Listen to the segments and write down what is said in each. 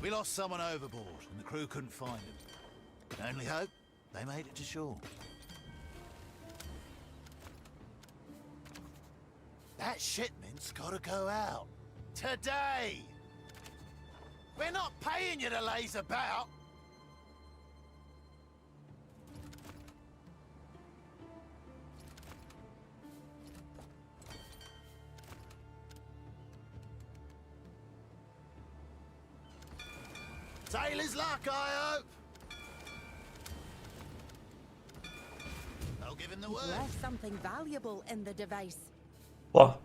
We lost someone overboard and the crew couldn't find him. Can only hope they made it to shore. That shipment's gotta go out. Today! We're not paying you to laze about! Sailor's luck, I hope! I'll give him the word. Left something valuable in the device. Well,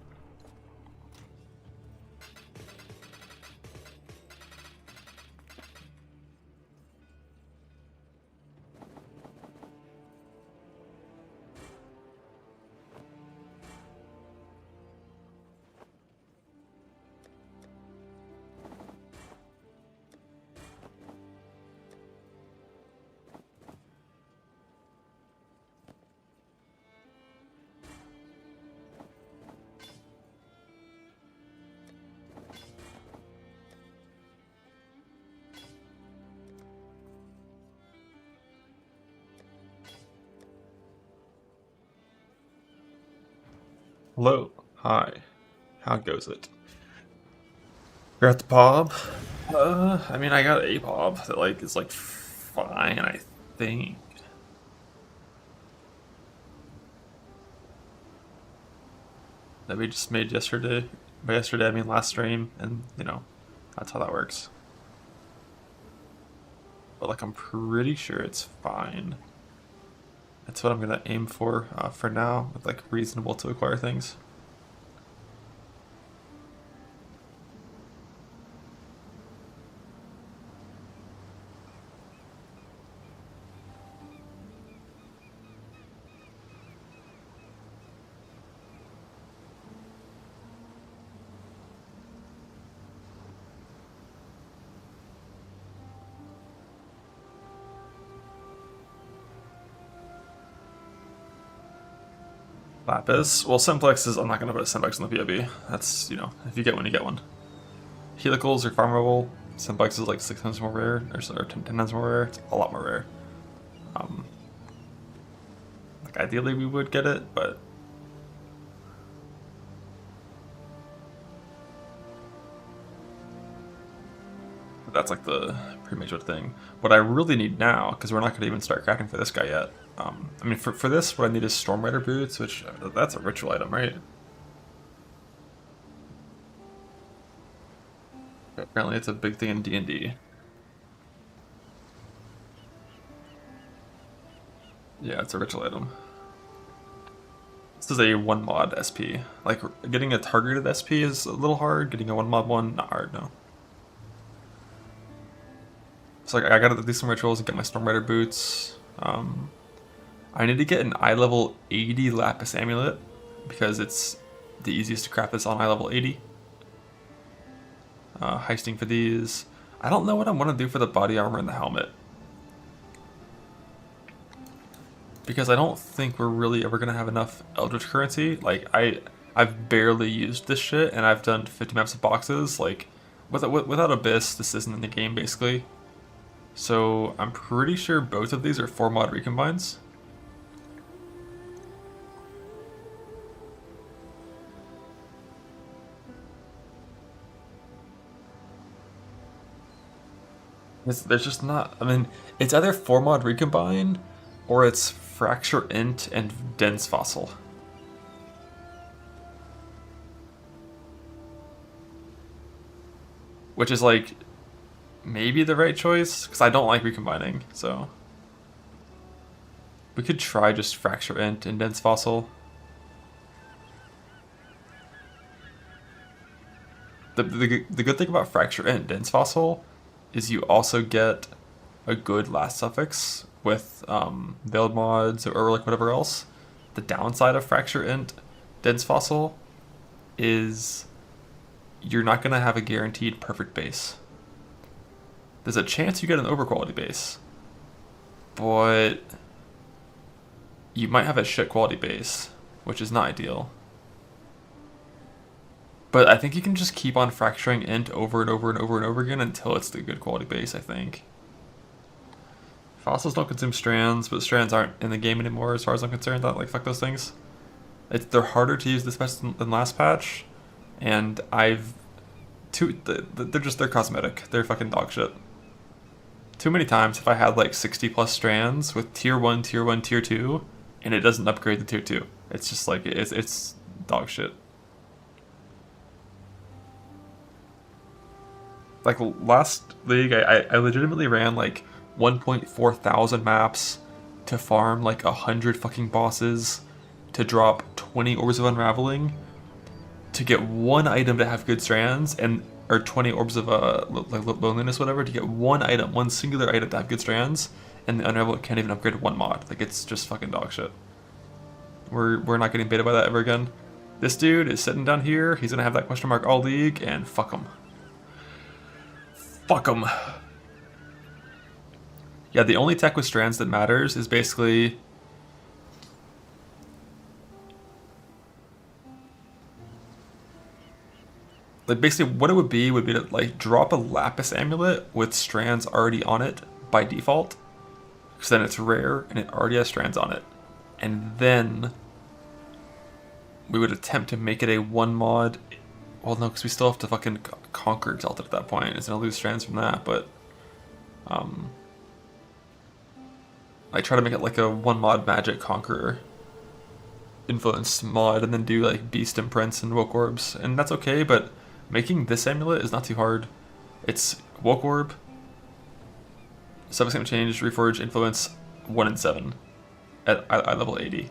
hello, hi, how goes it? You're at the pub? I mean, I got a pub that like is like fine, I think. That we just made yesterday. By yesterday, I mean last stream, and you know, that's how that works. But like, I'm pretty sure it's fine. That's what I'm gonna aim for now, with like reasonable to acquire things. Lapis. Well, Simplexes, I'm not going to put a Simplex on the POB. That's, you know, if you get one, you get one. Helicals are farmable. Simplex is like 6 times more rare, or 10 times more rare. It's a lot more rare. Like, ideally we would get it, but that's like the pretty major thing. What I really need now, because we're not going to even start cracking for this guy yet. I mean, for this, what I need is Storm Rider boots, which that's a ritual item, right? Apparently, it's a big thing in D&D. Yeah, it's a ritual item. This is a 1 mod SP. Like, getting a targeted SP is a little hard. Getting a 1 mod one, not hard, no. So like, I gotta do some rituals and get my Storm Rider boots. I need to get an eye level 80 Lapis Amulet, because it's the easiest to craft this on eye level 80. Heisting for these. I don't know what I want to do for the body armor and the helmet, because I don't think we're really ever going to have enough Eldritch currency. Like, I've barely used this shit, and I've done 50 maps of boxes. Like, without Abyss, this isn't in the game, basically. So, I'm pretty sure both of these are 4 mod recombines. There's just not, I mean, it's either 4 mod recombine, or it's Fracture Int and Dense Fossil. Which is like, maybe the right choice, because I don't like recombining, so. We could try just Fracture Int and Dense Fossil. The good thing about Fracture Int and Dense Fossil is you also get a good last suffix with veiled mods or like whatever else. The downside of Fracture Int Dense Fossil is you're not going to have a guaranteed perfect base. There's a chance you get an overquality base, but you might have a shit quality base, which is not ideal. But I think you can just keep on fracturing int over and over and over and over again until it's the good quality base, I think. Fossils don't consume strands, but strands aren't in the game anymore as far as I'm concerned. Like, fuck those things. They're harder to use this patch than last patch, and they're cosmetic. They're fucking dog shit. Too many times if I had like 60 plus strands with tier 1, tier 1, tier 2, and it doesn't upgrade to tier 2. It's just like, it's dog shit. Like last league, I legitimately ran like 1.4 thousand maps to farm like 100 fucking bosses, to drop 20 orbs of unraveling, to get one item to have good strands, or 20 orbs of like loneliness, whatever, to get one item, one singular item to have good strands, and the unravel can't even upgrade one mod. Like, it's just fucking dog shit. We're not getting baited by that ever again. This dude is sitting down here. He's gonna have that question mark all league, and fuck him. Fuck him. Yeah, the only tech with strands that matters is basically what it would be to like drop a lapis amulet with strands already on it by default, because then it's rare and it already has strands on it, and then we would attempt to make it a one mod. Well, no, because we still have to fucking conquer Exalted at that point. It's gonna lose strands from that, but I try to make it like a one mod magic conqueror influence mod, and then do like beast imprints and woke orbs, and that's okay. But making this amulet is not too hard. It's woke orb, subsequent change, reforge, influence 1 in 7 at eye level 80,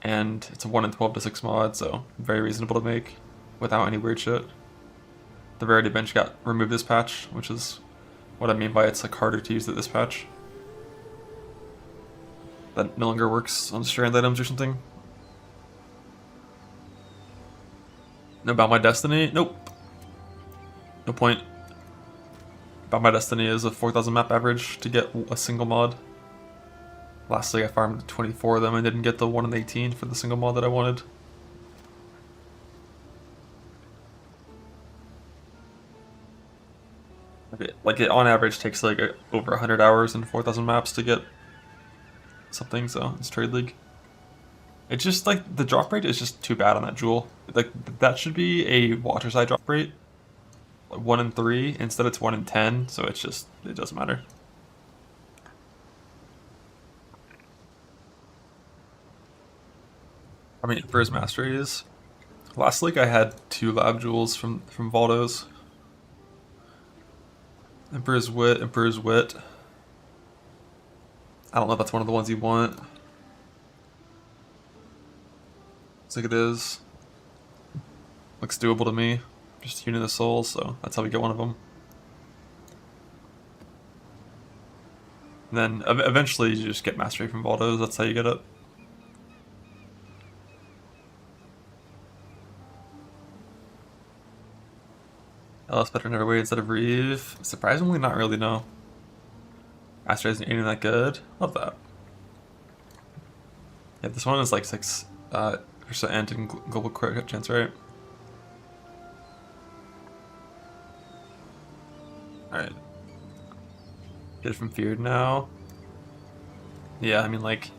and it's a 1 in 12 to 6 mod, so very reasonable to make without any weird shit. The rarity bench got removed this patch, which is what I mean by it's like harder to use at this patch. That no longer works on strand items or something. No About My Destiny? Nope. No point. About My Destiny is a 4,000 map average to get a single mod. Lastly, I farmed 24 of them and didn't get the 1 in 18 for the single mod that I wanted. Like, it on average takes like over 100 hours and 4,000 maps to get something, so it's trade league. It's just like the drop rate is just too bad on that jewel. Like, that should be a water side drop rate, like 1 in 3. Instead it's 1 in 10, so it's just, it doesn't matter. I mean, for his masteries, last league I had 2 lab jewels from Valdo's. Emperor's Wit, Emperor's Wit. I don't know if that's one of the ones you want. I think it is. Looks doable to me. Just Unit of Soul, so that's how we get one of them. And then eventually you just get Mastery from Valdo's, that's how you get it. LS better in every way instead of Reeve. Surprisingly, not really, no. Mastery isn't even that good. Love that. Yeah, this one is like 6% in global crit chance, right? Alright. Get it from Feared now. Yeah, I mean, like,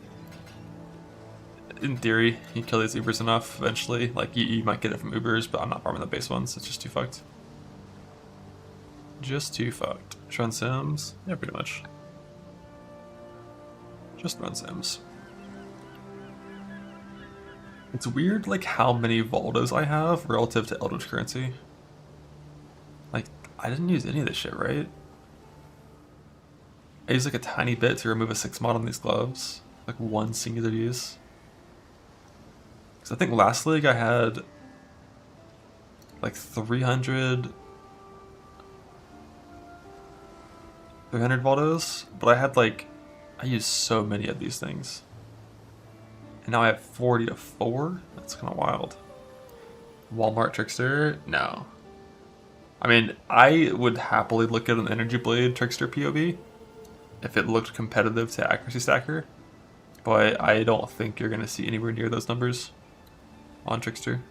in theory, you kill these Ubers enough eventually. Like, you might get it from Ubers, but I'm not farming the base ones. It's just too fucked. Just too fucked. Run Sims? Yeah, pretty much. Just run Sims. It's weird, like, how many Valdos I have relative to Eldritch Currency. Like, I didn't use any of this shit, right? I used like a tiny bit to remove a 6 mod on these gloves. Like, one singular use. Because I think last league I had like 300 Valdos, but I used so many of these things. And now I have 40 to 4? That's kind of wild. Walmart Trickster? No. I mean, I would happily look at an Energy Blade Trickster POV if it looked competitive to Accuracy Stacker, but I don't think you're going to see anywhere near those numbers on Trickster.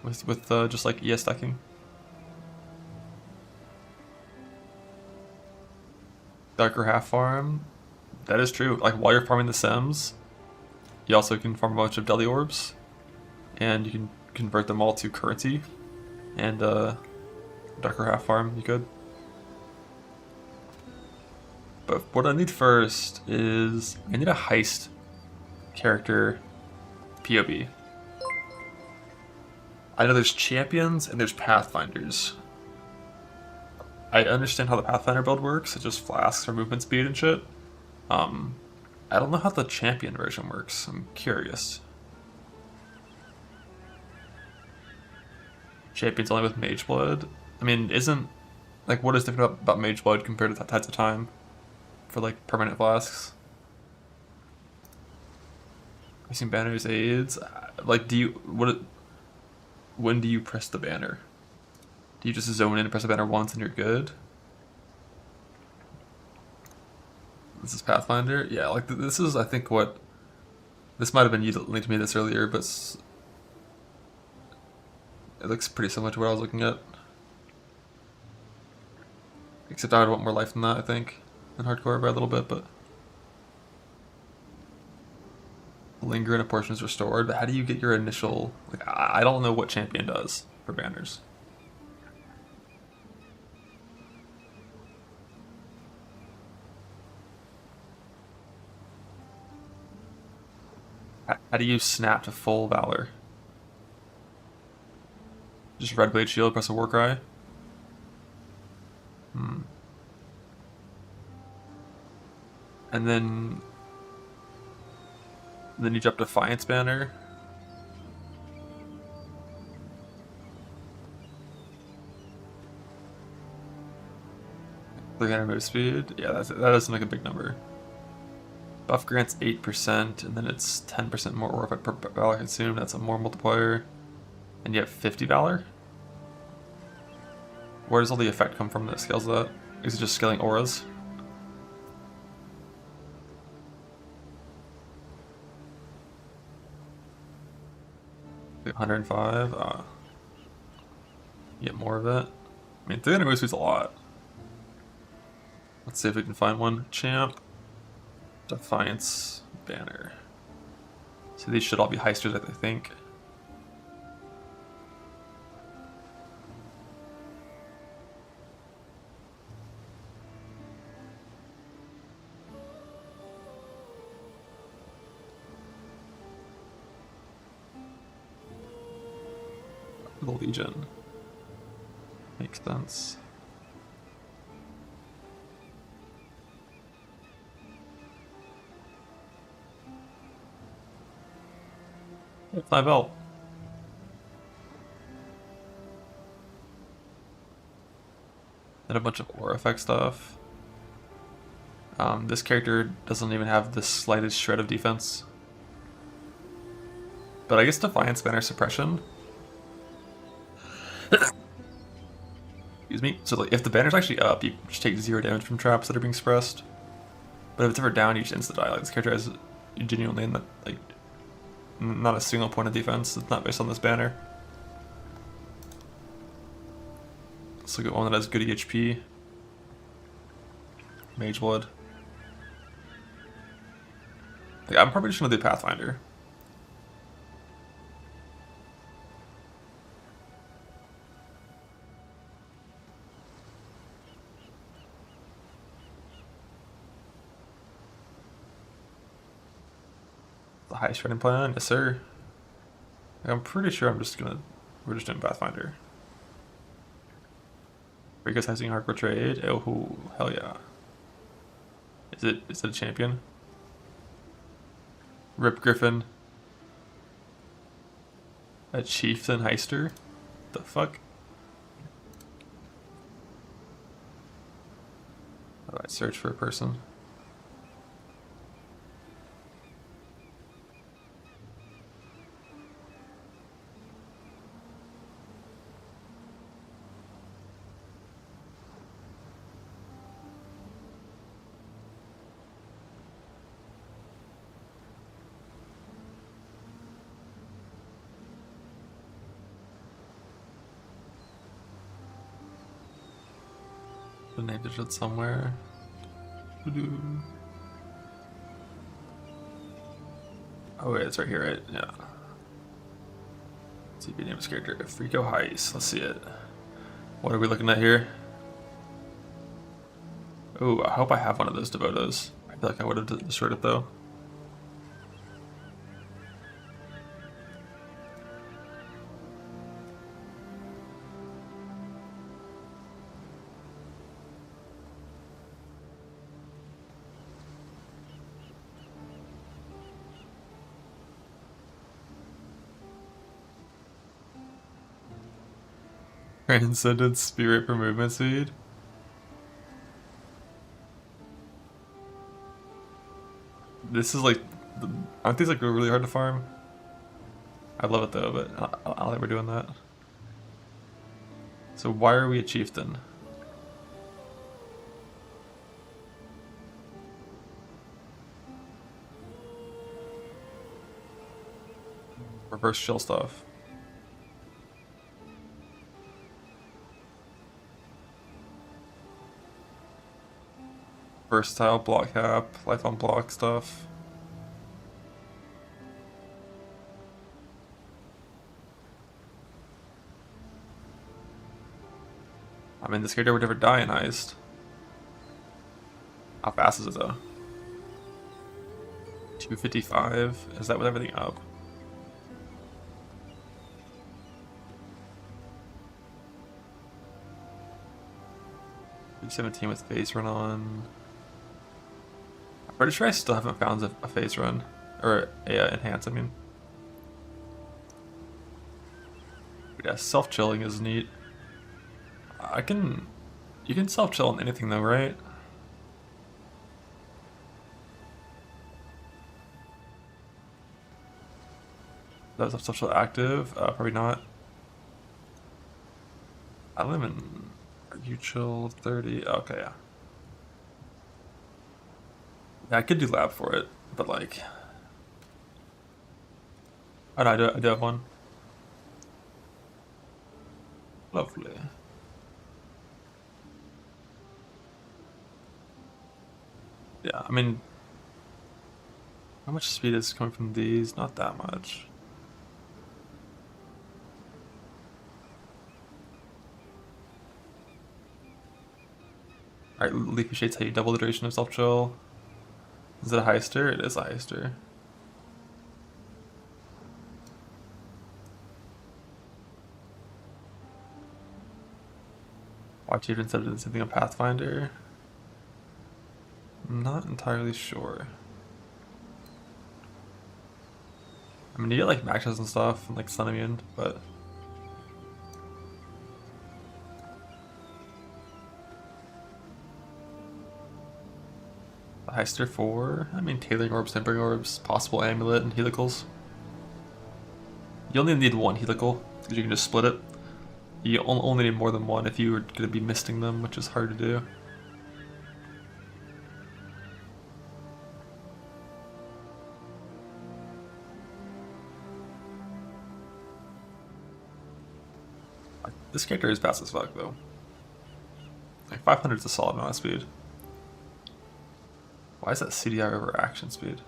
with just like ES stacking. Darker half farm. That is true. Like while you're farming the Sims, you also can farm a bunch of Deli Orbs, and you can convert them all to currency. And darker half farm, you could. But what I need first is I need a heist character POV. I know there's champions and there's pathfinders. I understand how the pathfinder build works. It just flasks for movement speed and shit. I don't know how the champion version works. I'm curious. Champion's only with mage blood. I mean, isn't like what is different about mage blood compared to Tides of Time for like permanent flasks? I've seen banners aids. Like, when do you press the banner? Do you just zone in and press the banner once and you're good? This is Pathfinder? Yeah, like this is, I think, what... This might have been you that linked me this earlier, but it looks pretty similar to what I was looking at. Except I would want more life than that, I think. In hardcore by a little bit, but... Linger and a portion is restored, but how do you get your initial... Like, I don't know what champion does for banners. How do you snap to full valor? Just red blade shield, press a war cry? And then you jump Defiance banner. They're gonna move speed. Yeah, that doesn't make a big number. Buff grants 8%, and then it's 10% more aura per valor consumed. That's a more multiplier. And you have 50 valor? Where does all the effect come from that scales that? Is it just scaling auras? Like 105? You get more of it. I mean, 300 move speed's a lot. Let's see if we can find one. Champ. Defiance banner. So these should all be heisters, I think. The Legion. Makes sense. It's 5L. And a bunch of aura effect stuff. This character doesn't even have the slightest shred of defense. But I guess Defiance banner suppression. Excuse me. So like, if the banner's actually up, you just take 0 damage from traps that are being suppressed. But if it's ever down, you just insta-die. Like, this character has genuinely like not a single point of defense. It's not based on this banner. Let's look at one that has good EHP. Mage Blood. Like, I'm probably just gonna do Pathfinder. The highest training plan? Yes, sir. I'm pretty sure we're just doing Pathfinder. Are you guys using hardcore trade? Oh, hell yeah. Is it a champion? Rip Griffin. A chieftain heister? The fuck? How do I search for a person? The name digit somewhere. Oh wait, it's right here, right? Yeah. CP name is character. Frico Heist. Let's see it. What are we looking at here? Oh, I hope I have one of those Devotos. I feel like I would have destroyed it though. Transcendent spirit for movement speed. This is like, aren't these like really hard to farm? I love it though, but I don't think we're doing that. So why are we a chieftain? Reverse chill stuff. Versatile block cap, life on block stuff. I mean, this character would never die in Heist. How fast is it though? 255? Is that with everything up? $17 with phase run on. I'm pretty sure I still haven't found a phase run. Or a enhance, I mean. But yeah, self-chilling is neat. You can self-chill on anything though, right? Does self-chill active? Probably not. I live in... Are you chill 30? Okay, yeah. Yeah, I could do lab for it, but like... Oh, no, I do have one. Lovely. Yeah, I mean... How much speed is coming from these? Not that much. Alright, Leafy Shades, how you double the duration of self-chill. Is it a heister? It is a heister. Watch even instead of something on Pathfinder. I'm not entirely sure. I mean, you get like matches and stuff, and like Sun Immune, but... Heister 4, I mean Tailoring Orbs, Tempering Orbs, possible Amulet, and Helicals. You only need one Helical, because you can just split it. You only need more than one if you were going to be misting them, which is hard to do. This character is fast as fuck though. Like 500 is a solid amount of speed. Why is that CDI over action speed?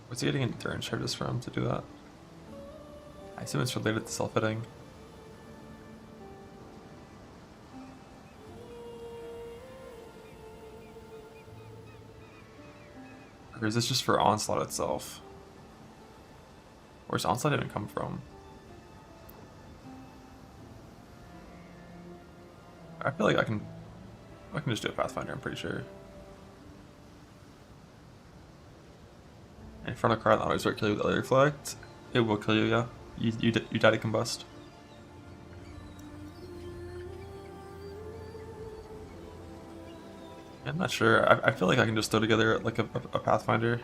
What's he getting endurance charges from to do that? I assume it's related to self-hitting. Or is this just for Onslaught itself? Where's Onslaught even come from? I feel like I can just do a Pathfinder, I'm pretty sure. In front of card, always will kill you with Elder Reflect. It will kill you, yeah. You die to combust. I'm not sure. I feel like I can just throw together like a Pathfinder.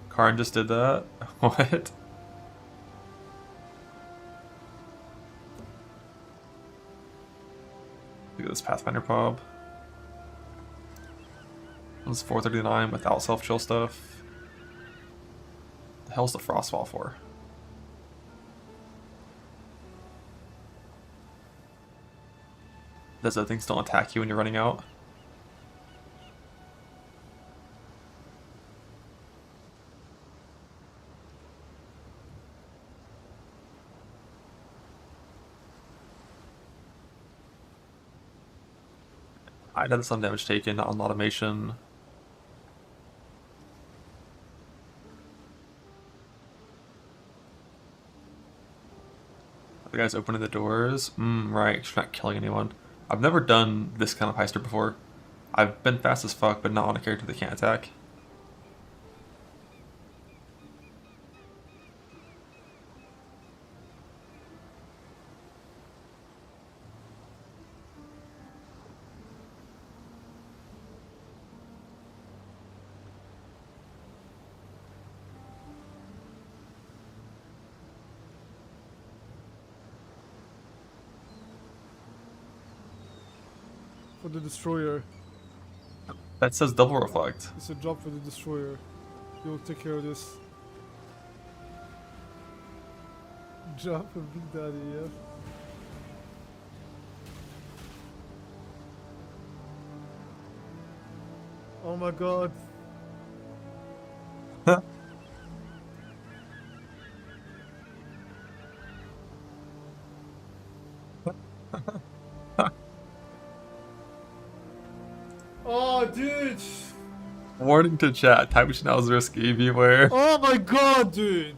Karn just did that. What? Look at this Pathfinder pub. This is 439 without self-chill stuff. The hell's the Frostfall for? Does that thing still attack you when you're running out? I did some damage taken on automation. The guy's opening the doors. Right, you're not killing anyone. I've never done this kind of heister before. I've been fast as fuck, but not on a character that can't attack. For the destroyer. That says double reflect. It's a job for the destroyer. You'll take care of this. Job for Big Daddy, yeah. Oh my god. Oh, dude! Warning to chat, type now is risky, beware. Oh my god, dude!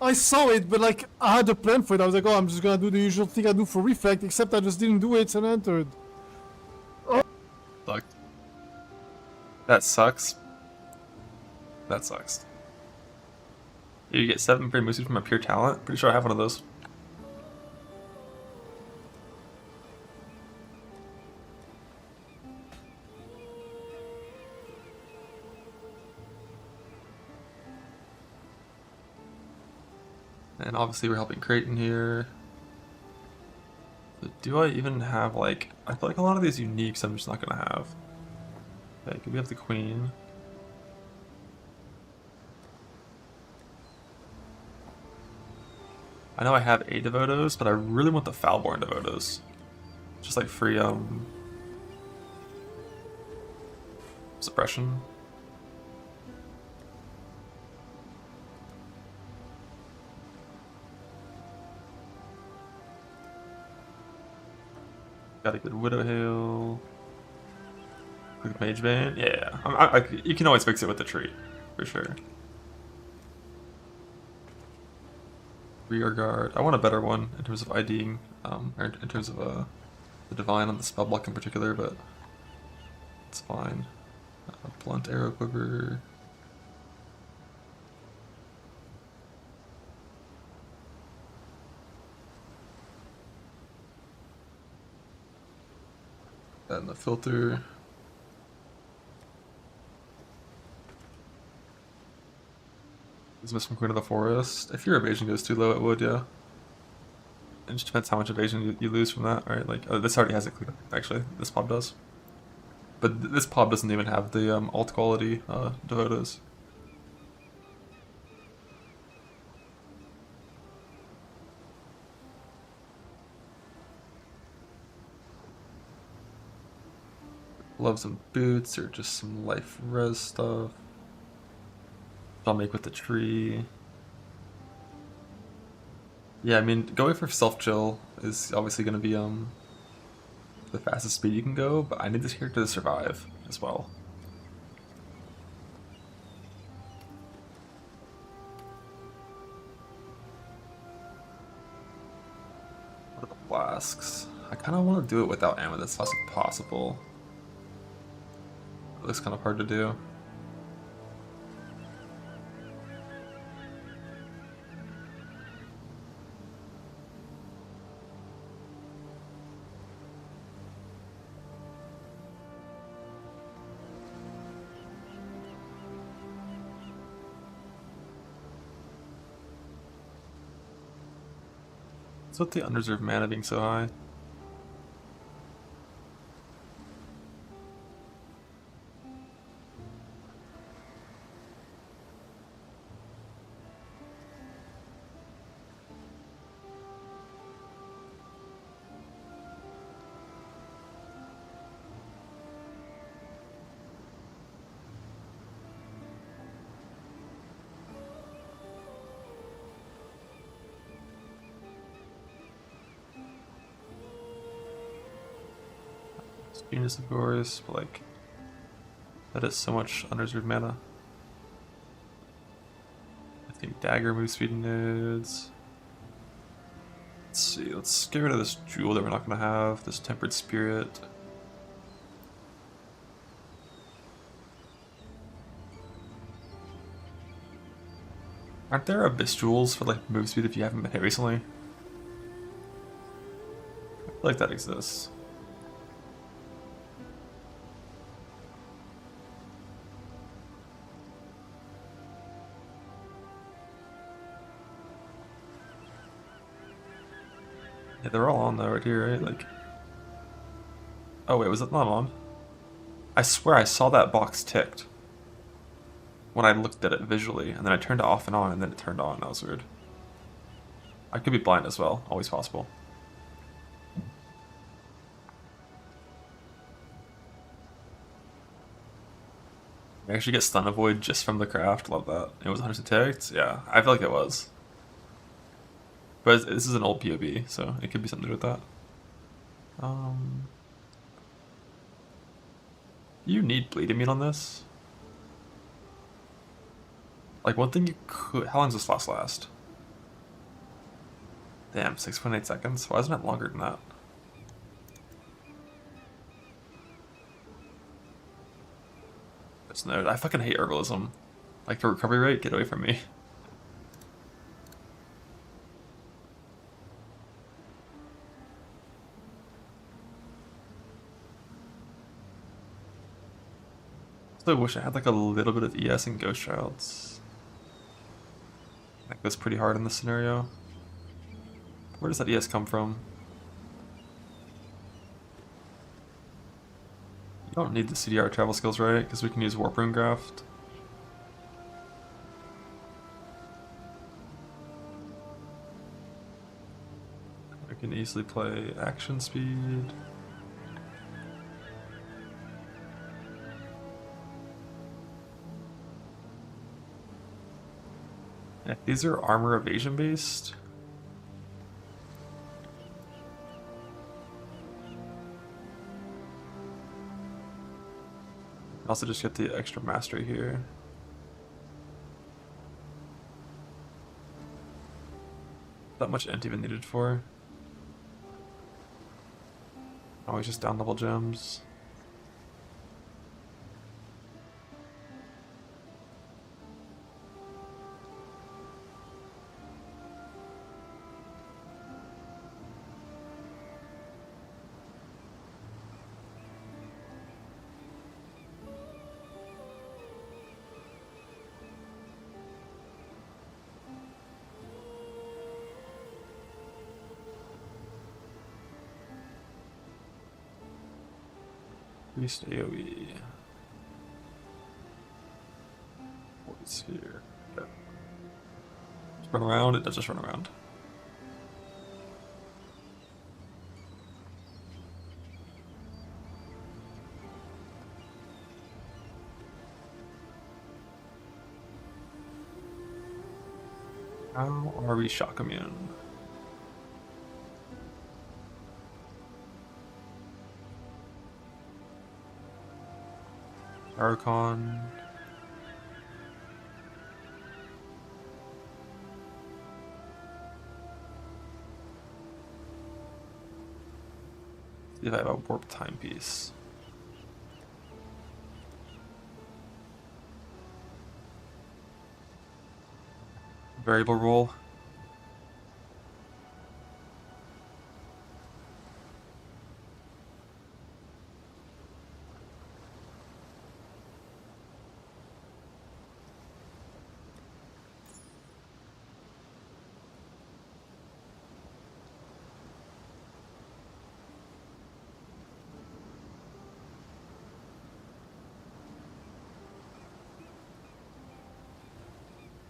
I saw it, but like, I had a plan for it. I was like, oh, I'm just gonna do the usual thing I do for Reflect, except I just didn't do it and entered. Sucked. That sucks. That sucks. You get 7 free moves from a pure talent? Pretty sure I have one of those. And obviously we're helping Creighton here. But do I even have like... I feel like a lot of these uniques I'm just not going to have. Okay, we have the Queen. I know I have 8 Devotos, but I really want the Foulborn Devotos. Just like free, suppression. Got a good Widow Hail. Quick Mage Bane. Yeah, you can always fix it with the tree, for sure. Rear Guard. I want a better one in terms of IDing, or in terms of the Divine on the spell block in particular, but it's fine. Blunt Arrow Quiver. That in the filter. Dismiss from Queen of the Forest. If your evasion goes too low, it would, yeah. It just depends how much evasion you lose from that, right? Like, oh, this already has it clear. Actually, this pop does. But this pop doesn't even have the alt quality Devotos. Love some boots or just some life res stuff. I'll make with the tree. Yeah, I mean, going for self-chill is obviously going to be the fastest speed you can go, but I need this character to survive as well. What are the flasks? I kind of want to do it without amethyst if possible. It looks kind of hard to do. What's with the unreserved mana being so high? Genius, of course, but like, that is so much unreserved mana. I think dagger moves speed nodes. Let's see, let's get rid of this jewel that we're not gonna have, this tempered spirit. Aren't there abyss jewels for like move speed if you haven't been hit recently? I feel like that exists. Yeah, they're all on though right here, right? Like, oh wait, was it not on? I swear I saw that box ticked when I looked at it visually, and then I turned it off and on, and then it turned on. That was weird. I could be blind as well, always possible. I actually get stun avoid just from the craft. Love that. It was 100% ticked? Yeah, I feel like it was. But this is an old POB, so it could be something to do with that. You need bleed immune on this. Like, one thing you could... How long does this last? Damn, 6.8 seconds? Why isn't it longer than that? There's no... I fucking hate herbalism. Like, the recovery rate, get away from me. I wish I had like a little bit of ES and Ghost Childs. That goes pretty hard in this scenario. Where does that ES come from? You don't need the CDR travel skills, right? Because we can use Warp Rune Graft. I can easily play action speed. Yeah, these are armor evasion based. Also just get the extra mastery here. That much int even needed for. Always just down level gems. Increased AoE. What's here? Okay. Just run around, it does just run around. How are we shock immune? Archon. See if I have a warp timepiece. Variable roll.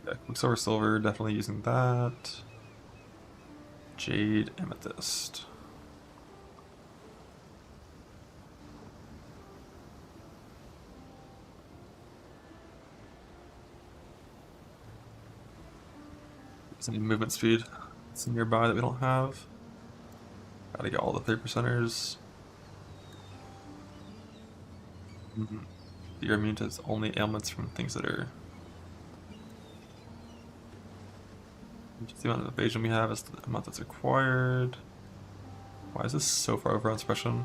Yeah, Quicksilver, Silver, definitely using that. Jade, Amethyst. There's any movement speed that's nearby that we don't have. Gotta get all the 3%ers. You're immune to only ailments from things that are. Just the amount of evasion we have is the amount that's required. Why is this so far over on suppression?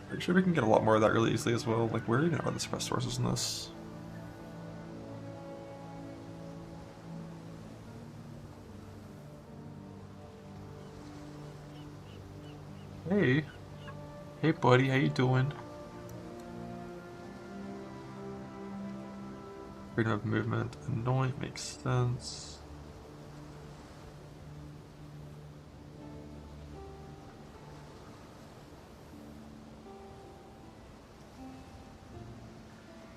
Pretty sure we can get a lot more of that really easily as well. Like, where even are the suppressed sources in this? Hey. Hey buddy, how you doing? Freedom of movement, annoying, makes sense.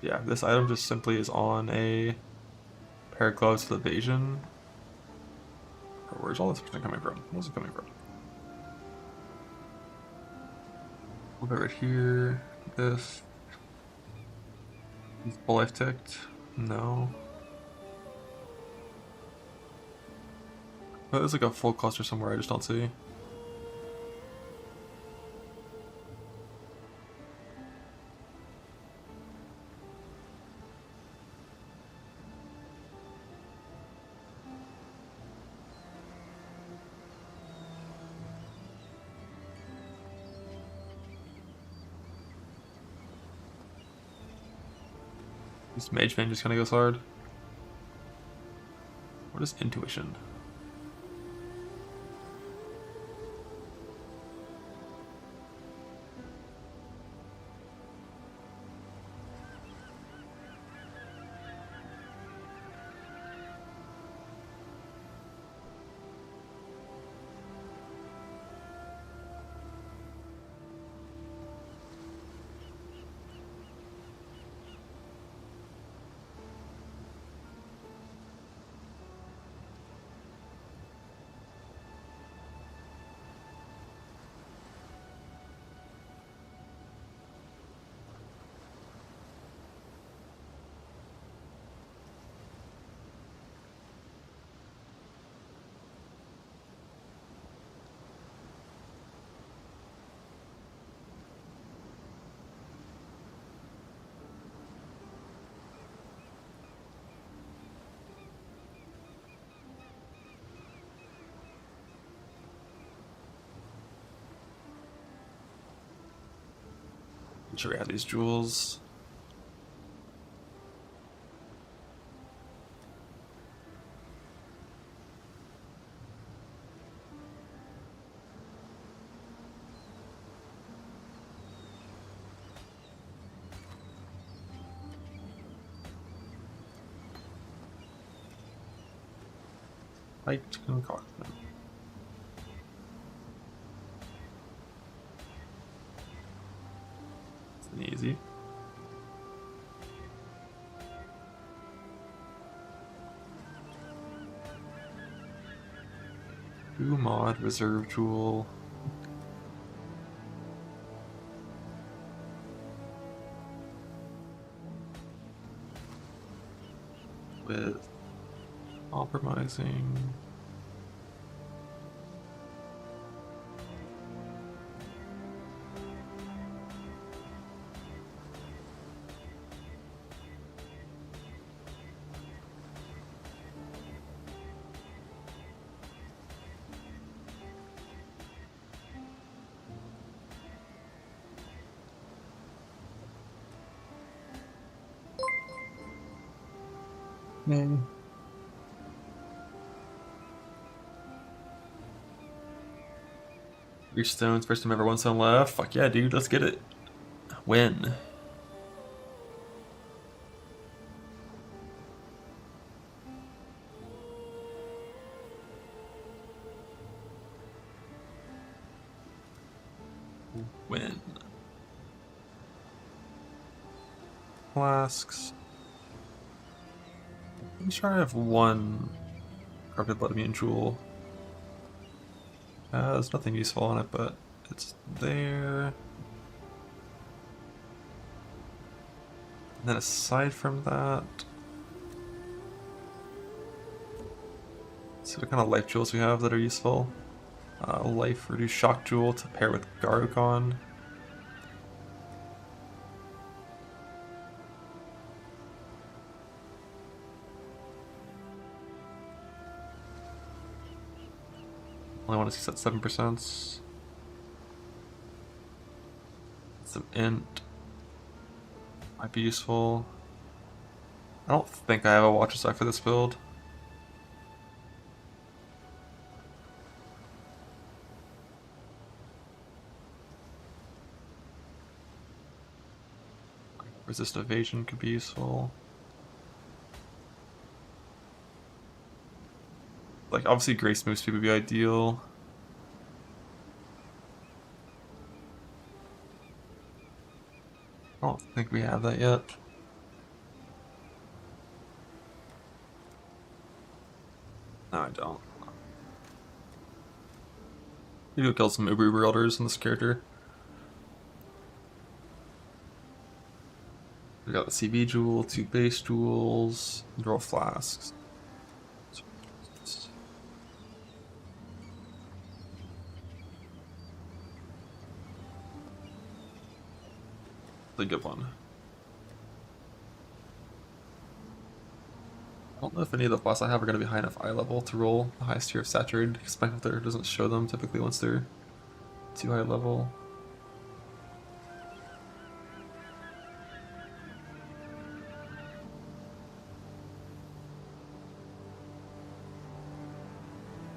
Yeah, this item just simply is on a pair of gloves with evasion. Where's all this coming from? Where's it coming from? We'll go right here. This. Is full life ticked? No. Oh, there's like a full cluster somewhere I just don't see. This mage man just kind of goes hard. What is intuition? I'm sure we have these jewels. Light concoction. It's easy. Two mod reserve jewel. With compromising. Name. Reach stones, first time ever, one stone left. Fuck yeah, dude, let's get it. Win. win. Flasks. I'm sure I have one corrupted blood immune jewel. There's nothing useful on it, but it's there. And then aside from that, let's see what kind of life jewels we have that are useful. Life reduce shock jewel to pair with Garukon. Only want to see set 7%. Some int might be useful. I don't think I have a watcher stack for this build. Resist evasion could be useful. Like, obviously Grace Move Speed would be ideal. I don't think we have that yet. No, I don't. Maybe we'll kill some Uber Elders in this character. We got the CB jewel, 2 base jewels, draw flasks. A good one. I don't know if any of the boss I have are going to be high enough eye level to roll the highest tier of saturated, because my filter doesn't show them typically once they're too high level.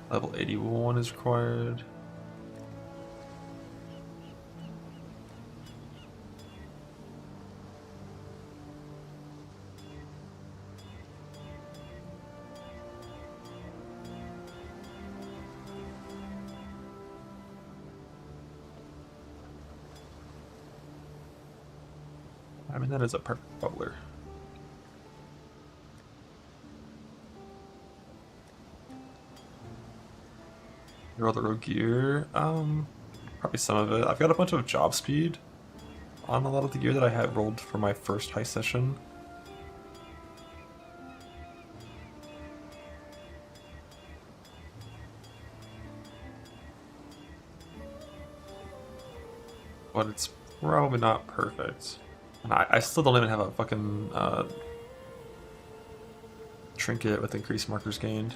Level 81 is required. I mean, that is a perfect bubbler. Your other rogue gear, probably some of it. I've got a bunch of job speed on a lot of the gear that I had rolled for my first high session. But it's probably not perfect. And I still don't even have a fucking trinket with increased markers gained.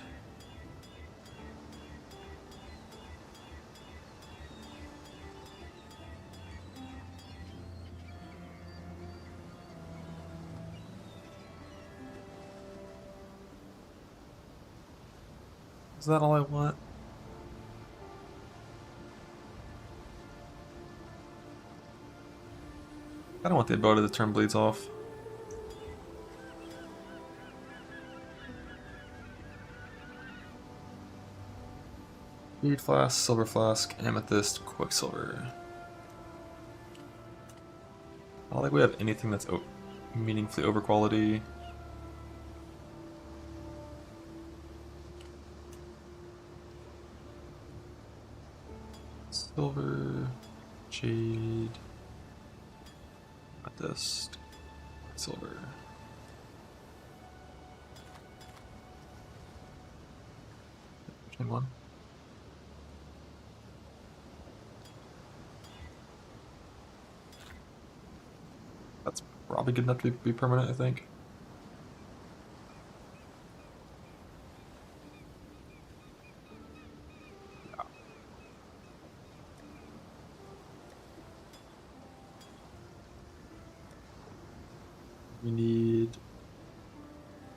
Is that all I want? I don't want the ability to turn bleeds off. Bead flask, silver flask, amethyst, quicksilver. I don't think we have anything that's meaningfully over quality. Silver, jade, amethyst, silver. Chain one. That's probably good enough to be permanent, I think. We need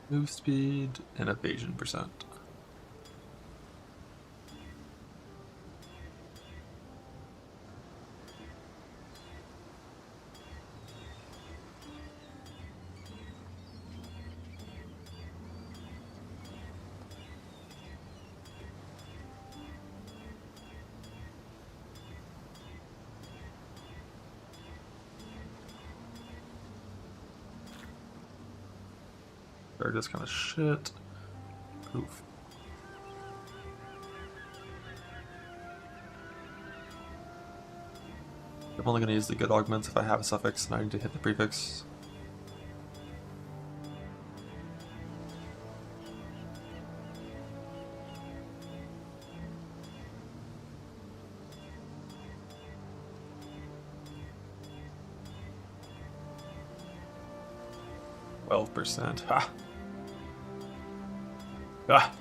move speed and evasion percent. They're just kind of shit. Poof. I'm only gonna use the good augments if I have a suffix and I need to hit the prefix. %. Ha! Ah!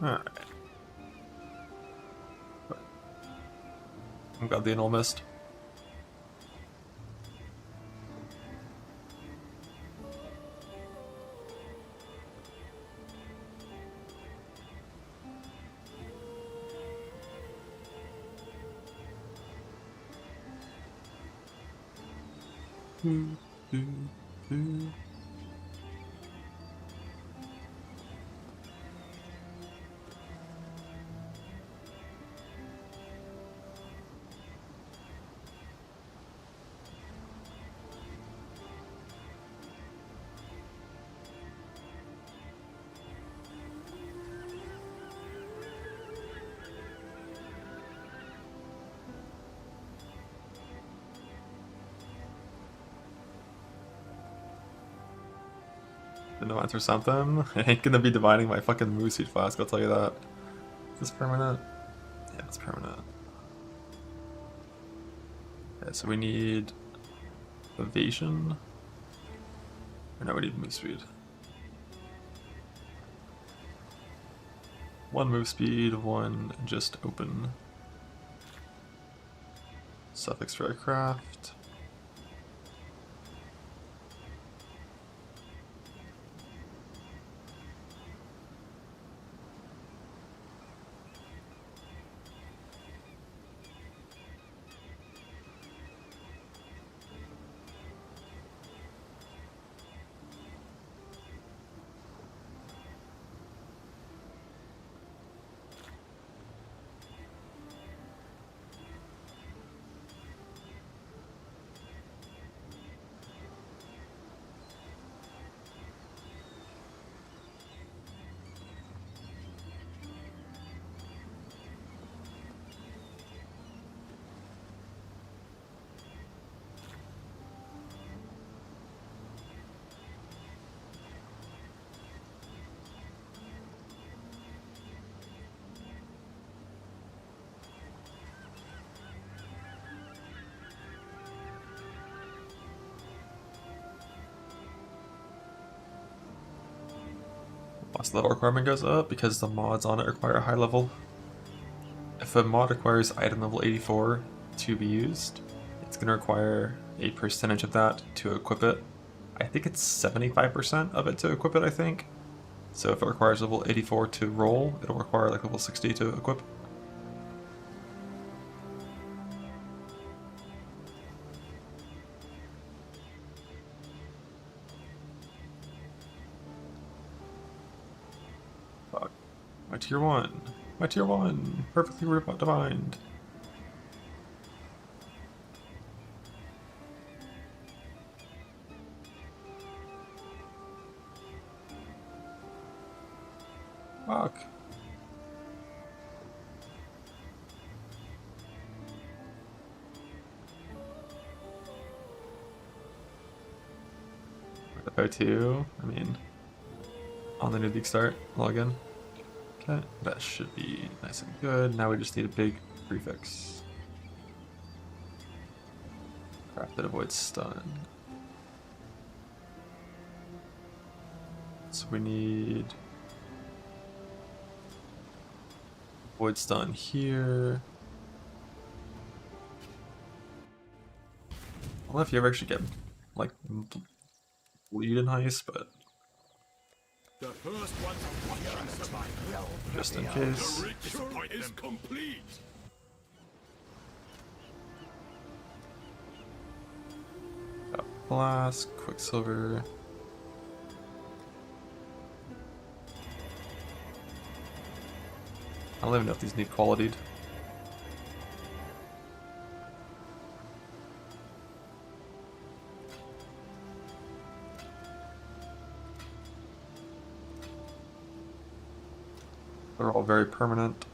Alright. I've got the annual mist. No answer something. I ain't gonna be dividing my fucking moose seed flask, I'll tell you that. Is this permanent? Yeah, it's permanent. Okay, so we need evasion. Or no, we need move speed. 1 move speed, 1 just open. Suffix for aircraft. Plus the level requirement goes up because the mods on it require a high level. If a mod requires item level 84 to be used, it's going to require a percentage of that to equip it. I think it's 75% of it to equip it, I think. So if it requires level 84 to roll, it'll require like level 60 to equip. Fuck. My tier 1. My tier 1. Perfectly divined. Fuck. O2, I mean, on the new league start, login. Okay, that should be nice and good. Now we just need a big prefix. Crap that avoids stun. So we need void stun here. I don't know if you ever actually get like bleed in heist, but The first one's just in case. The ritual is complete. Blast, Quicksilver. I don't even know if these need qualityed. They're all very permanent.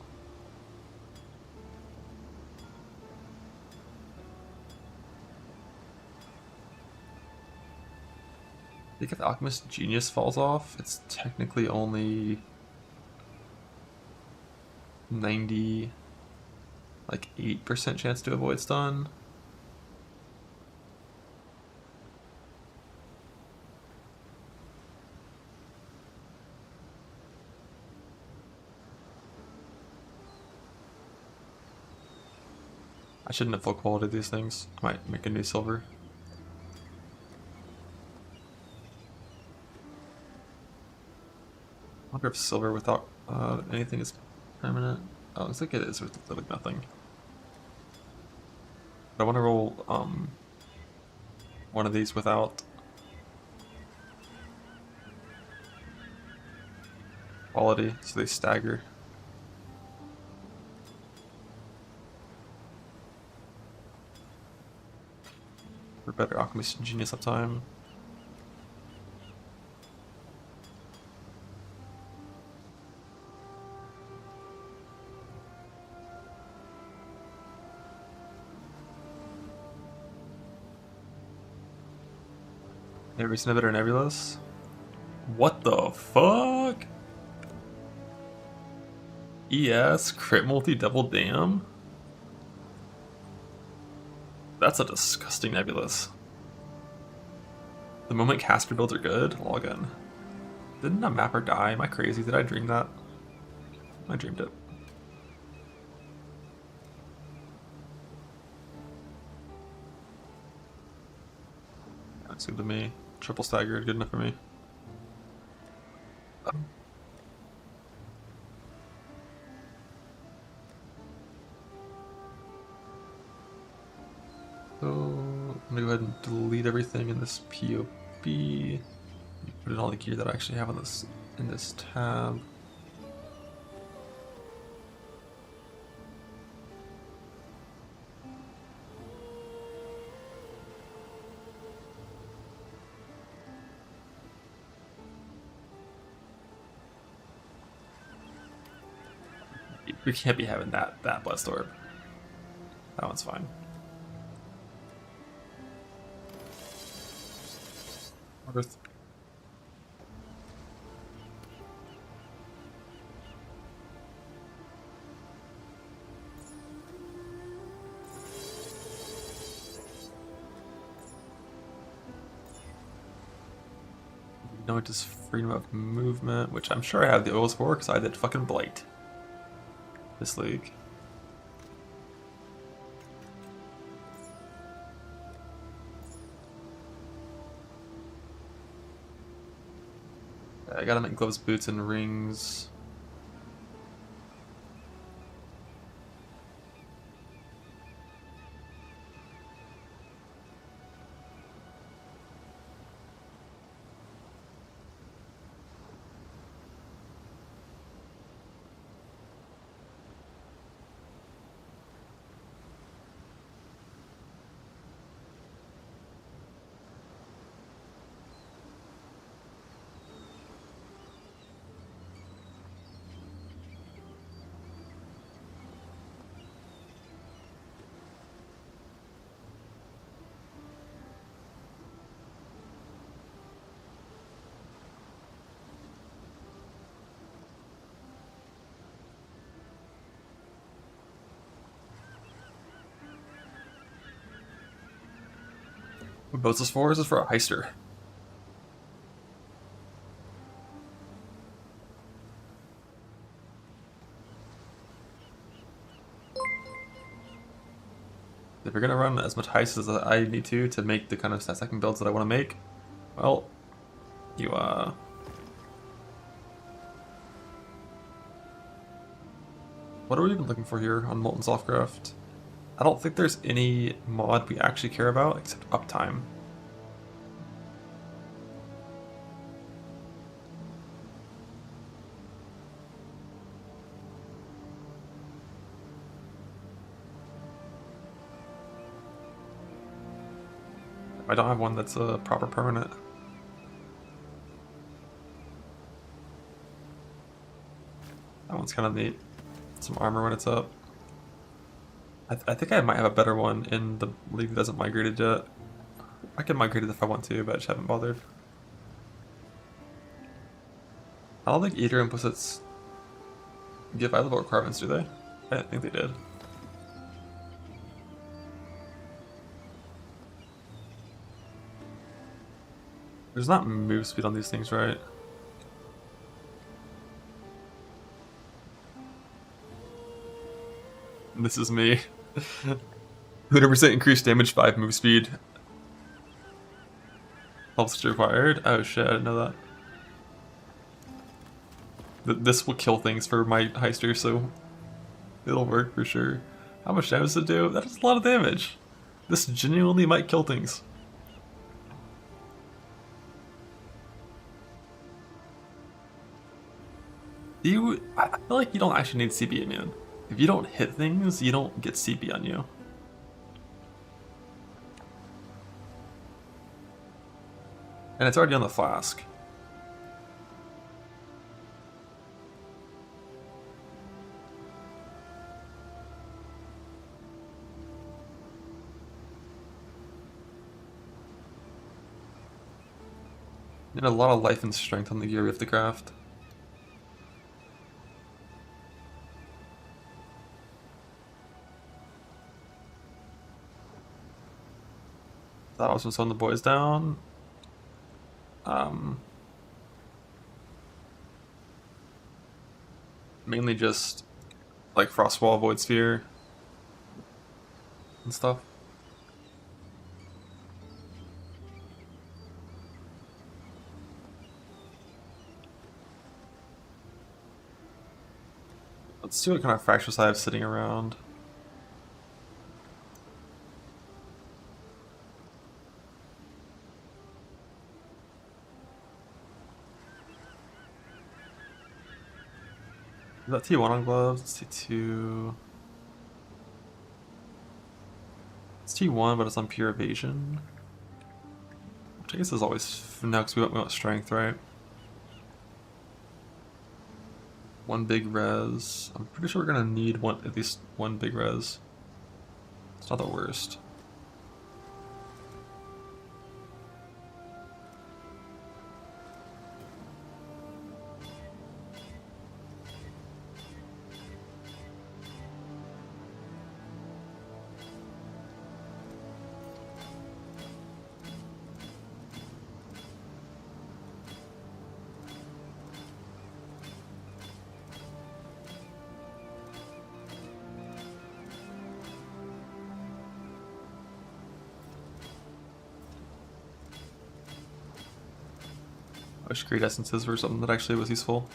I think if Alchemist Genius falls off, it's technically only 90, like 8% chance to avoid stun. I shouldn't have full quality these things. I might make a new silver. I wonder if silver without anything is permanent. Oh, looks like it is with like nothing. But I want to roll one of these without quality, so they stagger. For better Alchemist Genius uptime. Every snippet or nebulous? What the fuck? ES crit multi double dam? That's a disgusting nebulous. The moment caster builds are good, log in. Didn't that mapper die? Am I crazy? Did I dream that? I dreamed it. That's good to me. Triple staggered, good enough for me. So I'm gonna go ahead and delete everything in this POB. Put in all the gear that I actually have on this in this tab. We can't be having that blessed orb. That one's fine. Earth. No, it is freedom of movement, which I'm sure I have the oils for because I did fucking Blight this league. I gotta make gloves, boots, and rings. What boat's this for? Is this for a heister? If you're gonna run as much heist as I need to make the kind of second builds that I want to make, well, you what are we even looking for here on Molten Softcraft? I don't think there's any mod we actually care about except uptime. I don't have one that's a proper permanent. That one's kind of neat. Some armor when it's up. I think I might have a better one in the league that hasn't migrated yet. I can migrate it if I want to, but I just haven't bothered. I don't think Eater implicits give eye level requirements, do they? I didn't think they did. There's not move speed on these things, right? This is me. 100% increased damage, 5 move speed. Helps required. Oh shit, I didn't know that. This will kill things for my heister, so it'll work for sure. How much damage does it do? That is a lot of damage. This genuinely might kill things. I feel like you don't actually need CP immune. If you don't hit things, you don't get CP on you. And it's already on the flask. And a lot of life and strength on the gear we have to craft. That was what's on the boys down. Mainly just like Frostwall, Void Sphere, and stuff. Let's see what kind of fractures I have sitting around. Is that T1 on gloves? It's T2. It's T1, but it's on pure evasion. Which I guess is always no, because we want strength, right? One big res. I'm pretty sure we're gonna need at least one big res. It's not the worst. I wish Great Essences were something that actually was useful.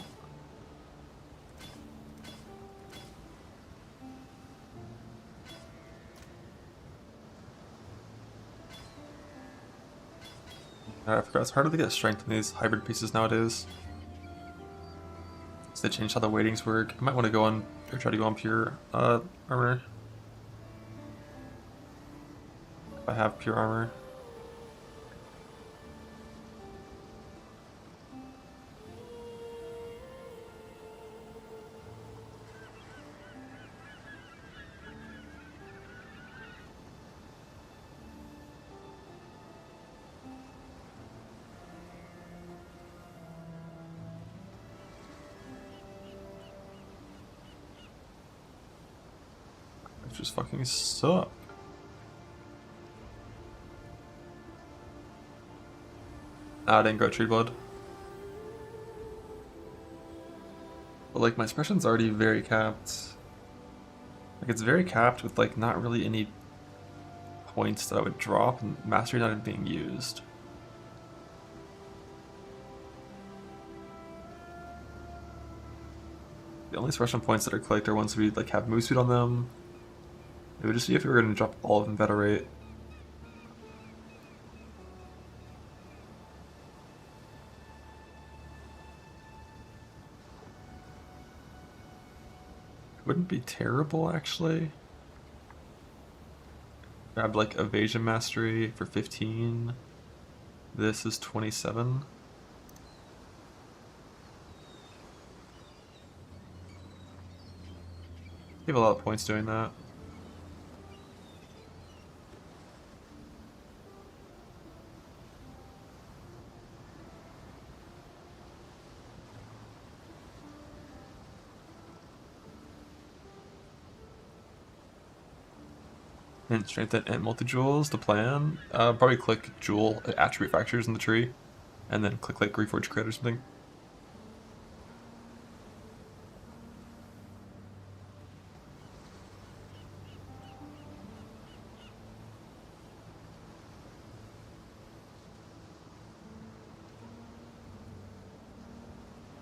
I forgot, it's harder to get strength in these hybrid pieces nowadays. So they changed how the weightings work. I might want to go on, or try to go on pure armor. If I have pure armor. Just fucking suck. I didn't grow treeblood. But like my expression's already very capped. Like it's very capped with like not really any points that I would drop and mastery not even being used. The only expression points that are clicked are ones we like have move speed on them. It would just be if we were going to drop all of them better rate. It wouldn't be terrible, actually. Grab like evasion mastery for 15. This is 27. You have a lot of points doing that. And strengthen and multi-jewels, the plan. Probably click jewel attribute fractures in the tree, and then click like reforge crit or something.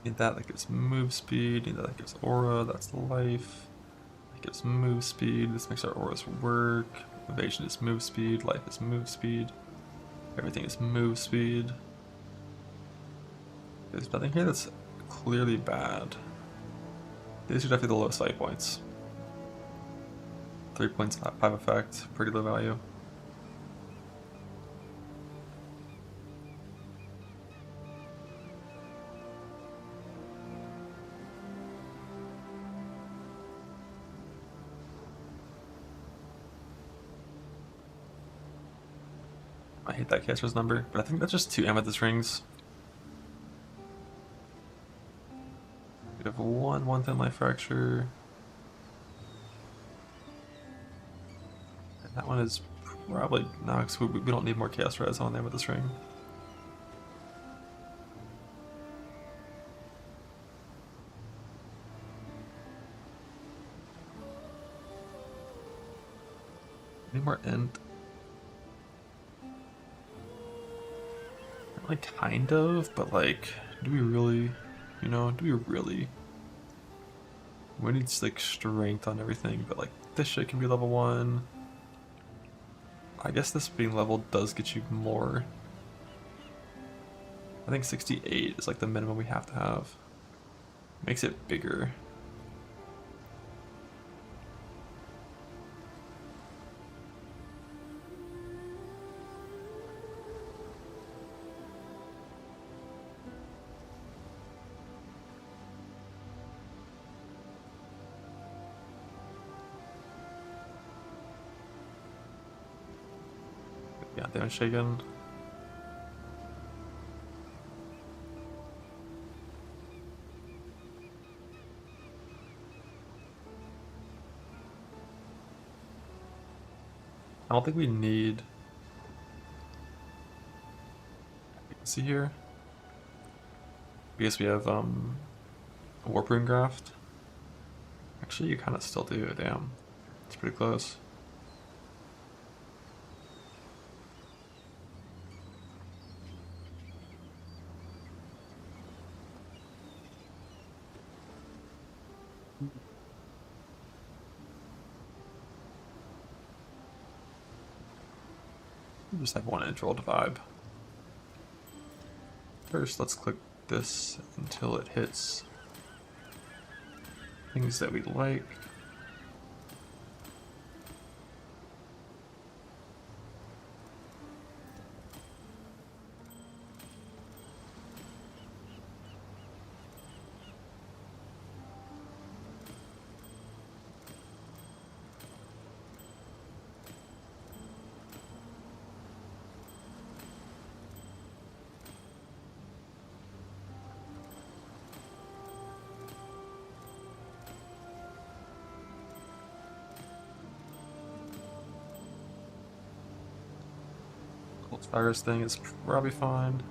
Need that gives move speed, need that gives aura, that's life. That gives move speed, this makes our auras work. Evasion is move speed, life is move speed. Everything is move speed. There's nothing here that's clearly bad. These are definitely the lowest value points. 3 points, 5 effect, pretty low value. I hate that caster's number, but I think that's just 2 amethyst rings. We have one thin life fracture. And that one is probably no, because we don't need more chaos res on the amethyst ring. Need more int. Like, kind of, but like, do we really, you know, do we really? We need like strength on everything, but like, this shit can be level 1. I guess this being leveled does get you more. I think 68 is like the minimum we have to have. Makes it bigger. Yeah, damage shaken. I don't think we need. See here. I guess we have warp rune graft. Actually, you kind of still do. Damn, it's pretty close. We just have one intro to vibe. First, let's click this until it hits things that we like. Virus thing is probably fine.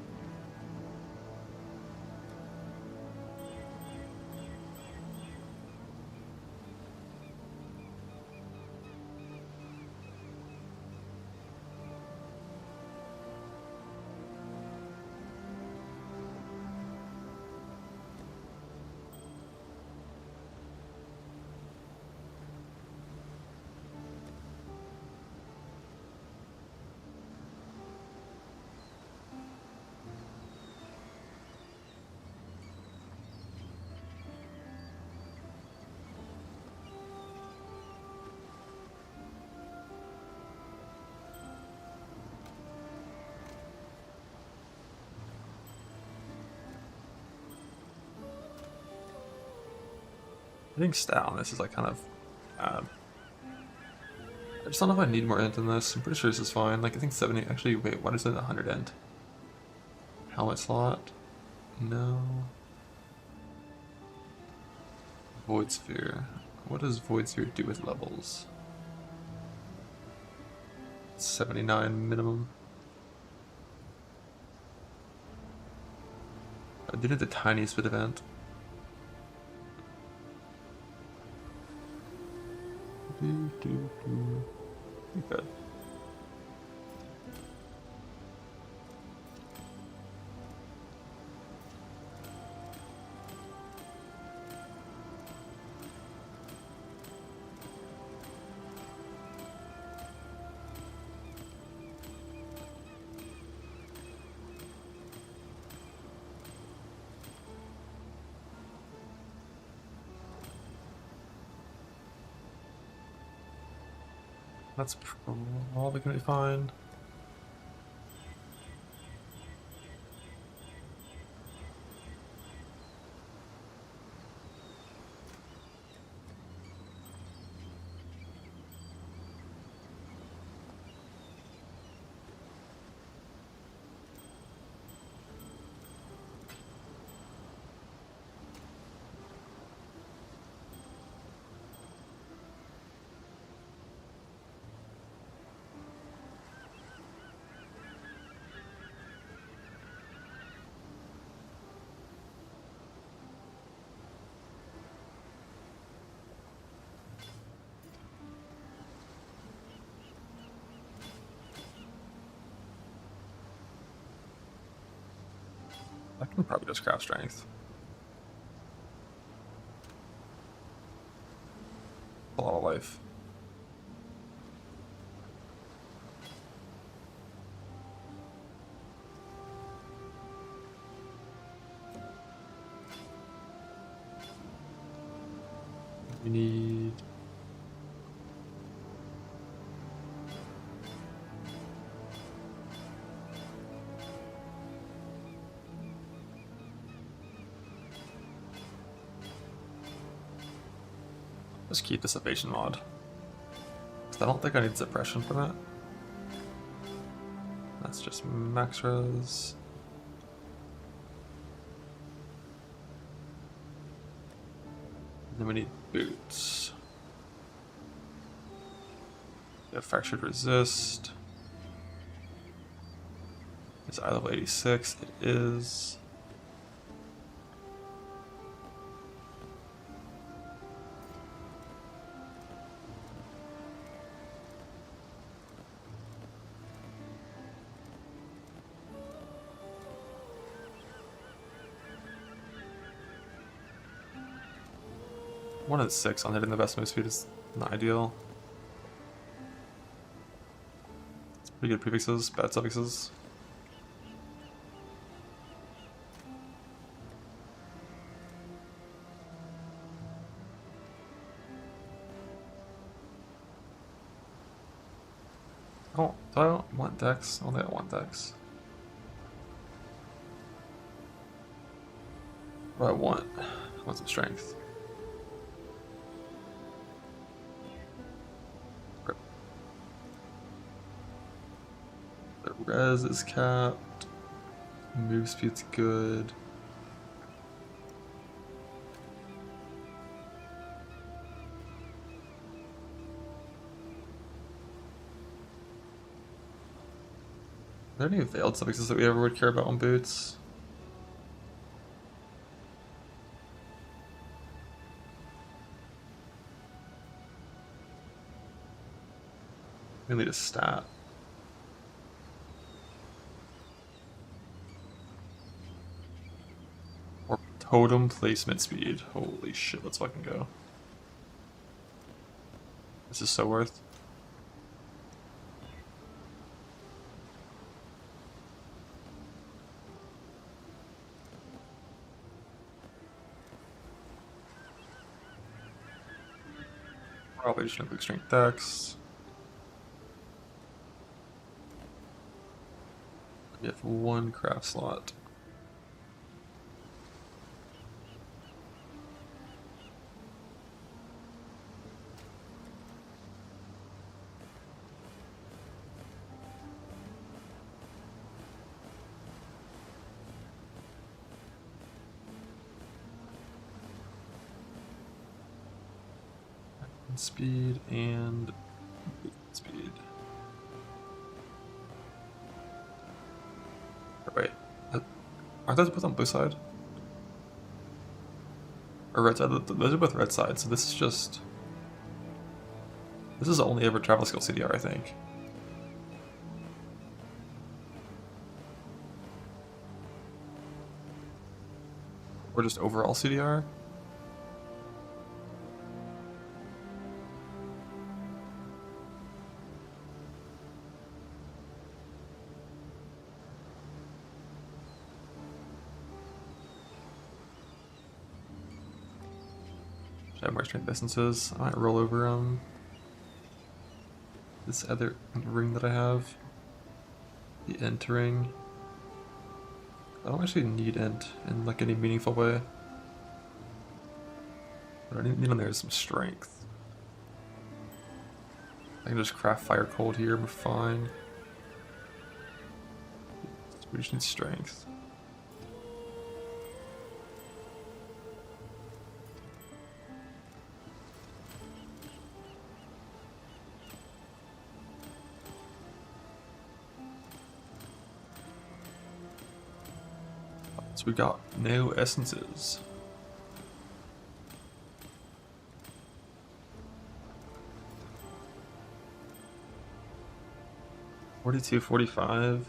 Hitting stat on this is like kind of bad. I just don't know if I need more int than this. I'm pretty sure this is fine. Like I think 70. Actually, wait, what is it? 100 int. Helmet slot? No. Void sphere. What does void sphere do with levels? 79 minimum. I did it the tiniest bit of int. Good. That's probably gonna be fine. I can probably just craft strength. A lot of life. We need... Just keep this evasion mod. Because I don't think I need suppression from it. That's just max res. Then we need boots. We have fractured resist. Is eye level 86? It is. One of the 6 on hitting the best move speed is not ideal. It's pretty good prefixes, bad suffixes. Oh, do I don't want dex? Only I want dex. What do I want? I want some strength. The res is capped. Move speed's good. Are there any veiled suffixes that we ever would care about on boots? We need a stat. Or totem placement speed. Holy shit, let's fucking go. This is so worth. Probably just gonna quick strength dex. We have 1 craft slot. speed and speed. Wait, aren't those both on blue side? Or red side? Those are both red side, so this is just... This is only ever travel skill CDR, I think. Or just overall CDR? Should I have more strength distances? I might roll over this other ring that I have. The int ring. I don't actually need int in like any meaningful way. What I need on there is some strength. I can just craft fire cold here, we're fine. We just need strength. So we got no essences. $42, $45.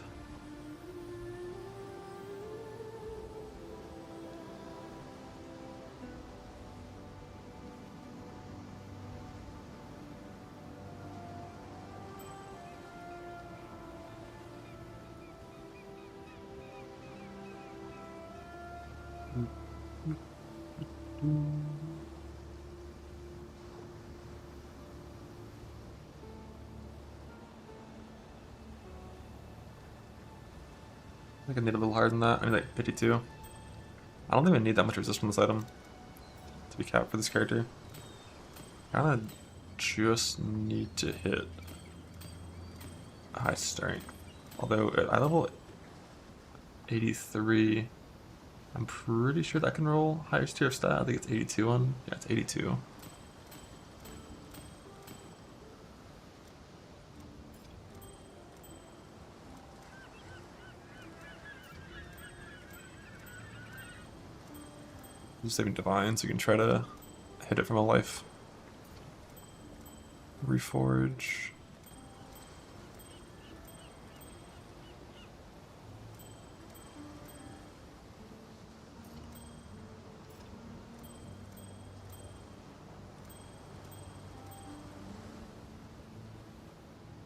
I think I need a little higher than that. I need like 52. I don't even need that much resist from this item to be capped for this character. I kinda just need to hit a high strength. Although at eye level 83, I'm pretty sure that can roll highest tier of stat. I think it's 82 on. Yeah, it's 82. I'm saving divine, so you can try to hit it from a life. Reforge.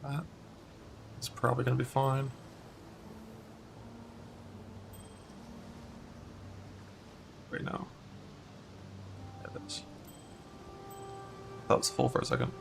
That is probably going to be fine. Wait, no. Yeah, it is. I thought it was full for a second.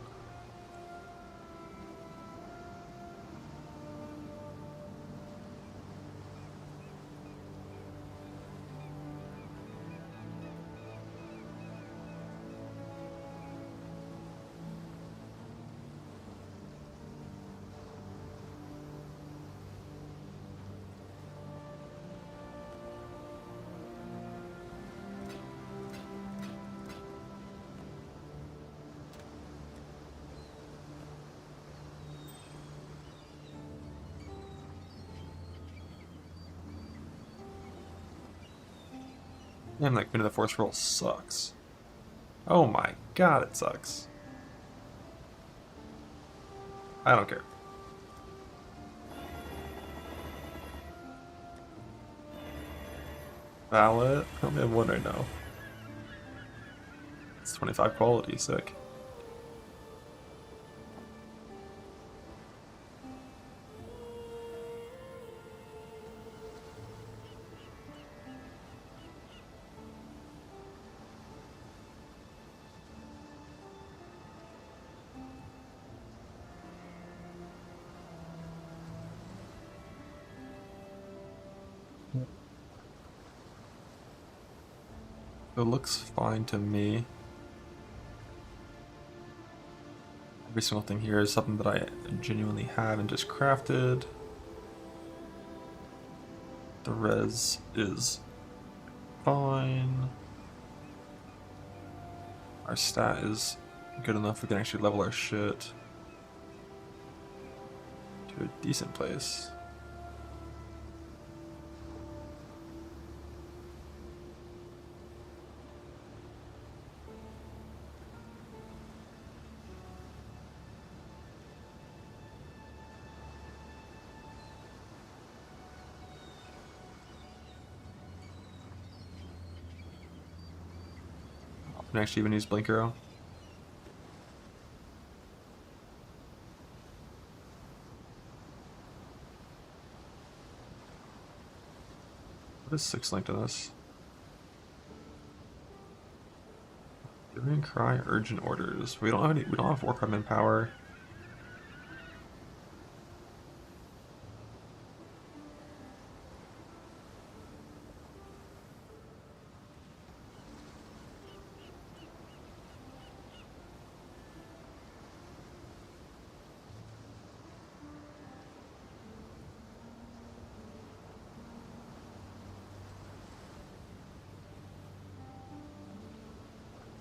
Man, like, Wind of the Force roll sucks. Oh my god, it sucks. I don't care. Ballot? I only have one right now. It's 25 quality, sick. It looks fine to me. Every single thing here is something that I genuinely have and just crafted. The res is fine. Our stat is good enough we can actually level our shit to a decent place. I can actually even use Blink Arrow. What is 6 linked to this? Giving Cry urgent orders. We don't have any. We don't have War Cry power.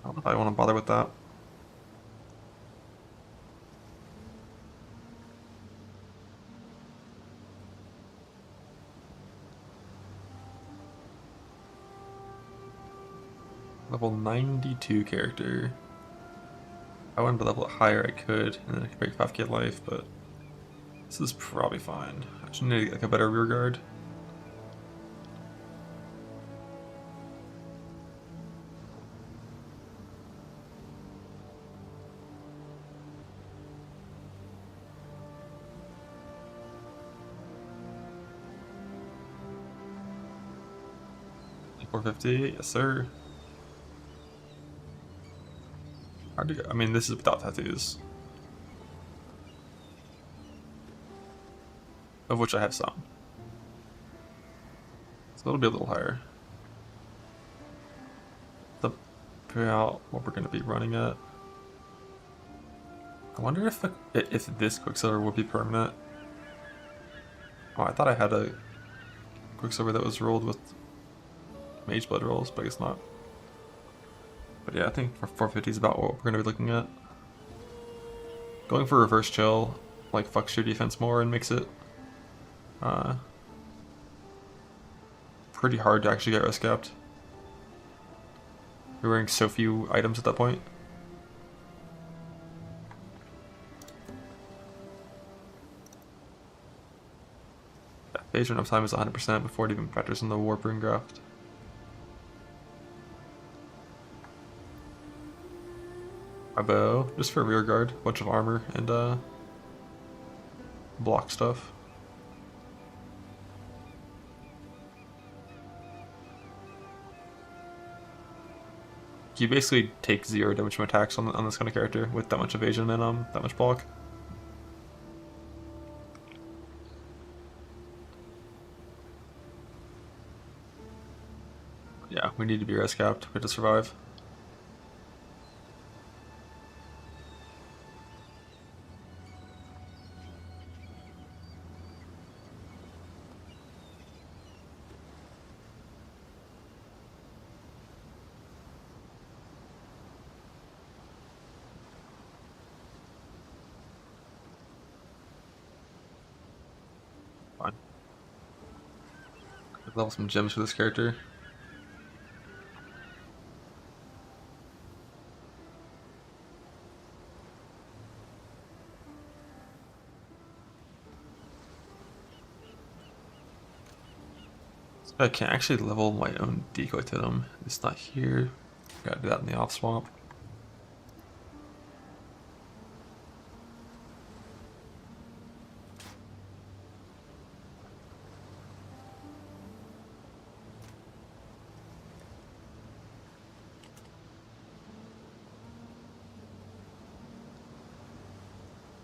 I don't know if I want to bother with that. Level 92 character. If I wanted to level it higher, I could, and then I could break 5k life, but this is probably fine. I just need to get like a better rear guard. $450, yes sir. Hard to go. I mean, this is without tattoos, of which I have some. So it'll be a little higher. That's about what we're going to be running at. I wonder if this Quicksilver would be permanent. Oh, I thought I had a Quicksilver that was rolled with Mage Blood rolls, but I guess not. But yeah, I think for 450 is about what we're going to be looking at. Going for reverse chill, like, fucks your defense more and makes it pretty hard to actually get risk capped. You're wearing so few items at that point. Yeah, phase run uptime is 100% before it even factors in the Warp Ring Graft. My bow, just for rear guard, bunch of armor and block stuff. You basically take 0 damage from attacks on this kind of character with that much evasion and that much block. Yeah, we need to be res capped. We have to survive. Fine. Could level some gems for this character. So I can actually level my own decoy to them. It's not here. Gotta do that in the off swamp.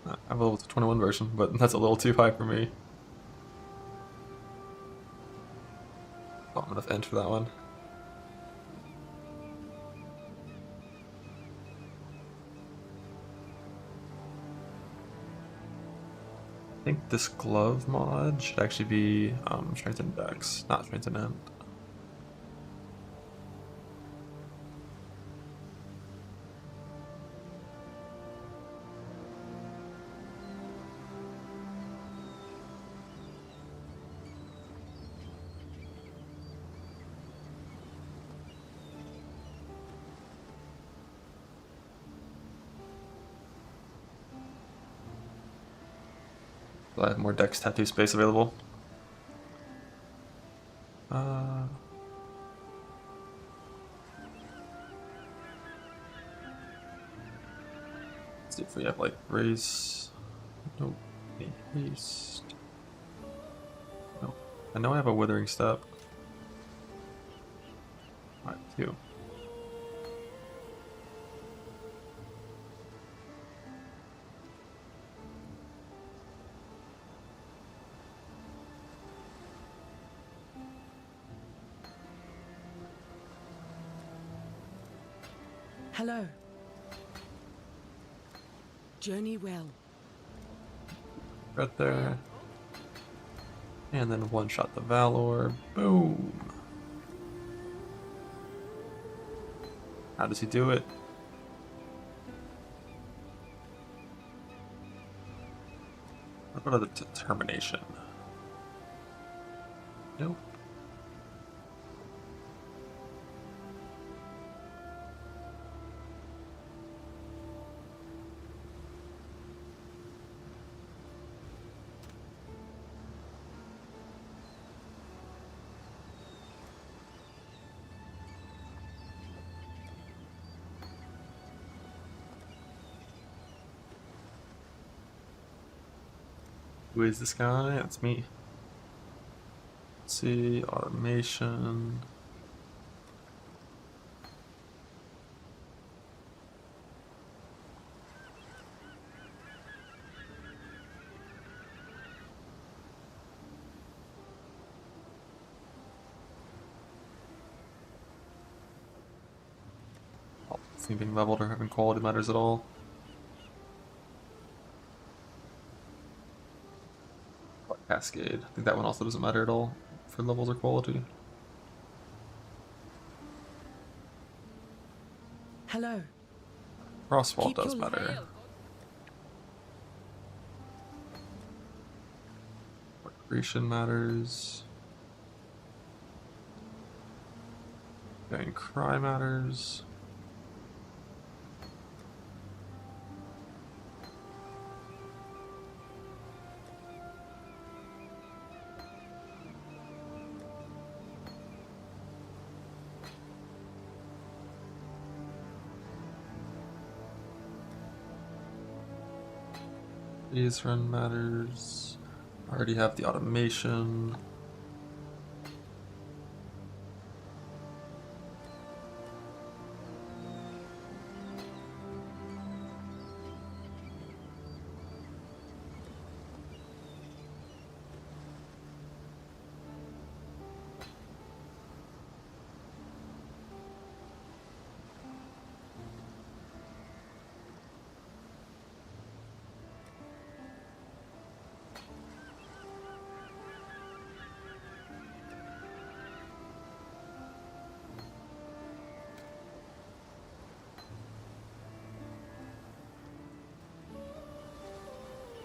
I have a level 21 version, but that's a little too high for me. Not enough end for that one. I think this glove mod should actually be strength and dex, not strength and end. So I have more Dex tattoo space available. Let's see if we have like race. Nope. Need haste. Nope. I know I have a withering step. Alright, 2. Hello. Journey well. Right there. And then one shot the Valor. Boom. How does he do it? What about the determination? Nope. Who is this guy? That's me. Let's see, automation. Oh, it's being leveled or having quality matters at all. Cascade. I think that one also doesn't matter at all for levels or quality. Hello. Crossfall Keep does your matter. hail. Recreation matters. And cry matters. Phase run matters. I already have the automation.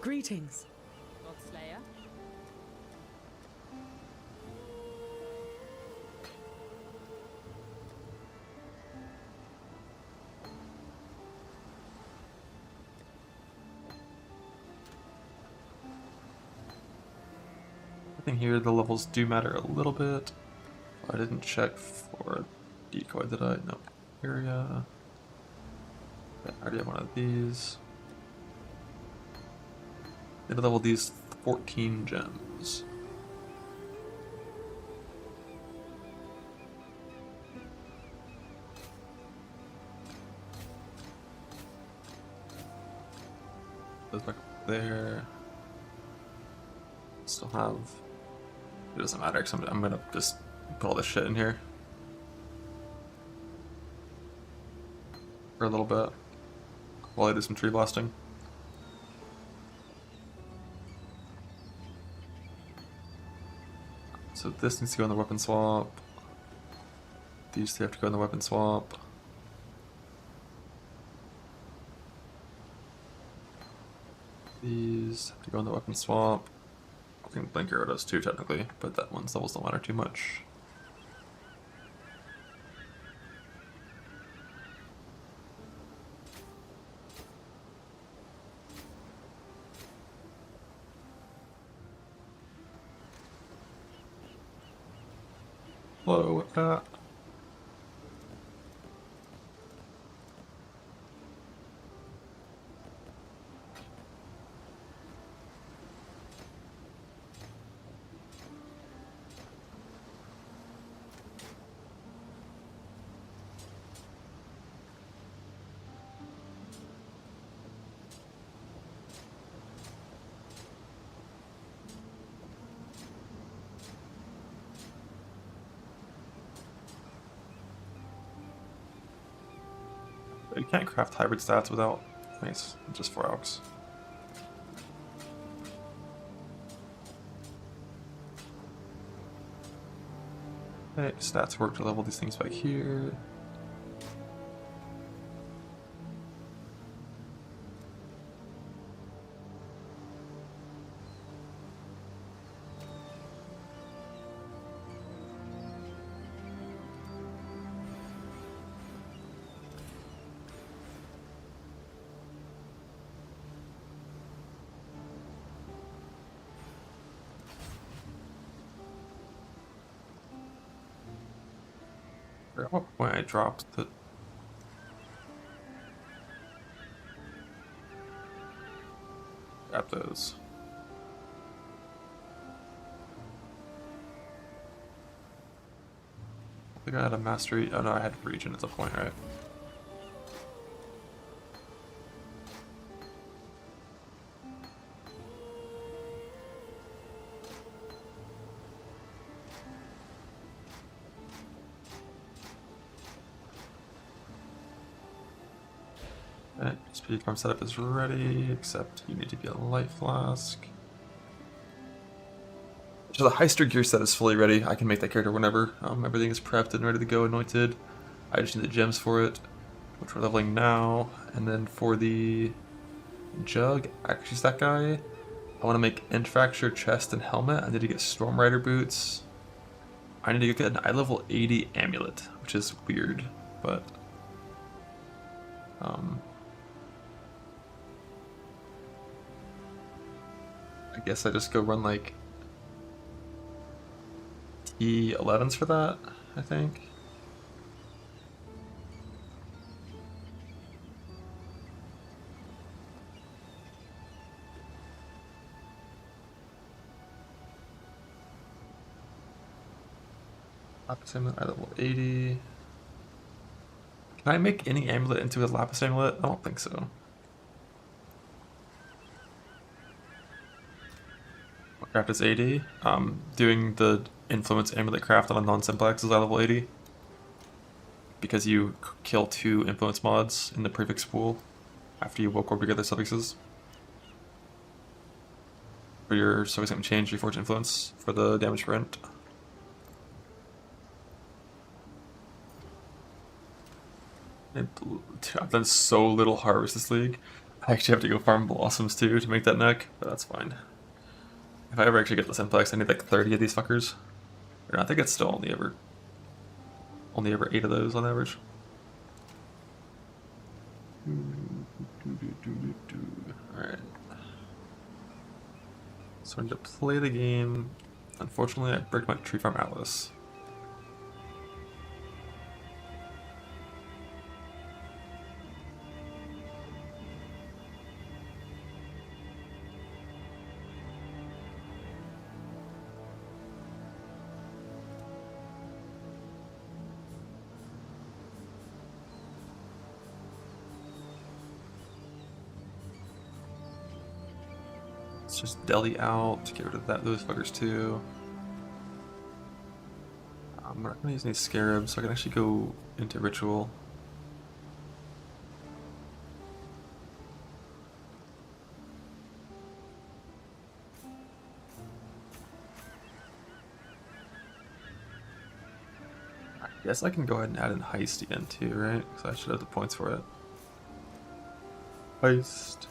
Greetings. Godslayer. I think here the levels do matter a little bit. I didn't check for decoy, did I? No. Area. I already have one of these. They level these 14 gems. Goes back up there. Still have. It doesn't matter because I'm gonna just put all this shit in here for a little bit while I do some tree blasting. So this needs to go in the weapon swap. These two have to go in the weapon swap. These have to go in the weapon swap. I think Blink Arrow does too, technically, but that one's levels don't matter too much. Hello. You can't craft hybrid stats without. Nice. Just 4 alks. Okay, stats work to level these things back here. At what point I dropped the... Grab those. I think I had a mastery. Oh no, I had region at the point, right? Alright, speed farm setup is ready, except you need to be a light flask. So the Heister gear set is fully ready. I can make that character whenever. Everything is prepped and ready to go, anointed. I just need the gems for it, which we're leveling now. And then for the Jug, actually that guy, I want to make Infracture, chest, and helmet. I need to get Storm Rider boots. I need to get an eye level 80 amulet, which is weird, but I guess I just go run like T11s for that, I think. Lapis amulet, eye level 80. Can I make any amulet into a lapis amulet? I don't think so. What craft is 80? Doing the influence amulet craft on a non-simplex is eye level 80. Because you kill 2 influence mods in the prefix pool after you woke or together suffixes. For your suffix and change, reforge influence for the damage print. I've done so little harvest this league. I actually have to go farm blossoms too to make that neck, but that's fine. If I ever actually get the simplex, I need like 30 of these fuckers. Or I think it's still only ever 8 of those on average. Alright. So I need to play the game. Unfortunately, I break my tree farm atlas. Let's just deli out, get rid of those fuckers too. I'm not gonna use any scarabs, so I can actually go into ritual. I guess I can go ahead and add in heist again too, right? Because I should have the points for it. Heist.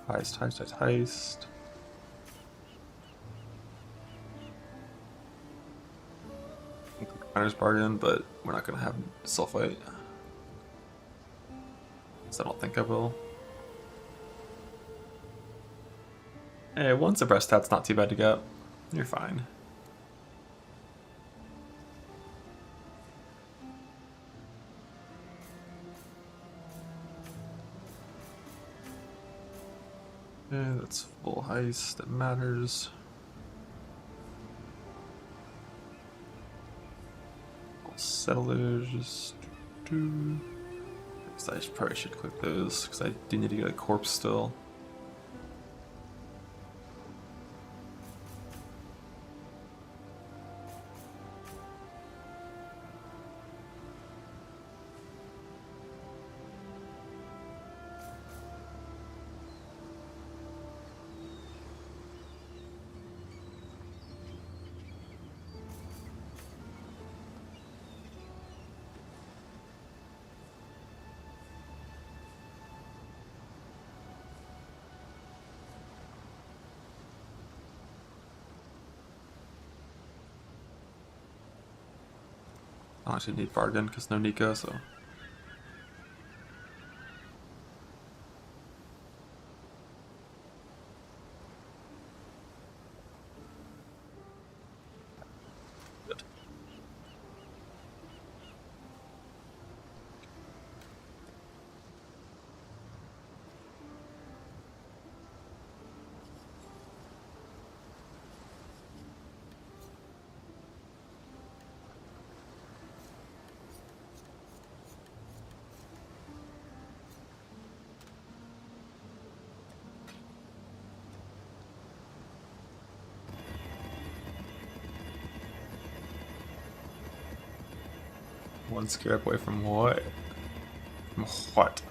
Heist, heist, heist, heist. Miners bargain, but we're not gonna have sulfite. So I don't think I will. Hey, once a breast stat's not too bad to get. You're fine. Yeah, that's full heist. That matters. Settlers. I probably should click those because I do need to get a corpse still. I actually need Vargan because no Nika, so. Good. One scarab away from what? From what?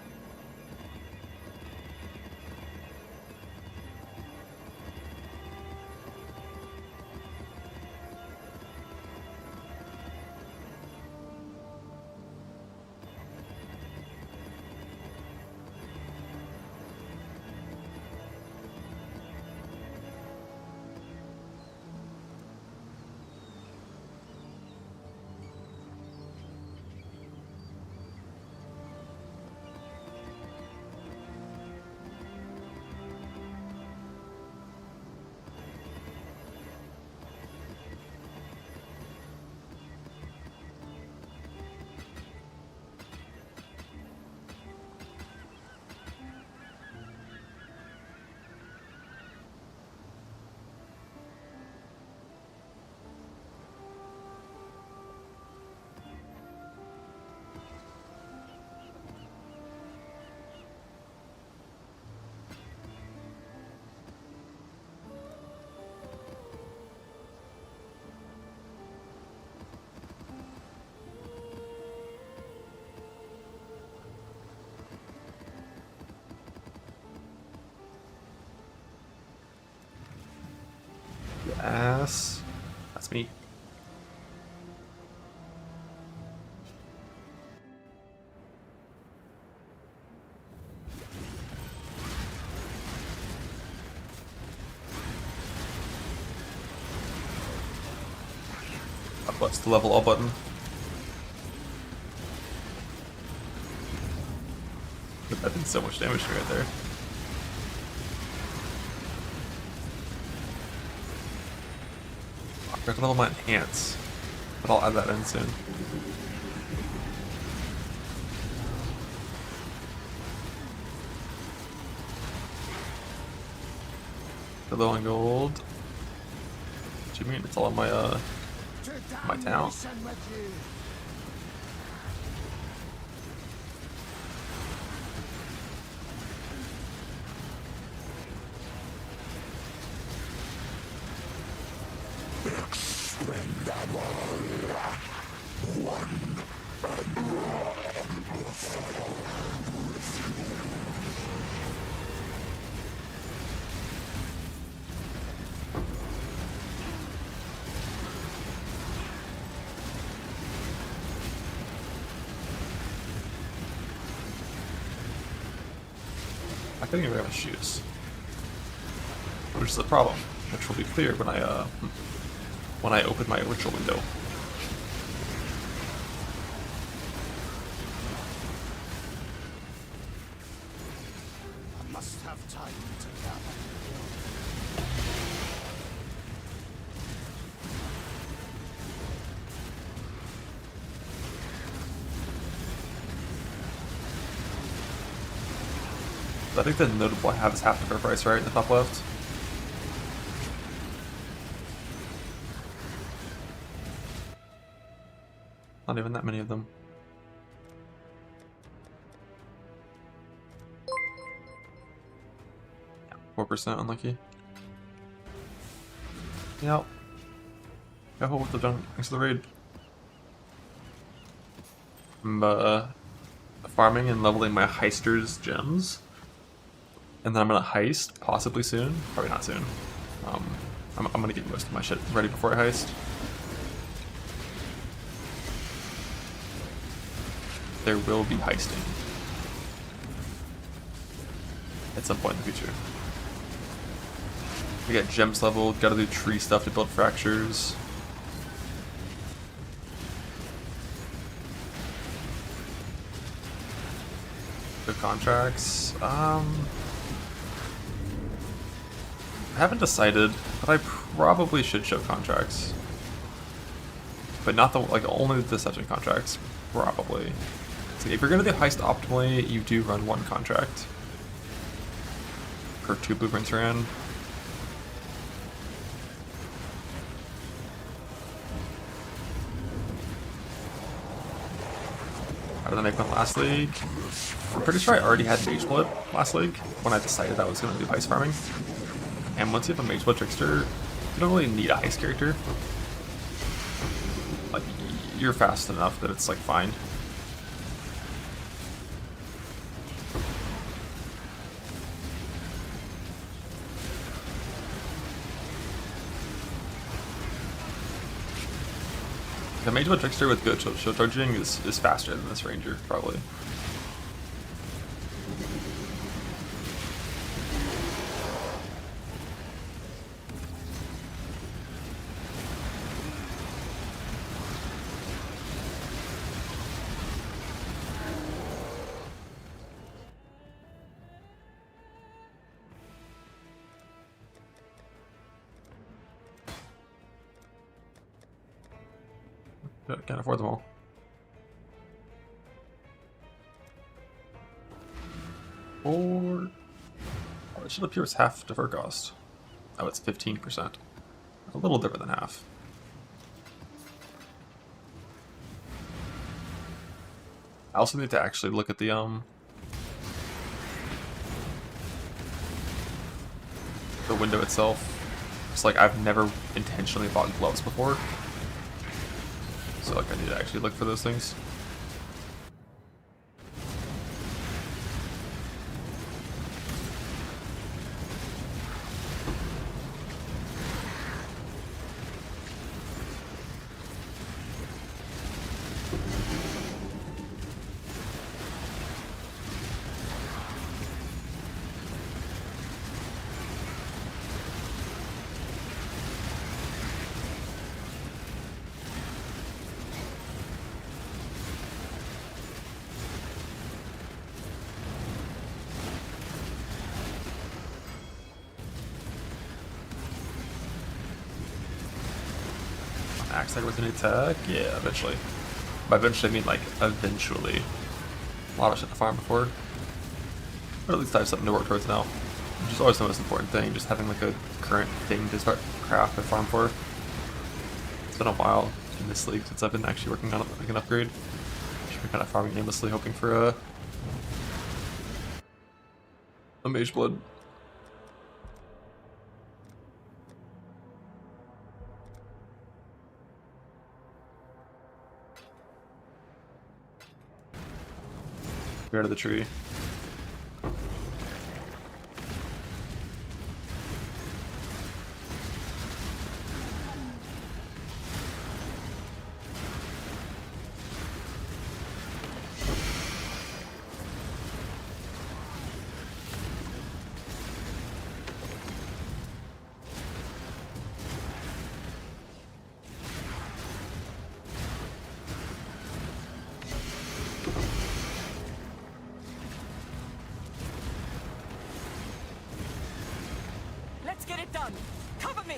Ass. That's me. What's the level up button? That did so much damage to me right there. I have to level my enhance, but I'll add that in soon. The low on gold. What do you mean? It's all on my town. I couldn't even have shoes, which is a problem, which will be clear when I open my ritual window. I must have time to gather. That think the notable have is half the fair price, right? In the top left. Not even that many of them. 4% unlucky. Yep. Got hold with the junk. Thanks for the raid. I'm farming and leveling my heisters gems. And then I'm gonna heist, possibly soon. Probably not soon. I'm gonna get most of my shit ready before I heist. There will be heisting. At some point in the future. We got gems leveled, gotta do tree stuff to build fractures. The contracts, I haven't decided, but I probably should show contracts. But not the, like, only the deception contracts, probably. So if you're gonna do heist optimally, you do run one contract per 2 blueprints ran. How did I make my last league? I'm pretty sure I already had Mage Blood last league when I decided I was going to do heist farming. And once you have a Mage Blood Trickster, you don't really need a heist character. Like, you're fast enough that it's like fine. The Mage Blood Trickster with good shield charging is faster than this Ranger, probably. Can't afford them all. Or oh, it should appear as half defer cost. Oh, it's 15%. A little different than half. I also need to actually look at the window itself. It's like I've never intentionally bought gloves before. So like I need to actually look for those things. Axe like with an attack? Yeah, eventually. By eventually I mean like eventually. A lot of shit to farm before. But at least I have something to work towards now. Which is always the most important thing, just having like a current thing to start craft and farm for. It's been a while in this league since I've been actually working on like an upgrade. Just been kind of farming aimlessly, hoping for a Mage Blood. Get out of the tree. Get it done! Cover me!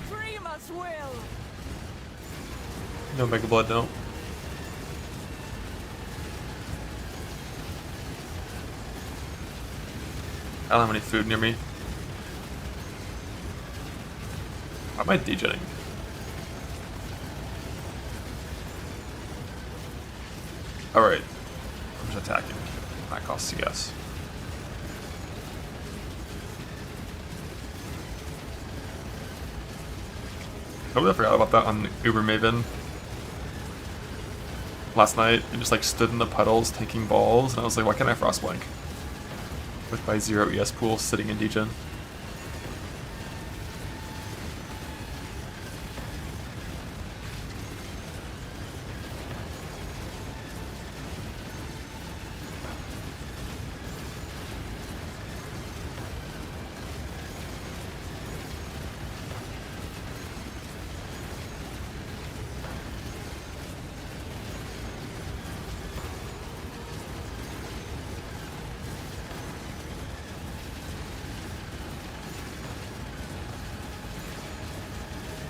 Dream us will! No Mega Blood, no. don't have any food near me. Why am I degenning? Alright. I'm just attacking. That costs CS. Totally forgot about that on Uber Maven. Last night, I just like stood in the puddles taking balls, and I was like, why can't I Frostblink? With my 0 ES pool sitting in degen.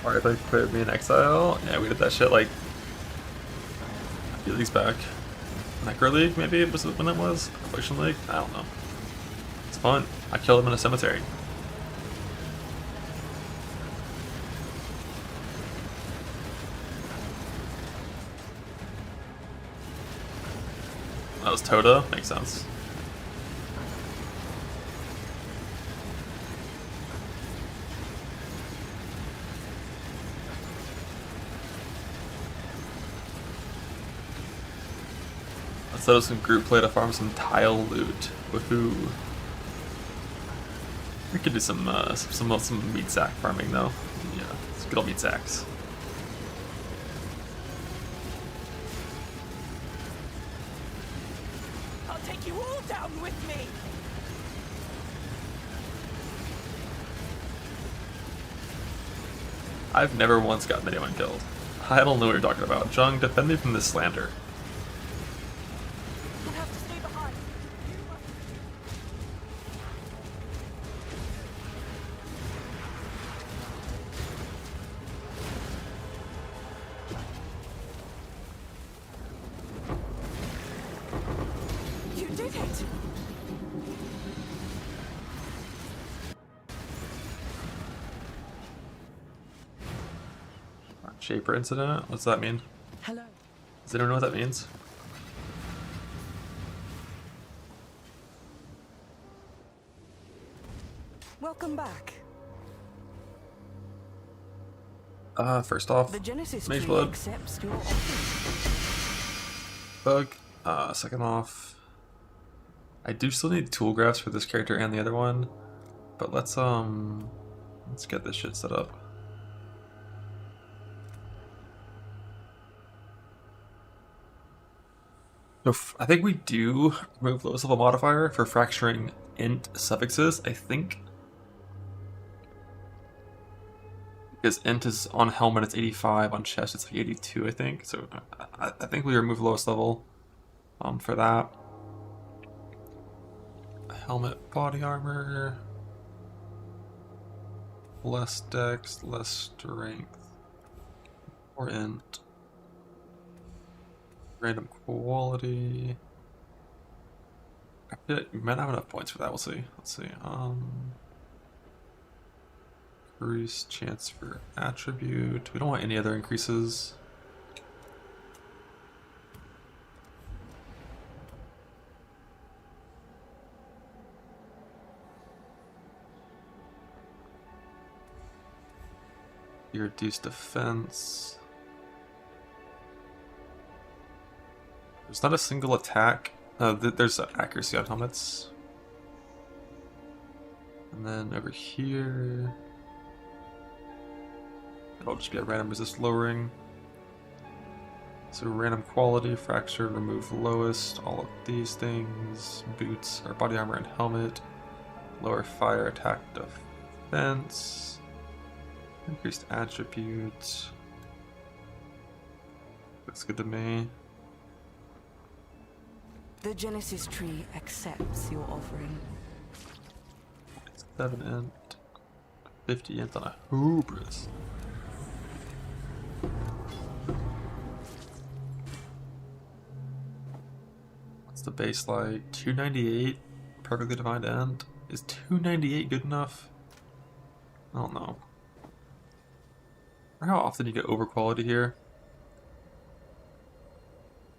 Alright, they cleared me in exile. Yeah, we did that shit like a few leagues back. Necro League, maybe it was when it was? Affliction League? I don't know. It's fun. I killed him in a cemetery. That was Toda, makes sense. Let's set up some group play to farm some tile loot. Woohoo! We could do some meat sack farming though. Yeah, it's good old meat sacks. I'll take you all down with me. I've never once gotten anyone killed. I don't know what you're talking about. Jung, defend me from this slander. You have to stay behind. You did it. Shaper incident? What's that mean? Hello. Does anyone know what that means? Welcome back. First off, The Genesis Mage tree Blood. accepts your offering. Bug. Second off, I do still need tool graphs for this character and the other one, but let's get this shit set up. So I think we do remove lowest level modifier for fracturing int suffixes, I think. Because int is on helmet, it's 85, on chest it's like 82, I think. So I think we remove lowest level for that. Helmet, body armor, less dex, less strength, or int. Random quality. I feel like we might not have enough points for that. We'll see. Let's see. Increase chance for attribute. We don't want any other increases. You reduce defense. There's not a single attack. There's accuracy on helmets. And then over here, it'll just be a random resist lowering. So random quality, fracture, remove lowest, all of these things. Boots, or body armor and helmet. Lower fire, attack, defense. Increased attributes. Looks good to me. The Genesis tree accepts your offering. 7 int, 50 int on a hubris. What's the base like? 298 perfectly defined end Is 298 good enough? I don't know. Or how often you get over quality here?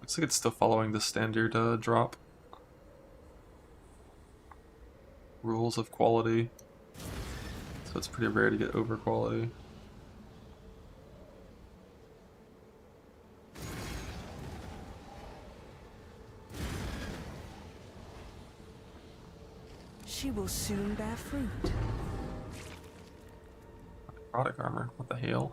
Looks like it's still following the standard drop. Rules of quality. So it's pretty rare to get over quality. She will soon bear fruit. Product armor. What the hell?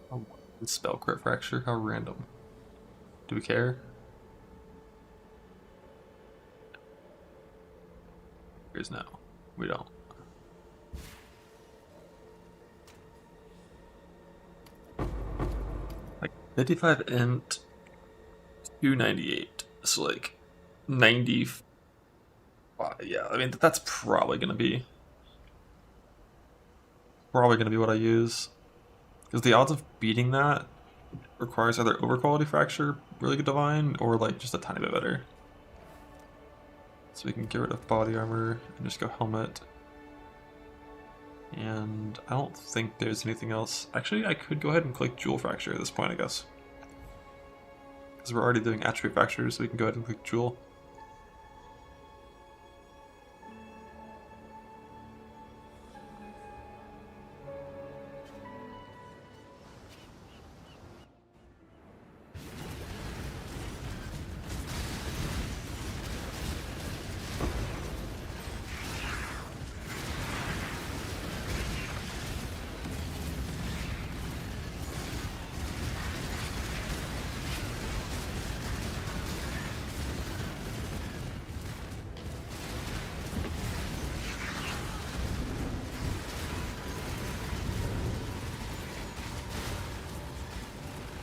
Oh, spell crit fracture. How random. Do we care? Here's no. We don't. Like 55 int 298. So like 95. Yeah, I mean that's probably gonna be what I use. Because the odds of beating that requires either over quality fracture, really good divine, or like just a tiny bit better. So we can get rid of body armor and just go helmet. And I don't think there's anything else. Actually, I could go ahead and click Jewel Fracture at this point, I guess. Because we're already doing attribute fractures, so we can go ahead and click Jewel.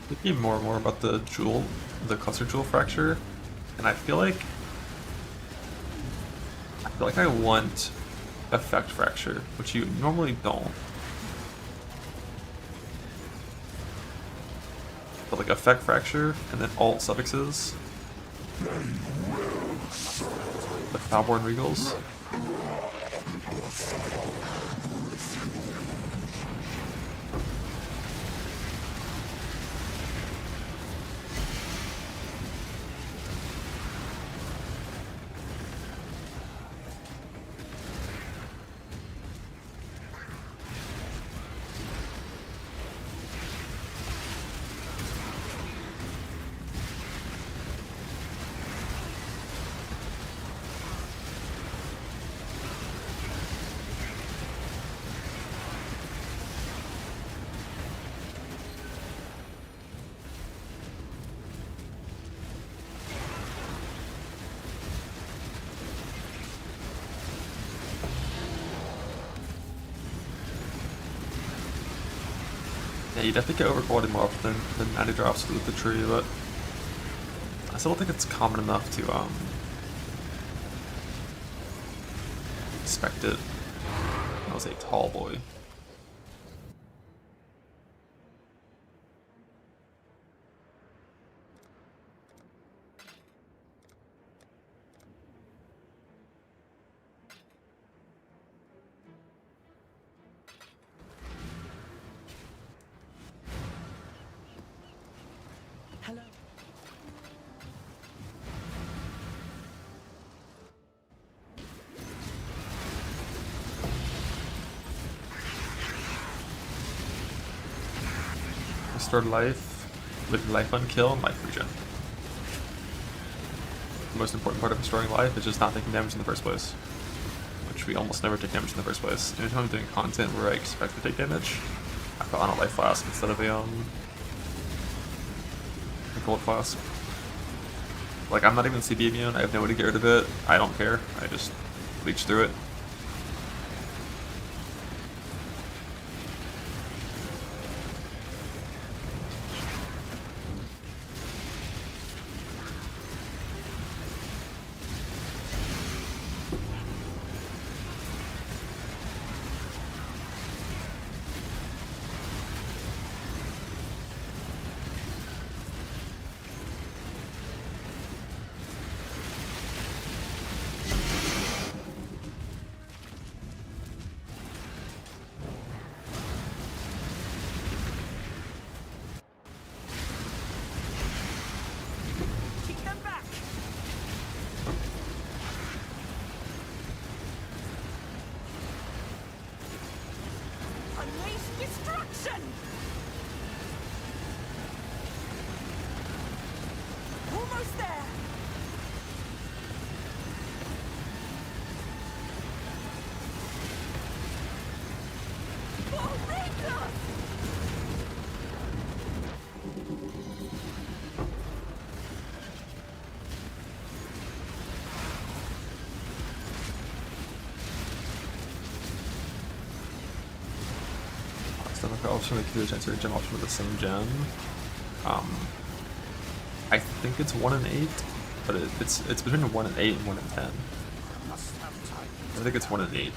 Thinking more and more about the cluster jewel fracture, and I feel like I want effect fracture, which you normally don't. But like effect fracture and then alt suffixes. The Foulborn Regals. Yeah, you definitely get overquality more often than 90 drops with the tree, but I still don't think it's common enough to expect it. I was a tall boy. Hello. Restore life with life on kill and life regen. The most important part of restoring life is just not taking damage in the first place, which we almost never take damage in the first place. Anytime I'm doing content where I expect to take damage, I put on a life flask instead of a gold flask. Like, I'm not even CB immune, I have no way to get rid of it, I don't care, I just leech through it. Unleash destruction! Almost there! Borrego! Stuff option with the chance or gem option with the same gem. I think it's 1 in 8, but it's between 1 in 8 and 1 in 10. I think it's 1 in 8.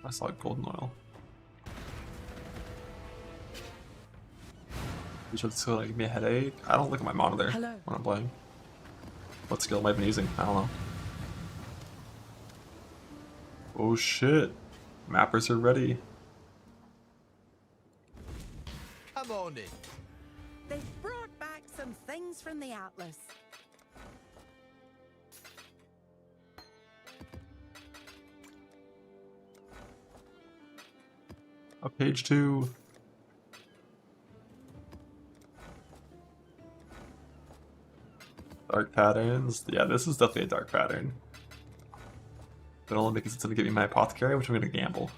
I saw golden oil. You should still like give me a headache. I don't look at my monitor Hello. when I'm playing. What skill am I been using? I don't know. Oh shit. Mappers are ready. Come on in. They've brought back some things from the Atlas. Page 2. Dark patterns. Yeah, this is definitely a dark pattern. But only because it's going to give me my apothecary, which I'm going to gamble.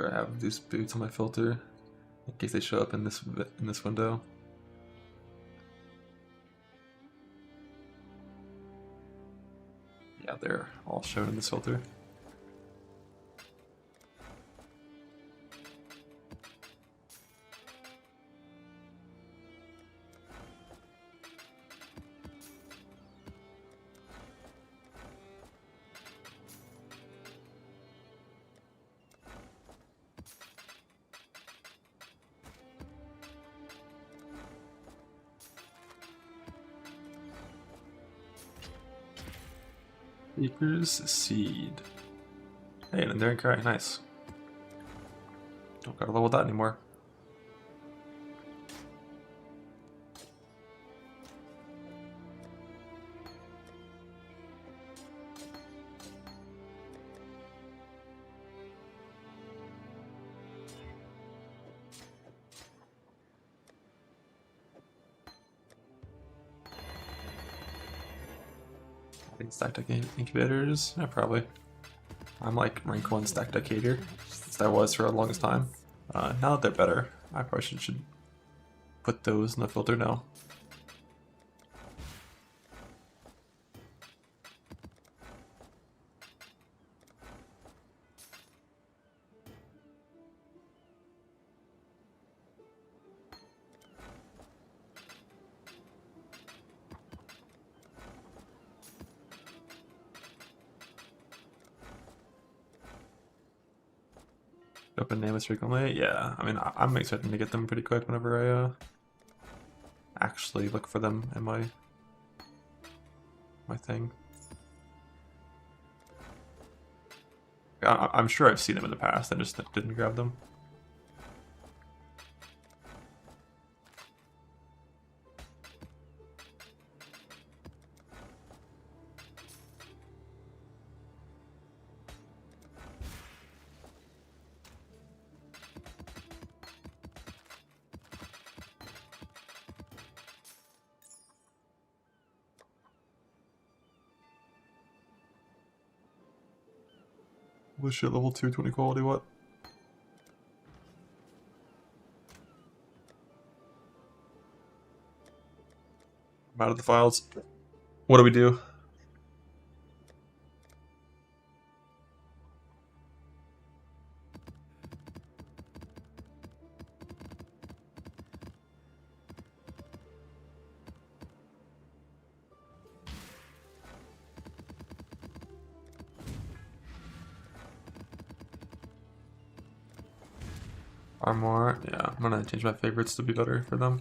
I have these boots on my filter in case they show up in this window. Yeah, they're all shown in this filter. Baker's Seed. Hey, an Enduring Cry, nice. Don't gotta level that anymore. Stack deck incubators? Yeah, probably. I'm like rank 1 stack deck hater, as I was for the longest time. Now that they're better, I probably should put those in the filter now. Open nameless frequently? Yeah, I mean, I'm expecting to get them pretty quick whenever I actually look for them in my thing. I'm sure I've seen them in the past, I just didn't grab them. Holy shit, level 2, 20 quality, what? I'm out of the files. What do we do? Armor, yeah, I'm gonna change my favorites to be better for them.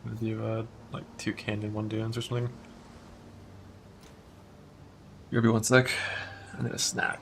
Maybe you like 2 candy, 1 dunes or something. You'll be 1 sec. I need a snack.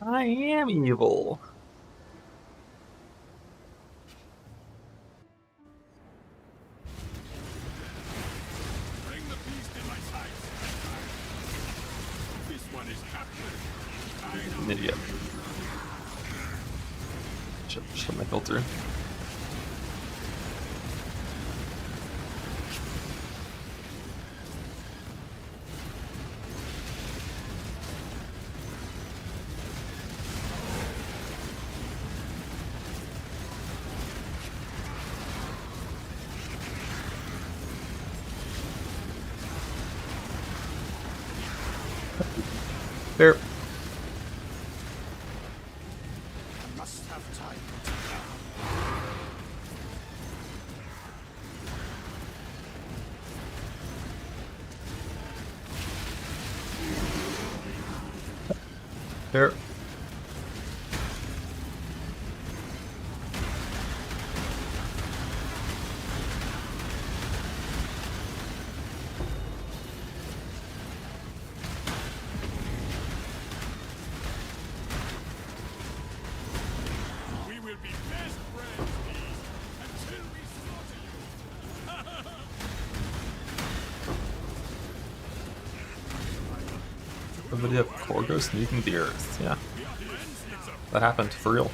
I am evil. Bring the beast in my sights. This one is captured. An idiot. Shut my filter. There. Must have time. There. We will be best friends, beast. video of Korgo sneaking the earth. Yeah. That happened, for real.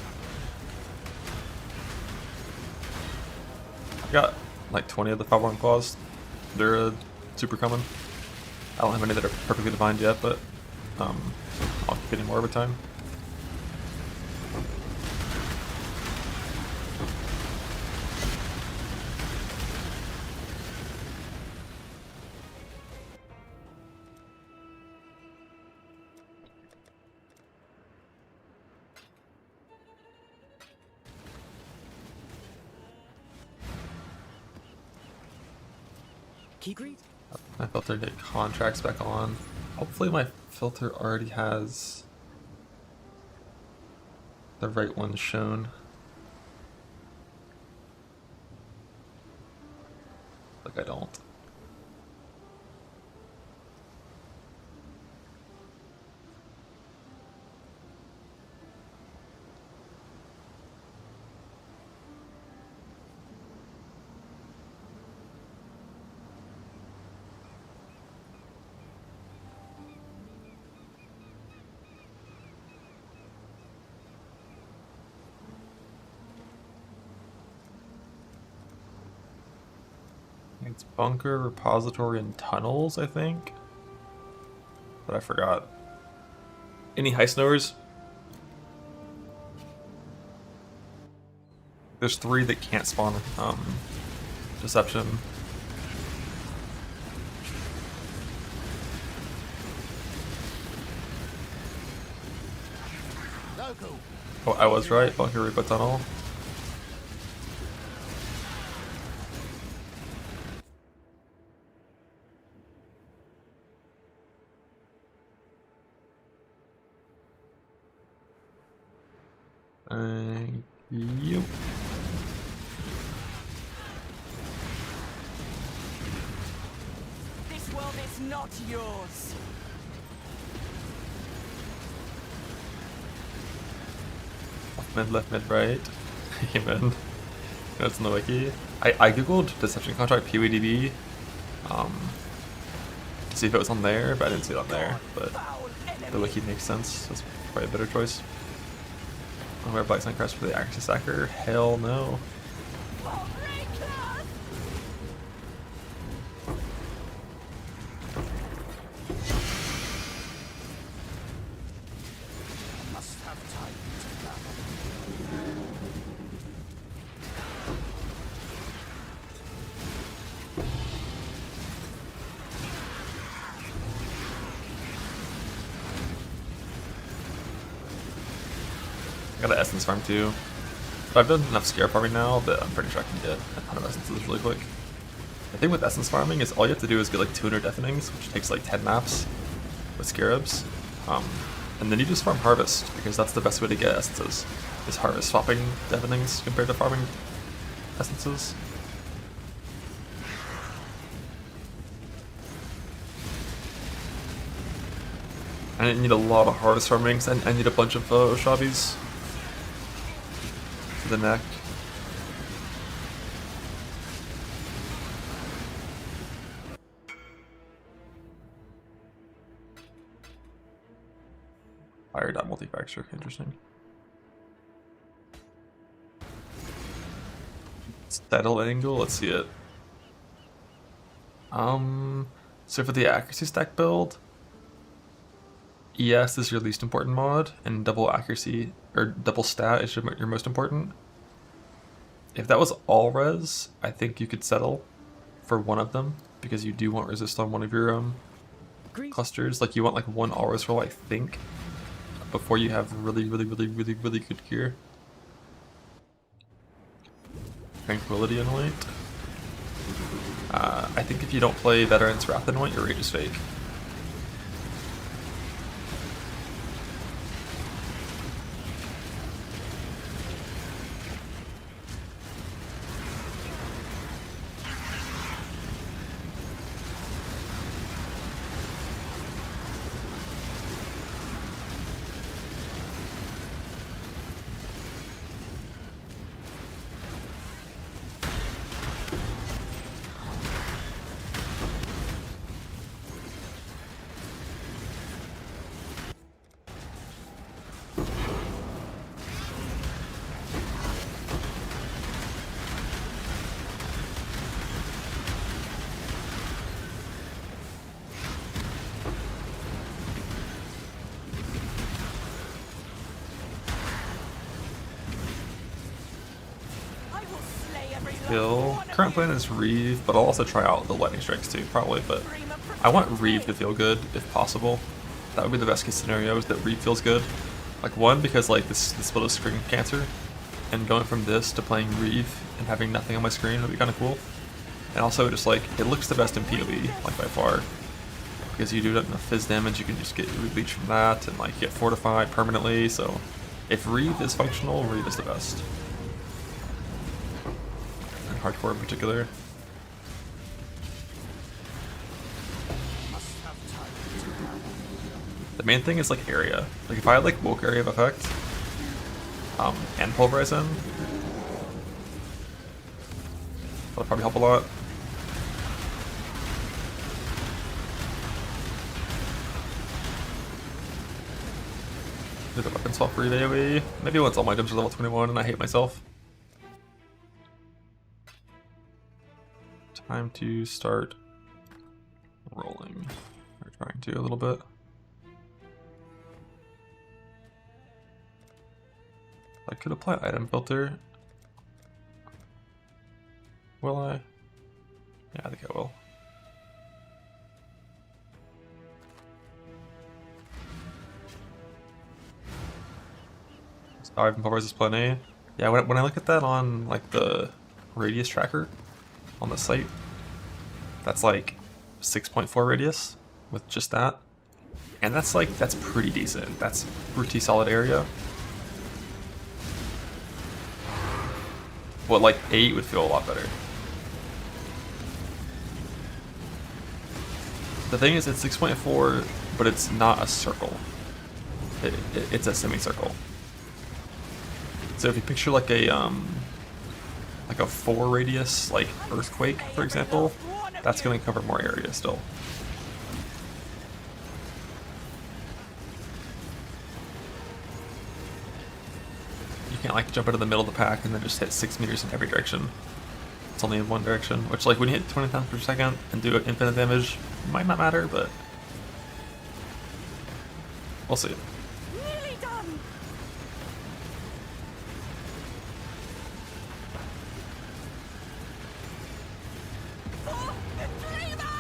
I got like 20 of the 5-1 claws. They're super common. I don't have any that are perfectly defined yet, but I'll keep getting more over time. Keep reading. My filter get contracts back on. Hopefully my filter already has the right one shown. Like I don't. It's bunker, repository, and tunnels, I think. But I forgot. Any heist knowers? There's 3 that can't spawn deception. Local. Oh, I was right. Bunker, repo, tunnel. Thank you. This world is not yours. Left mid, right. Amen. That's in the wiki. I googled deception contract PWDB to see if it was on there, but I didn't see it on there. But the wiki makes sense. That's probably a better choice. I'll wear Black Sun Crest for the accuracy stacker. Hell no. Must have time to gather. I got an essence farm too. But I've done enough scare farming now that I'm pretty sure I can get a ton of essences really quick. The thing with essence farming is all you have to do is get like 200 deafenings, which takes like 10 maps with scarabs. And then you just farm harvest, because that's the best way to get essences, is harvest swapping deafenings compared to farming essences. And I need a lot of harvest farmings, and I need a bunch of Oshabis for the neck. Fire dot multi-fracture, interesting. Settle angle, let's see it. So for the accuracy stack build, ES is your least important mod, and double accuracy, or double stat is your most important. If that was all res, I think you could settle for one of them, because you do want resist on one of your clusters. Like you want like one all res roll, I think, before you have really good gear. Tranquility Anoint. I think if you don't play Veteran's Wrath Anoint, your rage is fake. kill. Current plan is Reeve, but I'll also try out the lightning strikes too, probably. But I want Reeve to feel good if possible. That would be the best case scenario, is that Reeve feels good. Like, one, because like this split is screen cancer, and going from this to playing Reeve and having nothing on my screen would be kind of cool. And also just like, it looks the best in PoE, like by far. Because you do enough fizz damage, you can just get Leech from that and like get fortified permanently, so if Reeve is functional, Reeve is the best. And hardcore in particular. The main thing is like area. Like if I had like bulk area of effect, and pulverize in, that'll probably help a lot. Do the weapon swap for AoE. Maybe once all my gems are level 21 and I hate myself. Time to start rolling. Or trying to a little bit. I could apply item filter. Will I? Yeah, I think I will. So item pulverize is plenty. Yeah, when I look at that on like the radius tracker on the site, that's like 6.4 radius with just that. And that's pretty decent. That's pretty solid area. Well, like 8 would feel a lot better. The thing is, it's 6.4, but it's not a circle. It's a semicircle. So if you picture like a 4 radius, like earthquake, for example, that's going to cover more area still. You can't like jump into the middle of the pack and then just hit 6 meters in every direction. It's only in one direction, which like when you hit 20 times per second and do infinite damage, might not matter, but we'll see. Nearly done. For the dreamer!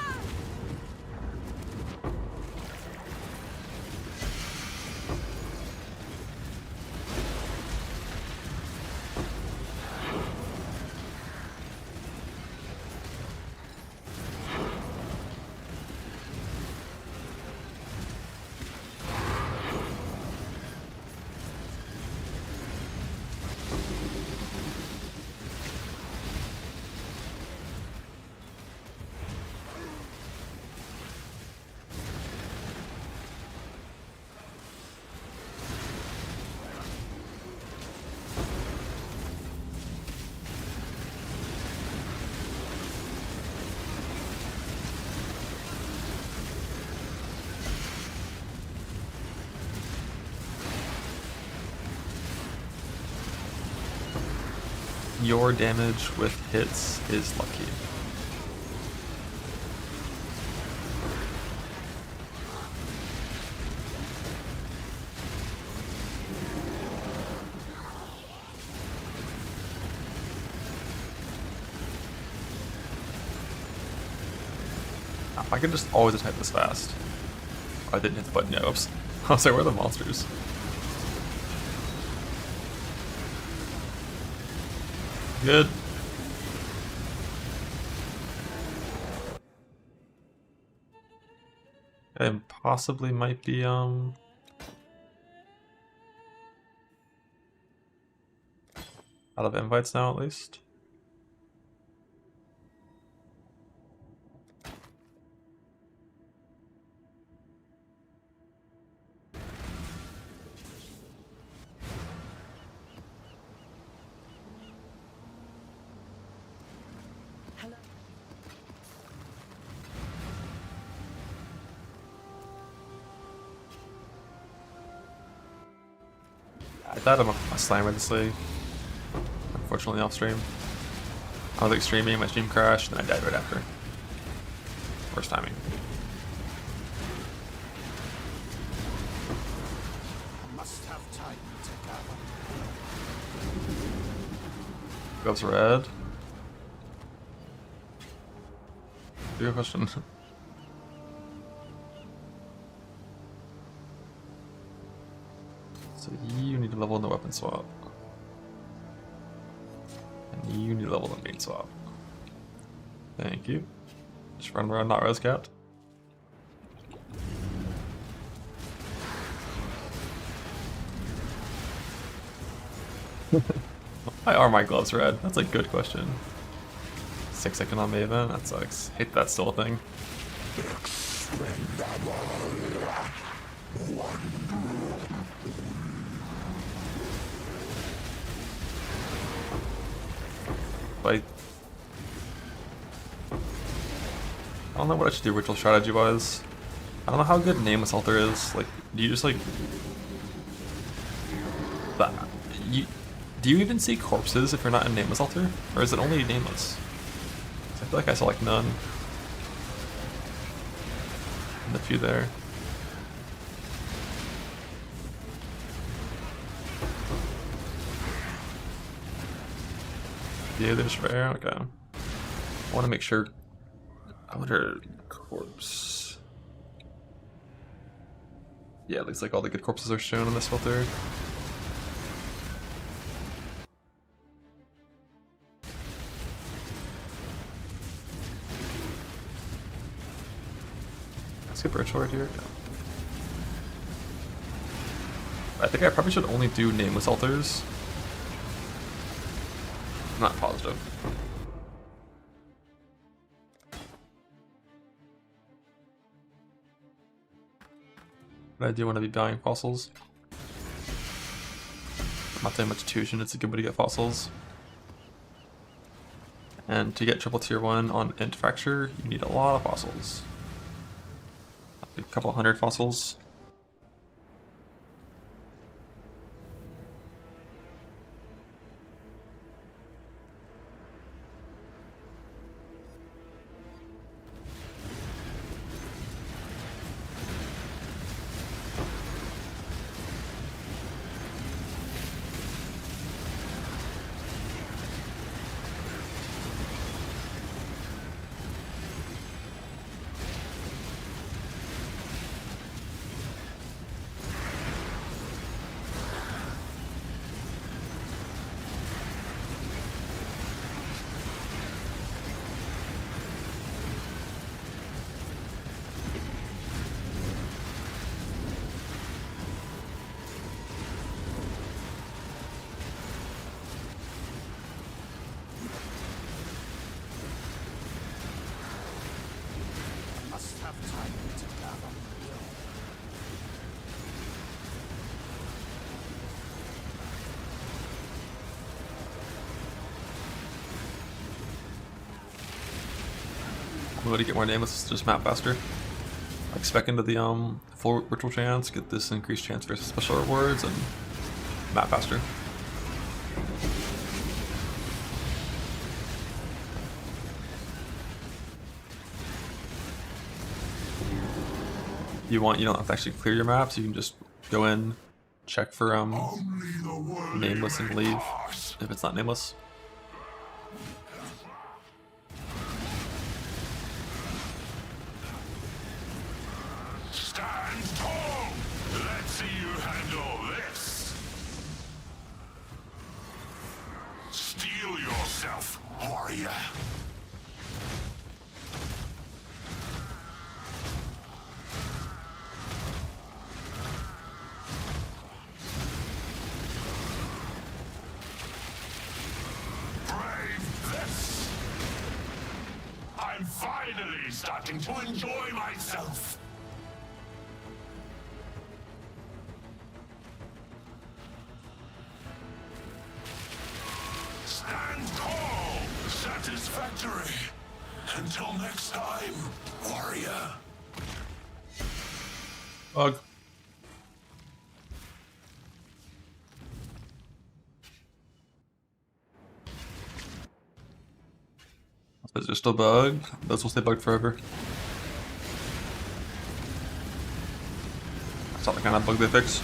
Your damage with hits is lucky. I can just always attack this fast. I didn't hit the button yet, oops. I was like, where are the monsters? Good. And possibly might be out of invites now at least. I thought I'm a slammer this league. Unfortunately off stream. I was like streaming, my stream crashed, and then I died right after. Worst timing. I must have time to gather. Goes red. Good question. So you need to level in the weapon swap. And you need to level the main swap. Thank you. Just run around not res capped. Why are my gloves red? That's a good question. 6 second on Maven, that sucks. Hate that's still a thing. But I don't know what I should do ritual strategy wise. I don't know how good Nameless Altar is. Like, do you just like... Do you even see corpses if you're not in Nameless Altar? Or is it only Nameless? I feel like I saw like none. And a few there. Yeah, there's rare. Okay. I want to make sure. I wonder corpse. Yeah, it looks like all the good corpses are shown in this filter. Skip ritual right here. Yeah. I think I probably should only do Nameless Altars. I'm not positive. But I do want to be buying fossils. Not that much tuition, it's a good way to get fossils. And to get triple tier 1 on Int Fracture, you need a lot of fossils. A couple hundred fossils. Must have time to gather. I'm going to get more Nameless, just map faster. Like spec into the full ritual chance, get this increased chance for special rewards, and map faster. You don't have to actually clear your maps, you can just go in, check for Nameless and leave if it's not Nameless. Stand tall! Let's see you handle this! Steel yourself, warrior! Brave this! I'm finally starting to enjoy myself! Stand tall! Satisfactory! Until next time, warrior! Bug. Is there still bug? Those will stay bugged forever. That's not the kind of bug they fix.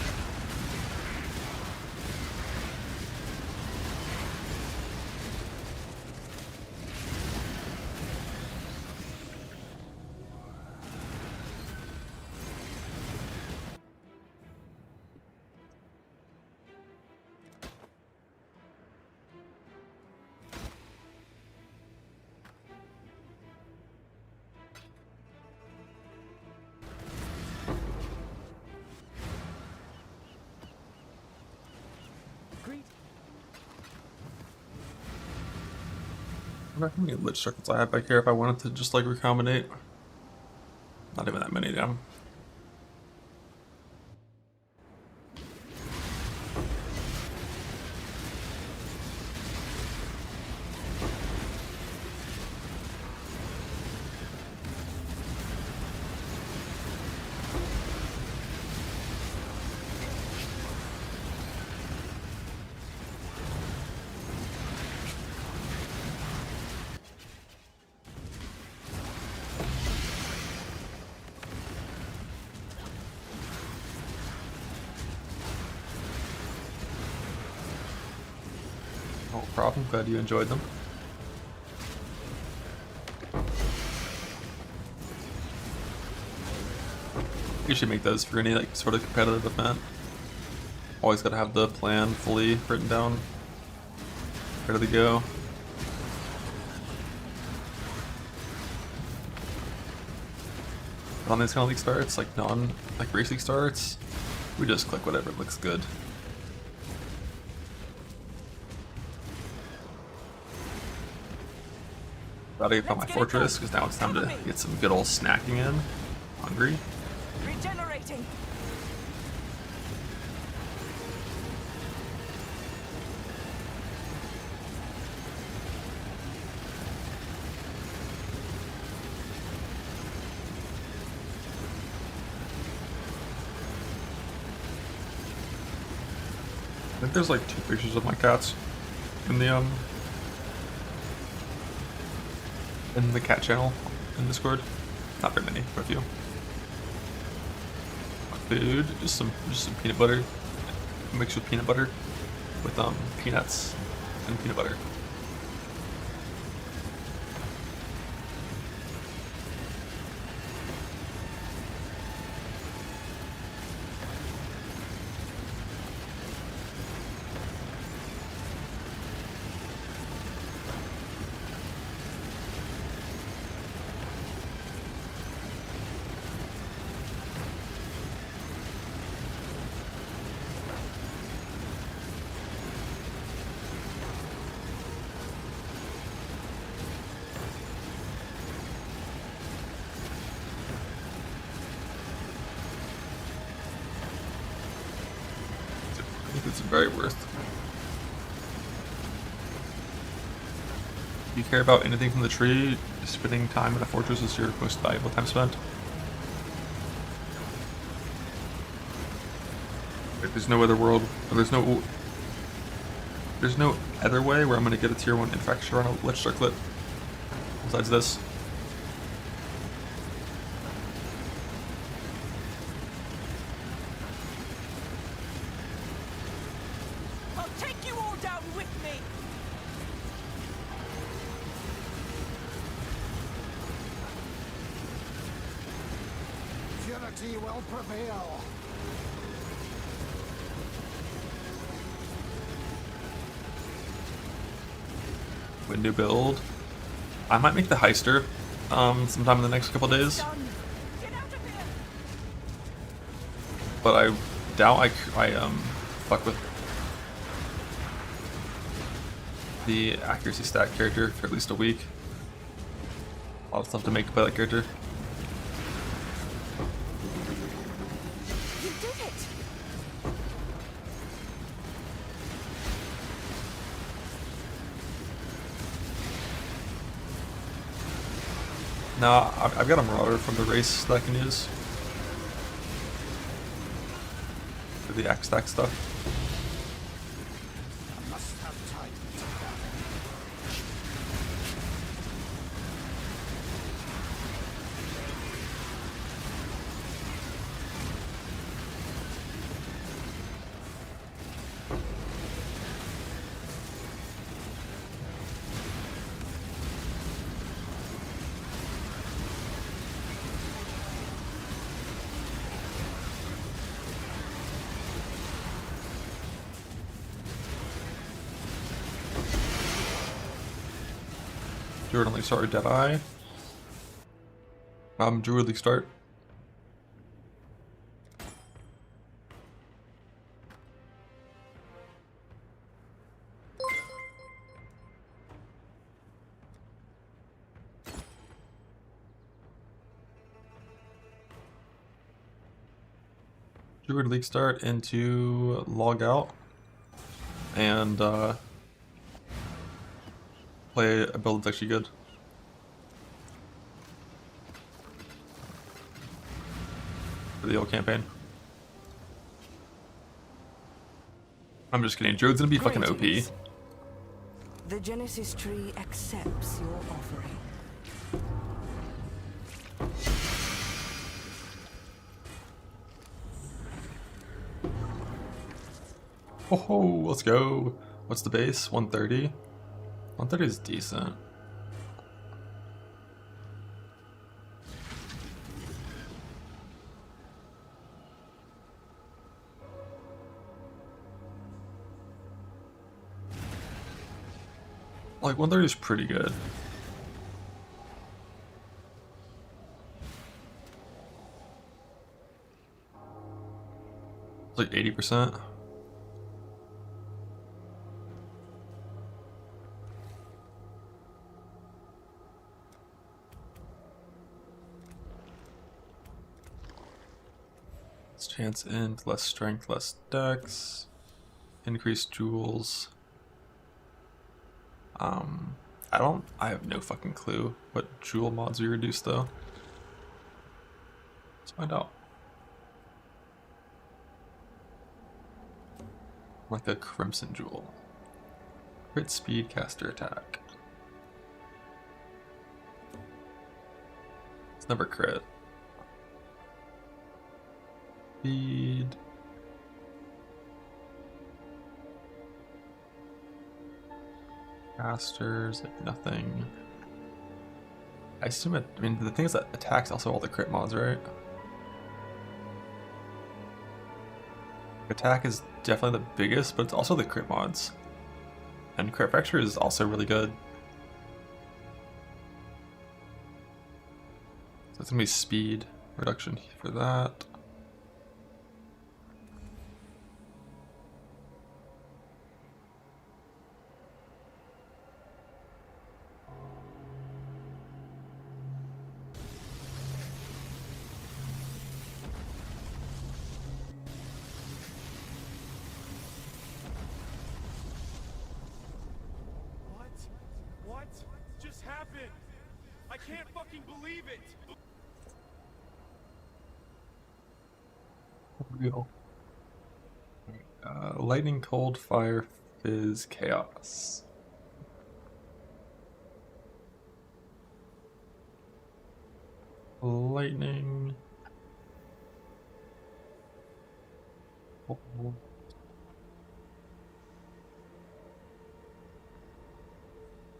wonder how many lich circles I have back here if I wanted to just like recombinate. Not even that many, damn. No problem, glad you enjoyed them. You should make those for any like sort of competitive event. Always gotta have the plan fully written down, ready to go. On these kind of league starts, like like race league starts, we just click whatever looks good. Gotta get out my fortress because now it's time to get some good old snacking in. Hungry. Regenerating. I think there's like 2 pictures of my cats in the cat channel in Discord. Not very many, but a few. Food, just some peanut butter, mixed with peanut butter, with peanuts and peanut butter. I think it's very worth. If you care about anything from the tree, spending time in a fortress is your most valuable time spent. Like, there's no other world, or there's no other way where I'm gonna get a tier 1 infrastructure on a lich circlet besides this. I'll take you all down with me. Purity will prevail. With a new build, I might make the heister sometime in the next couple days, Done. Get out of here. but I doubt I fuck with the accuracy stat character for at least a week. A lot of stuff to make to play that character. You did it. Now I've got a Marauder from the race that I can use for the axe stack stuff. I must have time to Druid only start or Deadeye. Druid League start. Druid League start into log out and play a build that's actually good. For the old campaign. I'm just kidding. Druid's gonna be fucking OP. Greetings. The Genesis tree accepts your offering. Oh, let's go. What's the base? 130? 130 is decent. Like 130 is pretty good. It's like 80%. Less chance int, less strength, less dex, increased jewels. I have no fucking clue what jewel mods we reduced though. Let's find out. Like a crimson jewel. Crit speed, caster attack. It's never crit. Speed. Casters, like nothing. I assume it, I mean, the thing is that attacks also all the crit mods, right? Attack is definitely the biggest, but it's also the crit mods. And crit fracture is also really good. So it's gonna be speed reduction for that. What just happened? I can't fucking believe it! Real. Lightning, cold, fire, fizz, chaos. Lightning. Cold.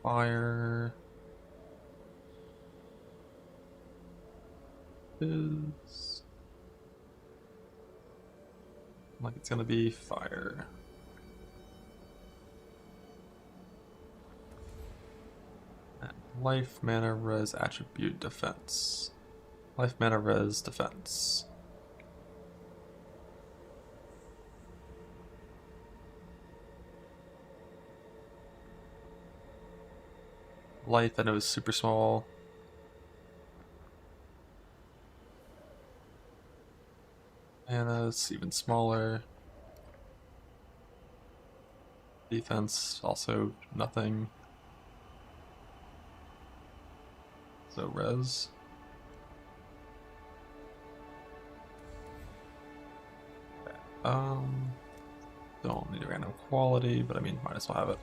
Fire. Fizz. Like it's gonna be fire. And life, mana, res, attribute, defense. Life, mana, res, defense. Life, I know, is super small. Mana is even smaller. Defense, also nothing. So res. Okay. Don't need a random quality, but I mean, might as well have it.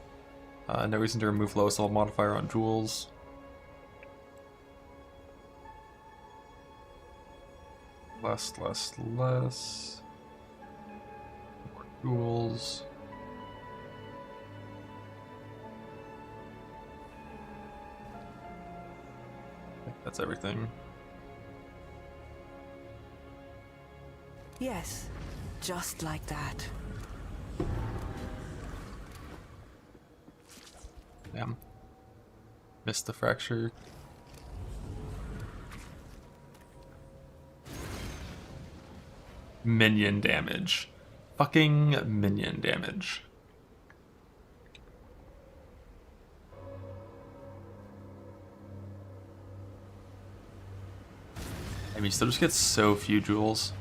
No reason to remove lowest level modifier on jewels. Less. More jewels. I think that's everything. Yes, just like that. Damn. Missed the fracture. Minion damage. Fucking minion damage. I mean, still just gets so few jewels.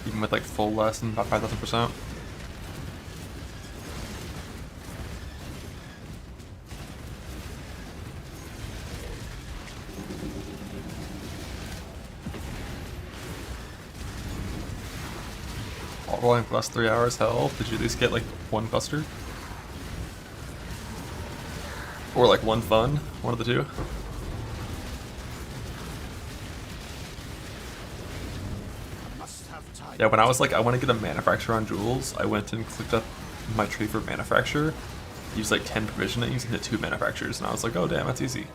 Even with like full less than about 5,000%. All rolling for the last 3 hours, hell. Did you at least get like one cluster? Or like one fun? One of the two? Must have time. Yeah, when I was like, I want to get a manufacturer on Jewels, I went and clicked up my tree for manufacturer, used like 10 provisionings and hit 2 manufacturers, and I was like, oh damn, that's easy.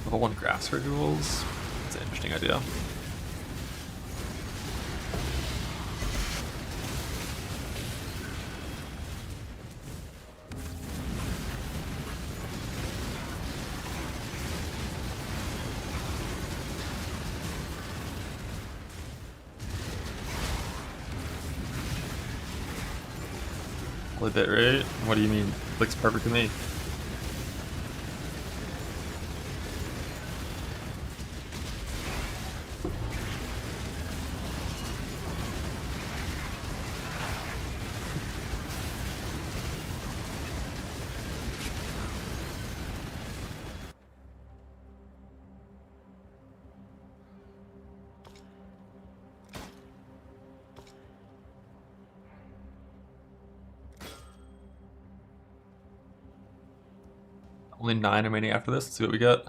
Level 1 grass for Jewels? That's an interesting idea. Holy bit rate? What do you mean? Looks perfect to me. Only 9 remaining after this. Let's see what we get.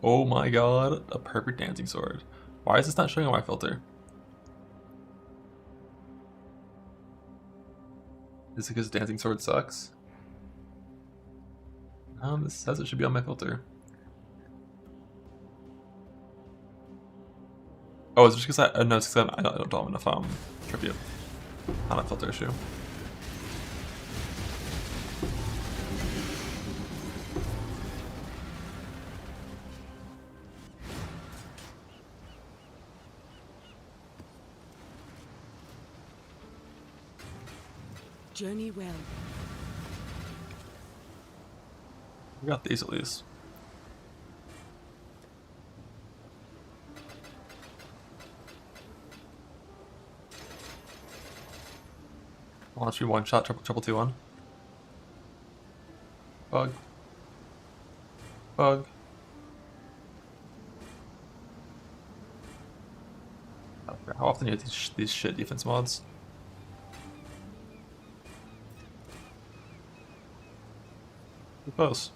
Oh my god, a perfect dancing sword. Why is this not showing on my filter? Is it because dancing sword sucks? This says it should be on my filter. Oh, it's just because I know it's because I don't have enough tribute. Not a filter issue. Journey well. We got these at least. Launch you one shot, triple 2-1. Bug. Bug. How often do you have these shit defense mods? Too close.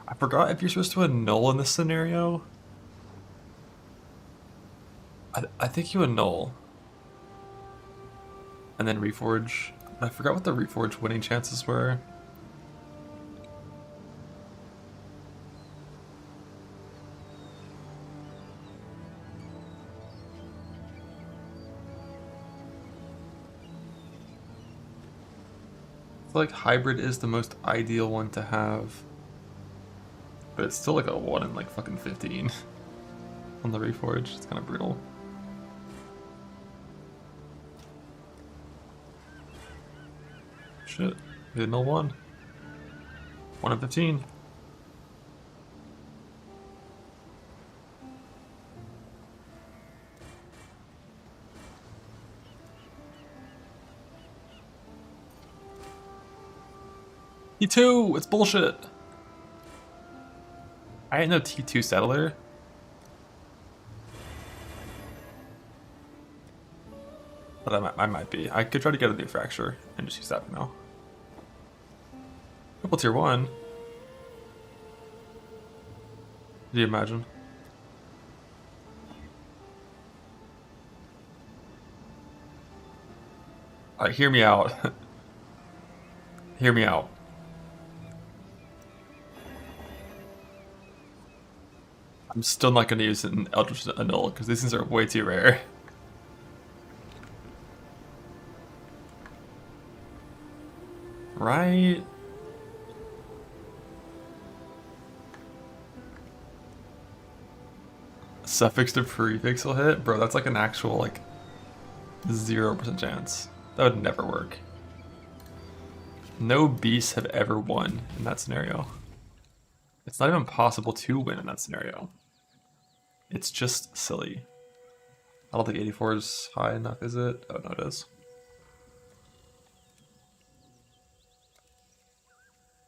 I forgot if you're supposed to annul in this scenario. I think you annul. And then reforge. I forgot what the reforge winning chances were. I feel like hybrid is the most ideal one to have. But it's still like a 1 in like fucking 15 on the reforge. It's kind of brutal. Shit, we did null 1. 1 in 15. T2! It's bullshit! I didn't know T2 settler. But I might be. I could try to get a new fracture and just use that for now. Triple tier 1. Did you imagine? Alright, hear me out. Hear me out. I'm still not going to use an Eldritch Annul because these things are way too rare. Right? Suffix to prefix will hit? Bro, that's like an actual, like, 0% chance. That would never work. No beasts have ever won in that scenario. It's not even possible to win in that scenario. It's just silly. I don't think 84 is high enough, is it? Oh, no, it is.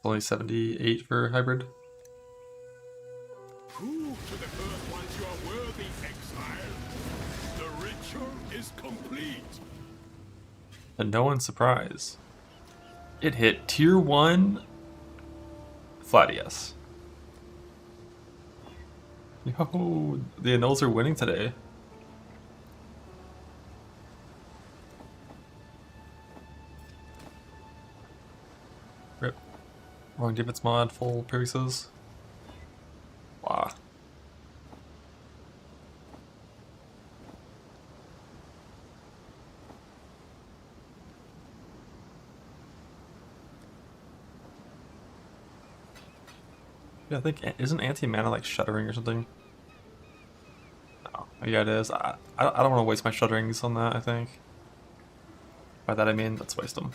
Only 78 for hybrid. Prove to the Earth ones you are worthy, exile. The ritual is complete. And no one's surprised. It hit tier 1 flat yes. Yo, the annuls are winning today. Rip. Wrong David's mod, full previews. Wow. Yeah, I think, isn't anti-mana like shuddering or something? No. Oh, yeah, it is. I don't want to waste my shudderings on that, I think. By that I mean, let's waste them.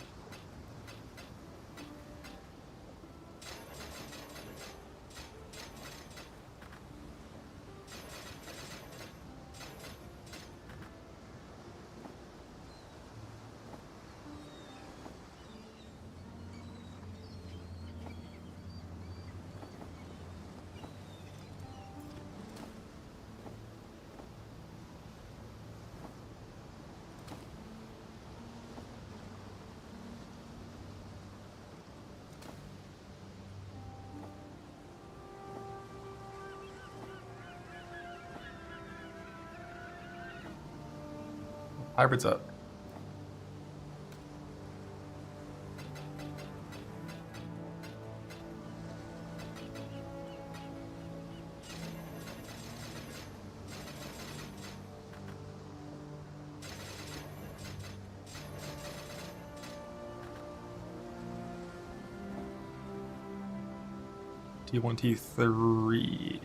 Hybrid's up. T1, T3.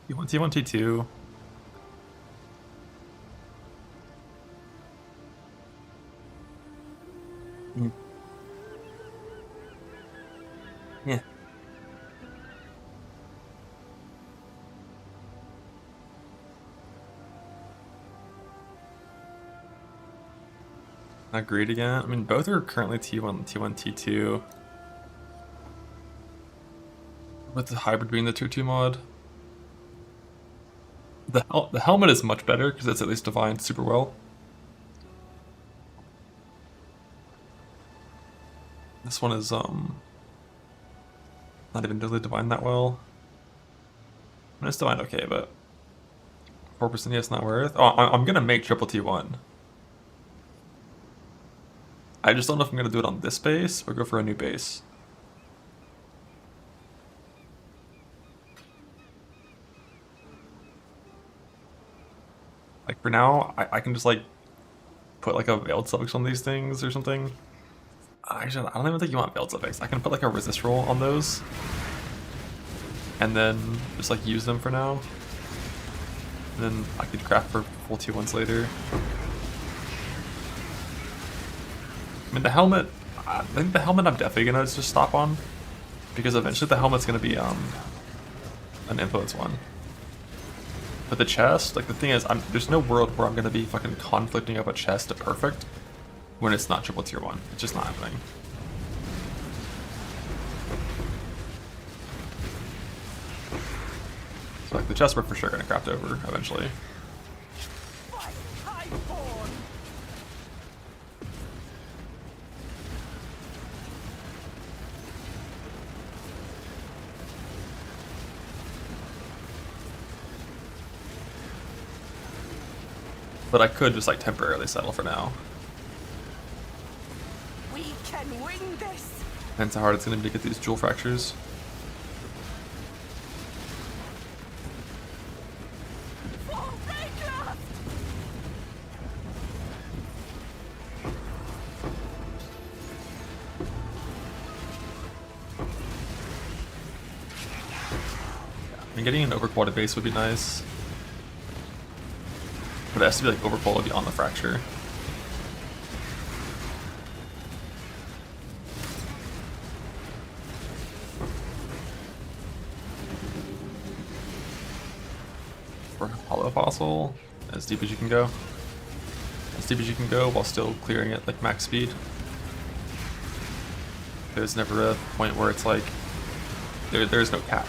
T1, T1, T2. Yeah. Not great again. I mean, both are currently T1, T1, T2. With the hybrid being the 2-2 mod. The helmet is much better because it's at least defined super well. This one is not even really defined that well. I mean, it's defined okay, but 4% yes, not worth. Oh, I'm gonna make triple T1. I just don't know if I'm gonna do it on this base or go for a new base. Like for now, I can just like put like a veiled suffix on these things or something. Actually, I don't even think you want veiled suffix. I can put like a resist roll on those, and then just like use them for now. And then I could craft for full T1s later. I mean, the helmet. I think the helmet I'm definitely gonna just stop on, because eventually the helmet's gonna be an influence one. But the chest, like the thing is, there's no world where I'm gonna be fucking conflicting up a chest to perfect when it's not triple tier 1. It's just not happening. So like the chests we're for sure gonna craft over eventually. But I could just like temporarily settle for now. We can win this. Depends how hard it's gonna be to get these jewel fractures. For Breaker! And getting an overquoted base would be nice. But it has to be like overquoted beyond the fracture. For Hollow Fossil, as deep as you can go. As deep as you can go while still clearing it like max speed. There's never a point where it's like there's no cap.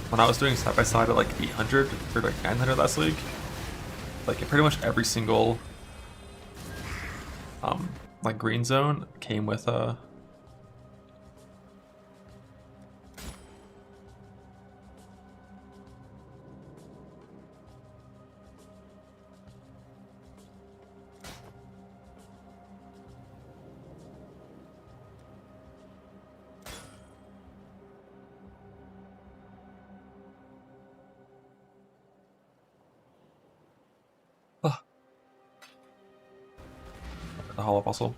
When I was doing side by side at like 800 or like 900 last league, like pretty much every single like green zone came with a the hollow fossil.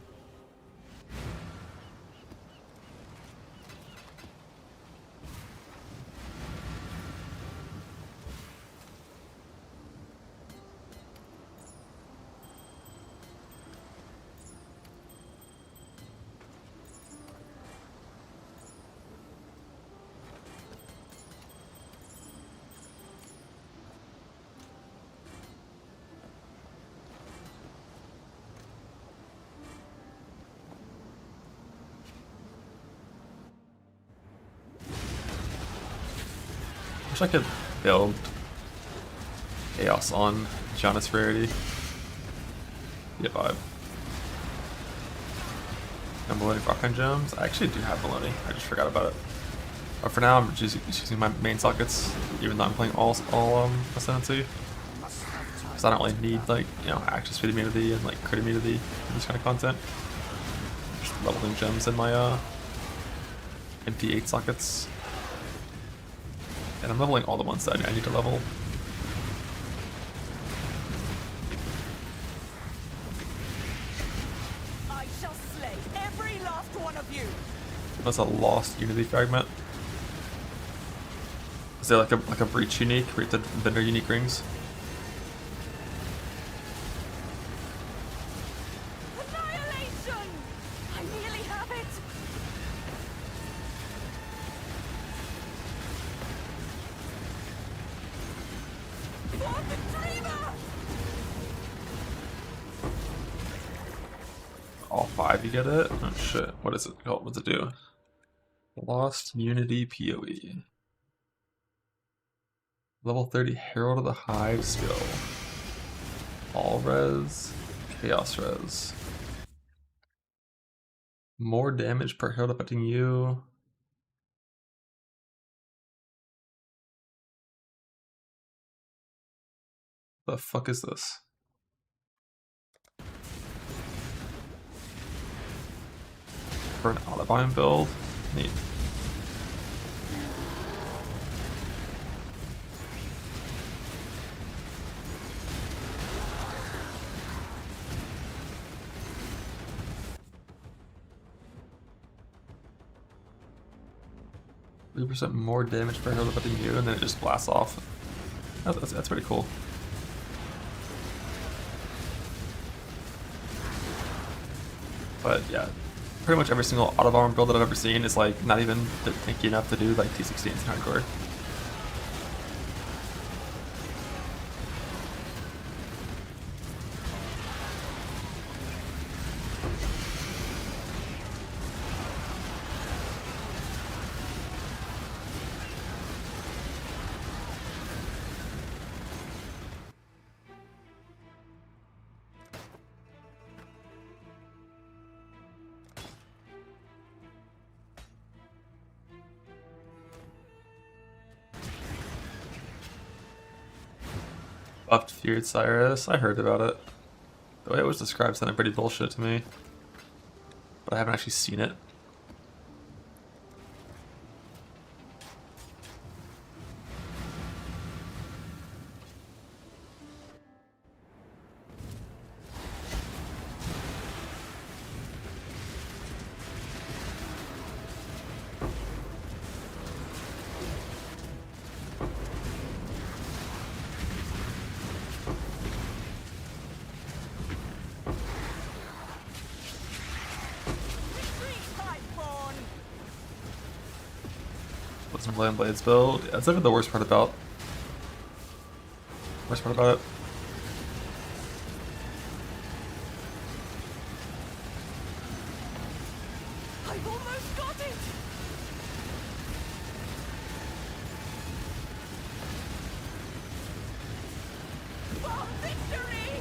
Wish I could build Chaos on Giannis Rarity. Be a vibe. I'm Maloney Rockline Gems. I actually do have Maloney. I just forgot about it. But for now, I'm just using my main sockets, even though I'm playing all Ascendancy. Because I don't really need like active speed immunity and like crit immunity for this kind of content. Just leveling gems in my MP8 sockets. And I'm leveling all the ones that I need to level. I shall slay every last one of you. That's a lost Unity fragment. Is there like a breach unique where you have to vendor unique rings? Annihilation! I nearly have it. For the dreamer! All 5 you get it? Oh shit, what is it called? What's it do? Lost Unity PoE. Level 30 Herald of the Hive skill. All res, chaos res. More damage per herald affecting you. The fuck is this? For an Autobiome build? Neat. %, more damage per herald affecting you, and then it just blasts off. That's pretty cool. But yeah, pretty much every single Autobiome build that I've ever seen is like not even tanky enough to do like T16s in hardcore. Buffed Feared Cyrus. I heard about it. The way it was described sounded pretty bullshit to me. But I haven't actually seen it. Some Land Blades build. Yeah, that's like the worst part about it. I've almost got it! For victory!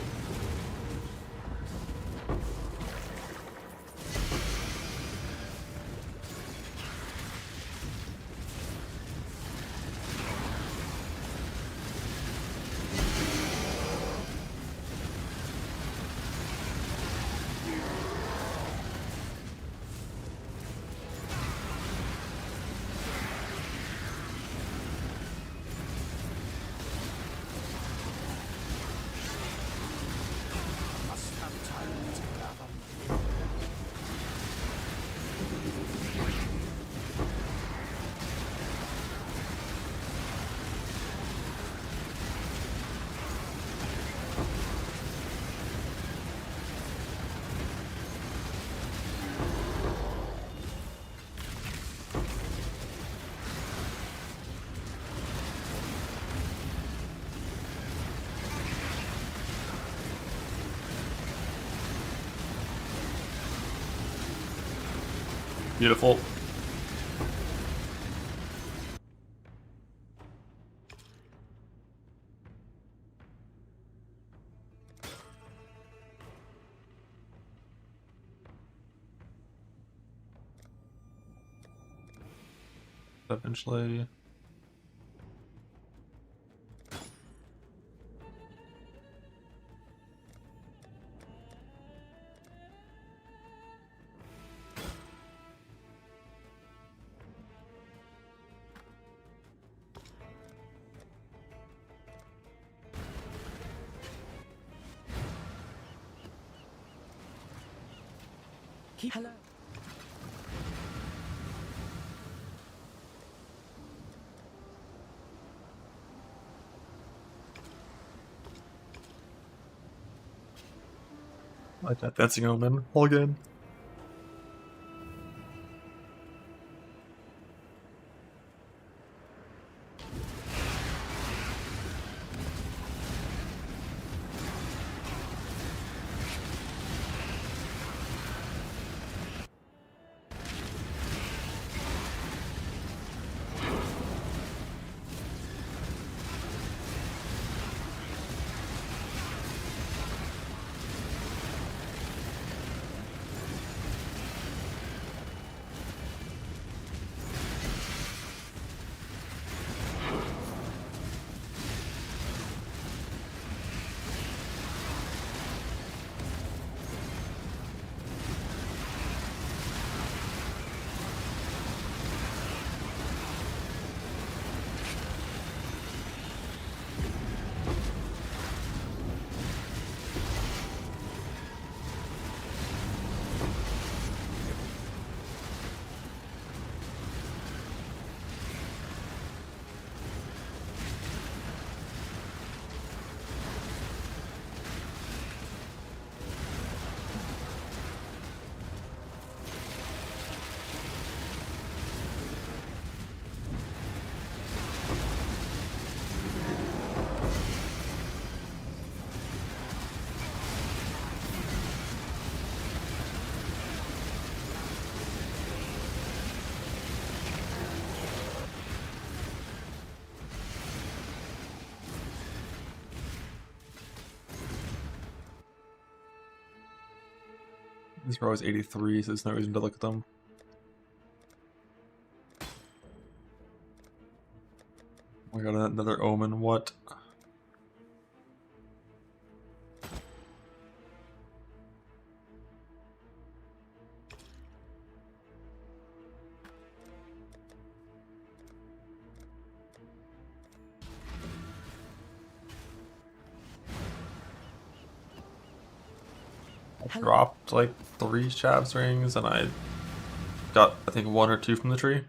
Beautiful. Eventually. Hello. Like that dancing omen. All good. This row is 83, so there's no reason to look at them. We got another omen, what? dropped like 3 Shavs rings, and I got, I think, 1 or 2 from the tree.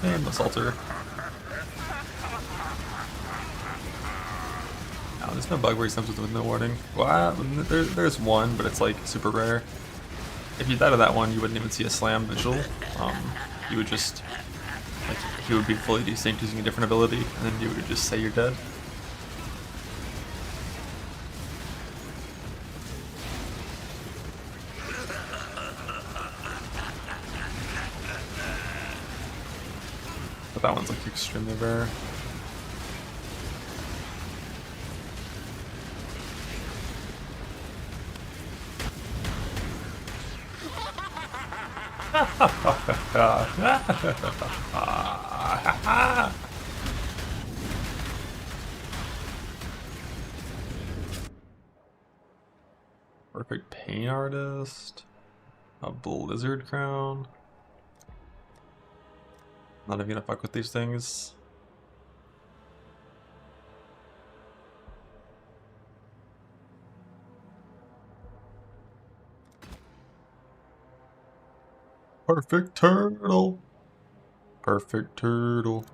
And the Salter. No, there's no bug where he comes with no warning. Well, there's one, but it's like super rare. If you died to that one, you wouldn't even see a slam visual. You would just, like, he would be fully desynced using a different ability, and then you would just say you're dead. But that one's like extremely rare. Perfect paint artist. A blizzard crown. Not even gonna fuck with these things. Perfect turtle. Perfect turtle.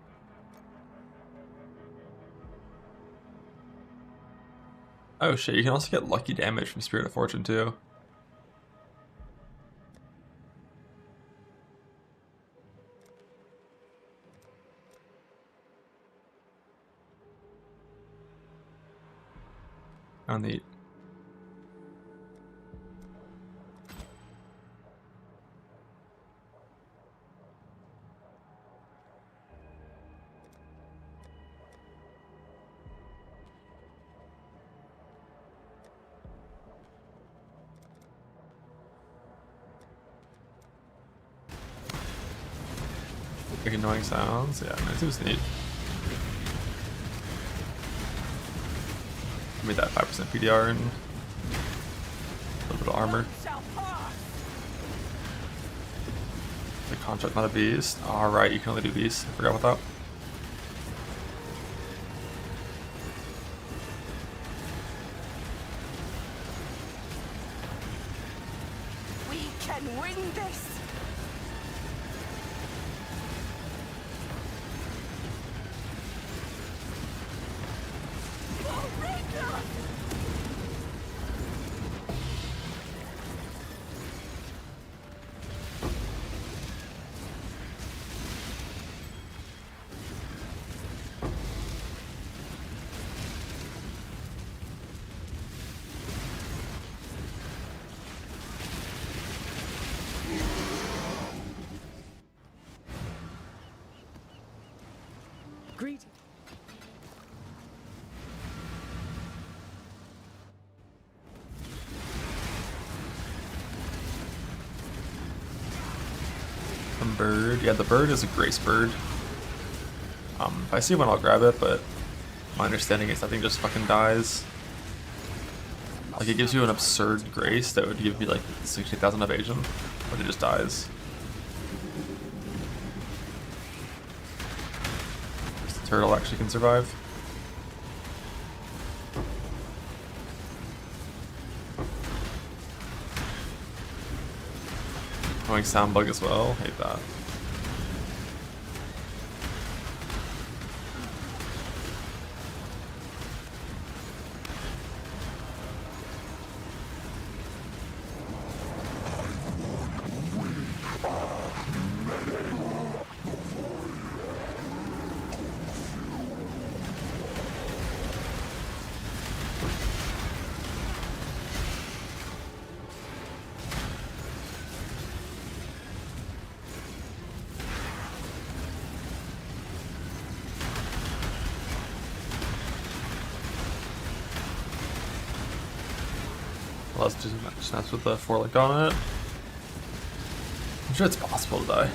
Oh shit, you can also get lucky damage from Spirit of Fortune too. Oh, neat. Big annoying sounds. Yeah, I mean, it seems neat. Made that 5% PDR and a little bit of armor. The contract, not a beast. Alright, you can only do beasts. I forgot about that. We can win this! Greet. The bird. Yeah, the bird is a grace bird. If I see one, I'll grab it, but my understanding is that thing just fucking dies. Like, it gives you an absurd grace that would give you like 60,000 evasion, but it just dies. The turtle actually can survive. Annoying sound bug as well. Hate that. Let's just snaps with the forelick on it. I'm sure it's possible to die,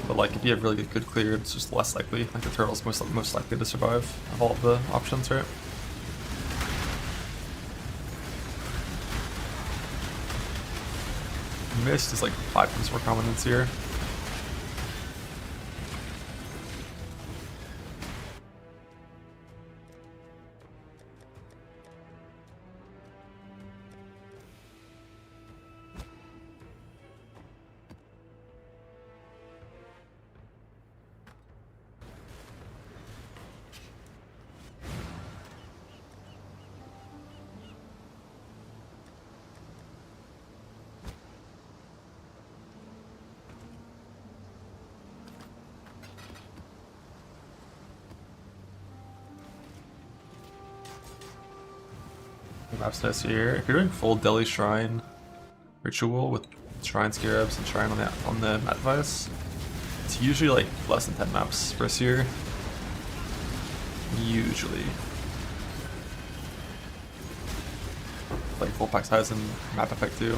but like if you have really good clear, it's just less likely. Like the turtle's most likely to survive of all of the options, right? Mist is like 5 times more common than Seer. Maps nice here. If you're doing full Delhi Shrine ritual with Shrine Scarabs and Shrine on the map device, it's usually like less than 10 maps per seer. Usually. Like full pack size and map effect too.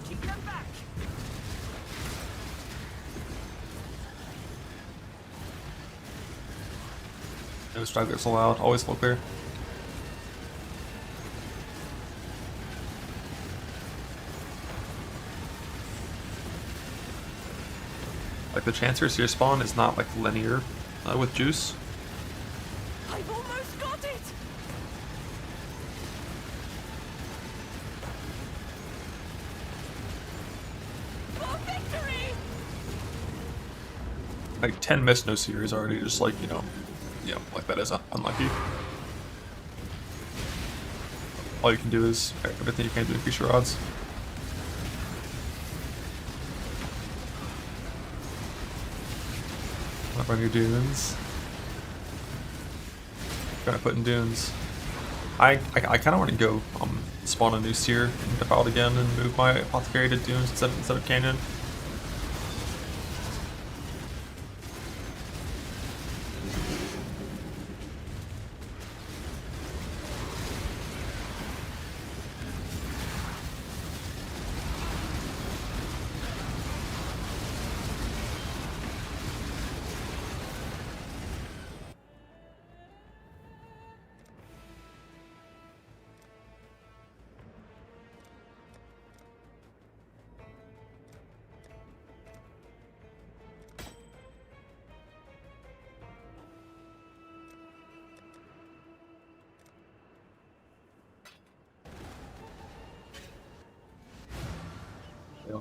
Keep them back. No stragglers allowed, always full clear. Like the Chancer seer spawn is not like linear with juice. I've almost got it. For victory! Like 10 miss no seer is already just like, you know, like that is unlucky. All you can do is everything you can to increase your odds. Up on your dunes. Trying to put in dunes. I kind of want to go spawn a new seer and defiled again and move my apothecary to dunes instead of canyon.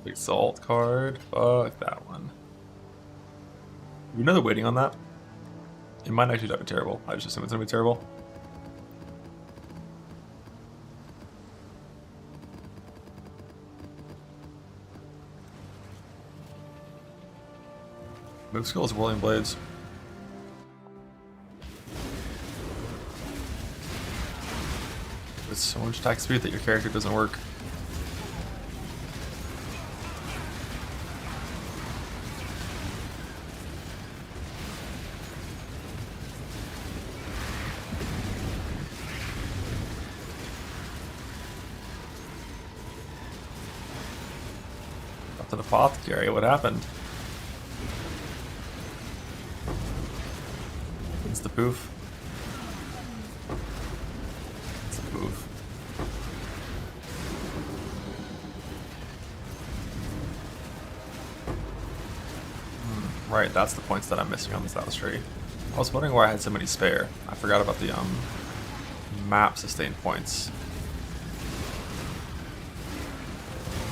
Exalt card. Fuck that one. You know they're waiting on that? It might actually not be terrible. I just assume it's gonna be terrible. Move skill is Whirling Blades. With so much attack speed that your character doesn't work. An apothecary, what happened? It's the poof. It's the poof. Right, that's the points that I'm missing on this Atlas tree. I was wondering why I had so many spare. I forgot about the map sustained points.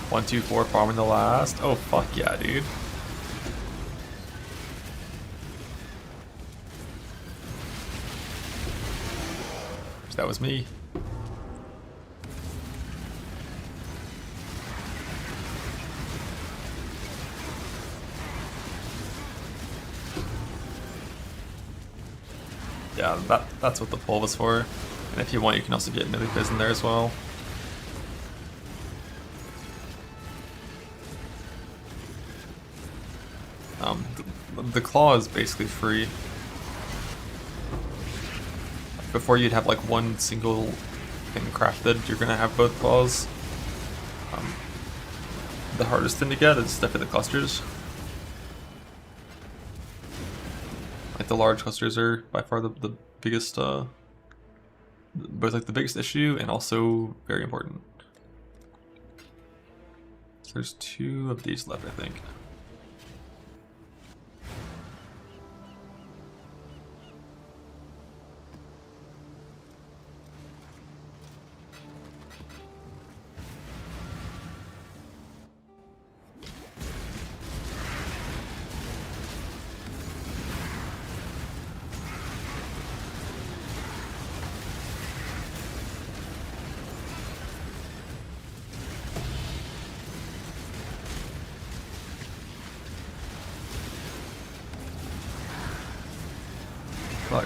1, 2, 4, farming the last. Oh fuck yeah, dude. That was me. Yeah, that's what the pull was for. And if you want, you can also get melee fizz in there as well. The claw is basically free. Before you'd have like one single thing crafted, you're gonna have both claws. The hardest thing to get is definitely the clusters. Like the large clusters are by far the biggest, both like the biggest issue and also very important. So there's 2 of these left, I think.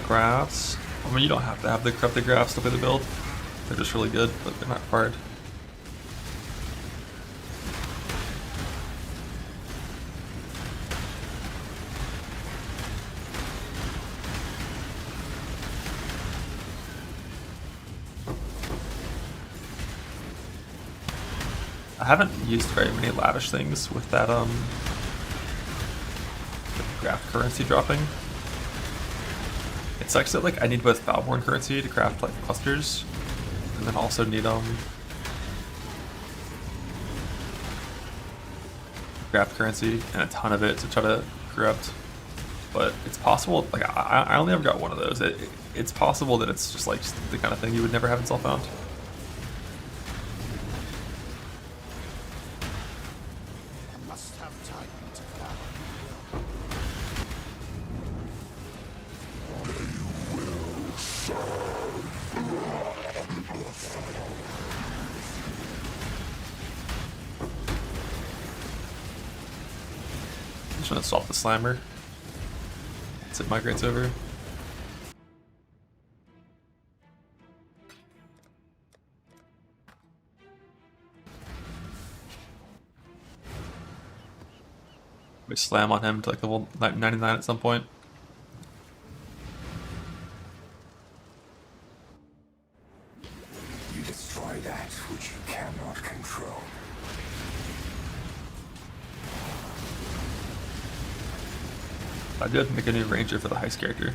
crafts. I mean, you don't have to have the corrupted crafts to play the build. They're just really good, but they're not required. I haven't used very many lavish things with that the craft currency dropping. It sucks that like I need both Valborn currency to craft like clusters, and then also need craft currency and a ton of it to try to corrupt. But it's possible, like I only ever got one of those. It's possible that it's just like the kind of thing you would never have in Self-Found. Must have time to gather. I'm just gonna swap the Slammer. Once it migrates over. We slam on him to like level 99 at some point. You destroy that which you cannot control. I did make a new ranger for the heist character.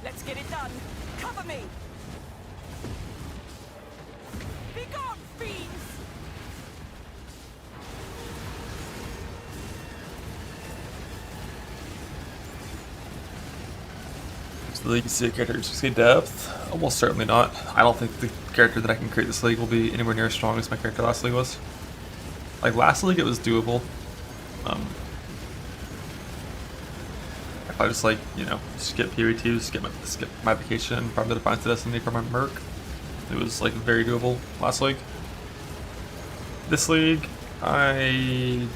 Let's get it done. Cover me. Be gone, fiends. Is the league see characters see depth? Almost certainly not. I don't think the character that I can create this league will be anywhere near as strong as my character last league was. Like last league, it was doable. If I just like, you know, skip PV2, skip my vacation, probably to find Destiny for my Merc, it was like very doable last league. This league, I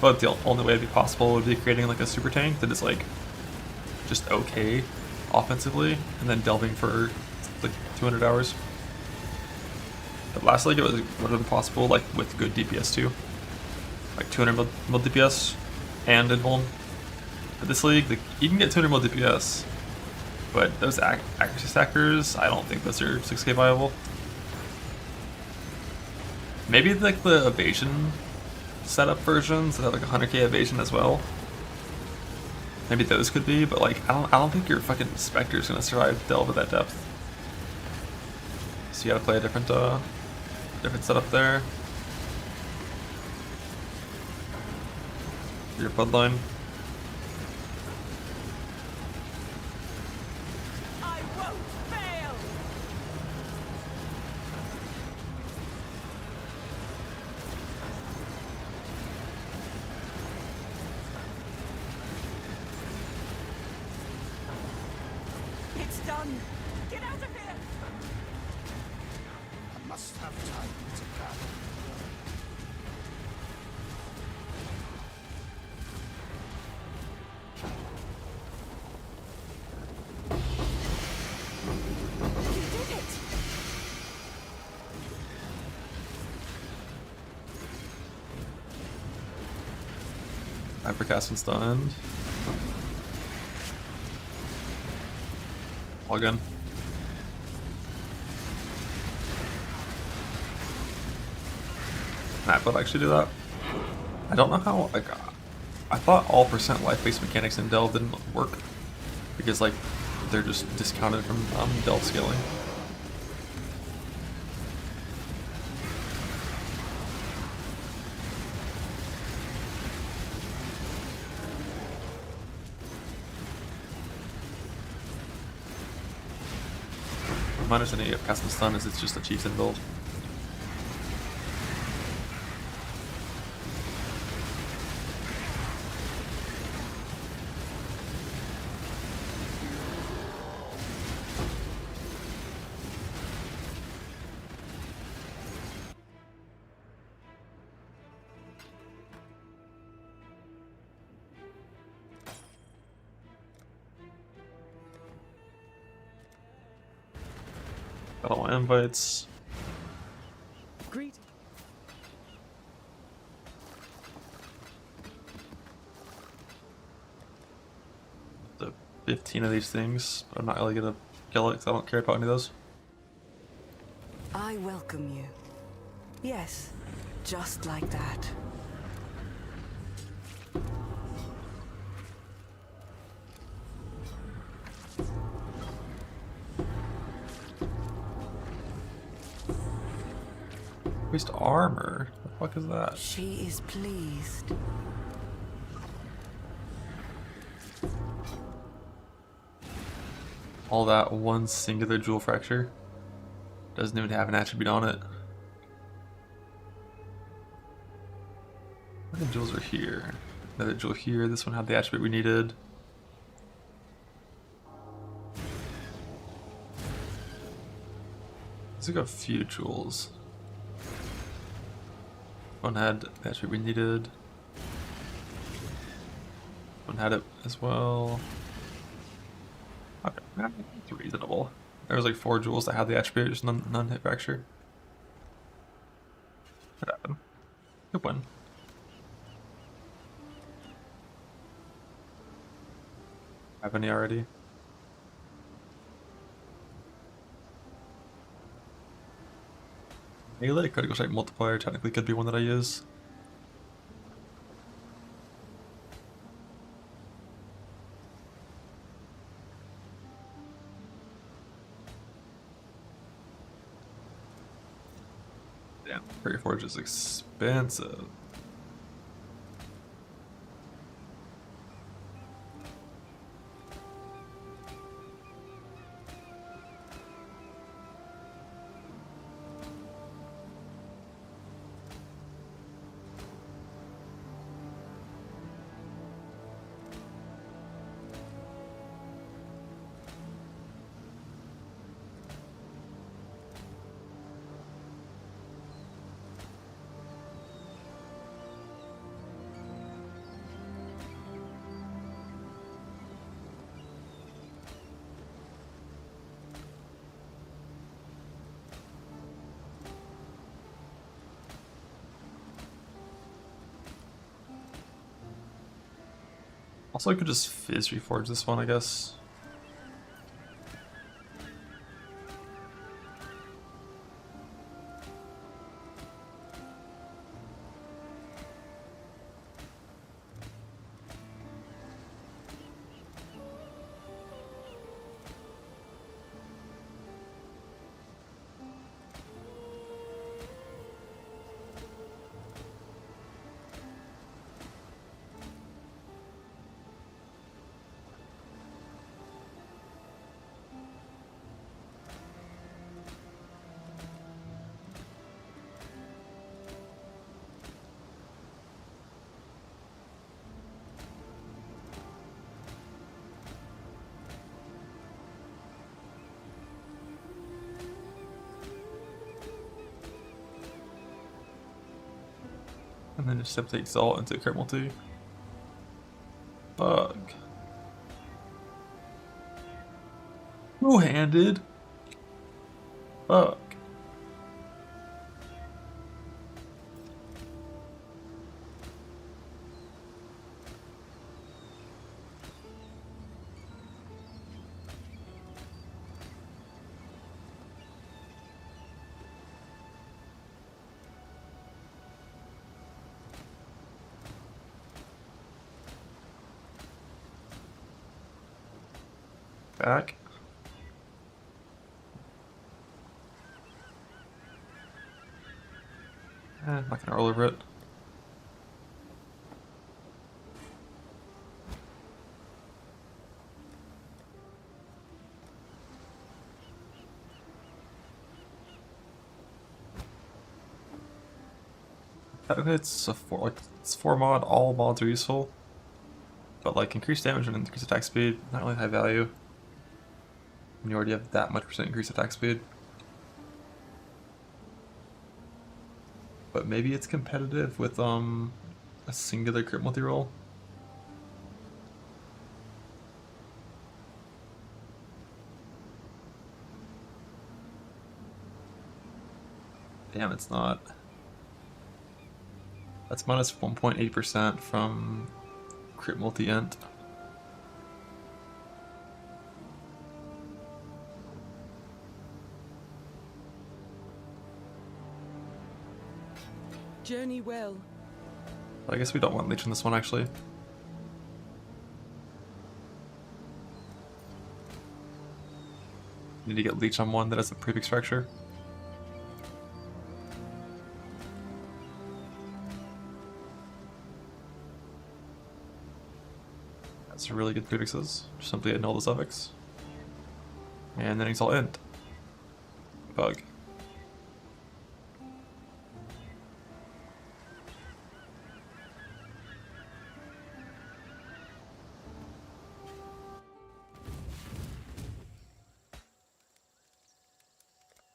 feel like the only way to be possible would be creating like a super tank that is like just okay offensively, and then delving for like 200 hours. But last league it would have been possible, like with good DPS too, like 200 mil DPS and invuln. But this league, like, you can get 200 mil DPS, but those accuracy stackers, I don't think those are 6k viable. Maybe like the evasion setup versions that have like 100k evasion as well. Maybe those could be, but like I don't think your fucking Spectre's gonna survive delve at that depth. So you gotta play a different setup there. Your bloodline. I won't fail. It's done. Get out of here. I must have time to gather. You did it. Hypercast and stunned. Log in. That would actually do that. I don't know how, like, I thought all percent life-based mechanics in Delve didn't work. Because, like, they're just discounted from Delve scaling. My understanding of casting stun is it's just a chieftain build. Got all my invites. Greet. The 15 of these things, but I'm not really gonna kill it because I don't care about any of those. I welcome you. Yes, just like that. Increased armor? What the fuck is that? She is pleased. All that one singular jewel fracture. Doesn't even have an attribute on it. How many jewels are here? Another jewel here. This one had the attribute we needed. Let's got a few jewels. One had the attribute we needed. One had it as well. Okay, it's reasonable. There was like 4 jewels that had the attribute, just none hit fracture. What happened? Good one. Have any already? Melee critical strike multiplier technically could be one that I use. Damn, Fairy Forge is expensive. Also, I could just Fizz reforge this one, I guess. And then just simply exalt into crit multi. Bug. Two-handed. Bug. Back. I'm not gonna roll over it. Technically it's a 4, like, it's 4 mod, all mods are useful. But like increased damage and increased attack speed, not really high value. When you already have that much % increased attack speed. But maybe it's competitive with a singular crit multi-roll. Damn, it's not. That's minus 1.8% from crit multi-int. Journey well. But I guess we don't want leech on this one actually. Need to get leech on one that has a prefix structure. That's really good prefixes. Just simply annul the suffix. And then it's all int. Bug.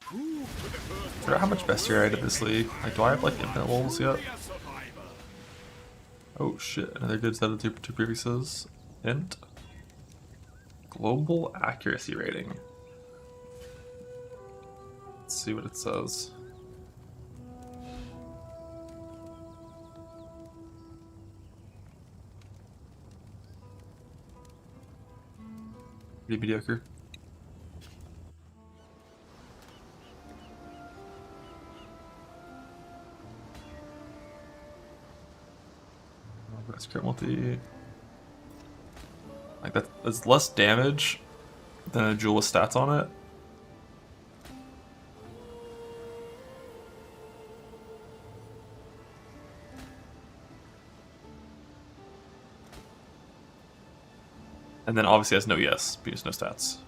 I forgot how much bestiary I did this league. Like, do I have like infinite levels yet? Oh shit, another good set of two prefixes. Int. Global accuracy rating. Let's see what it says. Pretty mediocre. That's crit multi. Like that's less damage than a jewel with stats on it. And then obviously has no yes, because no stats.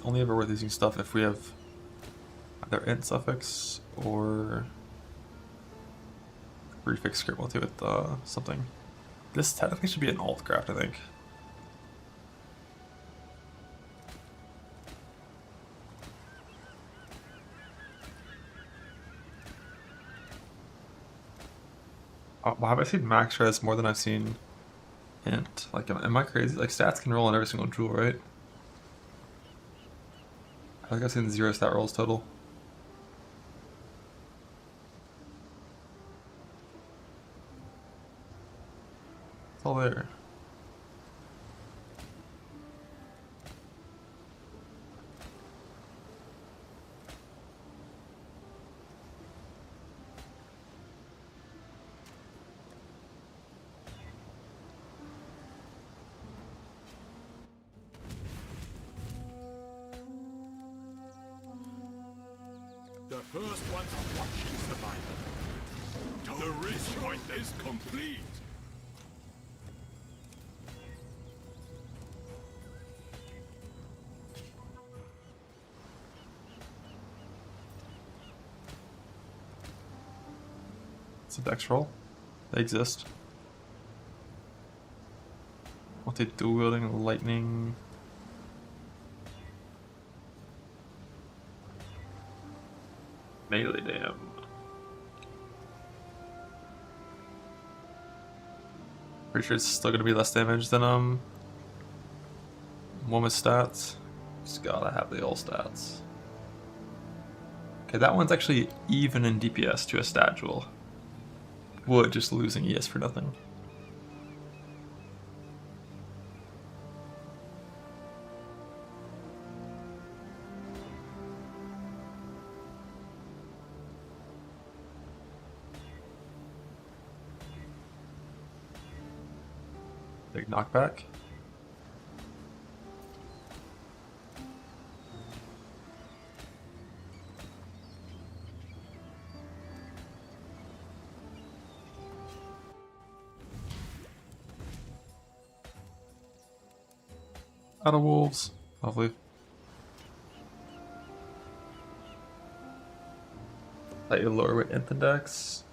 Only ever worth using stuff if we have either int suffix or prefix script multi with something. This technically should be an alt craft, I think. Why have I seen max res more than I've seen int? Like, am I crazy? Like, stats can roll on every single jewel, right? I think I've seen 0 stat rolls total. It's all there. The first one's watching survival. The ritual is complete. It's a dex roll. They exist. Multi dual wielding lightning. Melee dam. Pretty sure it's still gonna be less damage than one with stats. Just gotta have the old stats. Okay, that one's actually even in DPS to a stat jewel. Wood just losing ES for nothing. Big knockback. Out of wolves. Lovely. Slightly lower with Int index.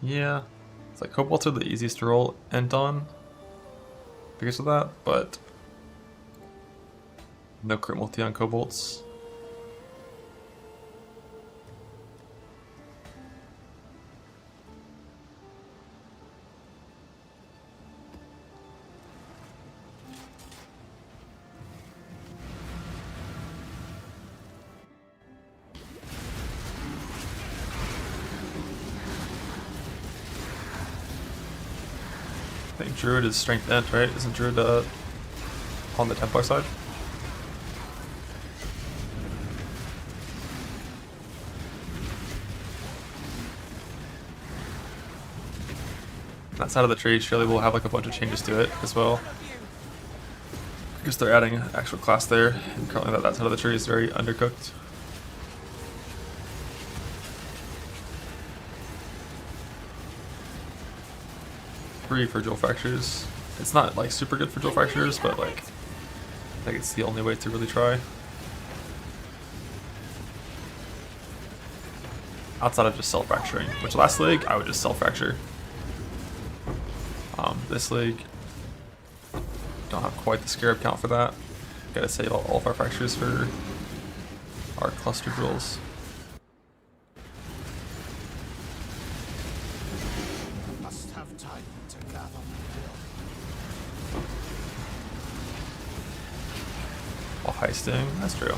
Yeah. It's like kobolds are the easiest to roll Int on because of that, but no crit multi on kobolds. I think Druid is strength Int, right? Isn't Druid on the Templar side? That side of the tree surely will have like a bunch of changes to it as well. Because they're adding an actual class there, and currently that side of the tree is very undercooked. For Jewel Fractures. It's not like super good for Jewel Fractures, but like I think it's the only way to really try. Outside of just self-fracturing, which last leg I would just self-fracture. This leg don't have quite the scarab count for that. Gotta save all of our fractures for our cluster jewels. Must have time to gather. While heisting, that's true.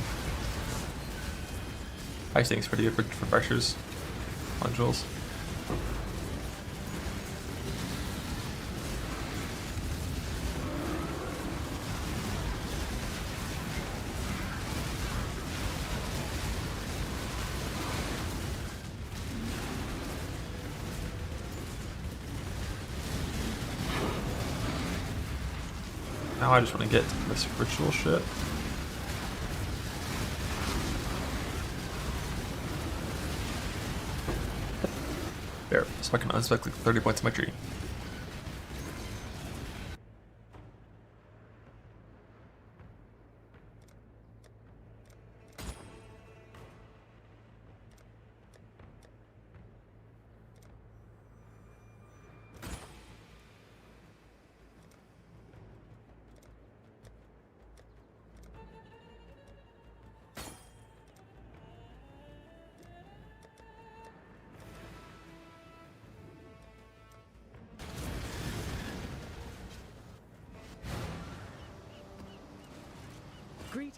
Heisting's pretty good for fractures on jewels. Now I just want to get this ritual shit. There, so I can unspec like 30 points of my tree. Greet.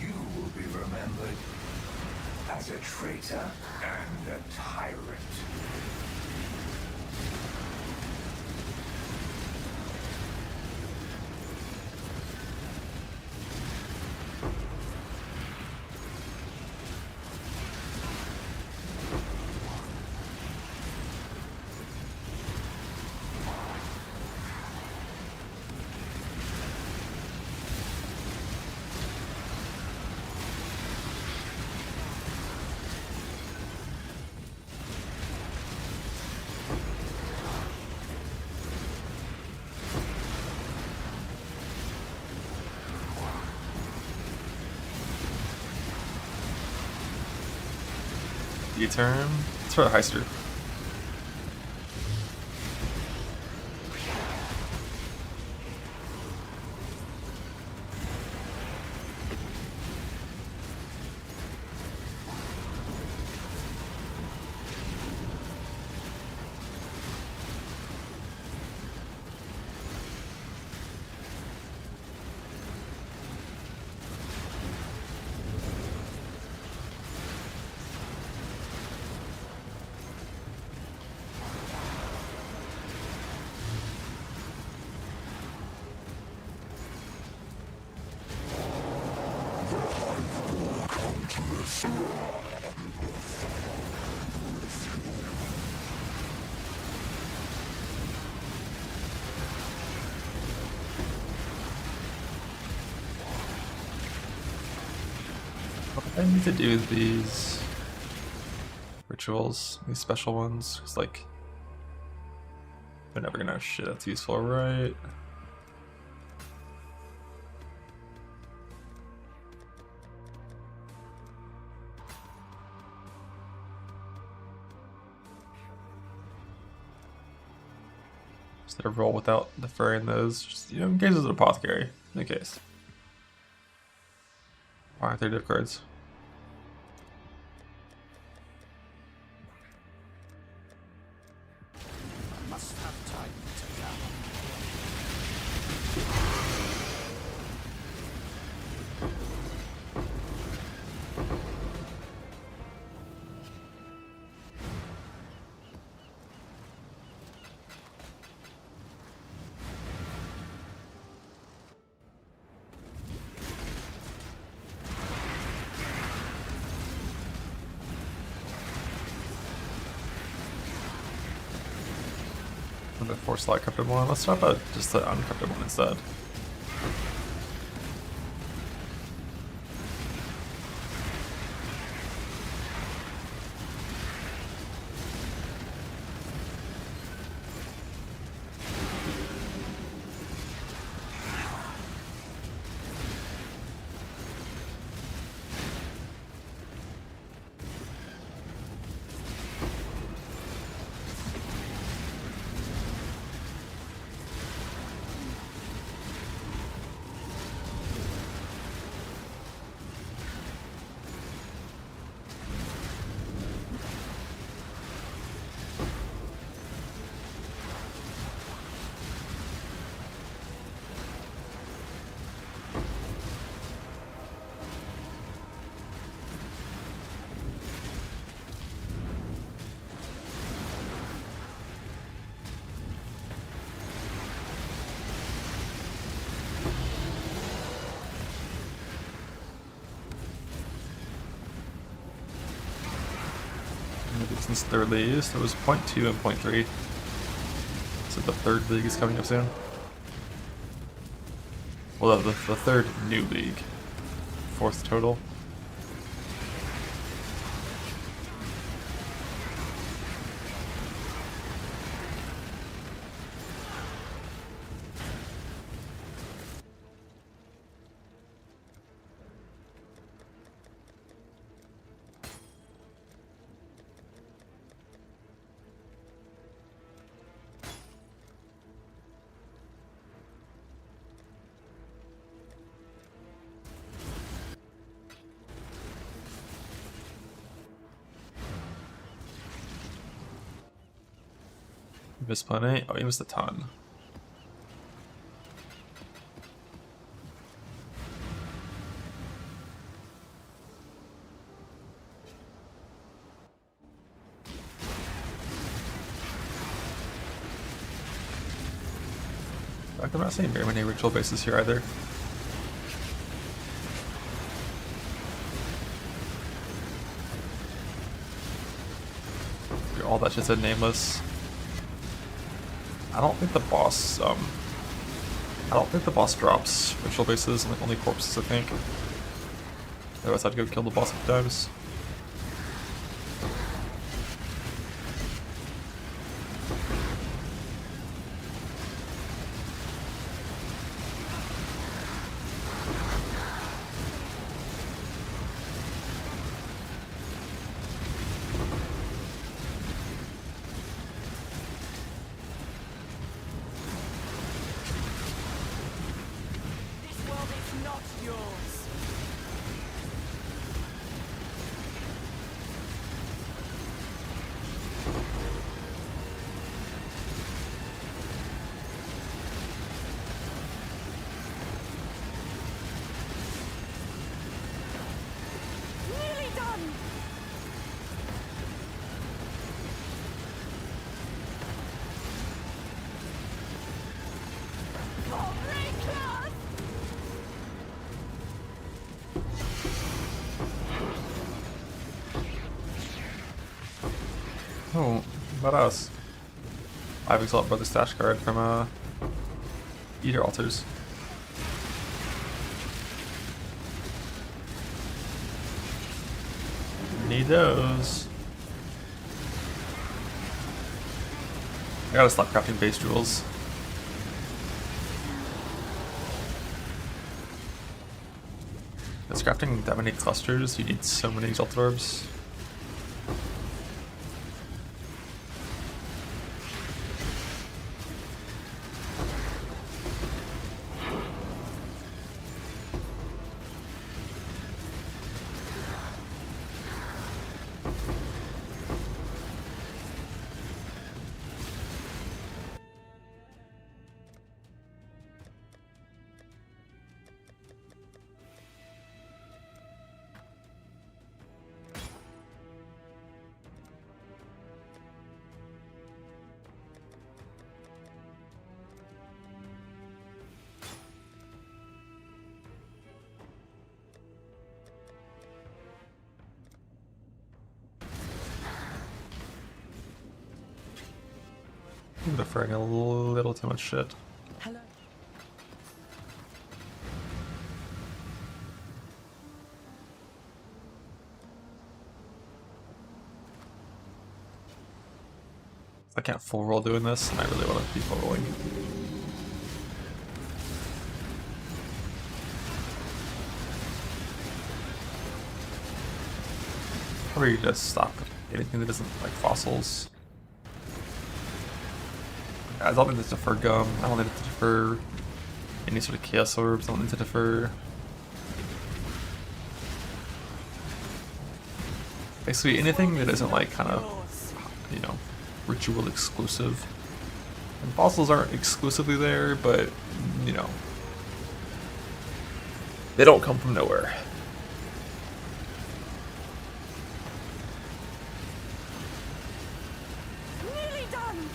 You will be remembered as a traitor and a tyrant. D-turn. Let's try the heister. I need to do these rituals, these special ones, because like they're never gonna have shit that's useful, right? Instead of roll without deferring those, just, you know, in case there's an apothecary, in case. Alright, 3 diff cards. I must have time to gather. The 4 slot encrypted one. Let's drop a just the unencrypted one instead. Since third leagues, there was 0.2 and 0.3. So the third league is coming up soon. Well, the third new league. 4th total. You missed plenty? Oh, you missed a ton. In fact, I'm not seeing very many ritual bases here either. All that shit's nameless. I don't think the boss drops ritual bases and like only corpses, I think. Otherwise I'd go kill the boss a few times. Oh, what about us? I have Exalt Brother Stash card from Eater Altars. Need those. I gotta stop crafting base jewels. It's crafting that many clusters, you need so many exalted orbs. I'm deferring a little too much shit. Hello. I can't full roll doing this, and I really want to be full rolling. Probably just stop anything that isn't like fossils. I don't need to defer gum. I don't need to defer any sort of chaos orbs. I don't need to defer. Basically anything that isn't like kind of, you know, ritual exclusive. And fossils aren't exclusively there, but you know, they don't come from nowhere. Nearly done.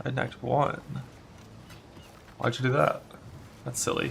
And Act 1. Why'd you do that? That's silly.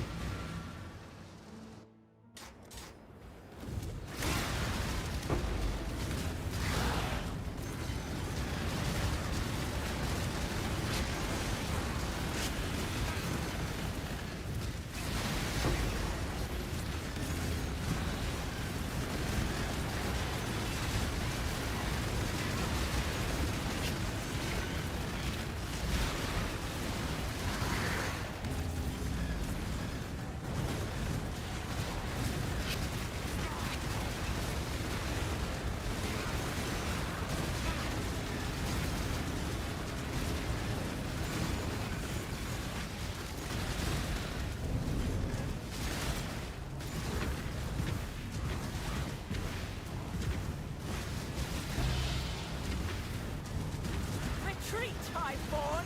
Retreat, Highborn.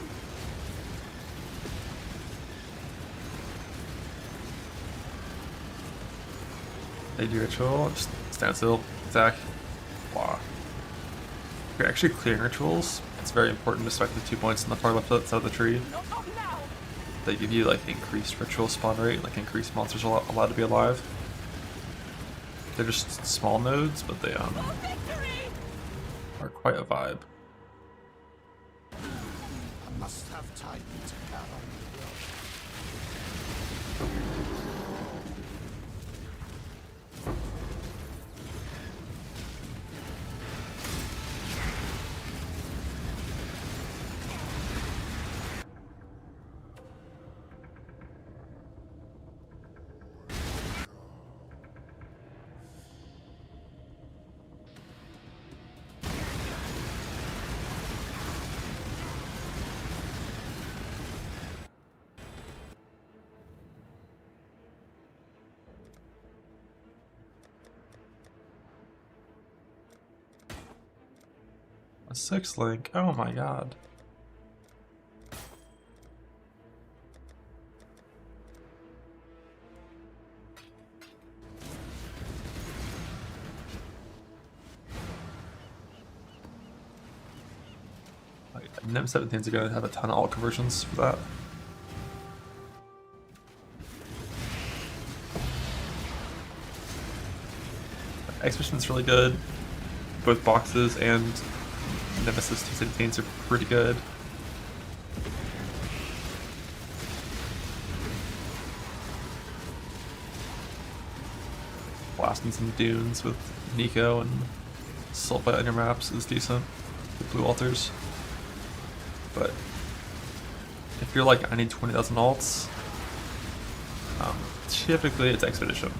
AD ritual, just stand still, attack. Wow. If you're actually clearing rituals, it's very important to spec the 2 points in the far left side of the tree. Not up now. They give you like increased ritual spawn rate, like increased monsters allowed to be alive. They're just small nodes, but they For victory. are quite a vibe. I must have time to count on you. 6 link. Oh my god. NEM 17s are gonna have a ton of alt conversions for that. Exhibition's really good. Both boxes and Nemesis 217s are pretty good. Blasting some dunes with Nico and Sulfite on your maps is decent with blue altars. But if you're like, I need 20,000 alts, typically it's Expedition.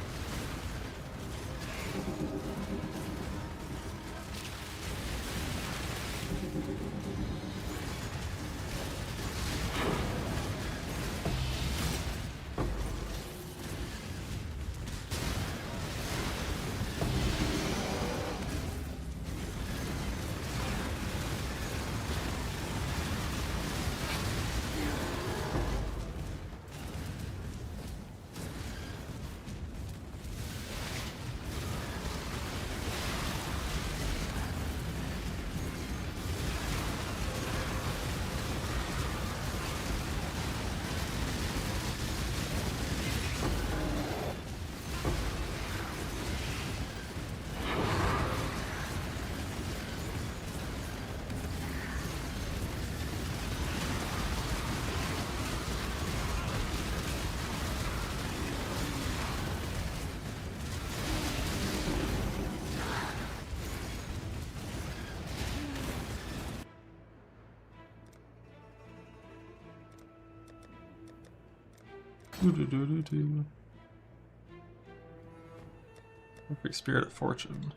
Perfect Spirit of Fortune.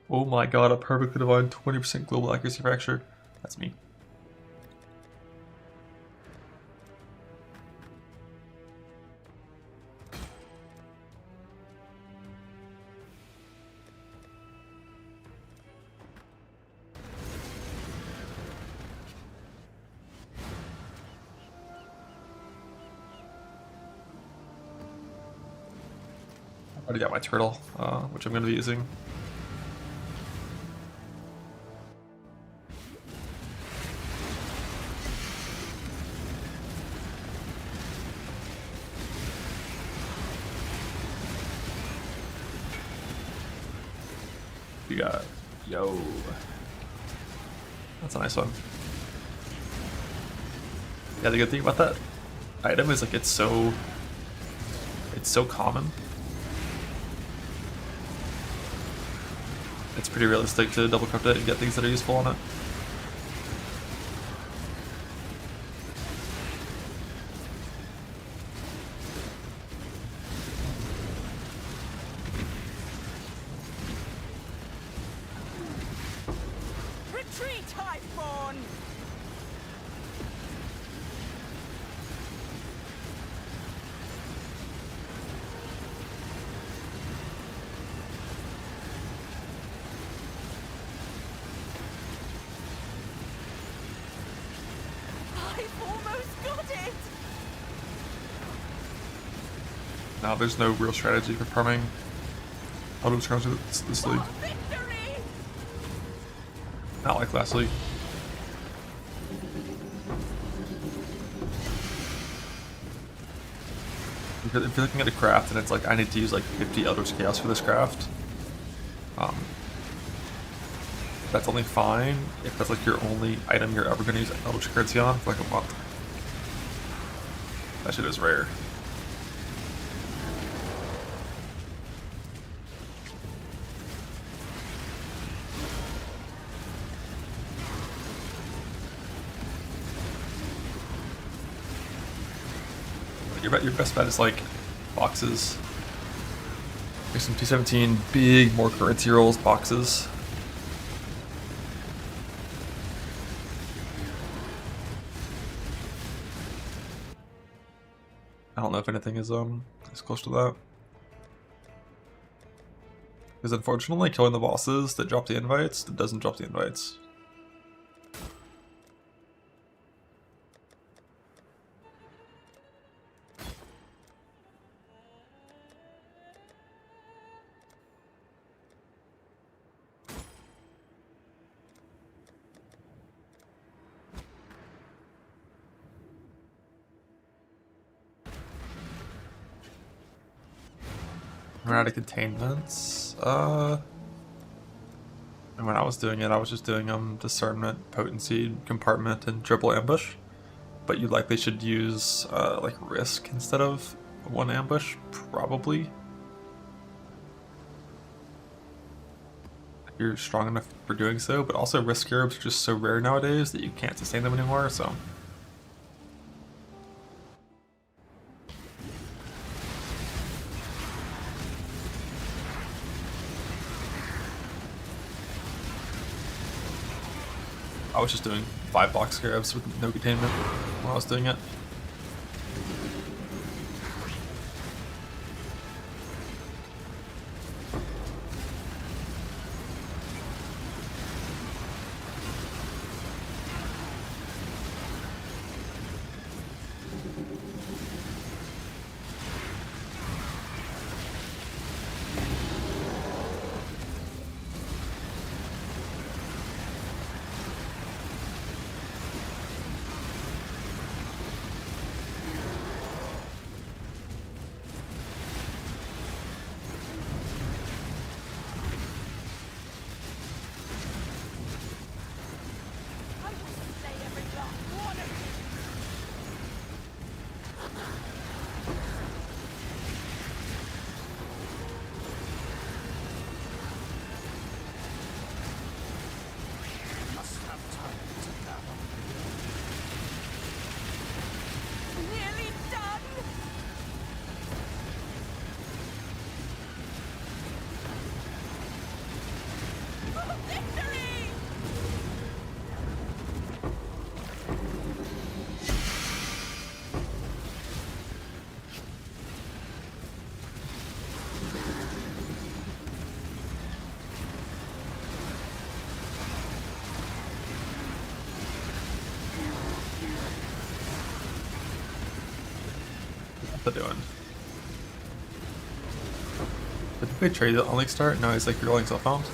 Oh my god, a perfectly divine 20% global accuracy fracture. That's me. I already got my turtle, which I'm going to be using. You got, yo. That's a nice one. Yeah, the good thing about that item is like it's so common. It's pretty realistic to double crypt it and get things that are useful on it. Retreat, Highborn! I've almost got it! Now there's no real strategy for farming auto charge this league. Victory! Not like last league. Because if you're looking at a craft and it's like I need to use like 50 Eldritch Chaos for this craft, that's only fine if that's like your only item you're ever going to use Eldritch Currency on for like a month. That shit is rare. Your best bet is like boxes. There's some 217 big, more currency rolls boxes. I don't know if anything is close to that. Because unfortunately, killing the bosses that drop the invites, that doesn't drop the invites. Run out of containments. And when I was doing it, I was just doing discernment, potency, compartment, and triple ambush. But you likely should use like risk instead of one ambush, probably. If you're strong enough for doing so, but also risk herbs are just so rare nowadays that you can't sustain them anymore, so. I was just doing 5 box scarabs with no containment while I was doing it. Nearly done. Victory! What they're doing. Did they trade the only start? No, he's like rolling cell phones.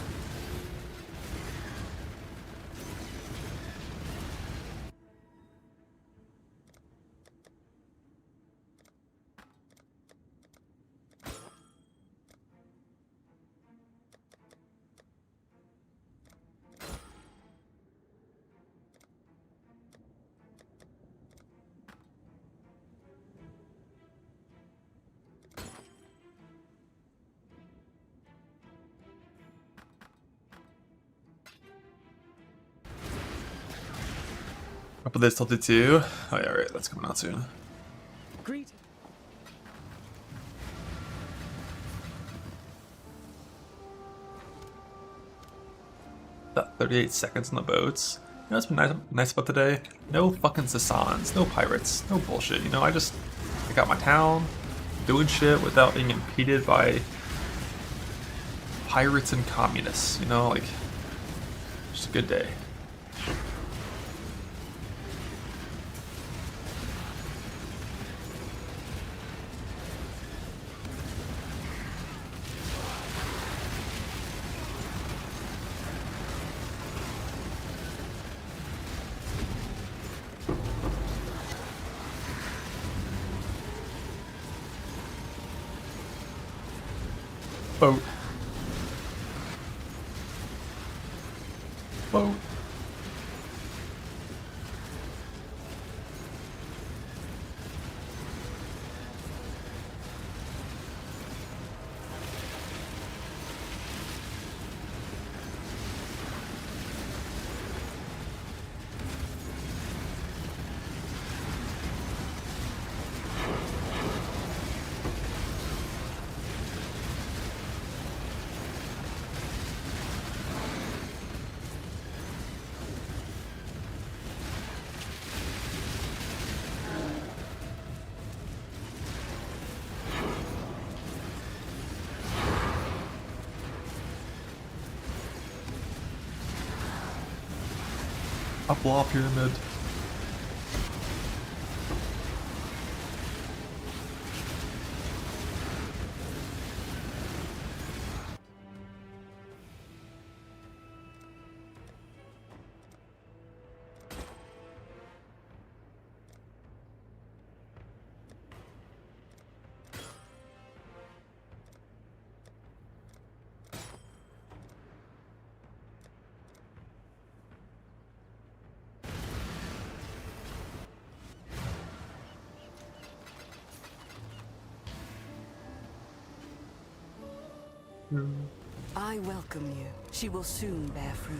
But there's tilted too. Oh yeah, right, that's coming out soon. Greet. That 38 seconds on the boats. You know what's been nice about today? No fucking Sassans, no pirates, no bullshit. You know, I got my town, doing shit without being impeded by pirates and communists. You know, like, just a good day. Boat. Boat. A blob pyramid. I welcome you. She will soon bear fruit.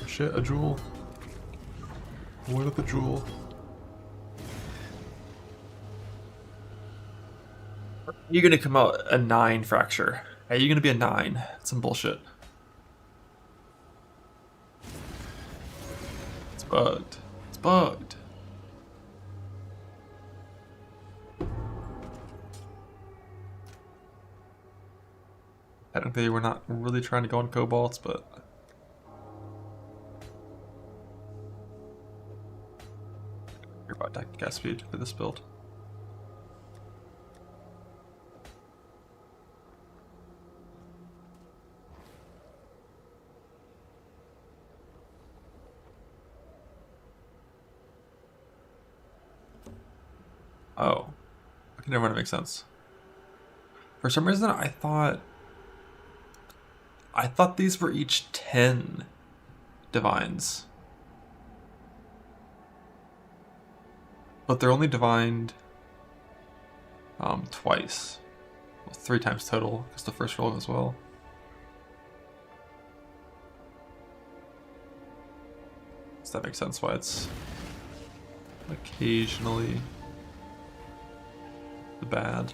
Shit, a jewel. What at the jewel? You're gonna come out a 9 fracture. Hey, you're gonna be a 9. That's some bullshit. It's bugged. It's bugged. Technically, we're not really trying to go on cobalts, but you're about to gas speed for this build. Oh, okay, never mind. It makes sense. For some reason, I thought these were each 10 divines, but they're only divined twice, well, 3 times total, because the first roll as well. So that makes sense why it's occasionally the bad.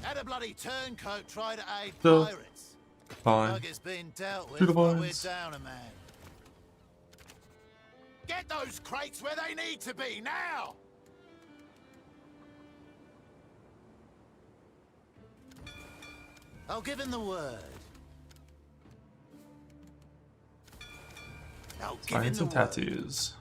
Had a bloody turncoat try to aid So, pirates. fine. Bug has been dealt with, Two but we're divines. down a man. Get those crates where they need to be, now! I'll give him the word. I'll give him Find the some word. tattoos.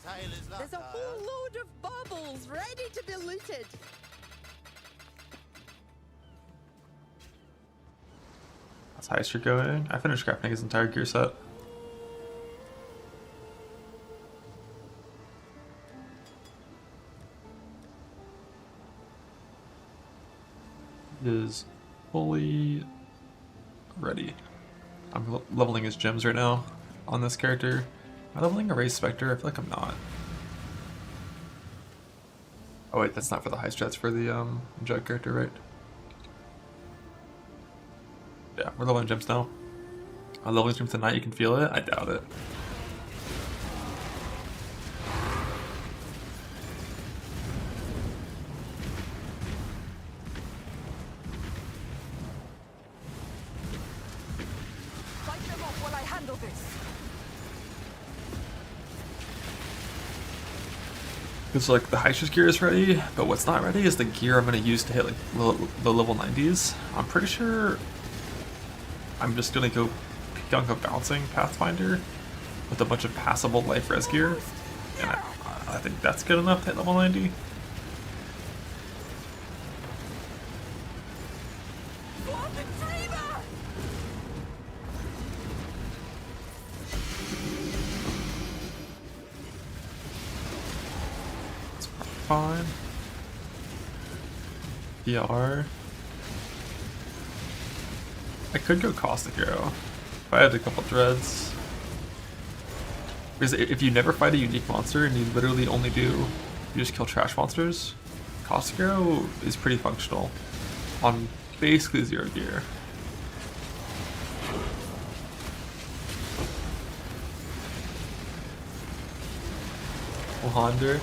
Taylor's luck, There's a whole load of baubles ready to be looted. That's high street going. I finished crafting his entire gear set. It is fully ready. I'm leveling his gems right now on this character. Am I leveling a Race Spectre? I feel like I'm not. Oh wait, that's not for the high strats, for the Jug character, right? Yeah, we're leveling gems now. I'm leveling gems tonight, you can feel it? I doubt it. Fight them off while I handle this. Because like the high strats gear is ready, but what's not ready is the gear I'm going to use to hit like the level 90s. I'm pretty sure I'm just going to go Gunko bouncing Pathfinder with a bunch of passable life res gear, and I think that's good enough to hit level 90. It's fine. PR. I could go Caustic Hero if I had a couple dreads. Because if you never fight a unique monster and you literally only you just kill trash monsters, Caustic Hero is pretty functional on basically 0 gear. Wander.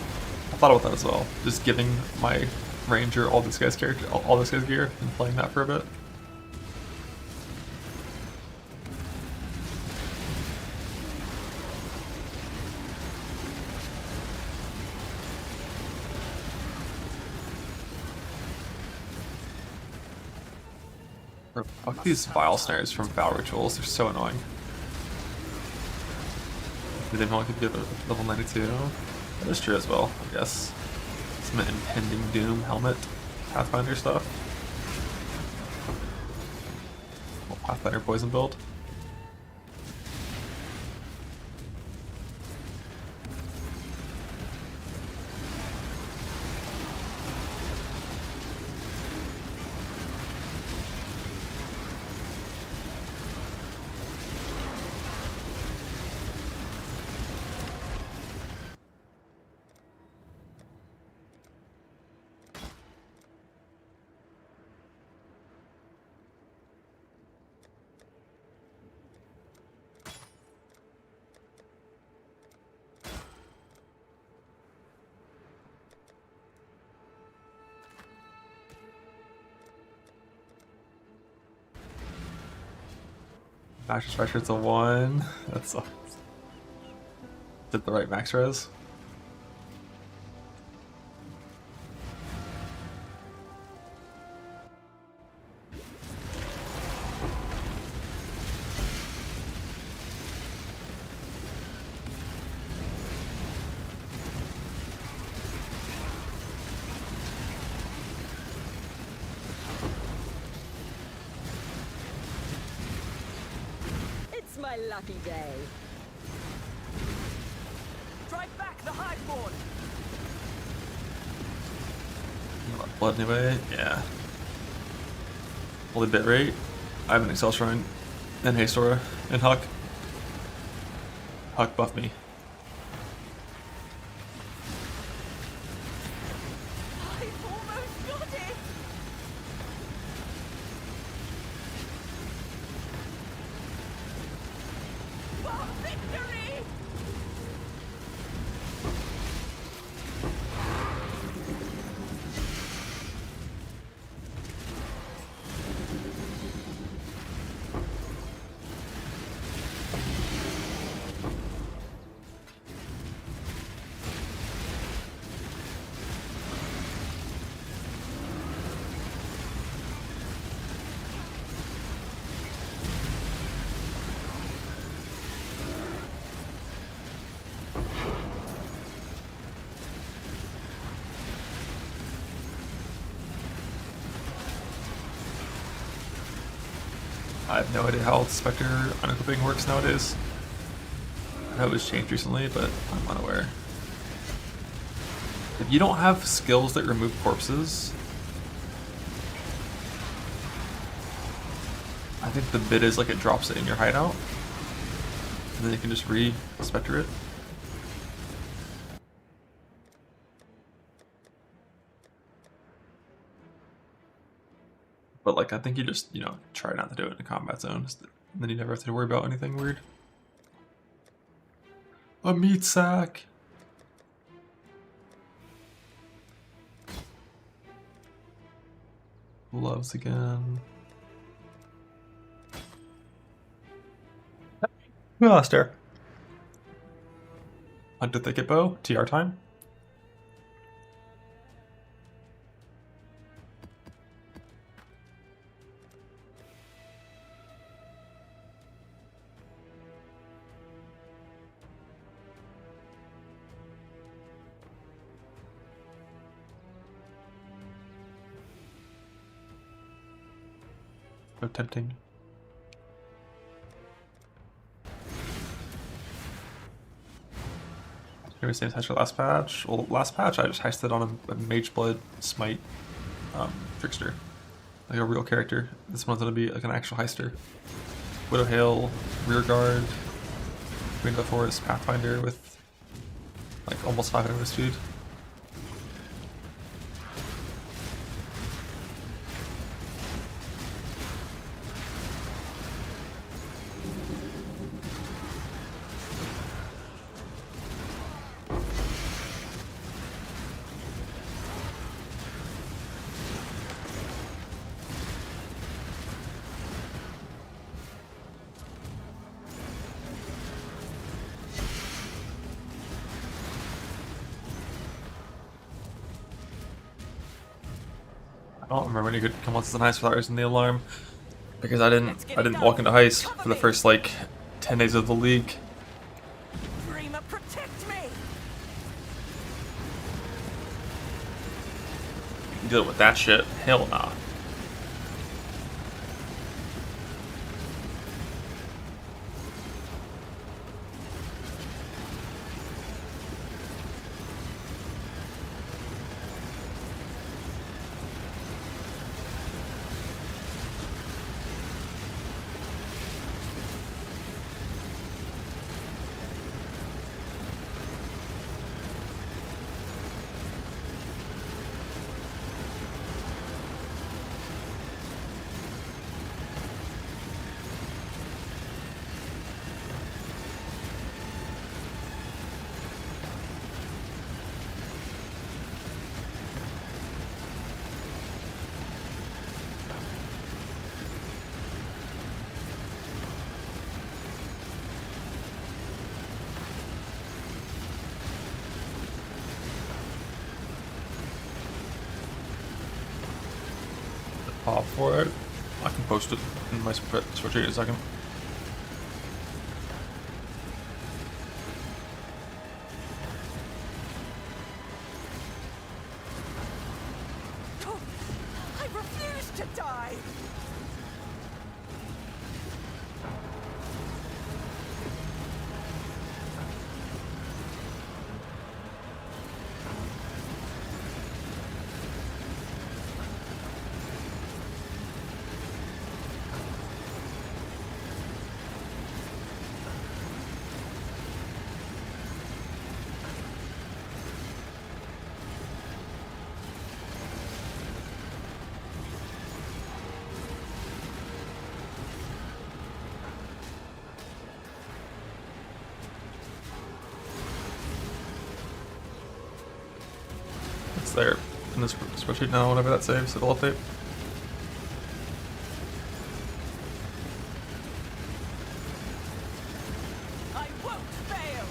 I thought about that as well. Just giving my ranger all this guy's character, all this guy's gear, and playing that for a bit. Fuck these vile snares from Vow Rituals, they're so annoying. Did anyone could get level 92? That is true as well, I guess. Some impending doom helmet, Pathfinder stuff. Pathfinder poison build. Max Pressure's a 1. That sucks. Did the right max res? It's my lucky day. Drive back the Highborn! Blood anyway? Yeah. Holy bitrate. I have an Excel Shrine and Haste Aura and Huck. Huck buff me. I've almost got it! For victory! I have no idea how Spectre unequipping works nowadays. I know it was changed recently, but I'm unaware. If you don't have skills that remove corpses, I think the bit is like it drops it in your hideout, and then you can just re-Spectre it. But like, I think you just, you know, try not to do it in a combat zone, and then you never have to worry about anything weird. A meat sack! Gloves again. Master. Hunter Thicket Bow, TR time. So tempting. Maybe same as your last patch. Well, last patch I just heisted on a Mage Blood Smite trickster, like a real character. This one's gonna be like an actual heister. Widow Hail, Rear Guard, Queen of the Forest, Pathfinder with like almost 500 speed. I don't remember any good combos in heist without using the alarm because I didn't walk into heist for the first like 10 days of the league. Dreamer, protect me! You can deal with that shit? Hell nah. Pop for it. I can post it in my spreadsheet in a second. I refuse to die! It's there in this spreadsheet now, whenever that saves, it'll update. I won't fail!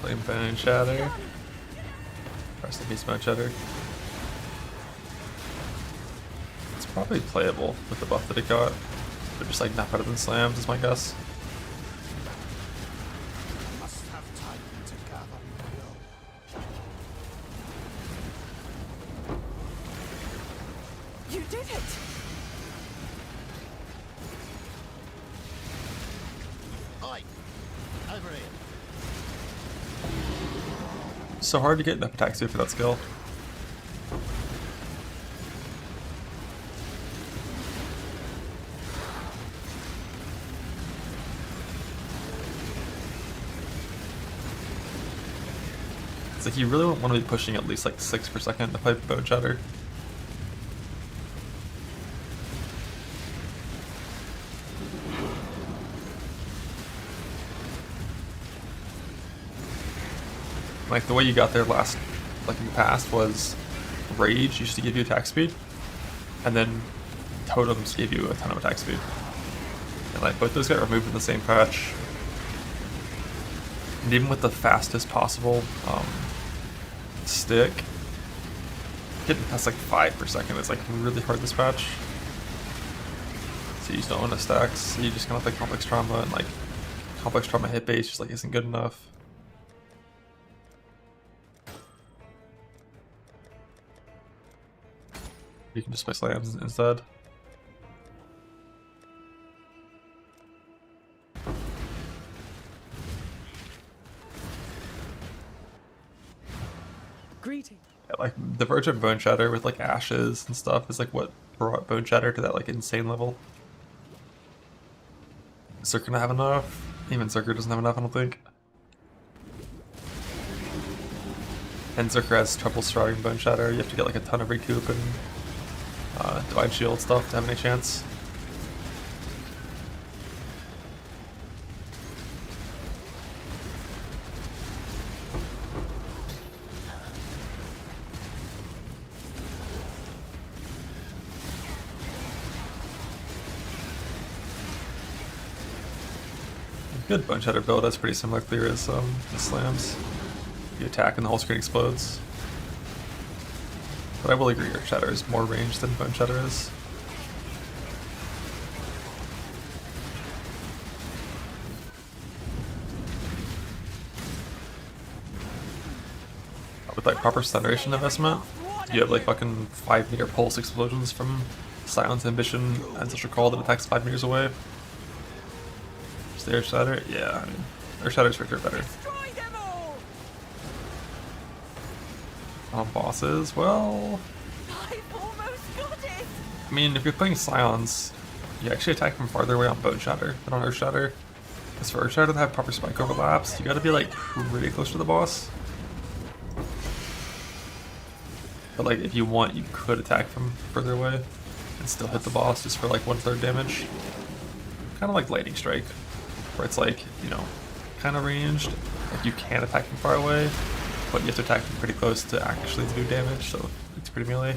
Playing Bone Shatter. Rest in peace, Bone Shatter. It's probably playable with the buff that it got, but just like not better than Slams is my guess. Must have time to gather fuel. You did it! Oi! Over here. So hard to get enough attack speed for that skill. It's like you really want to be pushing at least like 6 per second to fight Bone Shatter. Like the way you got there last, like in the past, was Rage used to give you attack speed, and then Totems gave you a ton of attack speed. And like both those got removed in the same patch. And even with the fastest possible stick, getting past like 5 per second is like really hard this patch. So you just don't want to stacks, so you just kind of play Complex Trauma, and like Complex Trauma hit base just like isn't good enough. You can just play Slams instead. Greeting. Yeah, like the Virgin Bone Shatter with like ashes and stuff is like what brought Bone Shatter to that like insane level. Is Zerker gonna have enough? Even Zerker doesn't have enough, I don't think. And Zerker has trouble starting Bone Shatter. You have to get like a ton of recoup and Divine Shield stuff to have any chance. Good bone shatter build. That's pretty similar clear as the slams. You attack and the whole screen explodes. But I will agree, Earth Shatter is more ranged than Bone Shatter is. With like proper Thunderation investment, you have like fucking 5-meter pulse explosions from Silence, Ambition, Ancestral Call that attacks 5 meters away. Just the Earth Shatter? Yeah, I mean, Earth Shatter's for sure better. On bosses, well... I mean, if you're playing Scions, you actually attack from farther away on Bone Shatter than on Earth Shatter. Because for Earth Shatter to have proper spike overlaps, you gotta be like pretty close to the boss. But like, if you want, you could attack from further away and still hit the boss just for like 1/3 damage. Kind of like Lightning Strike, where it's like, you know, kind of ranged. Like you can attack from far away, but you have to attack from pretty close to actually do damage, so it's pretty melee.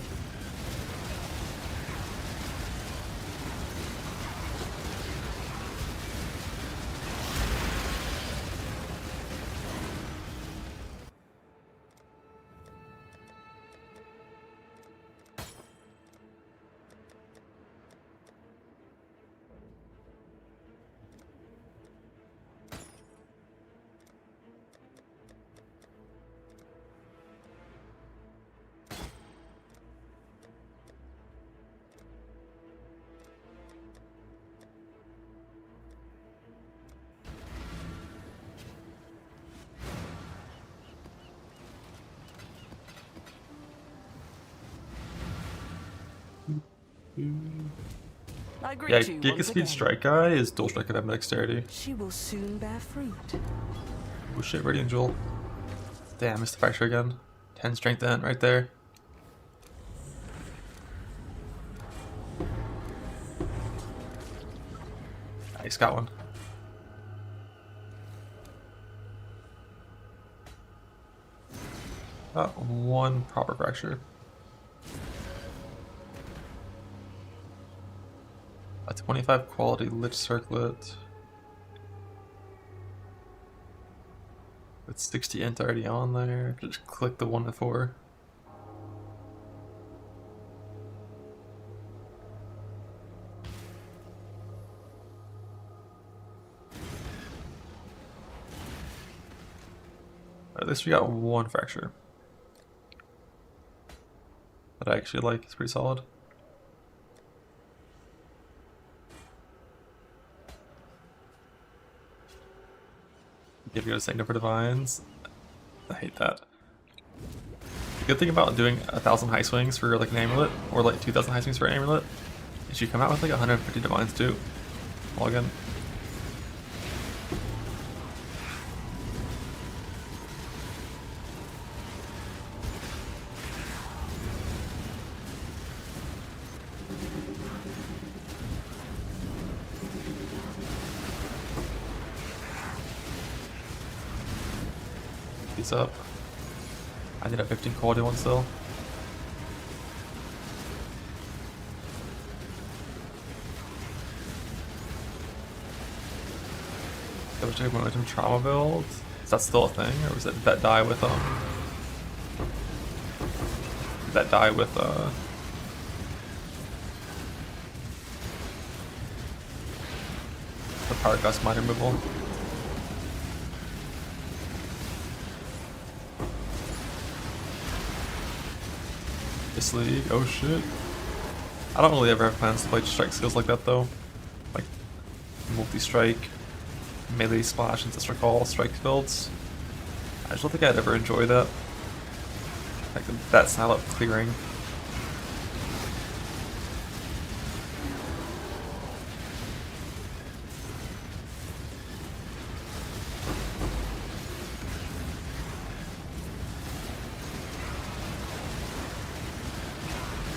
Yeah, Giga Speed Strike Guy is dual strike at dexterity. She will soon bear fruit. Oh shit, Radiant Jewel. Damn, missed the fracture again. 10 strength in right there. Nice, got one. Got one proper fracture. A 25 quality Lich Circlet. With 60 int already on there. Just click the 1 to 4. At least we got one fracture. That I actually like, it's pretty solid. Give you a Sanctum for Divines. I hate that. The good thing about doing 1,000 high swings for like an amulet, or like 2,000 high swings for an amulet, is you come out with like 150 divines too. Log in. He's up. I need a 15 quality one still. Double check momentum trauma build. Is that still a thing, or was it vet die with vet die with the power gust mine removal? This league, oh shit. I don't really ever have plans to play strike skills like that though. Like multi-strike, melee splash, and Ancestral Call strike builds. I just don't think I'd ever enjoy that. Like that style of clearing.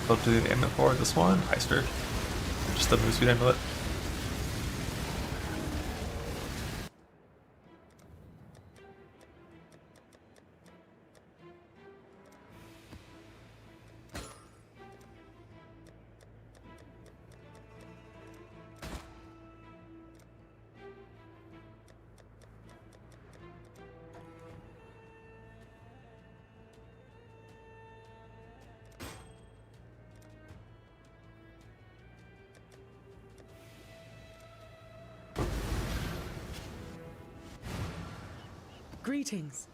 Go to the amulet for this one, Heister. Just a move speed amulet. Greetings.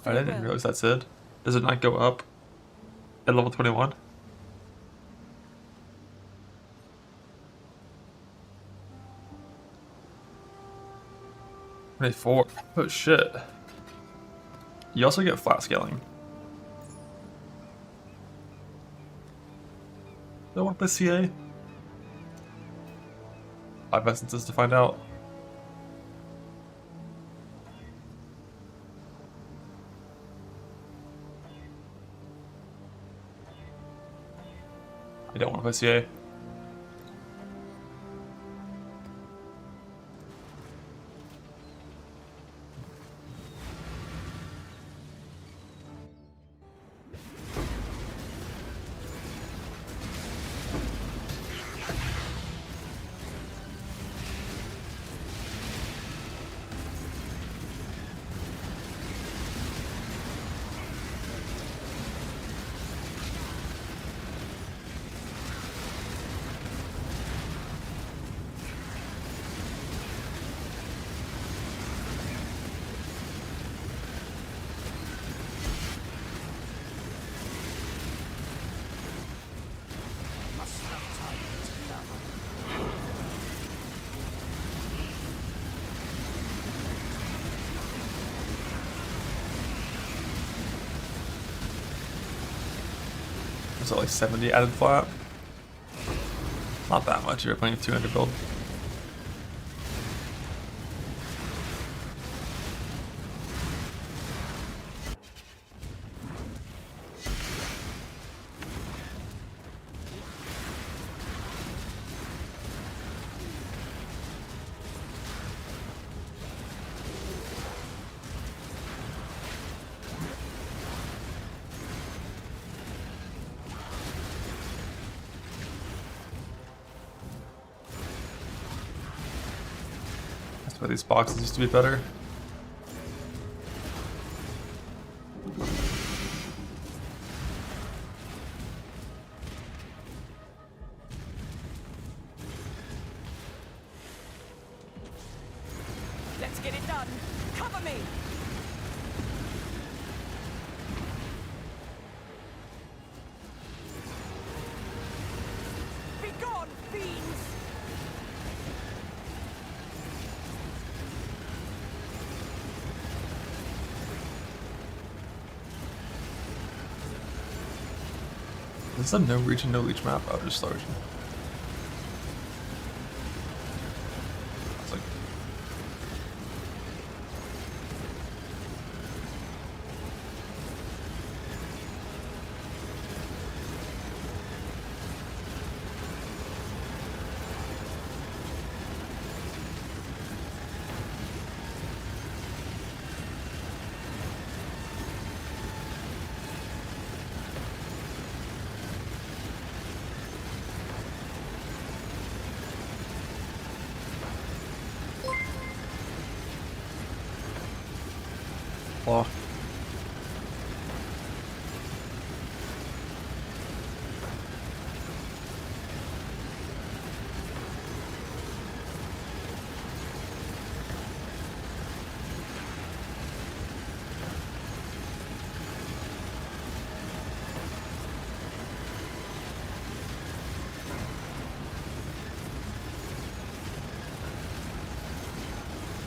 I didn't realize that's it. Does it not go up at level 21? 24. Oh shit. You also get flat scaling. Do I want this CA? 5 essences to find out. I don't want to play CA. So like 70 added flat. Not that much. You're playing a 200 build. That's why these boxes used to be better. Let's get it done. Cover me. Be gone, fiends. Is this a no region, no leech map? Oh, just slow region. It's like law.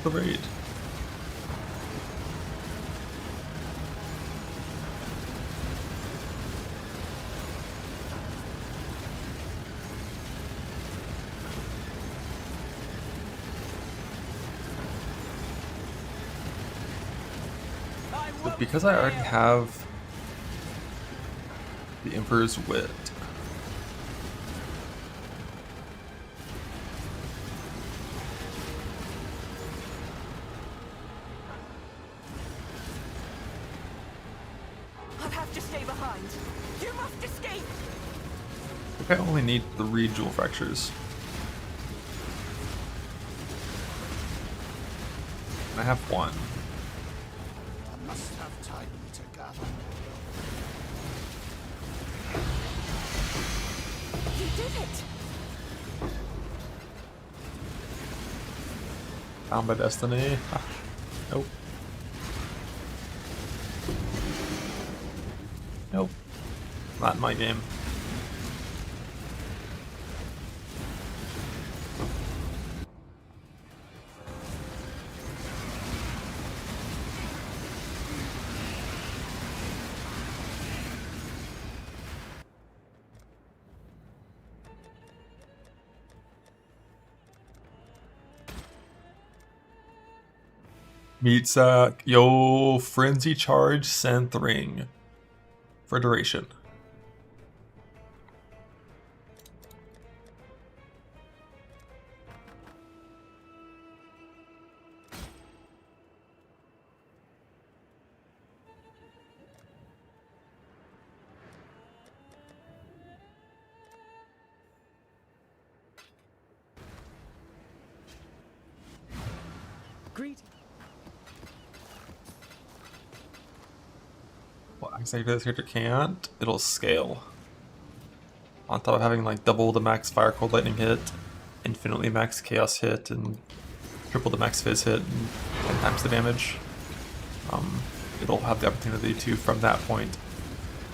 The raid. But because I already have the Emperor's Wit, I'll have to stay behind. You must escape. I think I only need 3 jewel fractures. I have 1. I must have Titans. did it! Bound by destiny. Ah, nope. Nope. Not in my game. Meat sack. Yo, frenzy charge, synth ring. For duration. Greet. Well, actually, this character can't. It'll scale. On top of having like double the max fire, cold, lightning hit, infinitely max chaos hit, and triple the max fizz hit, and 10 times the damage. It'll have the opportunity to, from that point,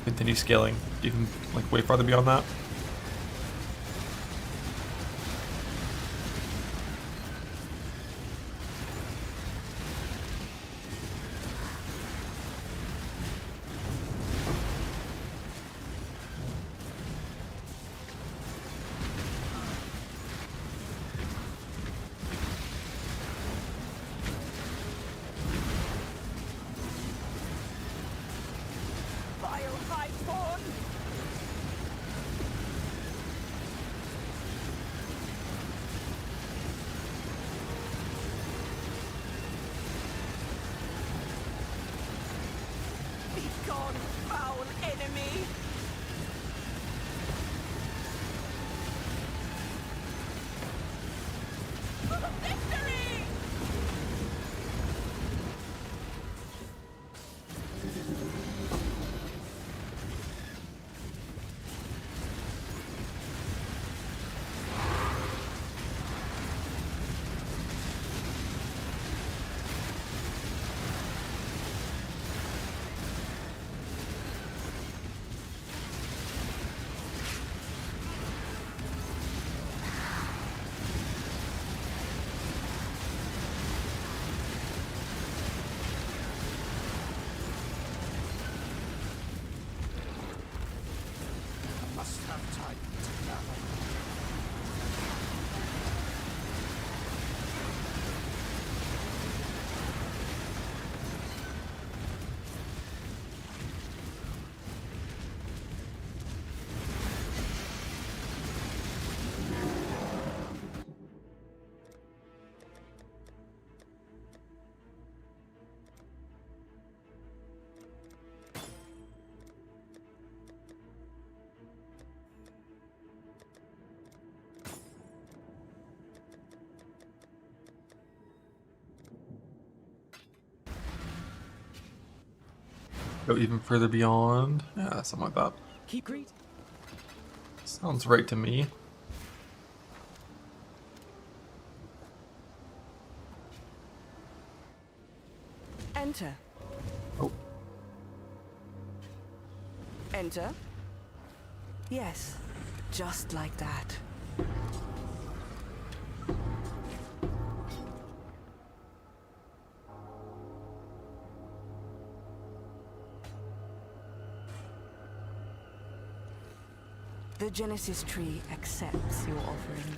continue scaling even like way farther beyond that. Vile highborn! Be gone, foul enemy! Victory! Must have time to gather. Go even further beyond. Yeah, something like that. Keep greet. Sounds right to me. Enter. Oh, Enter? Yes, just like that. The Genesis tree accepts your offering.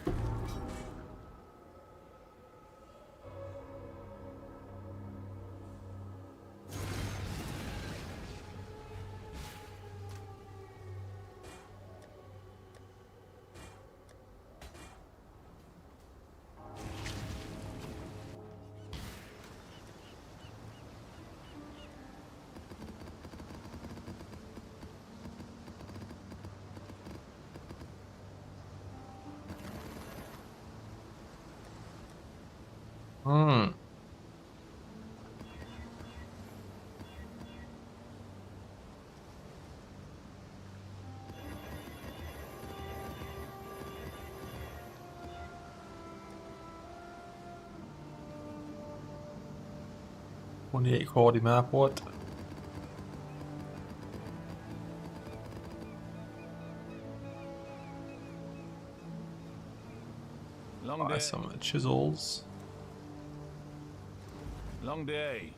Hmm. 28 quality map, what? Long Buy day. some chisels. Long day.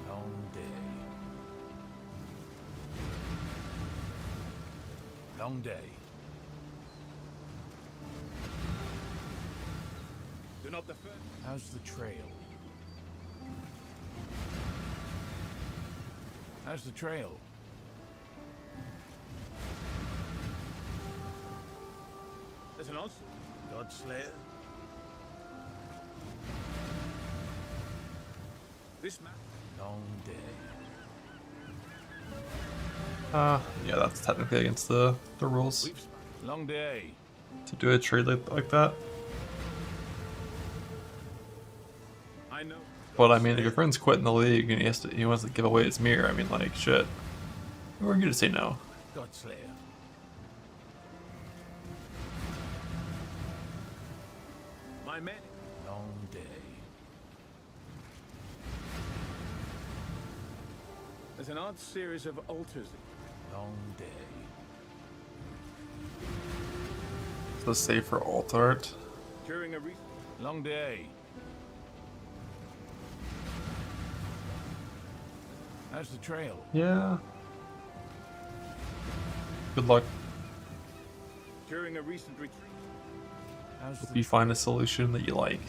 Long day. Long day. Do not defer. How's the trail? How's the trail? There's an answer. Godslayer. This map. Long day. Yeah, that's technically against the rules Long day. to do a trade like that. I know. But I mean, if your friend's quitting the league and he wants to give away his mirror, I mean, like, shit. We're gonna say no. Godslayer. My men. Long day. There's an odd series of altars. Long day. So save for alt art. During a long day. How's the trail? Yeah. Good luck. During a recent retreat. How's Hope the you find a solution that you like.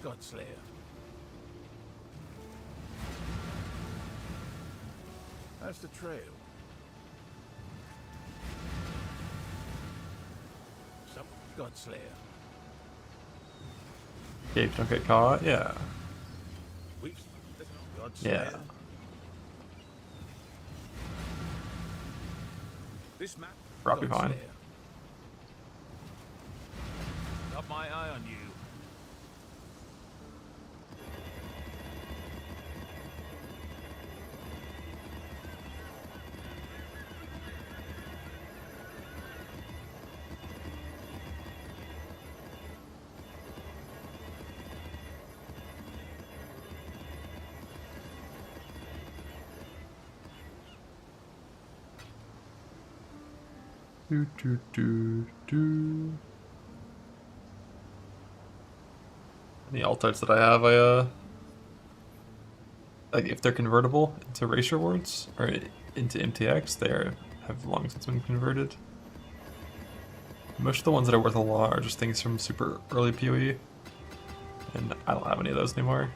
Godslayer? How's the trail? Some Godslayer. Gabe, don't get caught. Yeah. We've Godslayer. Yeah. This map. Probably fine. Godslayer. Got my eye on you. Do do do do. The alt arts that I have, like if they're convertible into race rewards or into MTX, have long since been converted. Most of the ones that are worth a lot are just things from super early PoE, and I don't have any of those anymore.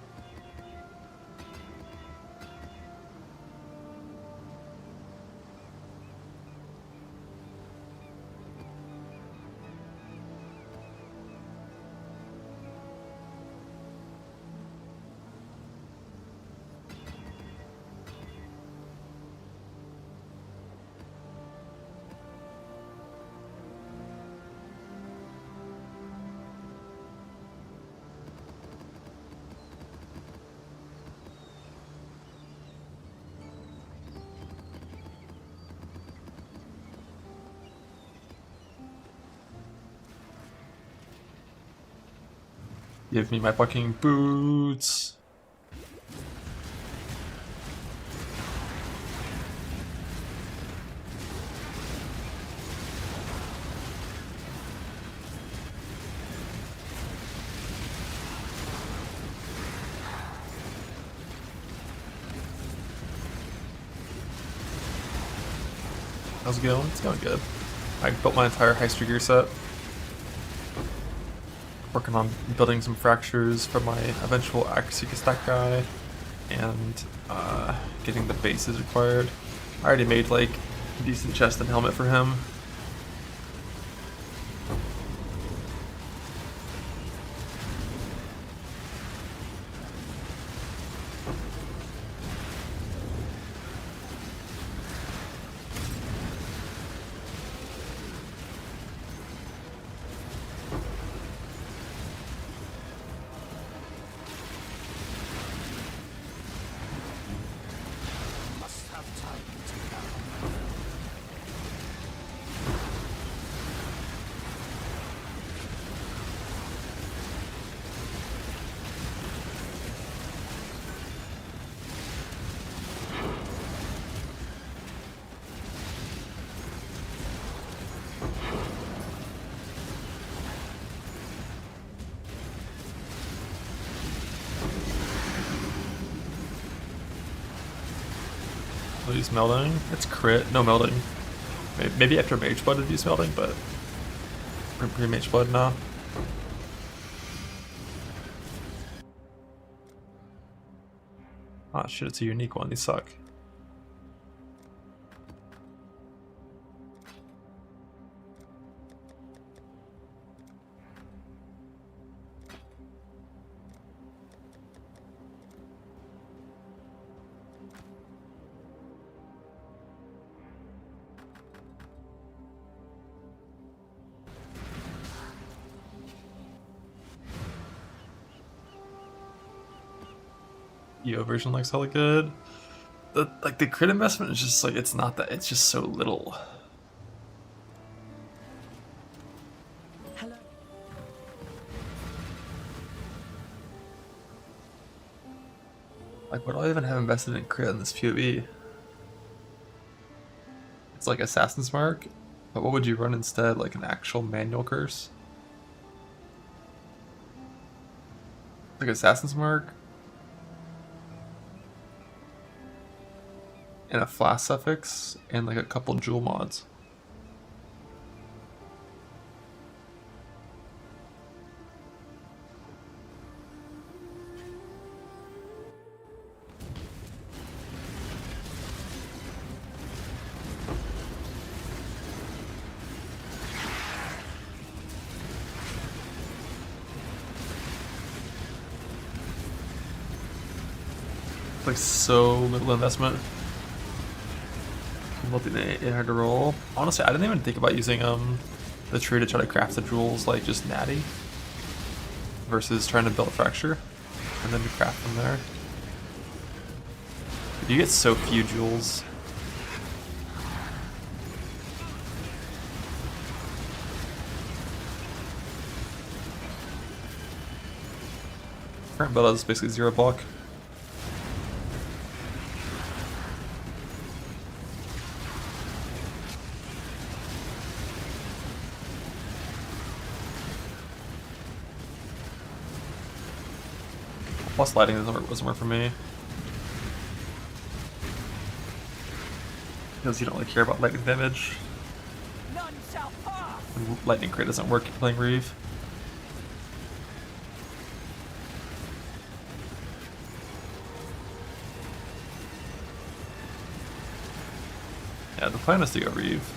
Give me my fucking boots. How's it going? It's going good. I built my entire Heister gear set. Working on building some fractures for my eventual accuracy stack guy, and getting the bases required. I already made like a decent chest and helmet for him. I'll use melding. It's crit, no melding. Maybe after Mage Blood it'd use melding, but pre-Mage Blood, no. Ah shit, it's a unique one, these suck. EO version looks hella good. The crit investment is just like, it's not that, it's just so little. Hello. Like, what do I even have invested in crit in this PoE? It's like Assassin's Mark, but what would you run instead? Like an actual manual curse? Like Assassin's Mark? And a flash suffix, and like a couple jewel mods. Like so little investment. Multi-800 to roll. Honestly, I didn't even think about using the tree to try to craft the jewels like just natty versus trying to build a fracture and then to craft from there. But you get so few jewels. Current build is basically 0 block. Plus lighting doesn't work for me. Because you don't really care about lightning damage. None shall pass. And lightning crit doesn't work playing Reeve. Yeah, the plan is to go Reeve.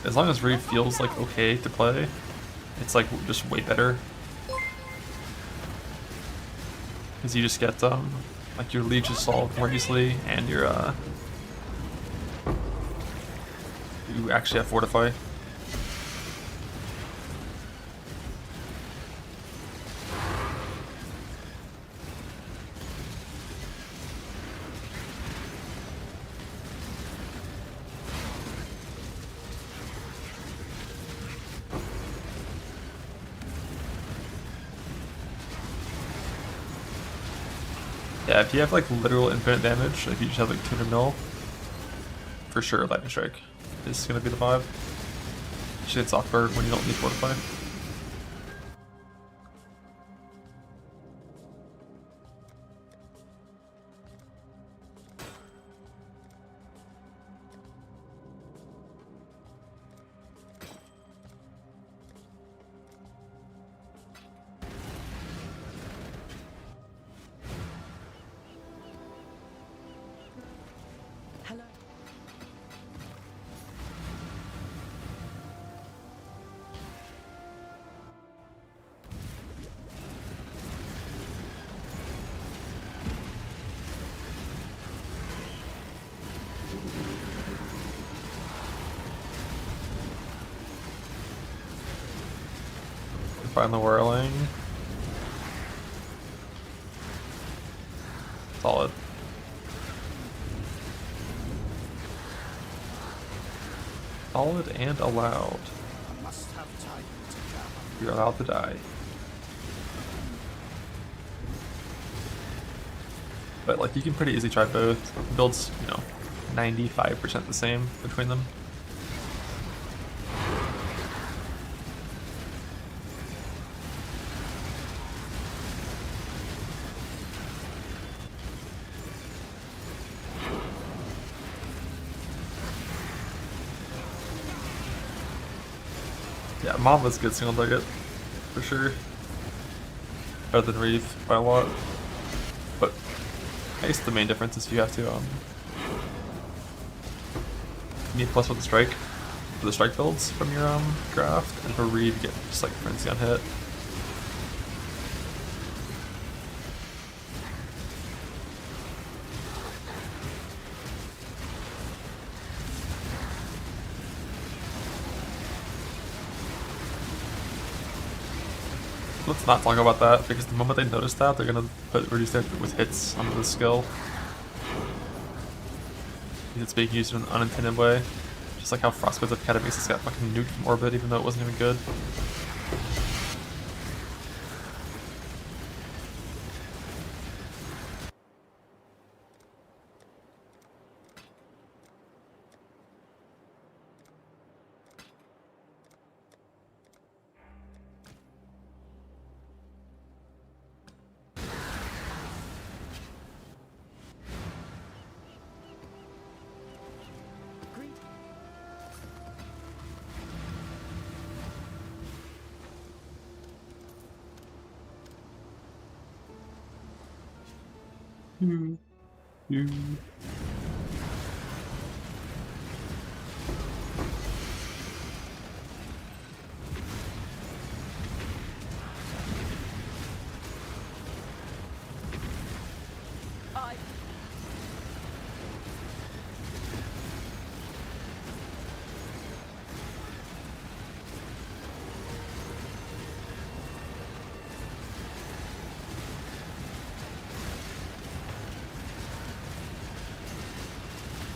As long as Reeve feels like okay to play, it's like just way better. Because you just get like your leeches solved more easily, and your you actually have fortify. Yeah, if you have like literal infinite damage, if you just have like 200 mil, for sure Lightning Strike is gonna be the vibe. Shit, it's off bird when you don't need fortify. Hello. Find the whirling. Solid. Solid and allowed. I must have time to come. You're allowed to die. But like you can pretty easily try both. The build's, 95% the same between them. Yeah, Mama's good single target, for sure. Better than Reeve by a lot. But I guess the main difference is you have to you need plus with the strike for the strike builds from your craft, and for Reeve you get just like frenzy on hit. Let's not talk about that, because the moment they notice that, they're gonna reduce it with hits onto the skill. Because it's being used in an unintended way. Just like how Frostbird's Academy's got fucking nuked from orbit even though it wasn't even good.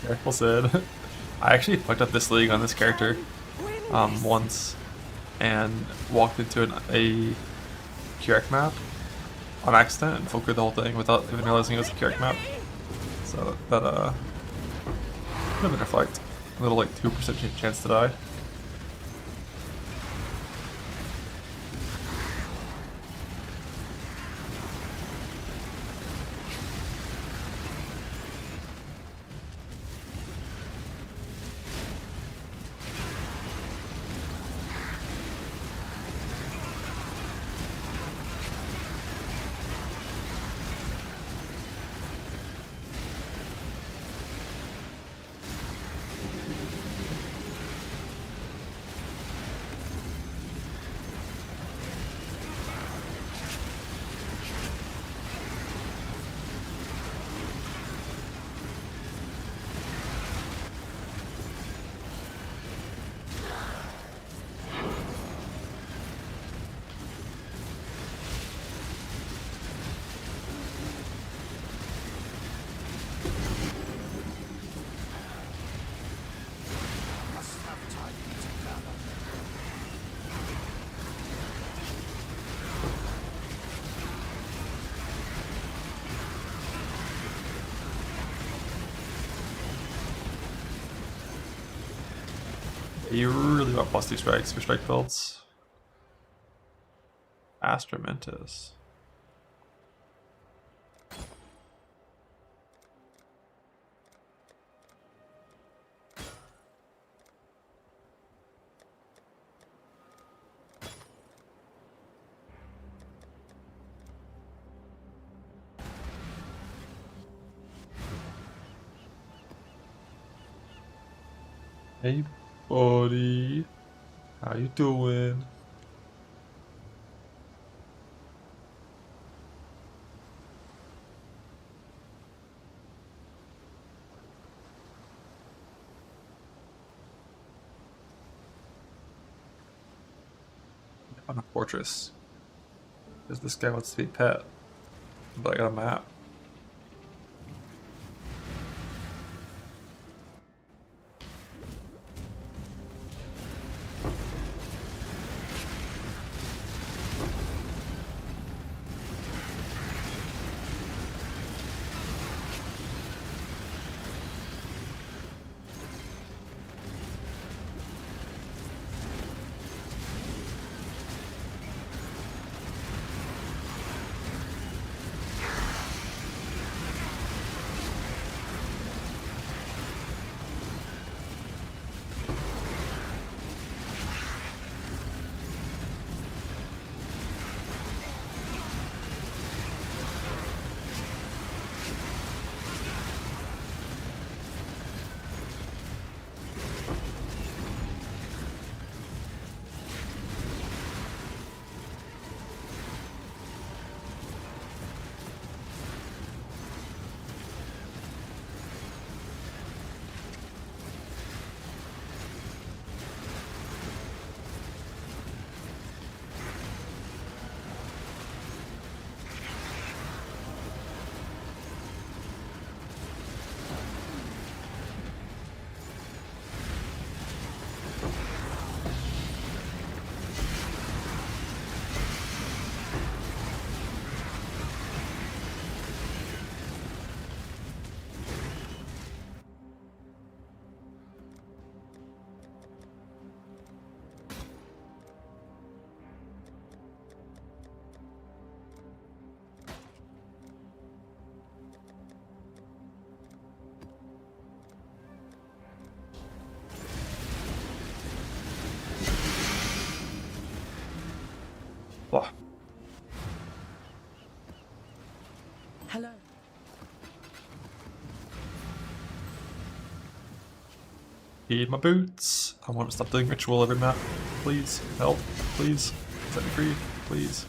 Careful, Sid. I actually fucked up this league on this character once and walked into a Curec map on accident and full cleared the whole thing without even realizing it was a Curec map. So that could have been reflect. A little like 2% chance to die. You really want +2 strikes for strike builds. Astramentus. Hey buddy, how you doing? On a fortress, because this guy wants to be pet, but I got a map. Blah. Hello. Need my boots. I want to stop doing ritual every map. Please, help. Please. Set me free. Please.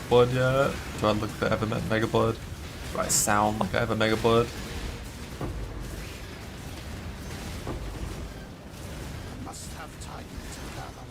Blood yet? Do I look like I have a Mega Blood? Do I sound like I have a Mega Blood? Must have time to gather.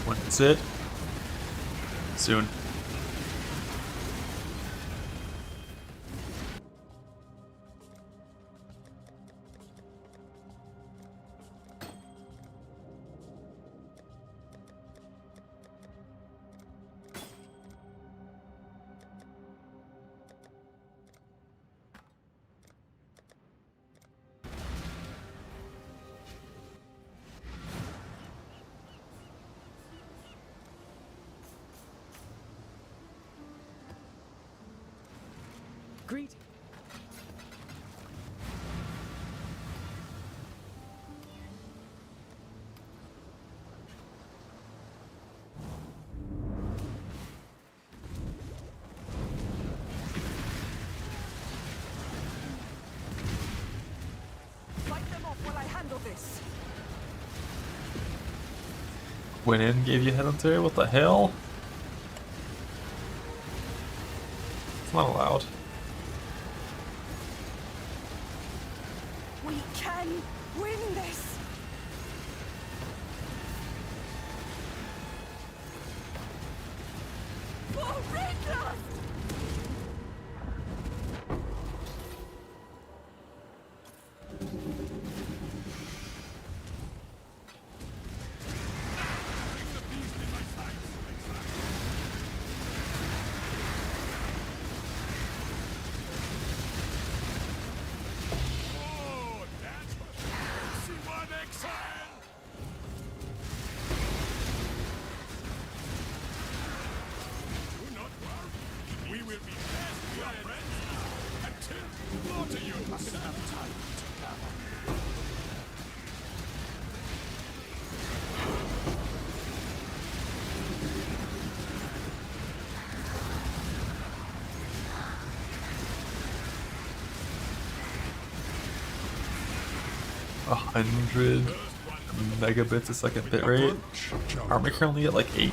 When is it? Soon. Greet. Fight them off while I handle this. Went in, gave you headhunter? What the hell? It's not allowed. We can win this. For Red Oh, that's what one exile! Do not worry. We will be best friends until slaughter you. Must have time to gather. A 100 megabits a second bitrate. Aren't we currently at like 8?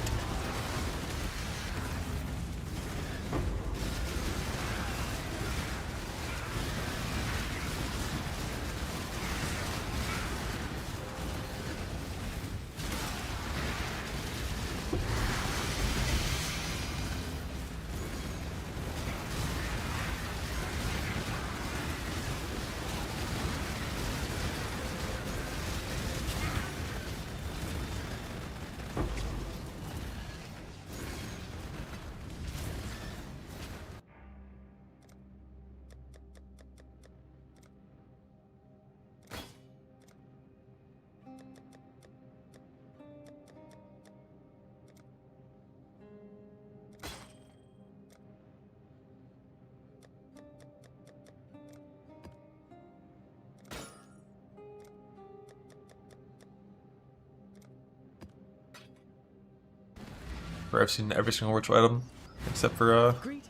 where I've seen every single ritual item, except for Greet.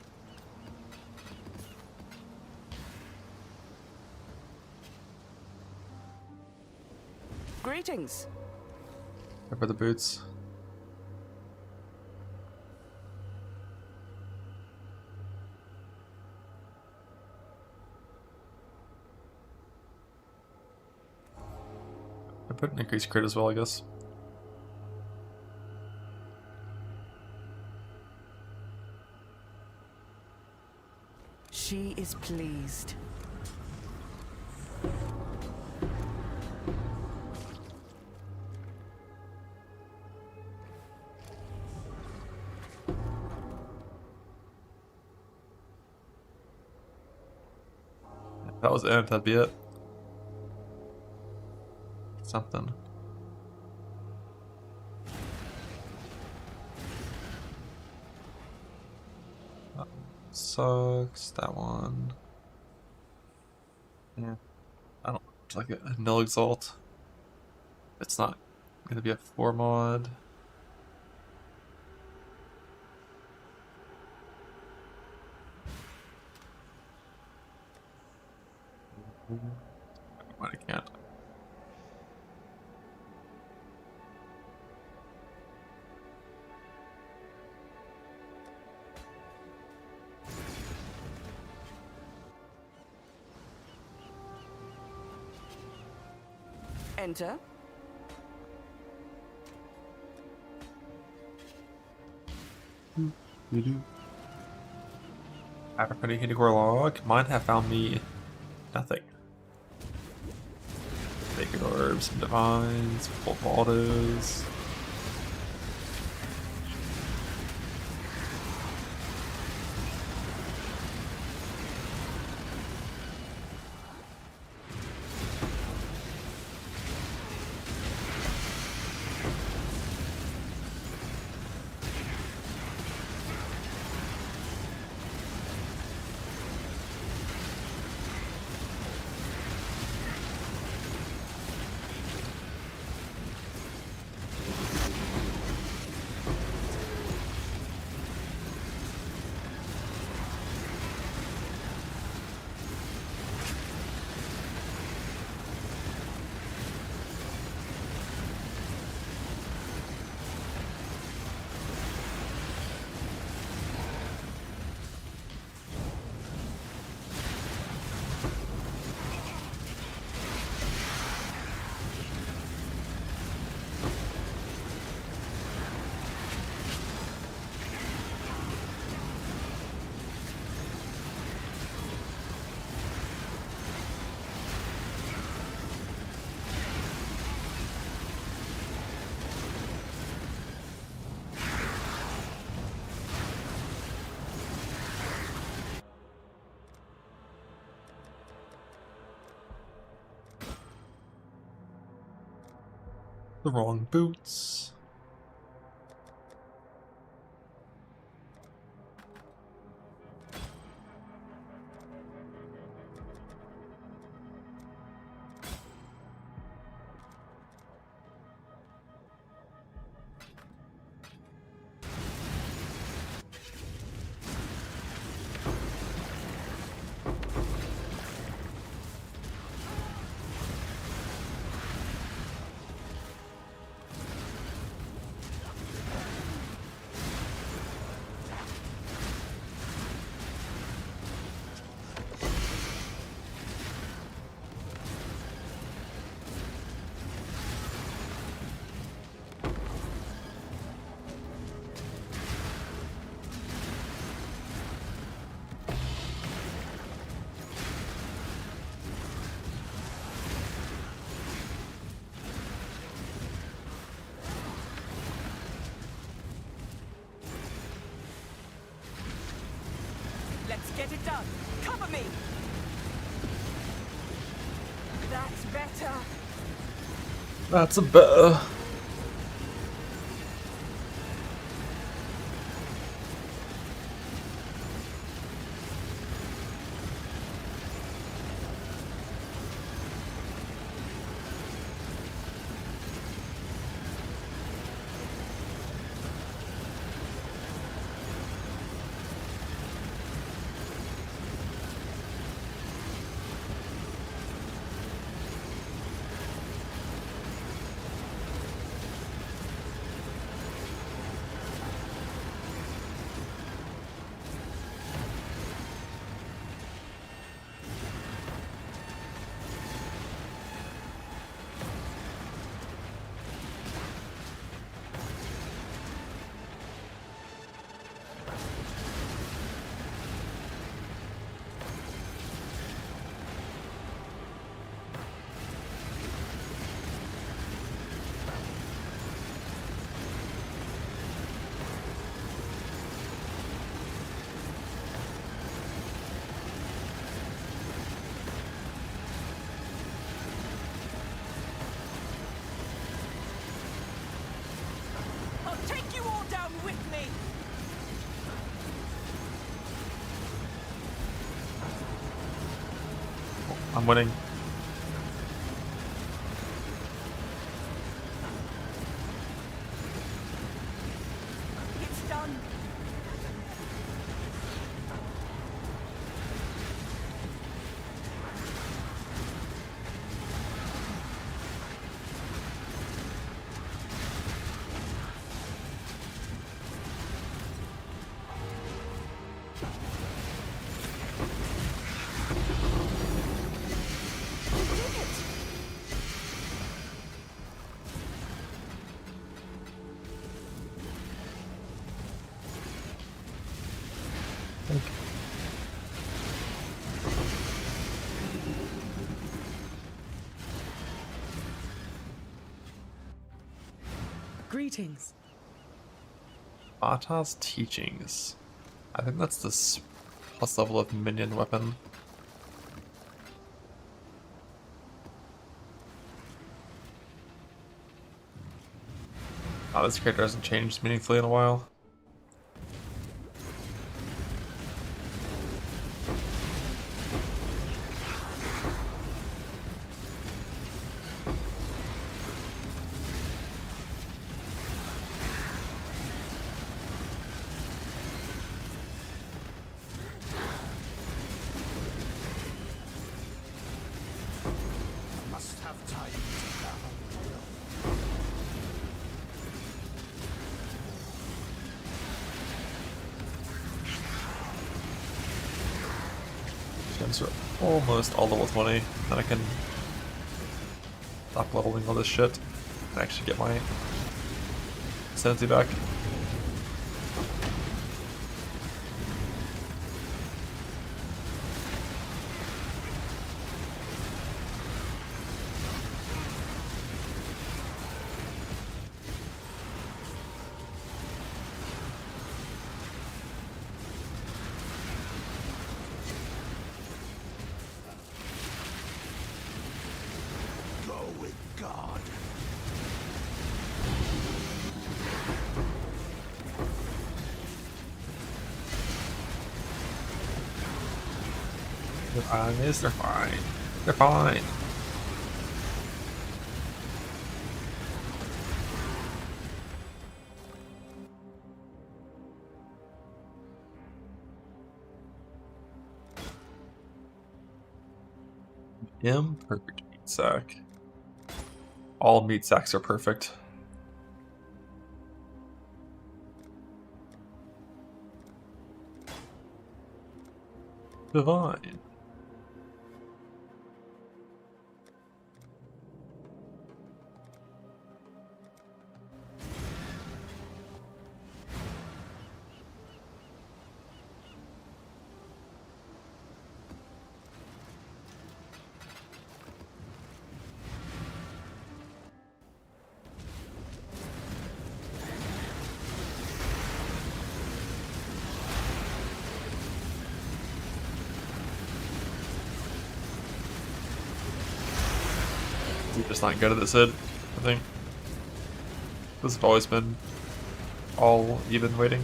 Greetings. for the boots. I put an increased crit as well, I guess. She is pleased. If that was it, that'd be it. Something. That sucks. That one. Yeah. I don't like a null exalt. It's not gonna be a 4 mod. But I can't. Enter. After putting Hindecore log, mine have found me nothing. Vacant orbs, some divines, full autos. The wrong boots. Let's get it done. Cover me. That's better. That's a better. I'm winning. It's done. Greetings. Ata's teachings. I think that's this plus level of minion weapon. Oh, this character hasn't changed meaningfully in a while. Must have time to gather. Gems are almost all level 20. Then I can stop leveling all this shit and actually get my sanity back. Go with God. Their eyes, they're fine. They're fine. Imperfect meat sack. All meat sacks are perfect. Divine. You're just not good at this, Sid, I think. This has always been all even waiting.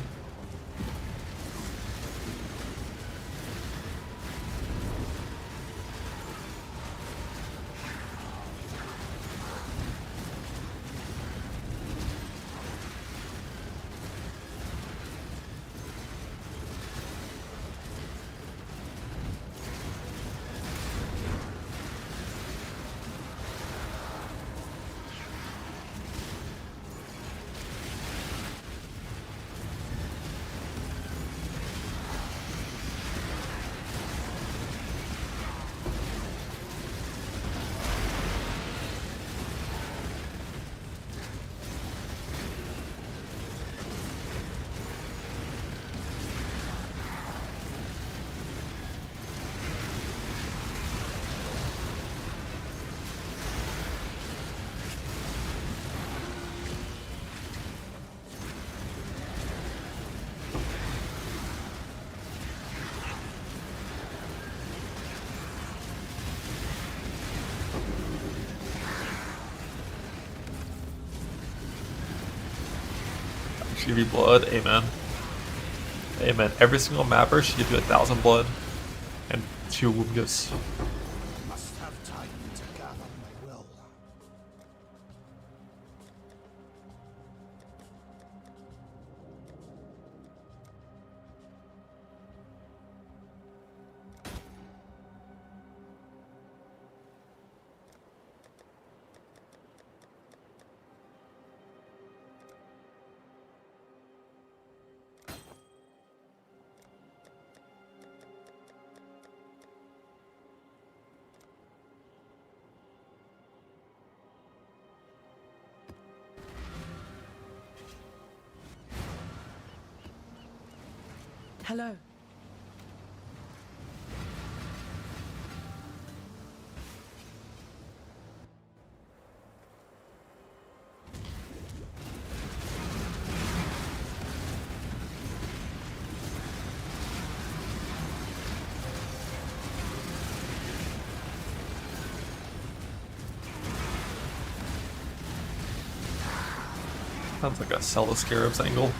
Should give you blood, amen. Amen. Every single mapper should give you 1,000 blood and 2 wound gifts. Must Hello. Sounds like a Sell the Scarabs angle.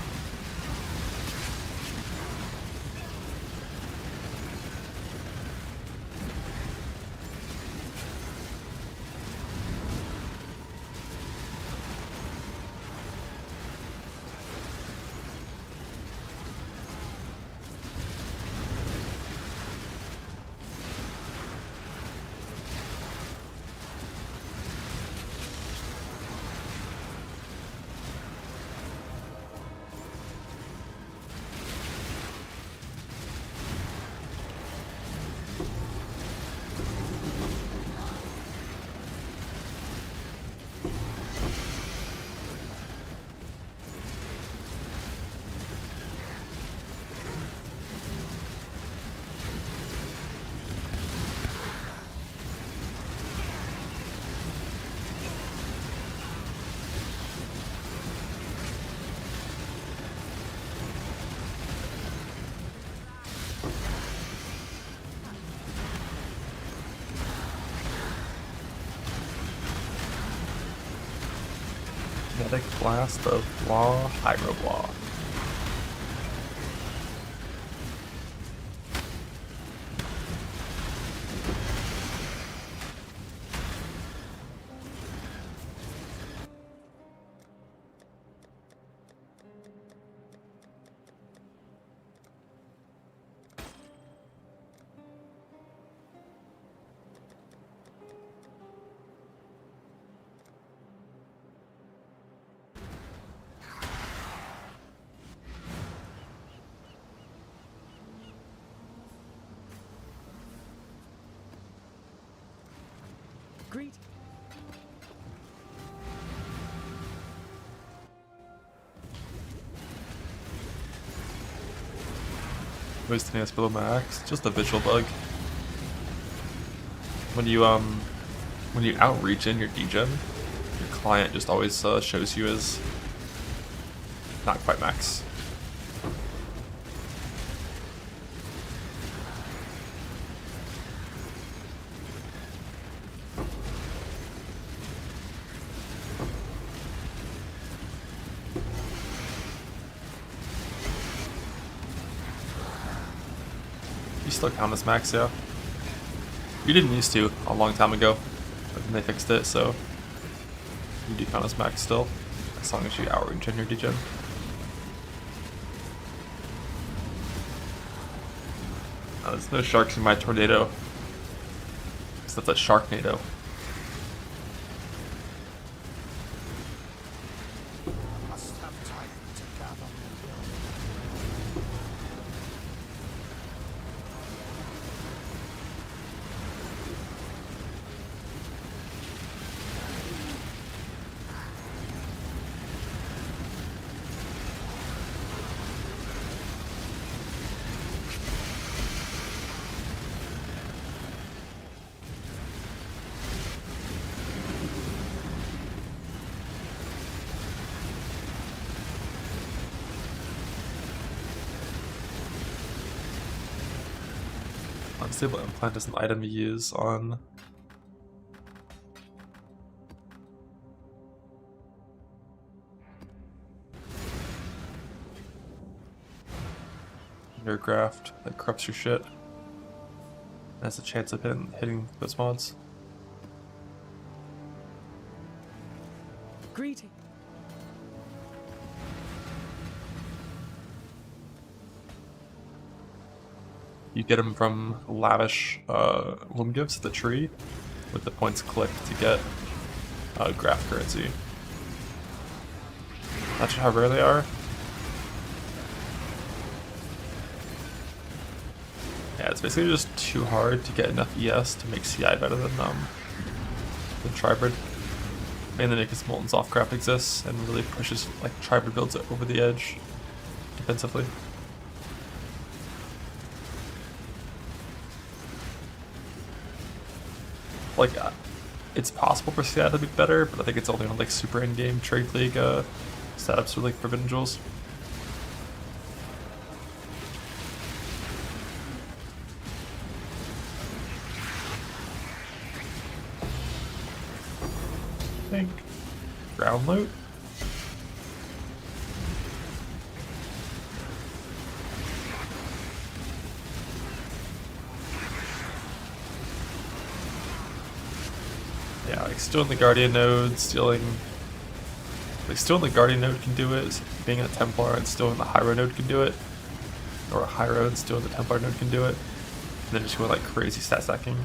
Kinetic Blast of Blah, Hydro Blah. Greet. Wasting us below max, just a visual bug. When you outreach in your degen, your client just always shows you as not quite max. You still count as max, yeah. You didn't used to a long time ago, but then they fixed it, so you do count as max still, as long as you outreach in your degen. There's no sharks in my tornado, because that's a sharknado. Must have time to gather. Unstable implant is an item you use on your graft that corrupts your shit. Has a chance of hitting those mods. Greeting. You get them from lavish womb gifts at the tree with the points clicked to get graft currency. Not sure how rare they are. Yeah, it's basically just too hard to get enough ES to make CI better than Tribrid. Mainly because Molten Softcraft exists and really pushes like Tribrid builds it over the edge defensively. like it's possible for Seattle to be better, but I think it's only on like super in-game trade league setups for like Forbidden Jewels. I think ground loot. Yeah, like stealing the Guardian node, stealing the Guardian node can do it, being a Templar and stealing the Hyro node can do it. Or a Hyro and stealing the Templar node can do it. And then just going like crazy stat stacking.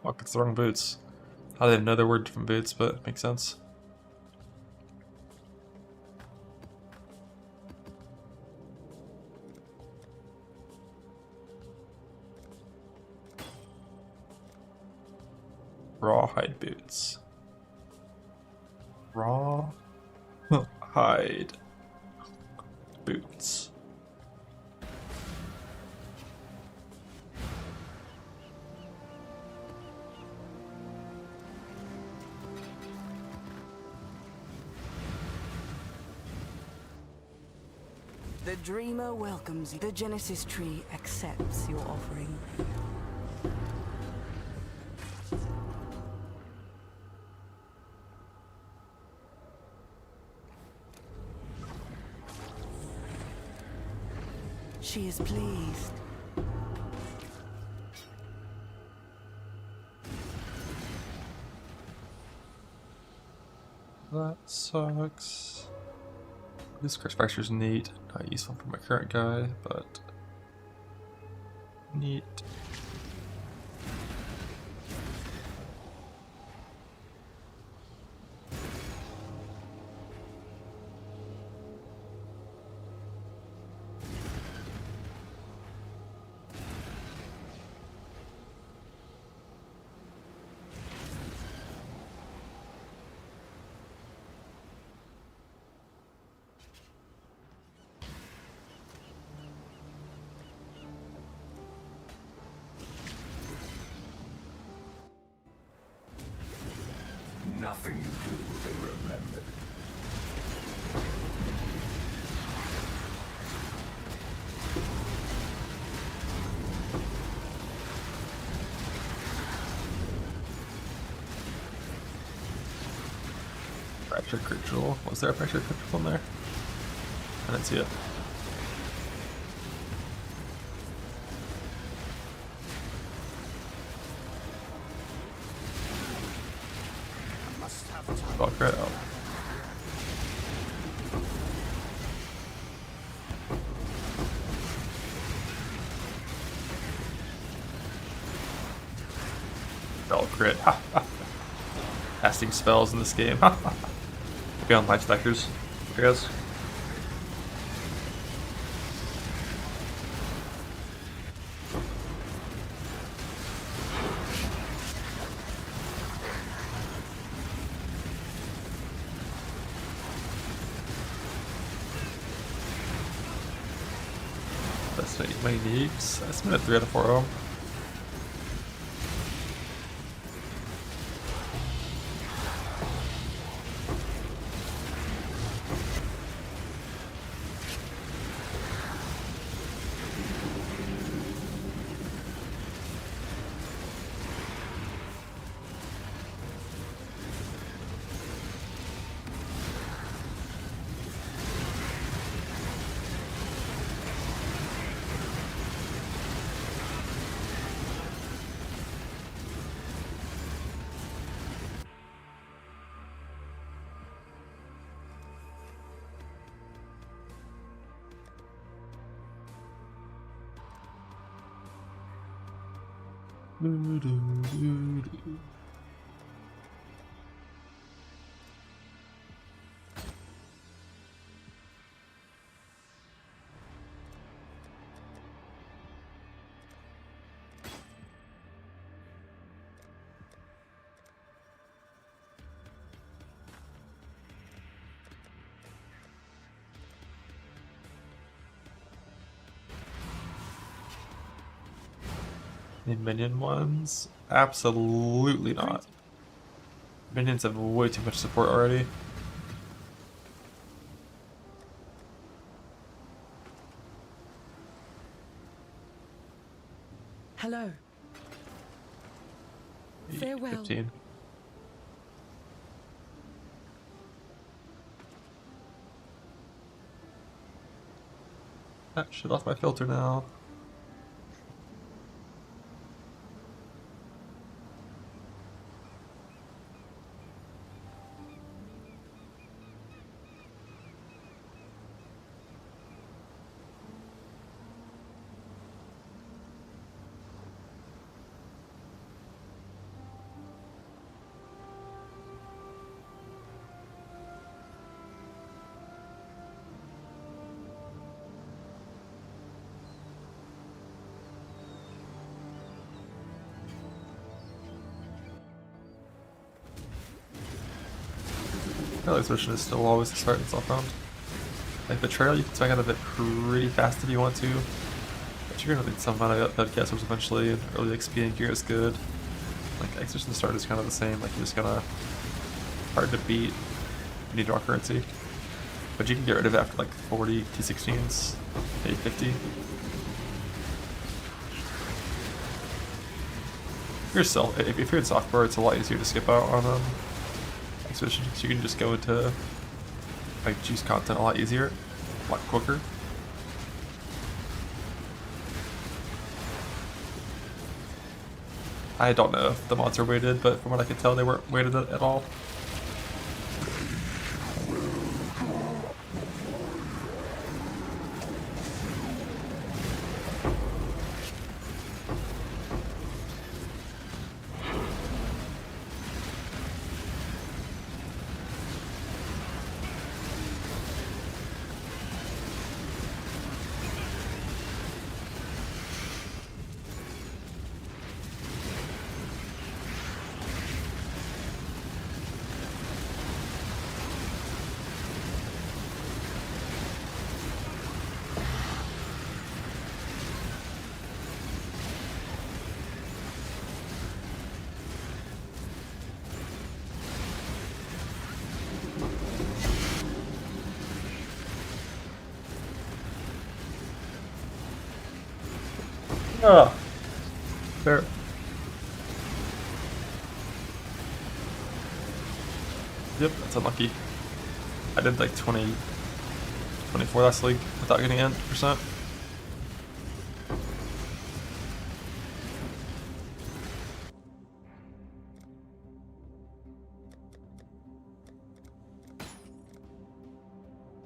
Fuck, it's the wrong boots. I didn't know there were different boots, but it makes sense. Rawhide boots. Raw hide boots. The Dreamer welcomes you. The Genesis tree accepts your offering. She is pleased. That sucks. This Curse Fracture's neat. Not useful for my current guy, but neat. Nothing you do will be remembered. Fracture crit jewel. Was there a fracture crit jewel in there? I didn't see it. Spell crit out. Spell crit. Casting spells in this game. Be on life stackers, I guess. That's not my needs. That's been a 3 out of 4 of them. The minion ones? Absolutely not. Minions have way too much support already. Hello. Farewell. 15. Ah, shit off my filter now. I feel like this mission is still always the start itself round. Like Betrayal, you can swing out of it pretty fast if you want to, but you're gonna need some amount of Bloodcasters eventually, and early XP and gear is good. Like Exorcism start is kind of the same, like you're just gonna hard to beat, you need raw currency. But you can get rid of it after like 40 T16s, maybe 50. If you're in software, it's a lot easier to skip out on Exhibition, so you can just go into like juice content a lot easier, a lot quicker. I don't know if the mods are weighted, but from what I could tell, they weren't weighted at all. Ah, there. Yep, that's unlucky. I did like 24 last league without getting in percent.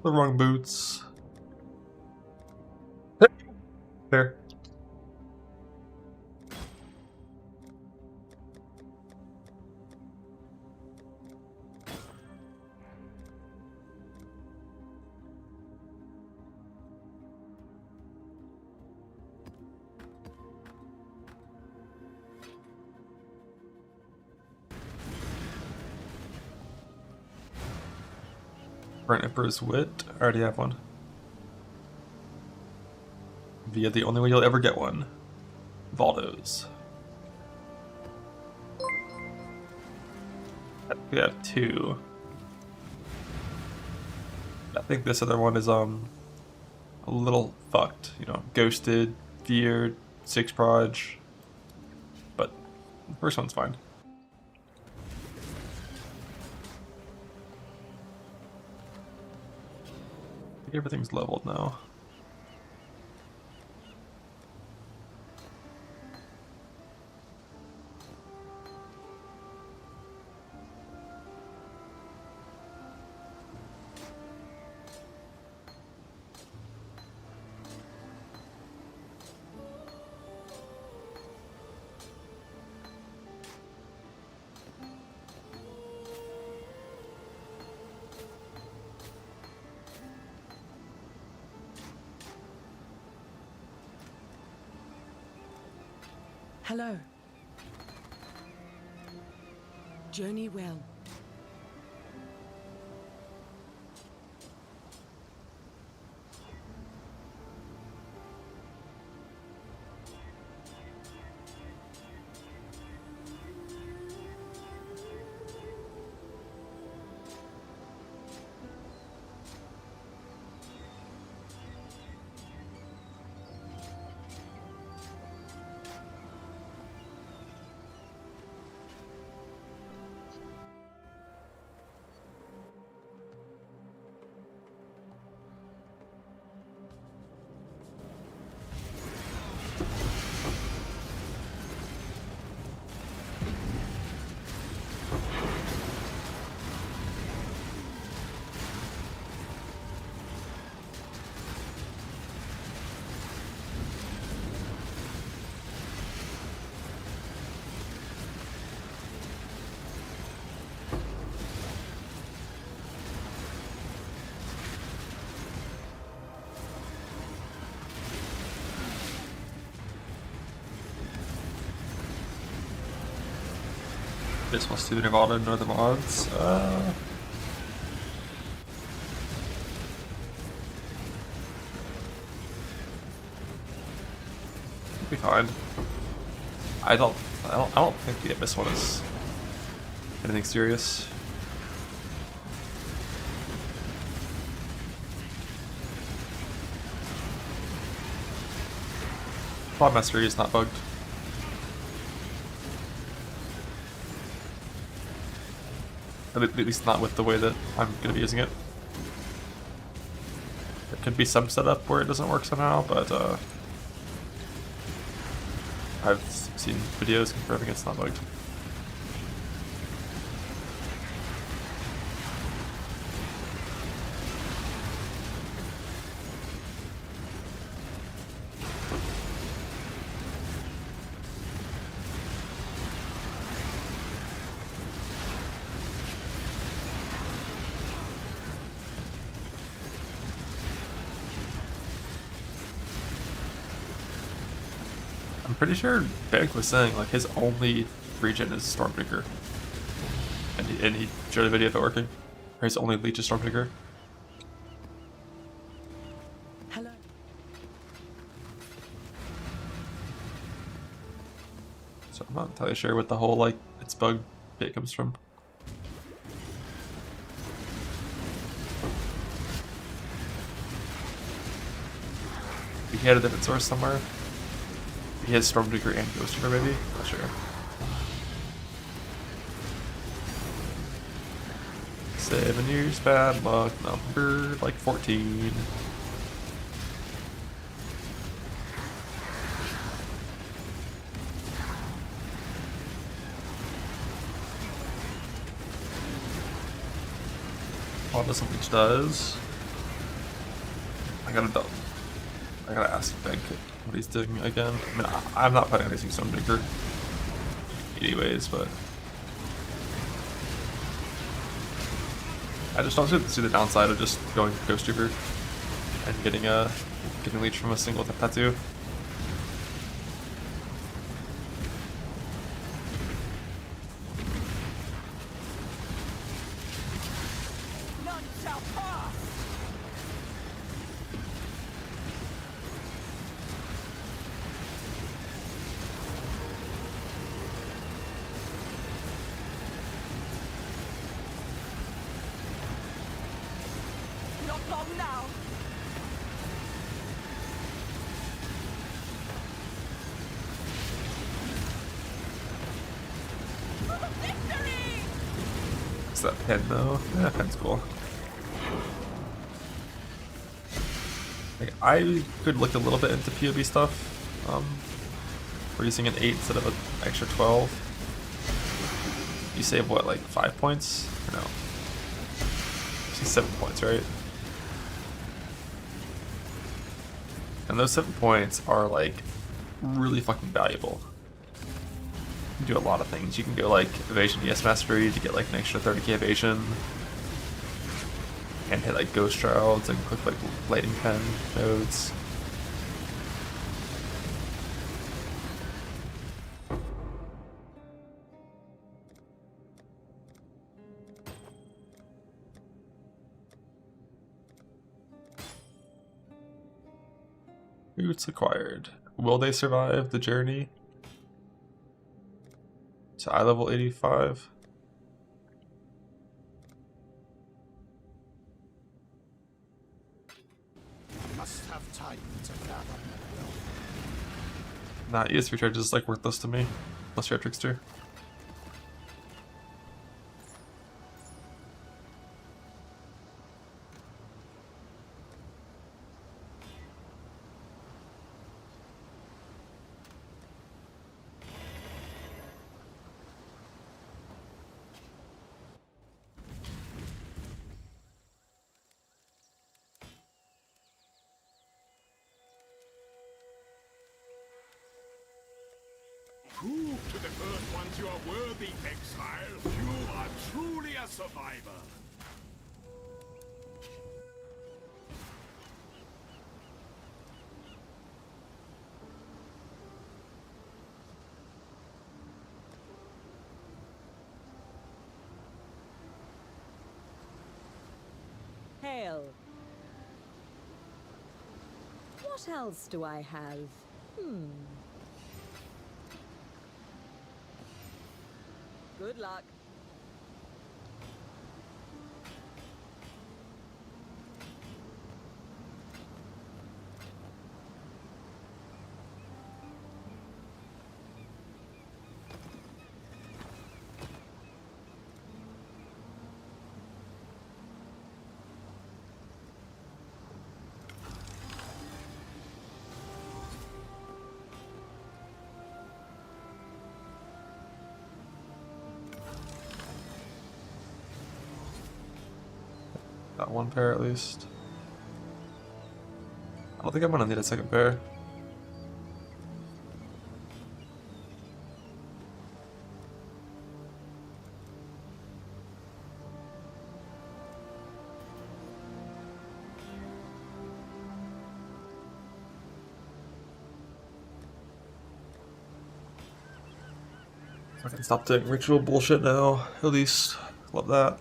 The wrong boots. There. Burnt Emperor's Wit. I already have one. Via the only way you'll ever get one. Valdo's. We have two. I think this other one is a little fucked, you know, ghosted, feared, 6 proj. But the first one's fine. I think everything's leveled now. Hello. Journey well. This wants to do Nevada and other mods. Be fine. I don't think the Abyss one is anything serious. Plot Mastery is not bugged. At least not with the way that I'm going to be using it. There could be some setup where it doesn't work somehow, but I've seen videos confirming it's not bugged. I'm pretty sure Beck was saying like his only regen is Stormbreaker, and he showed a video of it working. Or his only leech is Stormbreaker. Hello. So I'm not entirely sure what the whole like it's bug bit comes from. He had a different source somewhere. He has Stormbreaker and Ghost Reaper, maybe? Not sure. Seven years bad luck number like 14. What does something does? I gotta ask Bank what he's doing again. I mean, I'm not planning on using Stormbreaker anyways, but I just don't see the downside of just going Ghost Reaper and getting leech from a single tattoo. None shall pass! Not long now. Victory! Is that pen though? Yeah, pen's cool. Like, I could look a little bit into POB stuff. We're using an 8 instead of an extra 12. You save what, like 5 points? Or no? You see 7 points, right? And those 7 points are like really fucking valuable. You can do a lot of things. You can go like evasion ES mastery to get like an extra 30k evasion, and hit like ghost shrouds and click like lighting pen nodes. Recruits acquired. Will they survive the journey to eye level 85? Must have time to gather. Nah, ES recharge is like worthless to me, unless you're a trickster. Prove to the Earth ones you are worthy, exile. You are truly a survivor. Hail. What else do I have? Good luck. Got one pair at least. I don't think I'm gonna need a second pair. I can stop doing ritual bullshit now, at least. Love that.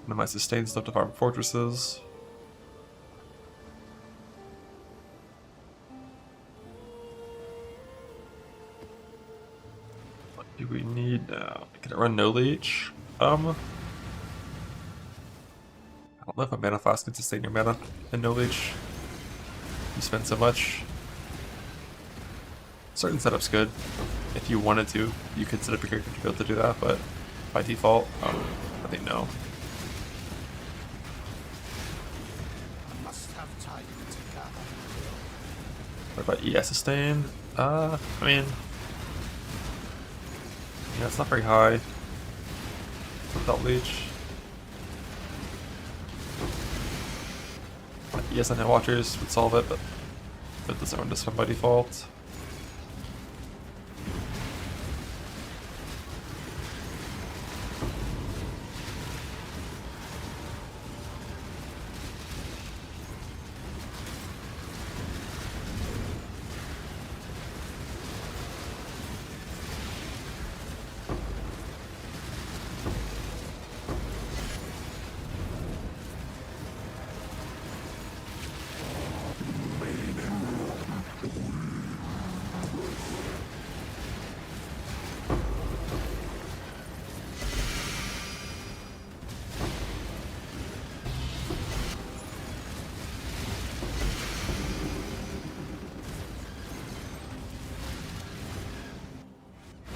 My sustain stuff to farm fortresses. What do we need now? Can it run no leech? I don't know if a mana flask can sustain your mana and no leech. You spend so much. Certain setups good. If you wanted to, you could set up your character to be able to do that, but by default, I think no. What about ES sustain? I mean, yeah, it's not very high. Without leech. ES and Watchers would solve it, but it doesn't run this one by default.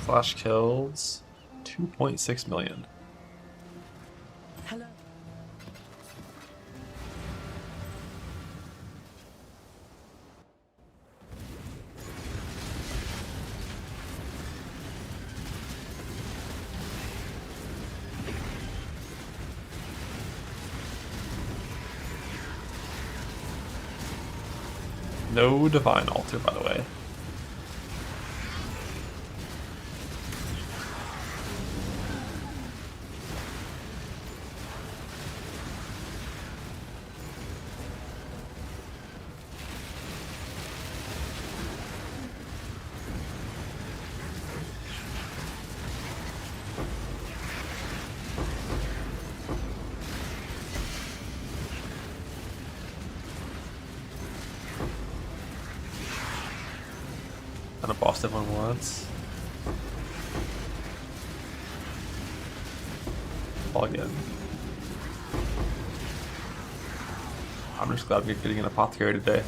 Flash kills 2.6 million. Hello. No divine altar, by the way. a boss everyone wants. Log in. I'm just glad we're getting an apothecary today.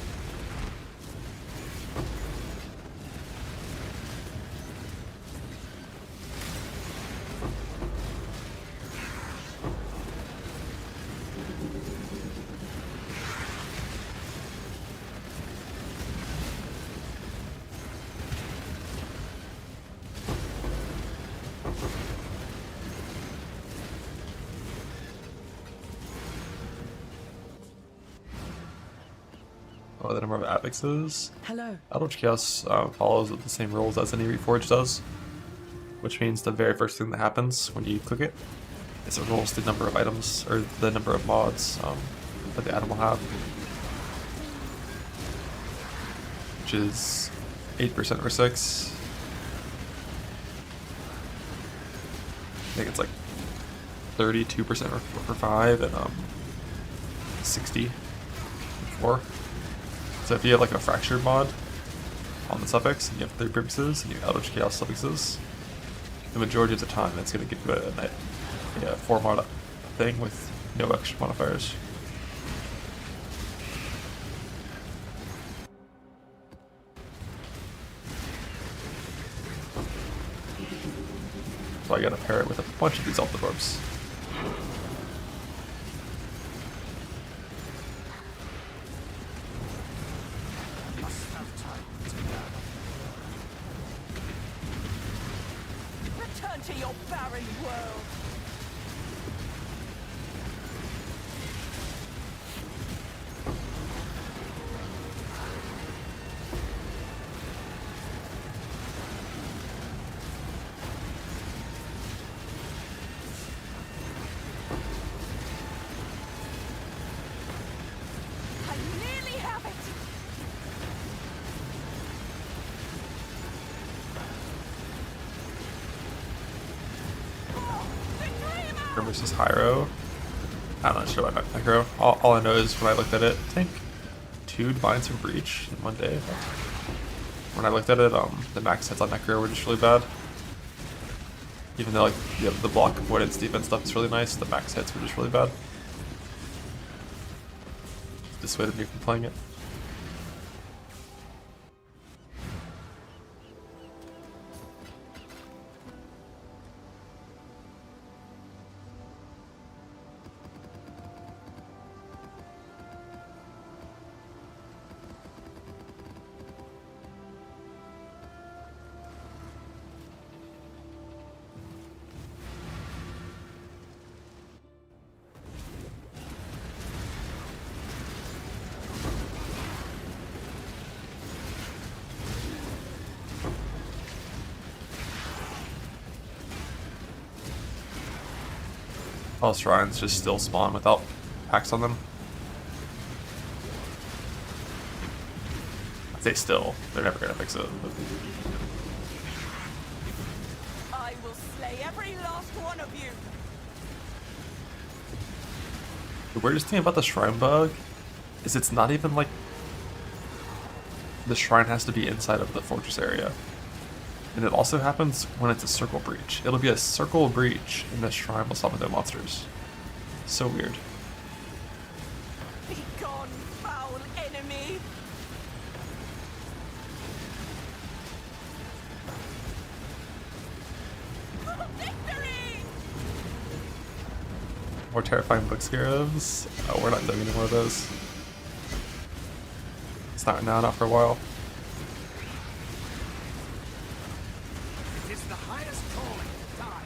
Oh, the number of affixes. Hello. Eldritch Chaos follows the same rules as any Reforged does, which means the very first thing that happens when you click it is it rolls the number of items, or the number of mods that the item will have, which is 8% for 6. I think it's like 32% for 5 and 60 for 4. So if you have like a fractured mod on the suffix and you have 3 prefixes and you have Eldritch Chaos suffixes, the majority of the time it's going to give you a 4 mod thing with no extra modifiers. So I gotta pair it with a bunch of these Alpha Orbs. Return to your barren world. I nearly have it. Versus Hyro. I'm not sure about Necro. All I know is when I looked at it, I think 2 Divines from Breach in one day. When I looked at it, the max hits on Necro were just really bad. Even though like the block avoidance defense stuff is really nice, the max hits were just really bad. Dissuaded me from playing it. All shrines just still spawn without packs on them. I say still, they're never gonna fix it. I will slay every last one of you. The weirdest thing about the shrine bug is it's not even like the shrine has to be inside of the fortress area. And it also happens when it's a circle breach. It'll be a circle breach and the shrine will summon their monsters. So weird. Be gone, foul enemy. Victory! More terrifying book scarabs. Oh, we're not doing any more of those. It's not now, not for a while. It is the highest calling. Die.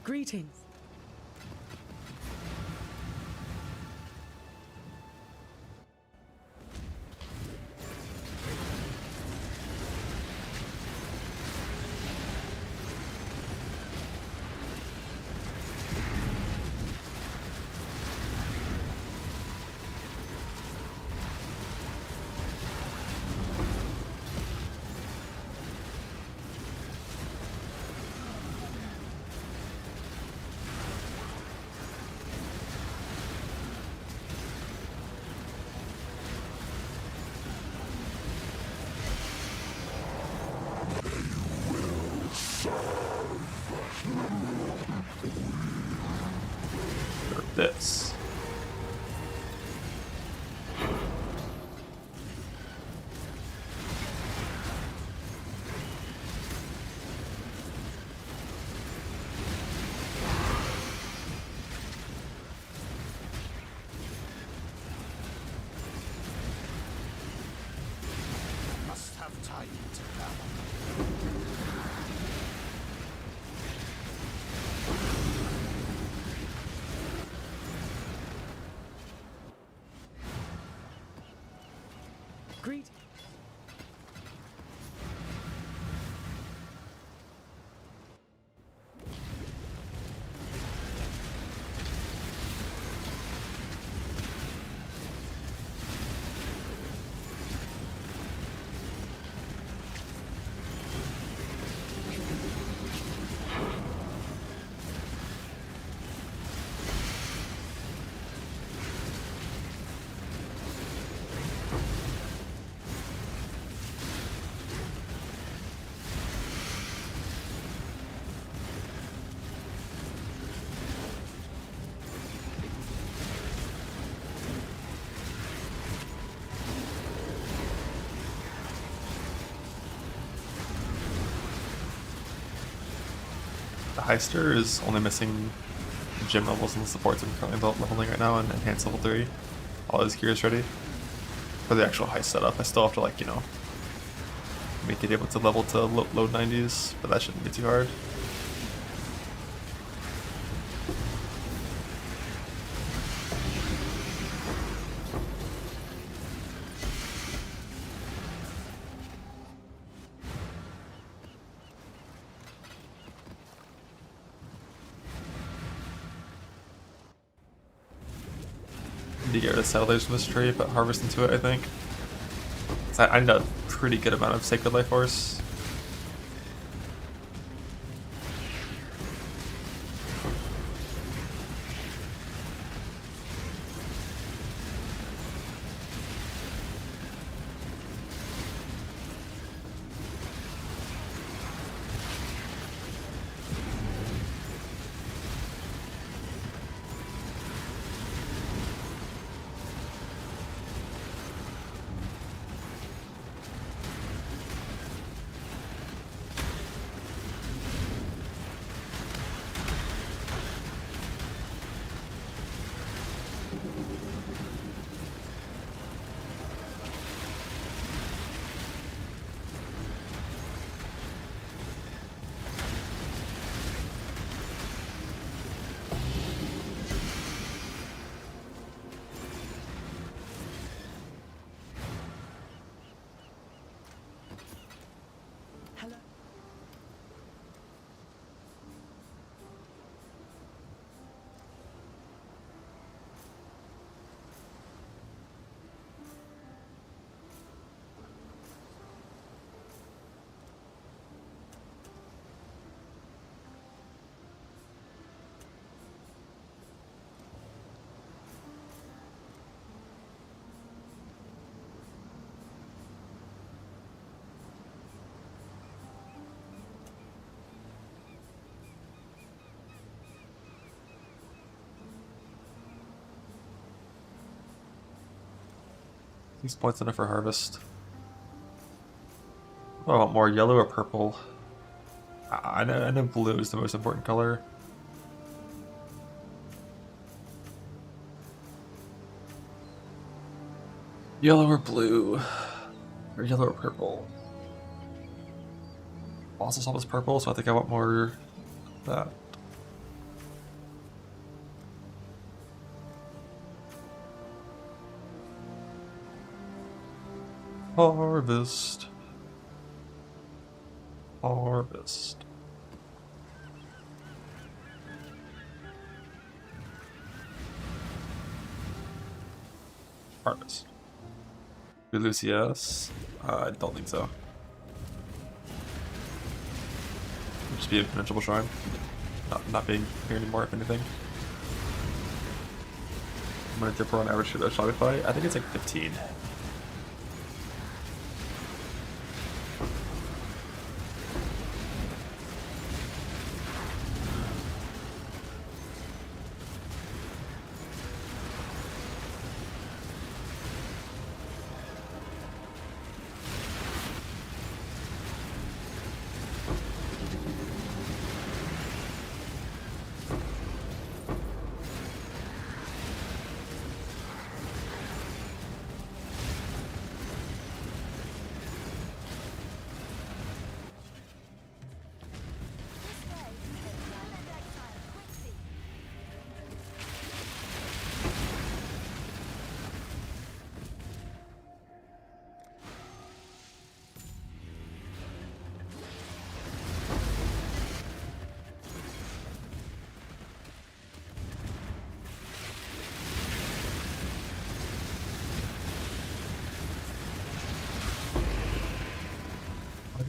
Greetings. right into power. Greet. The Heister is only missing gym levels and the supports I'm currently leveling right now and enhanced level 3. All his gear is ready. For the actual heist setup, I still have to, like, you know, make it able to level to low 90s, but that shouldn't be too hard. To get rid of settlers from this tree, but harvest into it, I think. So I need a pretty good amount of Sacred Life Force. Hello. These points enough for harvest. Oh, I want more yellow or purple. I know blue is the most important color. Yellow or blue? Or yellow or purple? Also saw was purple, so I think I want more of that. Harvest. Harvest. Harvest. Lucius? I don't think so. It'll just be a penetrable shrine. Not being here anymore, if anything. I'm gonna dip on average for the Shopify. I think it's like 15.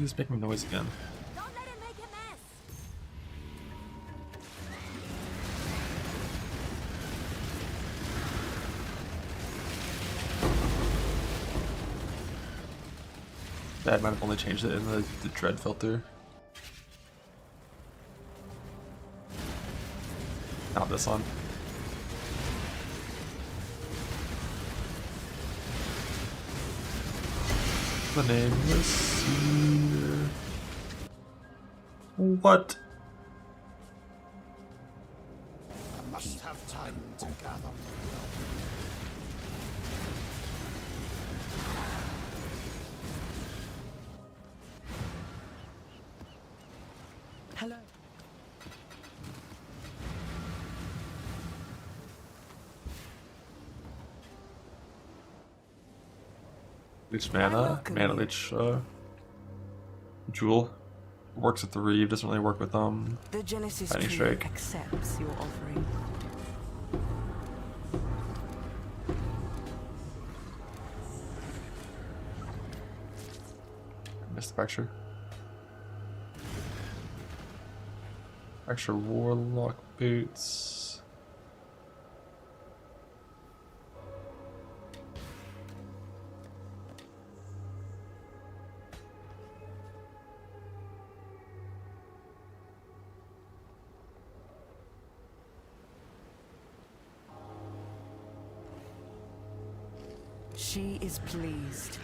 He's making noise again. Don't let him make a mess. Bad might have only changed it in the dread filter. Not this one. The name is Seer. What? I must have time to gather. Hello. Leech mana, welcome mana you. leech jewel. Works with the Reeve, doesn't really work with The Genesis Lightning tree strike. accepts your offering. Missed the fracture. Fracture warlock boots. She is pleased.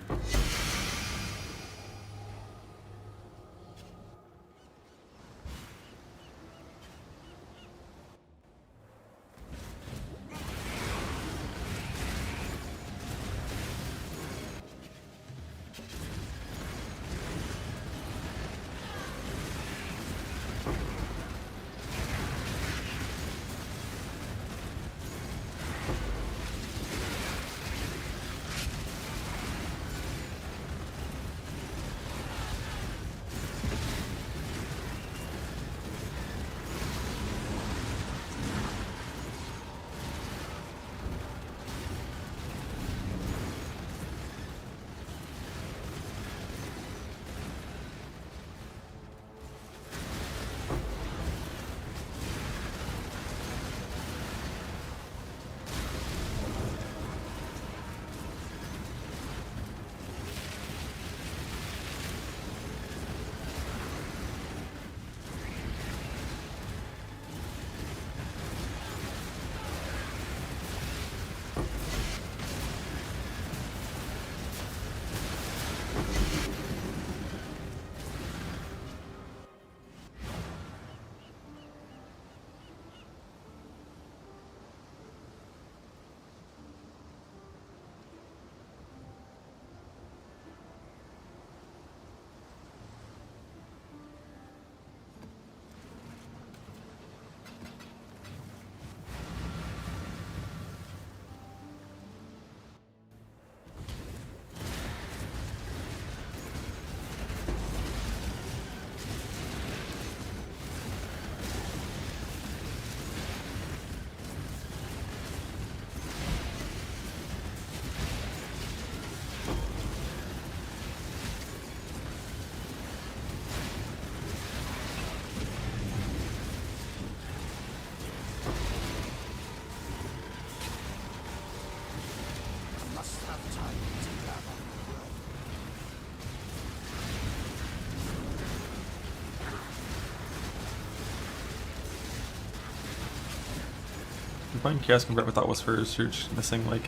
Playing Chaos Convert without Whispers, you're just missing like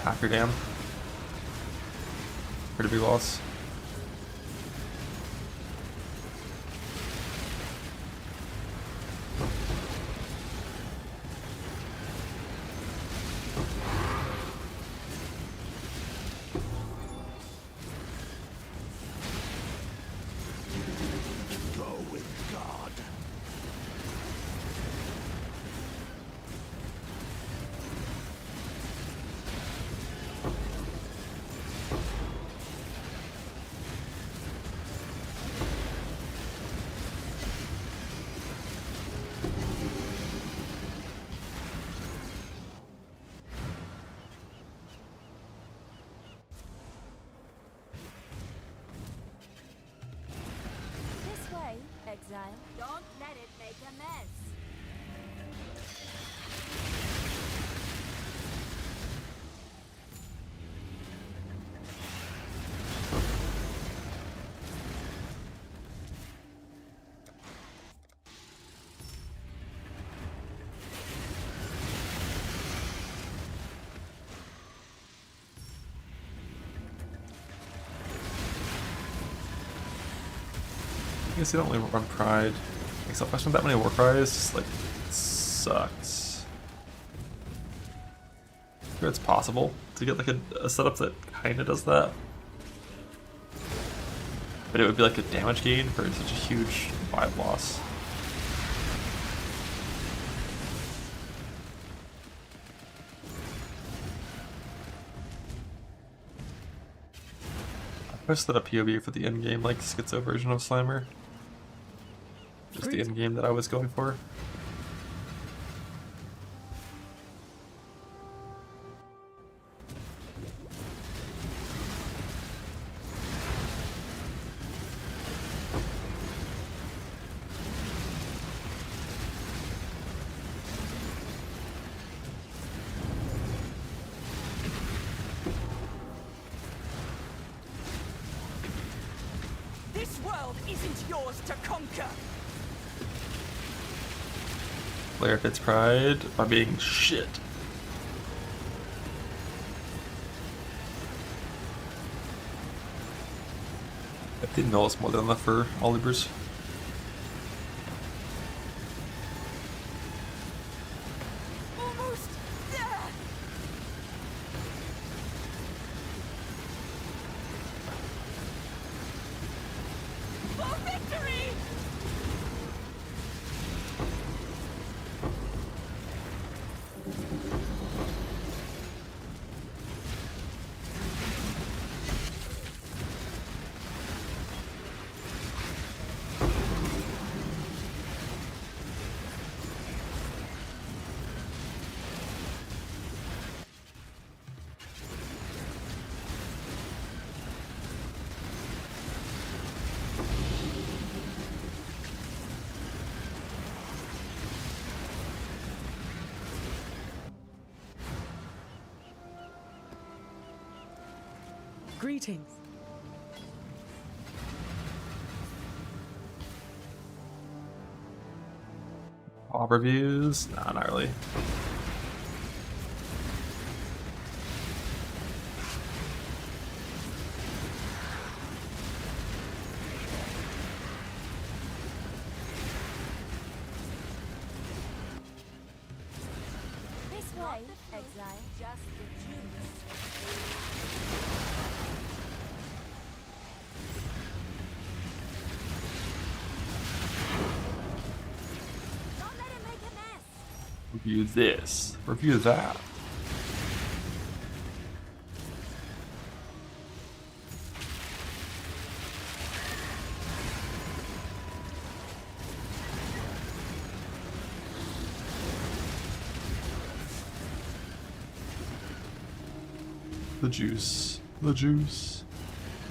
half your dam. Pretty big loss. Go with God. I guess you don't really run Pride. Except I that many war cries, just like sucks. I'm sure it's possible to get like a setup that kinda does that. But it would be like a damage gain for such a huge vibe loss. I posted a POV for the end game like schizo version of Slammer. Just the end game that I was going for. This world isn't yours to conquer. Player fits Pride by being shit. I didn't know it's more than enough for all Libras. Almost there. For victory! Greetings. All reviews? Nah, not really. This way, exile. Just the juice. Don't let him make a mess. Review this. Review that. The juice. The juice.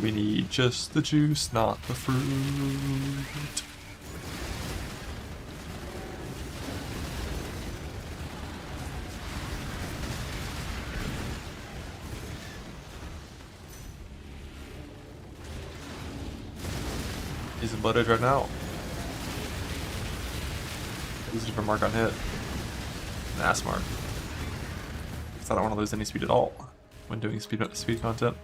We need just the juice, not the fruit. He's blooded right now. There's a different mark on hit. An ass mark. Because I don't want to lose any speed at all when doing speed content.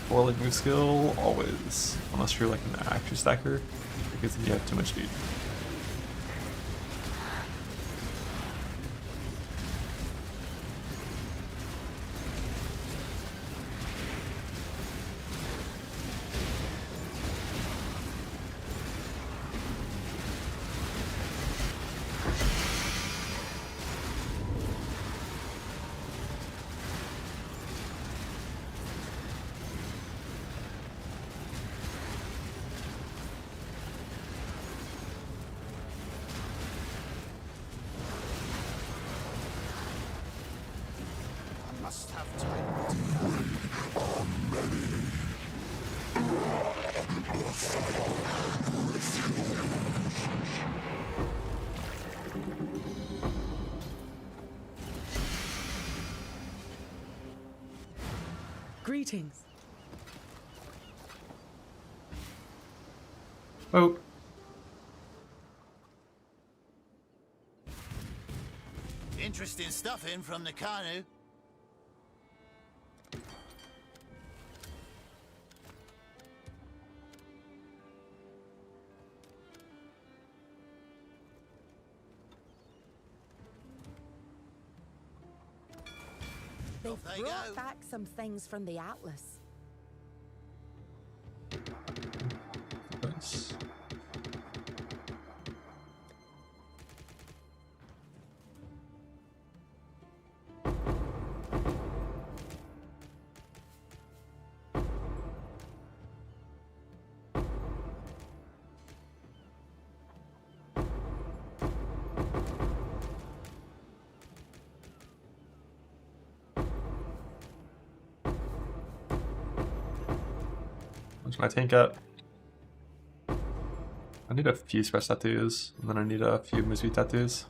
Forward move skill, always. Unless you're like an active stacker, because then you have too much speed. Must have time to Greetings. Oh. Interesting stuff in from the Kanu. They've Off they brought go. back some things from the Atlas. Nice. Where's my tank at? I need a few scratch tattoos, and then I need a few Mizuki tattoos.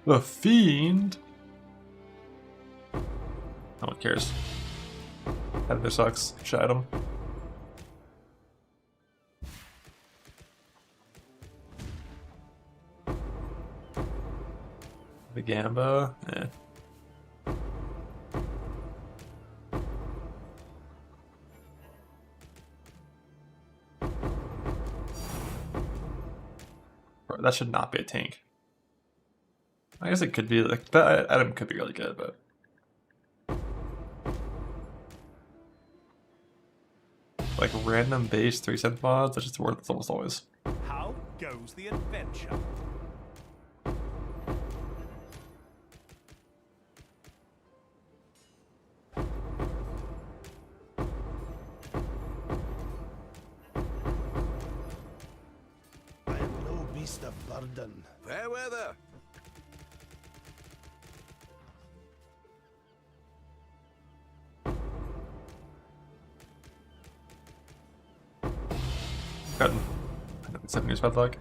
The Fiend? No one cares. Editor sucks. Shut him. The Gamba? Eh. Bro, that should not be a tank. I guess it could be, like, that item could be really good, but... Like, random base 3-cent mods, that's just worth it almost always. How goes the adventure? I am no beast of burden. Fair weather. Gotten 7 years bad luck.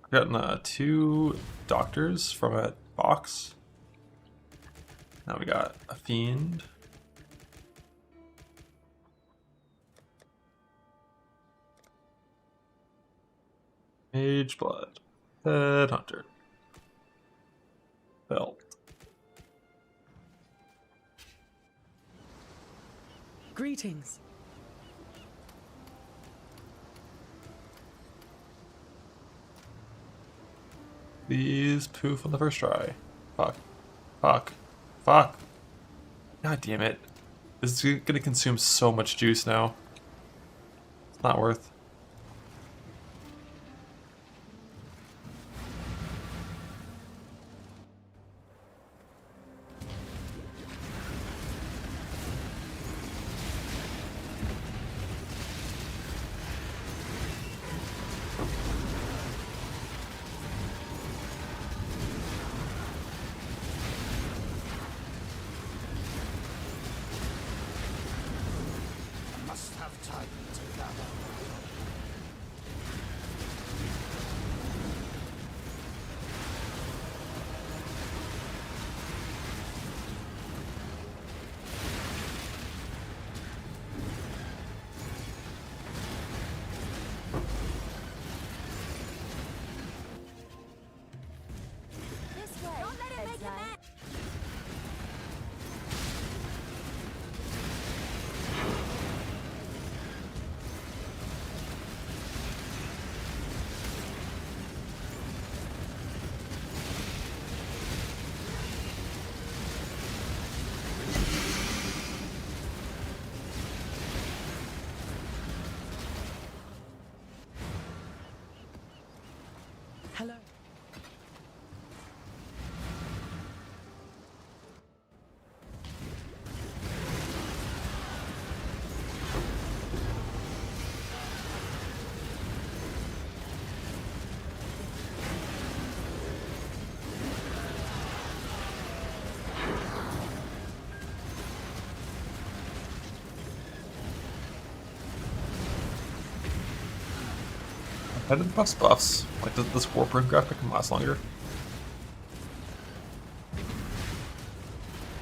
I've gotten 2 doctors from a box. Now we got a fiend. Mage blood. Headhunter. Belt. Greetings. Please poof on the first try. Fuck. Fuck. Fuck. God damn it. This is gonna consume so much juice now. It's not worth. Must have time to gather. Hello. How did the buffs? Like, does this warp rune graphic can last longer?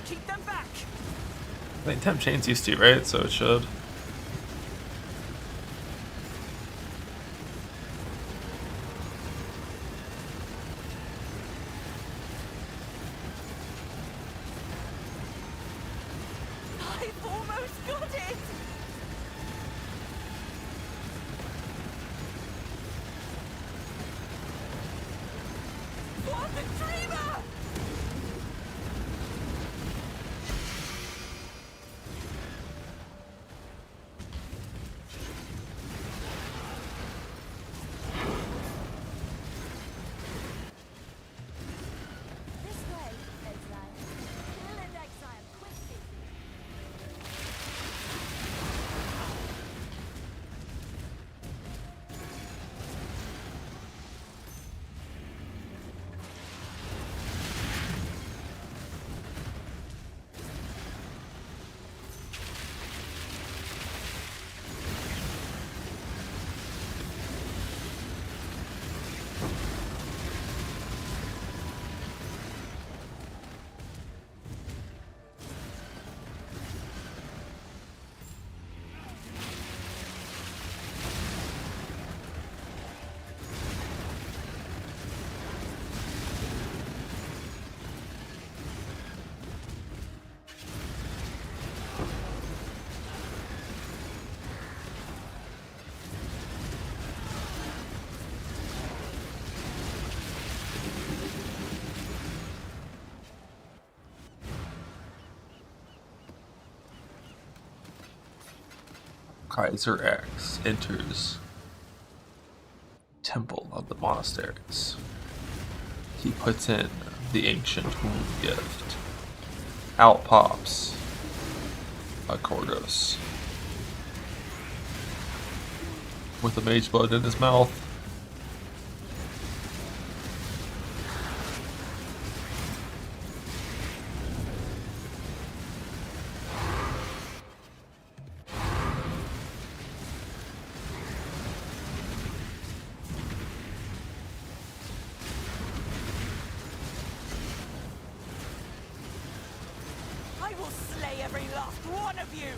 Keep them back. I think temp chains used to, right? So it should. I've almost got it. For the dreamer. This way, exile. Kill and exile, quickly. Kaiser X enters Temple of the Monasteries. He puts in the ancient wound gift. Out pops a Kordos with a mage blood in his mouth. I will slay every last one of you.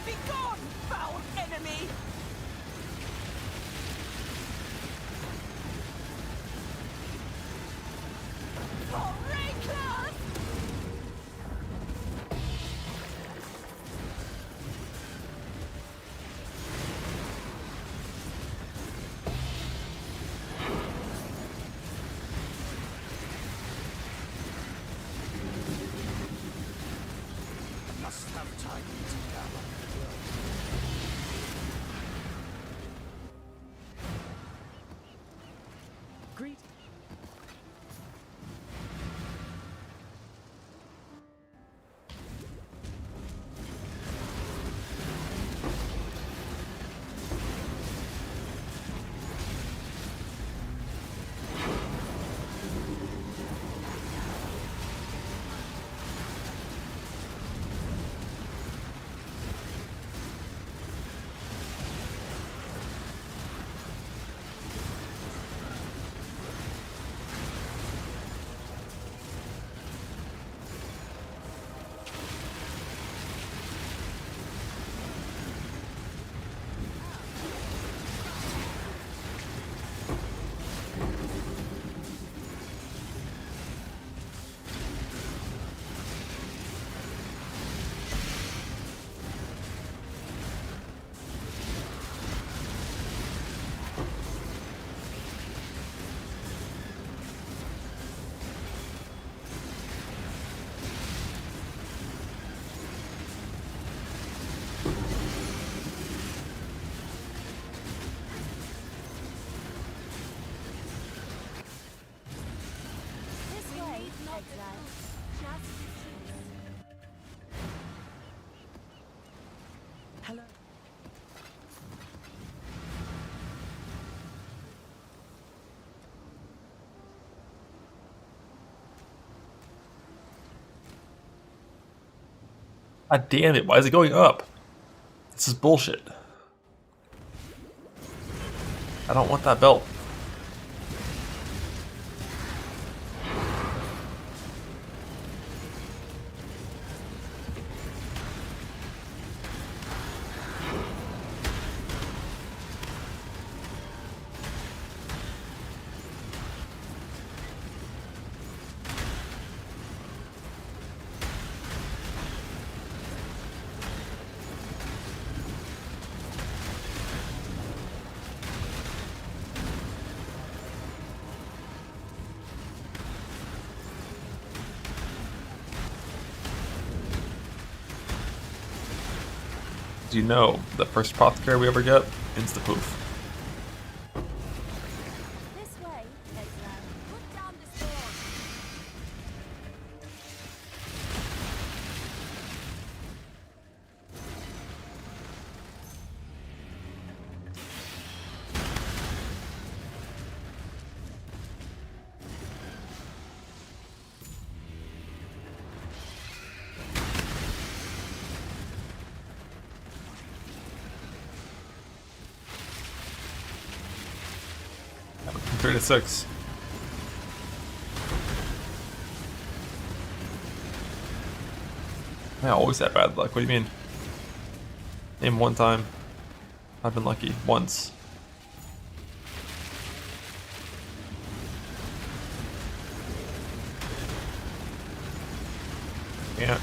Begone, foul enemy! For Reclus! Must have time to gather. Greet. Hello. God damn it, why is it going up? This is bullshit. I don't want that belt. Do you know the first apothecary we ever get? Insta-poof. This way, exile. Put down this door. From 3 to 6. I always had bad luck. What do you mean? Name one time I've been lucky. Once. Yeah.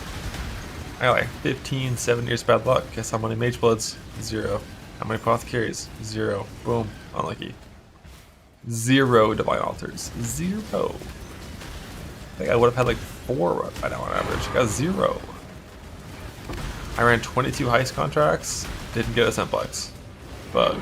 I got like 15, 7 years bad luck. Guess how many mage bloods? 0. How many apothecaries? 0. Boom. Unlucky. 0 divine altars. 0. I think I would have had like 4 by now on average. I got 0. I ran 22 heist contracts. Didn't get a simplex. But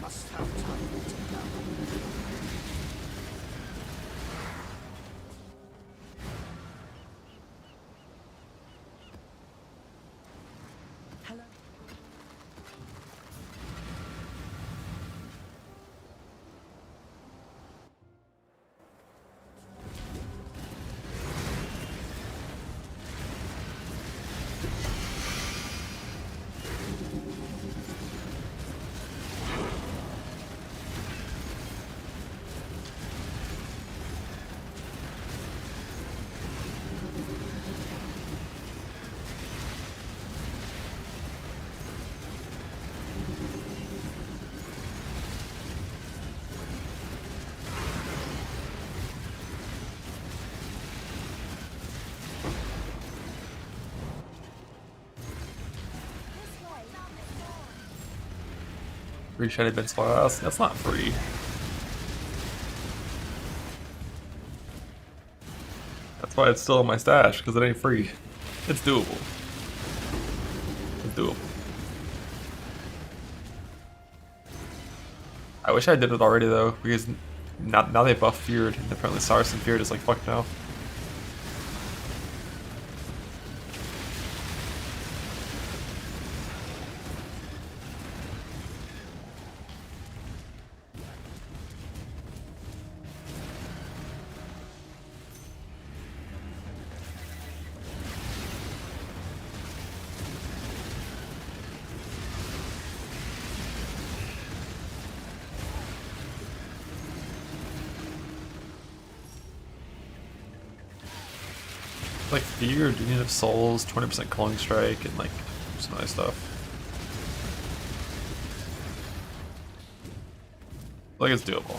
Must have time to know. Hello. free shiny bin spoilhouse. That's not free. That's why it's still in my stash, because it ain't free. It's doable. It's doable. I wish I did it already though, because now they buff Feared, and apparently Saracen Feared is like fucked now. Like Feared, Union of Souls, 20% Culling Strike, and like some nice stuff. Like it's doable.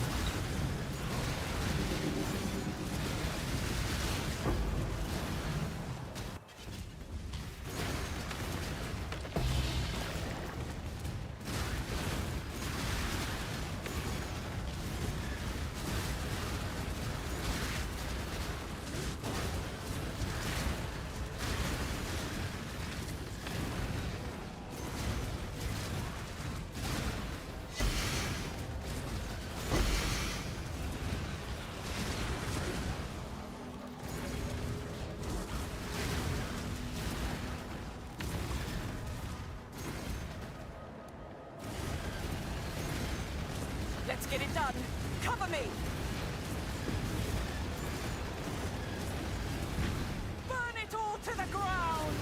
Let's get it done. Cover me! Burn it all to the ground!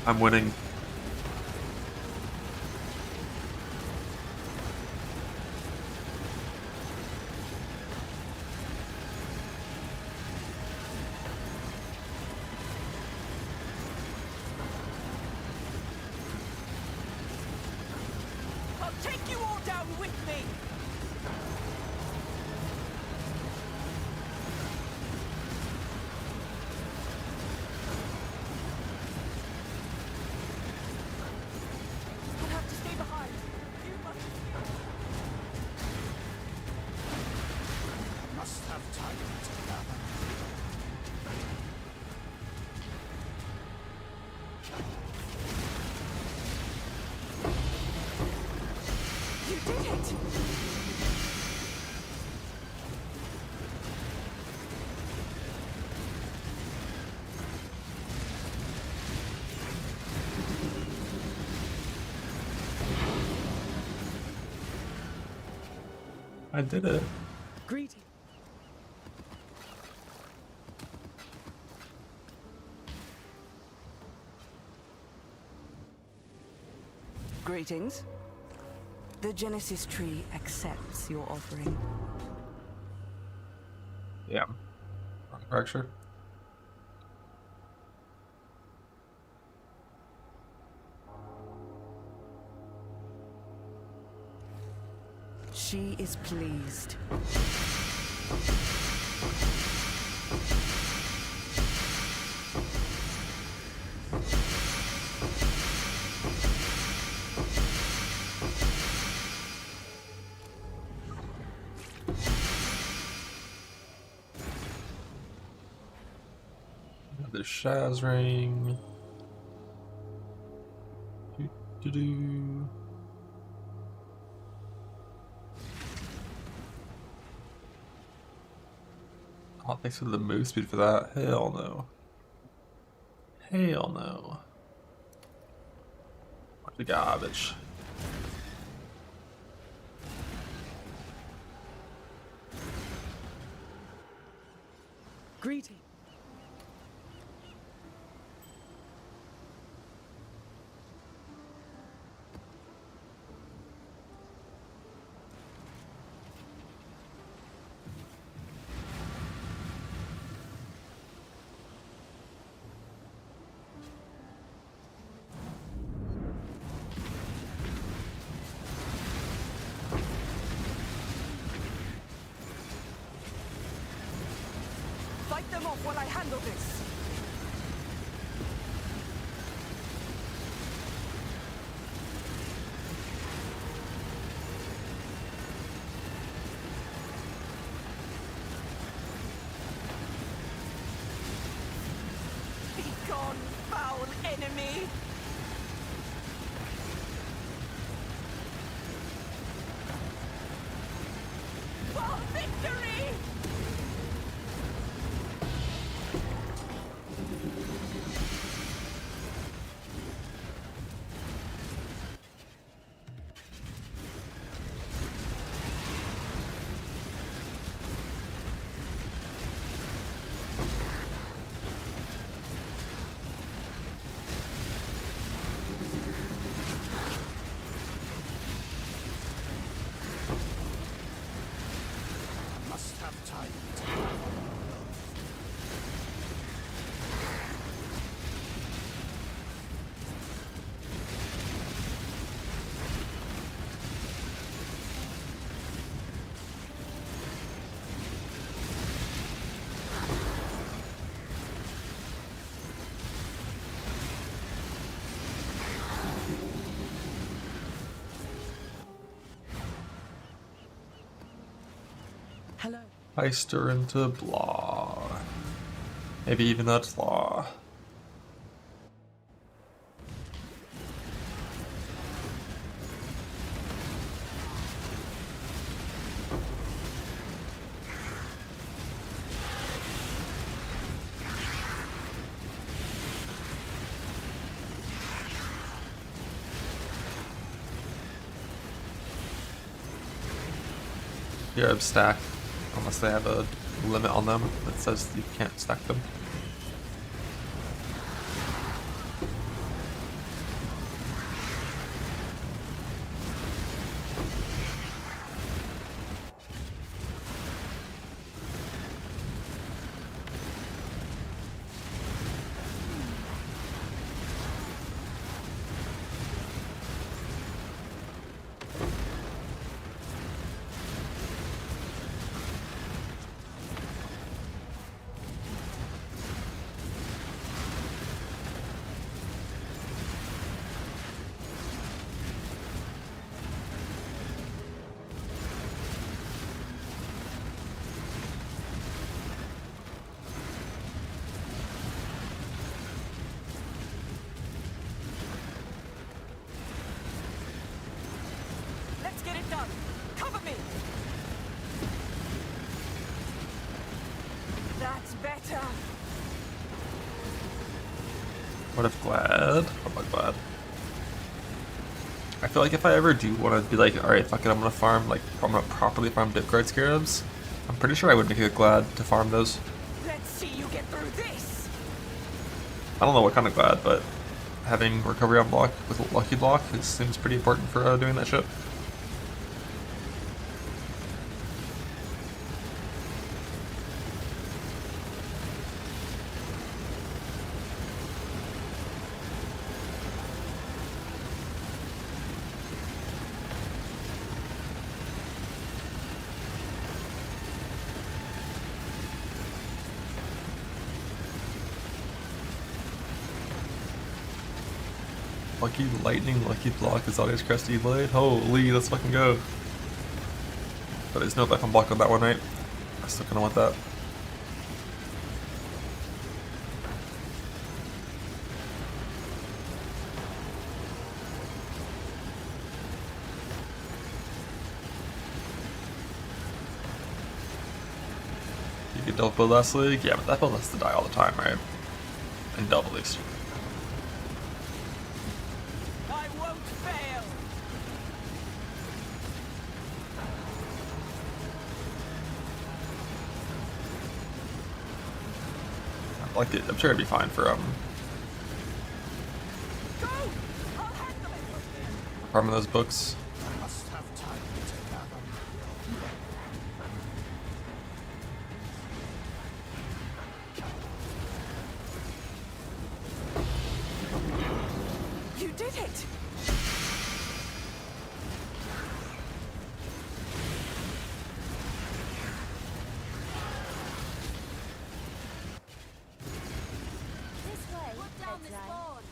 I'm winning. I'll take you all down with me! You'll have to stay behind. You must... Must have time to gather. You did it! I did it. Greeting. Greetings. The Genesis tree accepts your offering. Yeah. Fracture. She is pleased. The Shaz ring. Do. Oh, thanks for the move speed for that. Hell no. Hell no. What the garbage. Greeting. Fight them off Hello. Heister into blah. Maybe even that's law. Here, stack, unless they have a limit on them that says you can't stack them. Let's get it done. Cover me. That's better. What if glad? What about glad? I feel like if I ever do want to be like, alright, fuck it, I'm gonna farm, like, I'm gonna properly farm Dipguard Scarabs, I'm pretty sure I would make it glad to farm those. Let's see you get through this. I don't know what kind of glad, but having recovery on block with lucky block seems pretty important for doing that shit. Lucky lightning, lucky block, Azalia's Cresty Blade. Holy, let's fucking go. But there's no back on block on that one, right? I still kinda want that. You get double build last league? Yeah, but that build has to die all the time, right? And double leagues. I won't fail. Like it, I'm sure it'd be fine for Go. I'll handle it. farming those books. I must have time to gather. You did it. This way. Put down this board.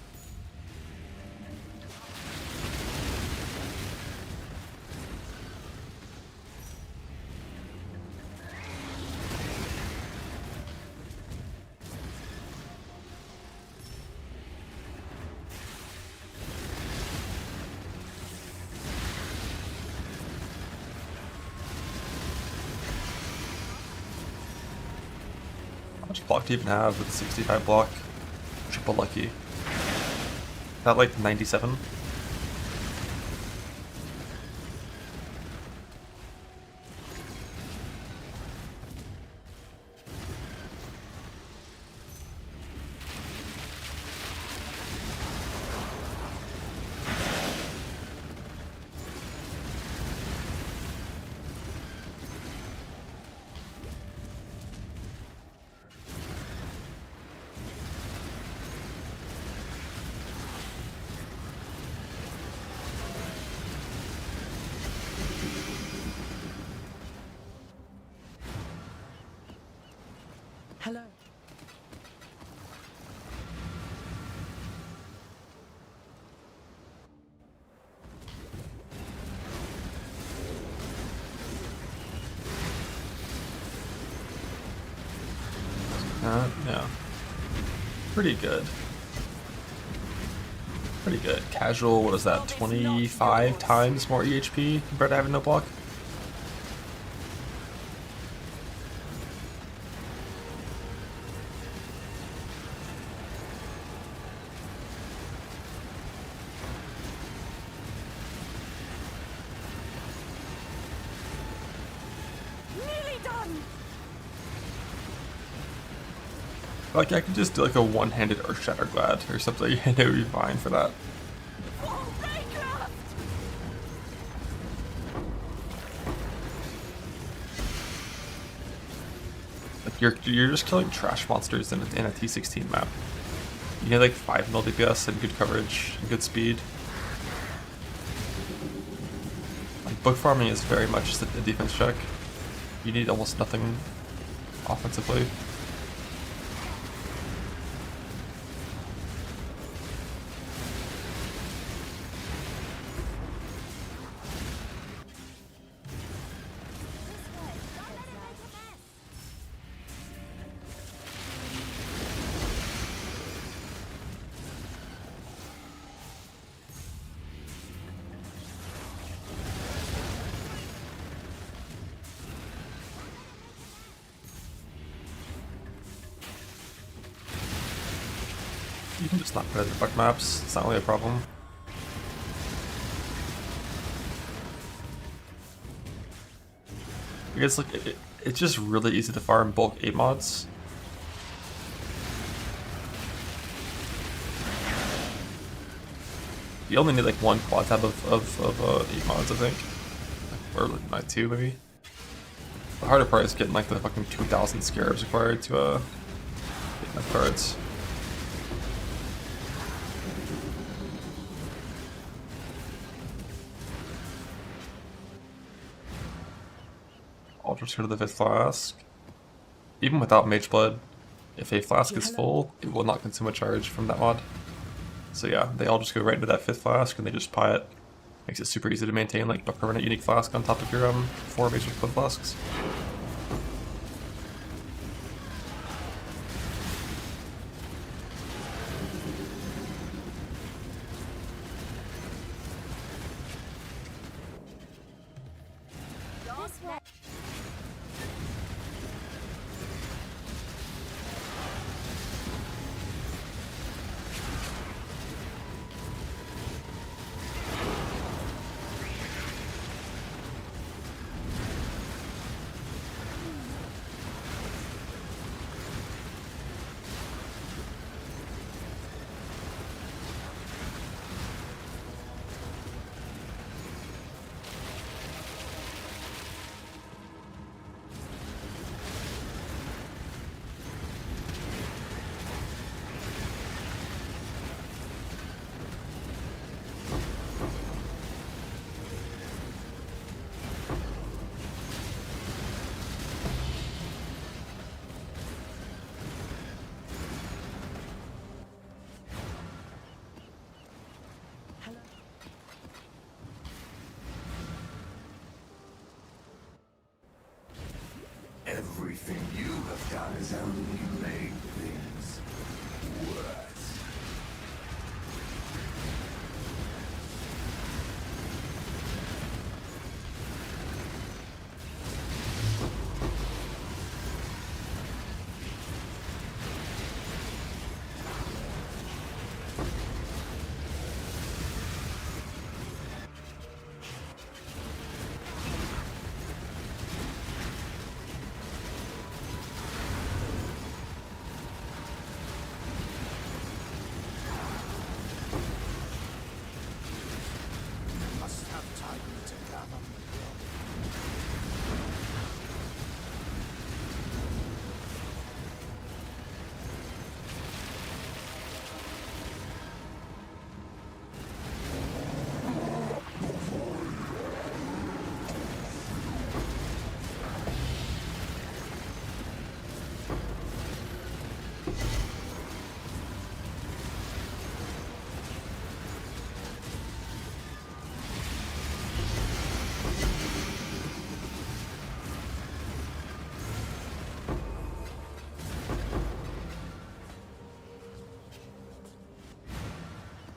How much block do you even have with 65 block? Triple lucky. That like 97? Hello. that. Yeah. Pretty good. Pretty good. Casual, what is that? 25 times more EHP compared to having no block? Nearly done. Like, I could just do like a one-handed Earthshatter Glad or something, and it would be fine for that. Full Raycraft. Like, you're just killing trash monsters in a T16 map. You need like 5 mil DPS and good coverage and good speed. Like, book farming is very much just a defense check. You need almost nothing offensively. You can just not put it in the bug maps, it's not really a problem. Because like it's just really easy to farm bulk 8 mods. You only need like 1 quad tab of 8 mods, I think. Or like 2 maybe. The harder part is getting like the fucking 2,000 scarabs required to get enough cards. I'll just go to the 5th flask. Even without Mage Blood, if a flask is full, it will not consume a charge from that mod. So yeah, they all just go right into that 5th flask and they just pie it. Makes it super easy to maintain like a permanent unique flask on top of your 4 Mage Blood flasks. This way. Everything you have done has only made things worse.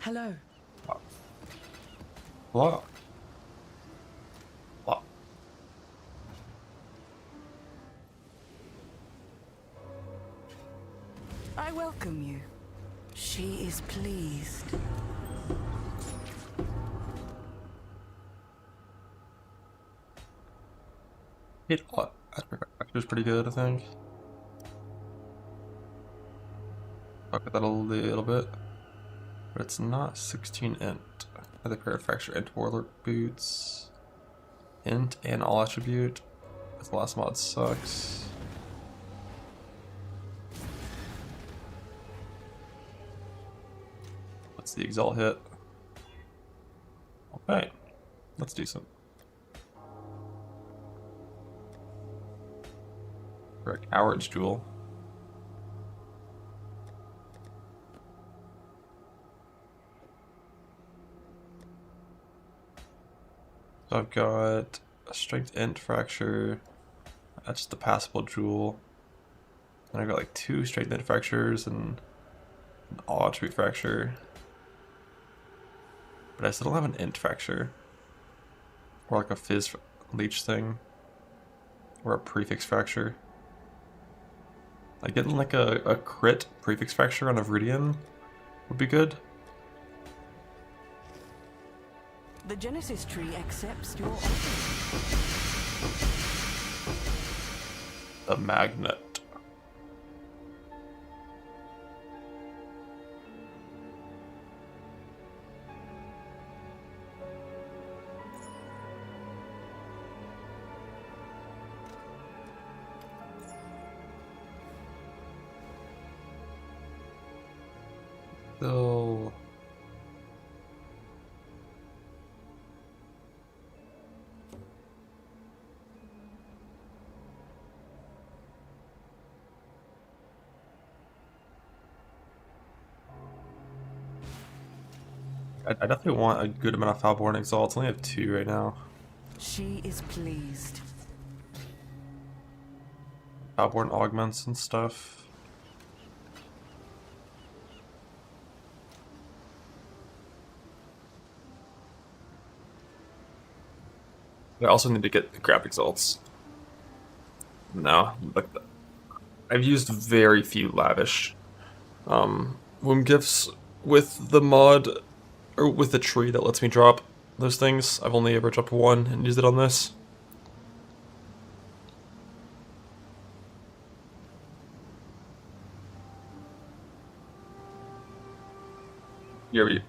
Hello. Hello. Hello. I welcome you. She is pleased. Hit what? Actor's pretty good, I think. Fuck with that a little bit. But it's not 16 int. Other pair of fracture int warlord boots. Int and all attribute. This last mod sucks. What's the exalt hit? Okay, that's decent. For a coward's jewel. So I've got a strength int fracture. That's the passable jewel. And I got like 2 strength int fractures and an all attribute fracture. But I still don't have an int fracture. Or like a fizz leech thing. Or a prefix fracture. Like getting like a crit prefix fracture on a Viridian would be good. The Genesis tree accepts your offer. The magnet. So I definitely want a good amount of Foulborn Exalts. I only have 2 right now. She is pleased. Foulborn Augments and stuff. I also need to get the Grab Exalts. No, like I've used very few lavish womb gifts with the mod or with the tree that lets me drop those things. I've only ever dropped 1 and used it on this. You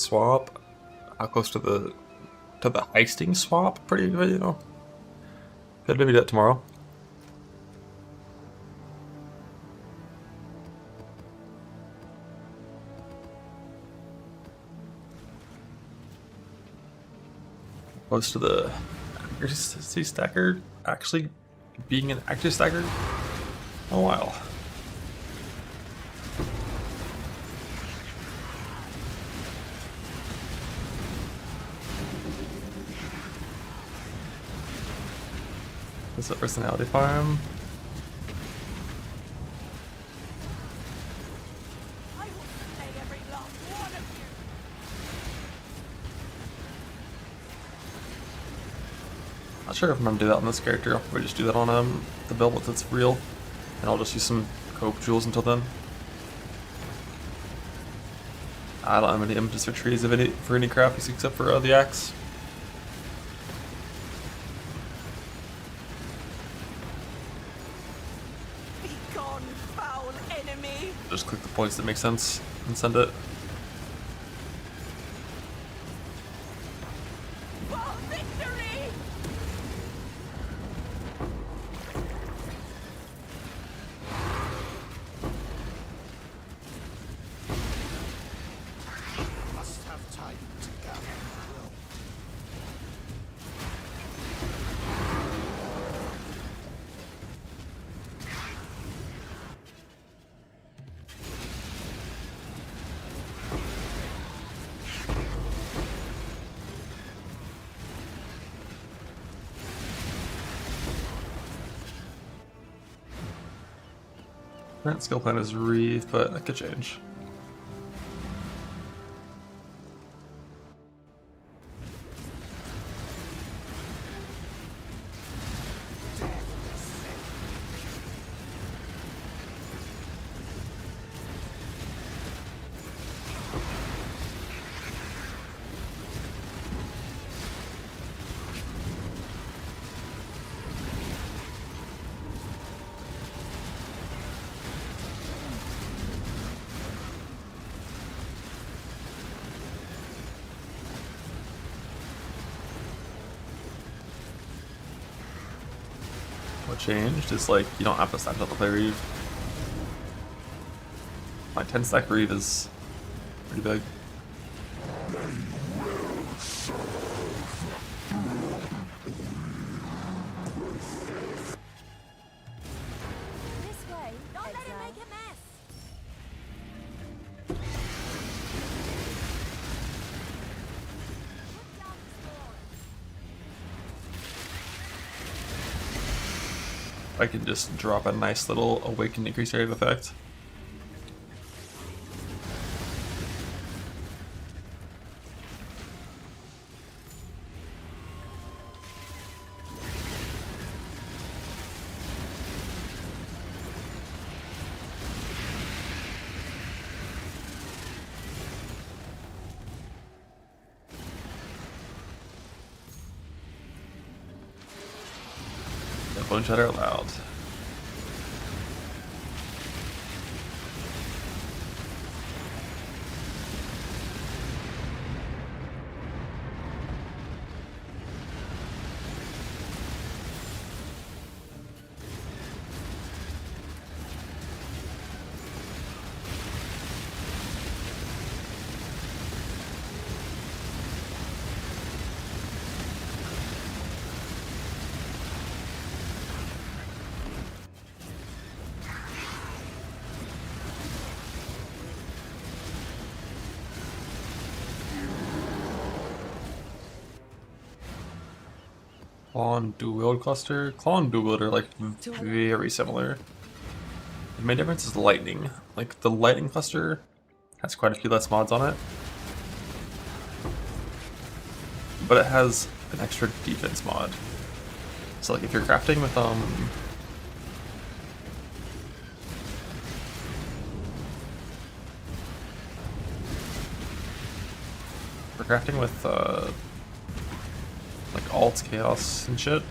swap. How close to the heisting swap? Pretty good, you know. Could maybe do that tomorrow. Close to the accuracy stacker actually being an accuracy stacker. A while. Is it personality farm? I will slay every last one of you. Not sure if I'm gonna do that on this character. I'll probably just do that on the build once it's real, and I'll just use some coke jewels until then. I don't have any images for trees of any crafties except for the axe. Be gone, foul enemy! Just click the points that make sense and send it. For victory! Must have time to gather the will. Current skill plan is Wreath, but that could change. What changed is like you don't have to stack up to play Reeve. My 10 stack Reeve is pretty big. This way. Don't let him make a mess. Put down the sword. I can just drop a nice little awakened increase area of effect. Bone shatter allowed. Claw and dual cluster. Claw and dual are like very similar. The main difference is lightning. Like the lightning cluster has quite a few less mods on it, but it has an extra defense mod. So like if you're crafting with like alt chaos and shit.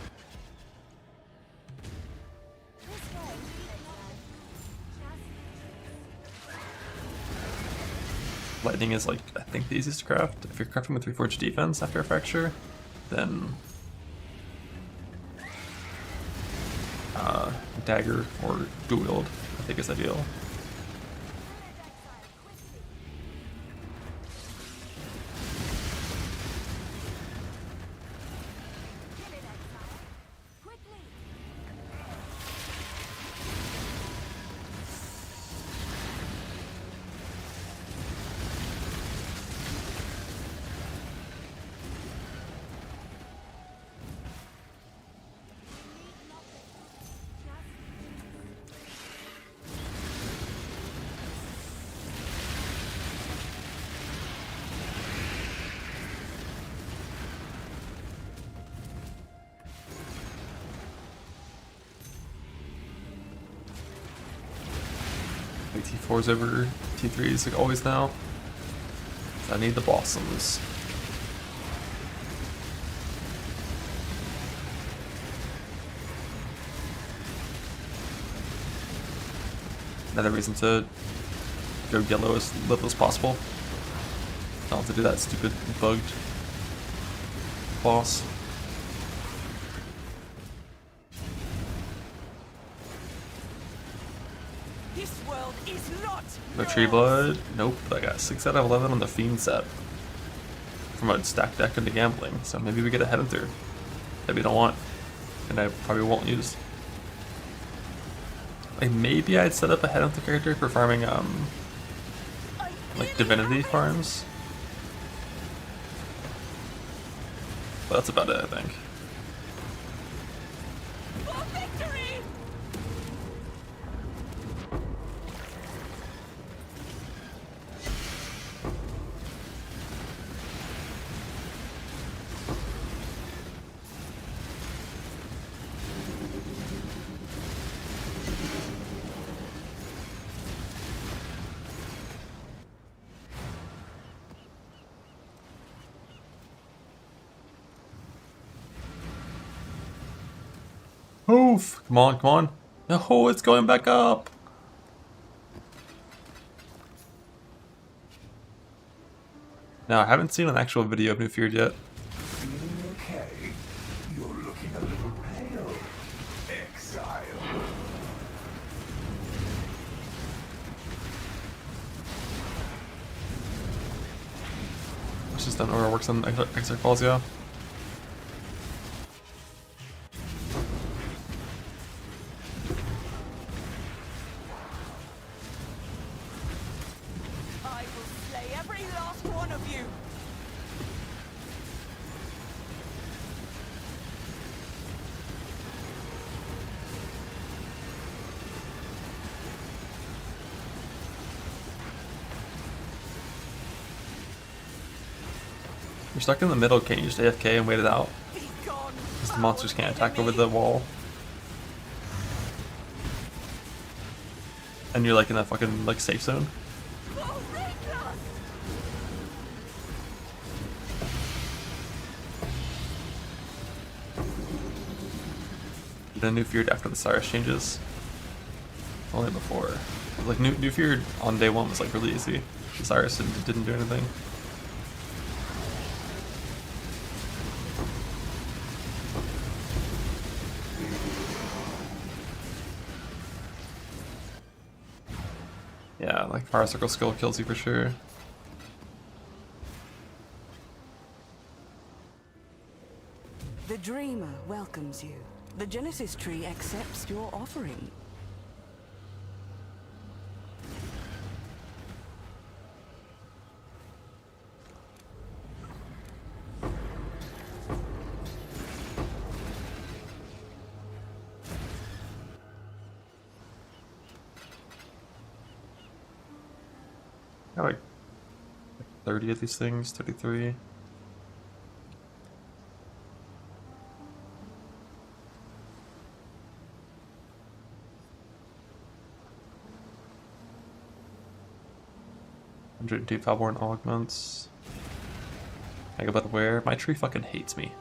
lightning is like, I think, the easiest to craft. If you're crafting with Reforged defense after a fracture, then dagger or dual wield, I think, is ideal. Like T4's over T3's like always now. So I need the blossoms. Another reason to go yellow as little as possible. Not to do that stupid bugged boss. This world is not No treeblood? Nope, I got 6 out of 11 on the Fiend set. From a stacked deck into gambling, so maybe we get a Headhunter that we don't want, and I probably won't use. Like, maybe I'd set up a Headhunter character for farming, like, divinity farms. But that's about it, I think. for victory. Oof! Come on, come on. No, it's going back up! Now, I haven't seen an actual video of New Feared yet. Feeling okay? You're looking a little pale. Exile. It's just done or works on Exarch Falls, yeah. I will slay every last one of you. You're stuck in the middle, can't you just AFK and wait it out? Be gone. Because the monsters can't attack over the wall. And you're like in that fucking like safe zone. The New Feared after the Cyrus changes. Only before. Like New Feared on day 1 was like really easy. The Cyrus didn't do anything. Yeah, like Fire Circle skill kills you for sure. The Dreamer welcomes you. The Genesis tree accepts your offering. Got like 30 of these things, 33. $102 Falborn augments. I got about where my tree fucking hates me.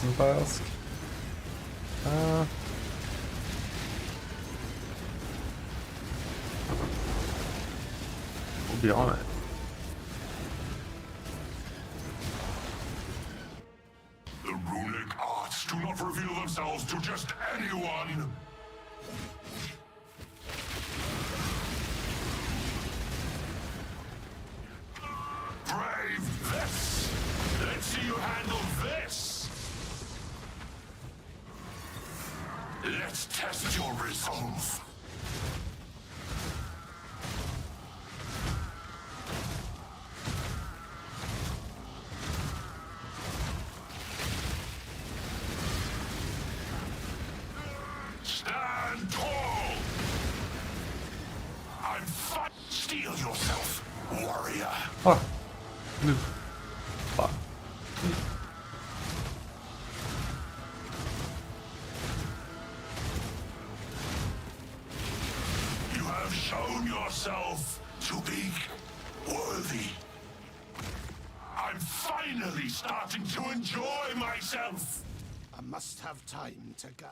poison flask. We'll be on it. The runic arts do not reveal themselves to just anyone. Brave this. Let's see you handle this. Let's test your resolve. Stand tall! I'm fine. Steel yourself, warrior. Fuck. Move. Fuck. You have shown yourself to be worthy. I'm finally starting to enjoy myself. I must have time to go.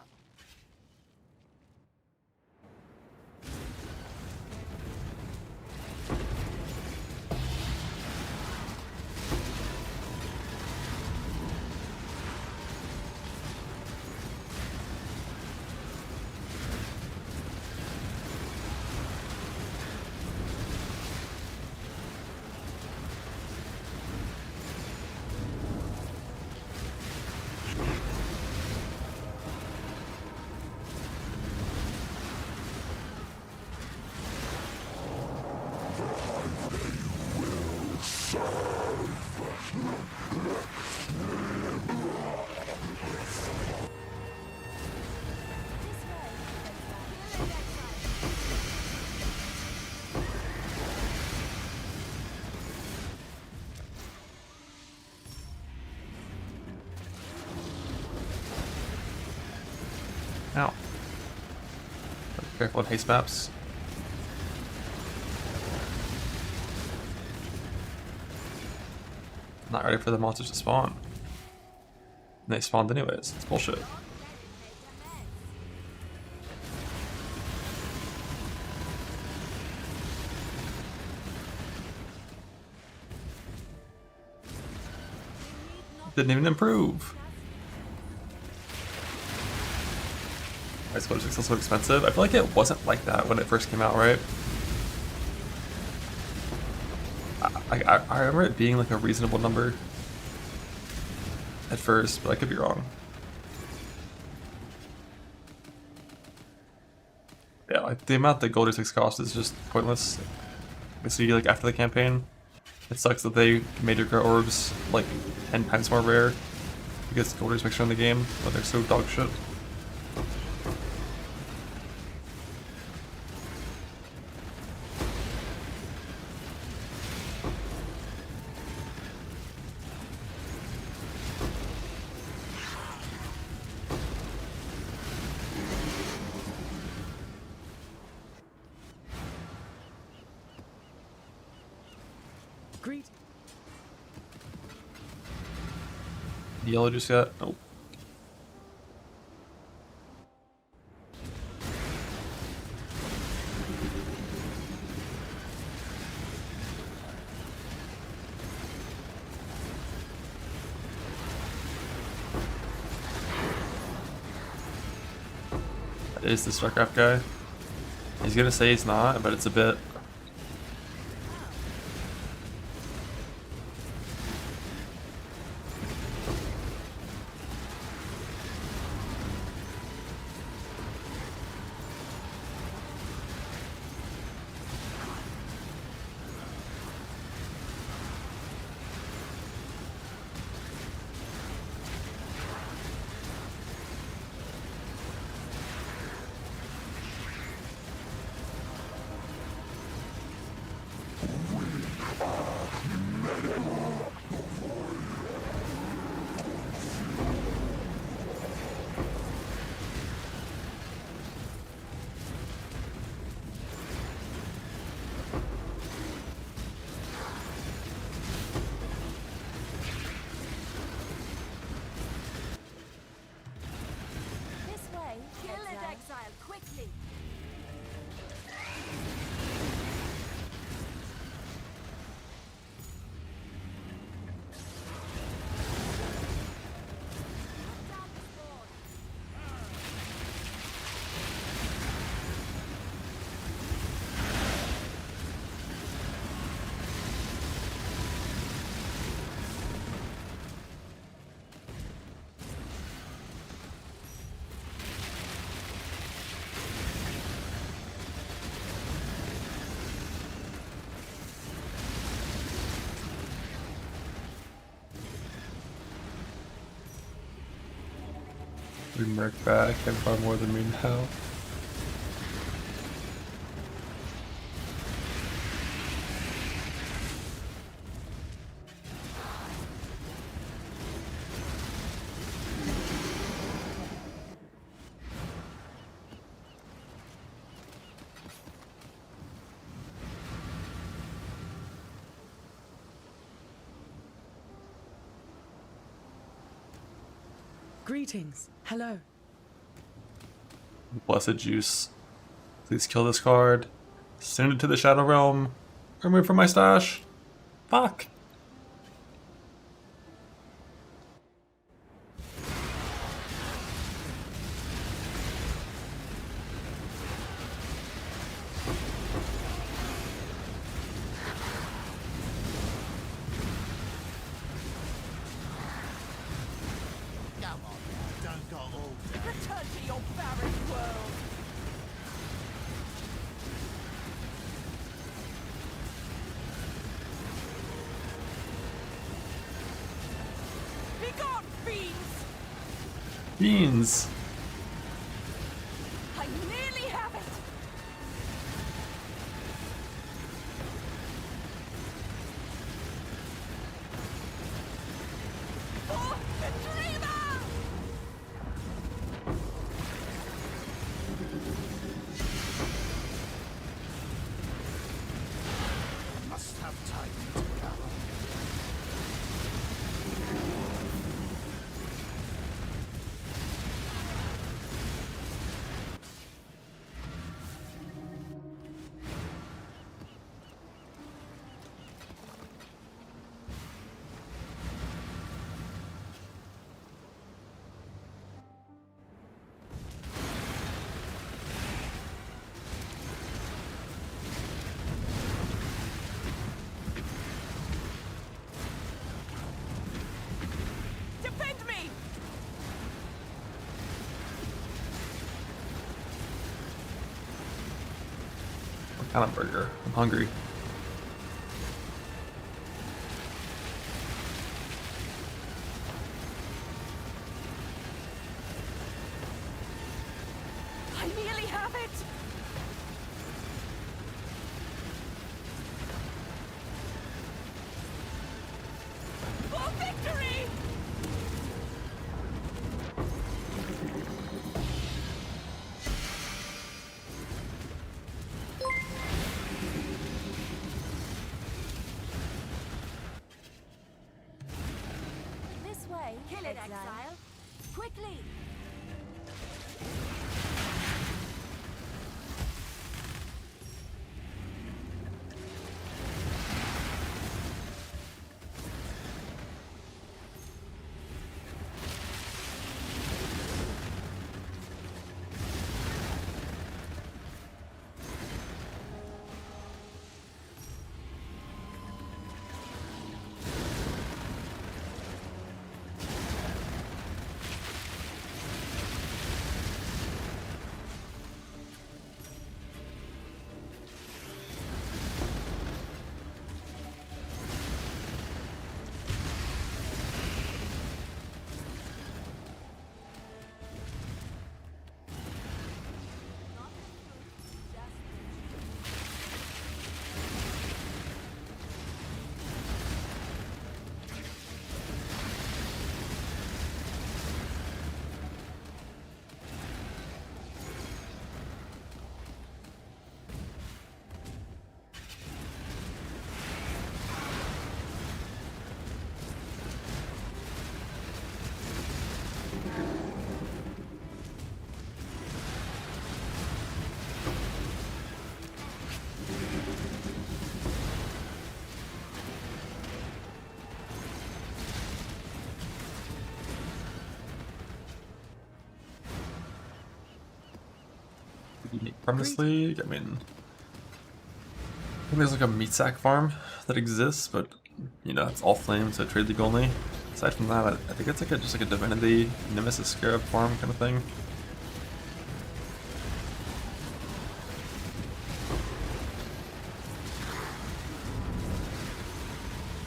Ow. Careful with haste maps. Not ready for the monsters to spawn. And they spawned anyways. It's bullshit. Didn't even improve. I suppose it's so expensive. I feel like it wasn't like that when it first came out, right? I remember it being like a reasonable number at first, but I could be wrong. Yeah, like the amount that Gold 6 cost is just pointless. See, like after the campaign, it sucks that they made your orbs like 10 times more rare because Gold makes in the game, but they're so dog shit. Greet. Yellow just got. Nope. That is the StarCraft guy. He's gonna say he's not, but it's a bit. your merc back. I'm far more than me now. Greetings. Hello. Blessed juice. Please kill this card. Send it to the Shadow Realm. Remove from my stash. Fuck. Come on now, don't got all day. Return to your barren world. Begone, fiends! Beans. I nearly have it! For the dreamer! Must have time to recover. Defend me! What kind of burger? I'm hungry. I nearly have it! For victory! This way. Kill it, exile. Quickly. Unique from this league. I mean, I think there's like a meat sack farm that exists, but you know, it's all flames, so trade league only. Aside from that, I think it's like just like a divinity nemesis scarab farm kind of thing.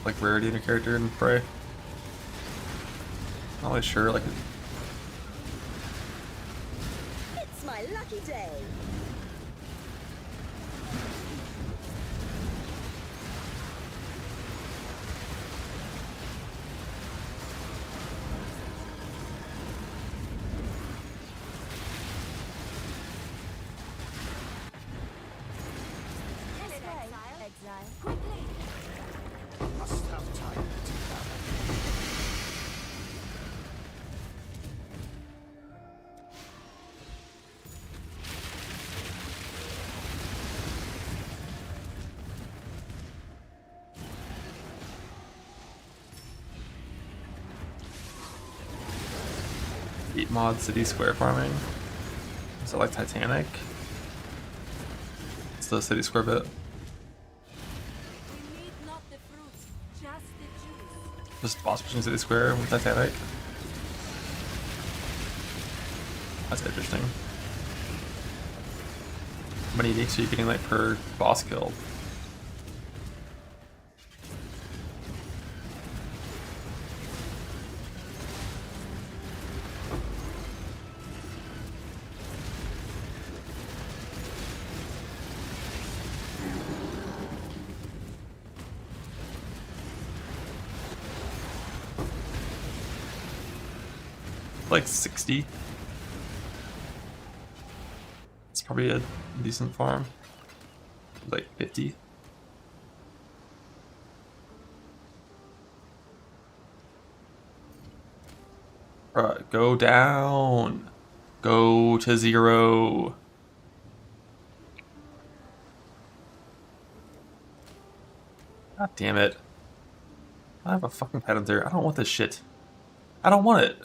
Like rarity in a character in Prey. Not really sure, like lucky day. This way, exile. Quickly! Must have time to Eat mod city square farming. Is it like Titanic? It's the city square bit. We need not the fruits, just the juice. Just boss pushing city square with Titanic. That's interesting. How many uniques are you getting like per boss kill? Like 60. It's probably a decent farm. Like 50. Bruh, go down. Go to 0. God damn it. I have a fucking pet in there. I don't want this shit. I don't want it.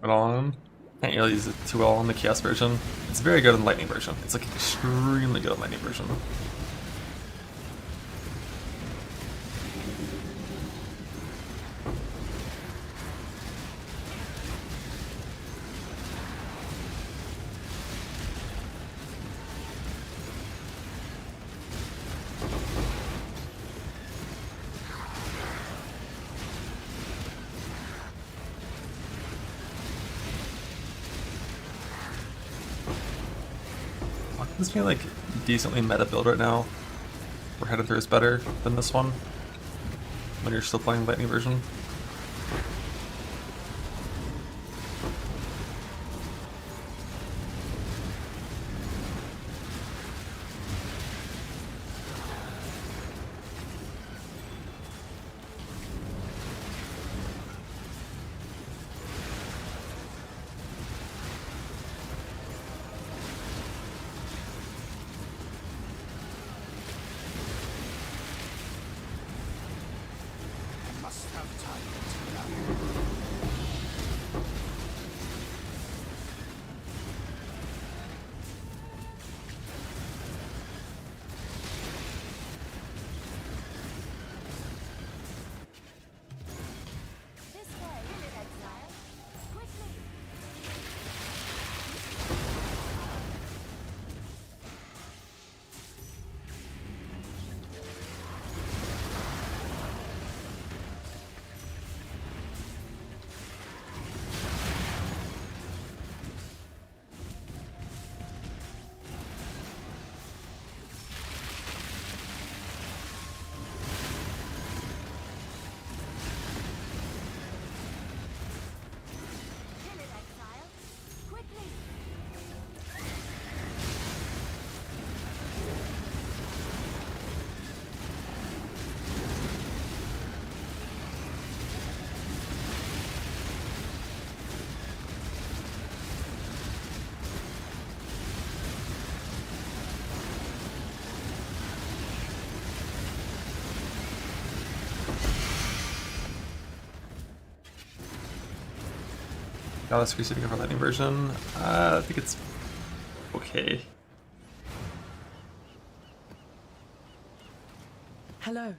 On. Can't really use it too well on the Chaos version. It's very good in the Lightning version. It's like extremely good in Lightning version. This being like decently meta build right now. Where Headed Through is better than this one when you're still playing Lightning version. must have time Got a screen for lightning version. I think it's okay. Hello.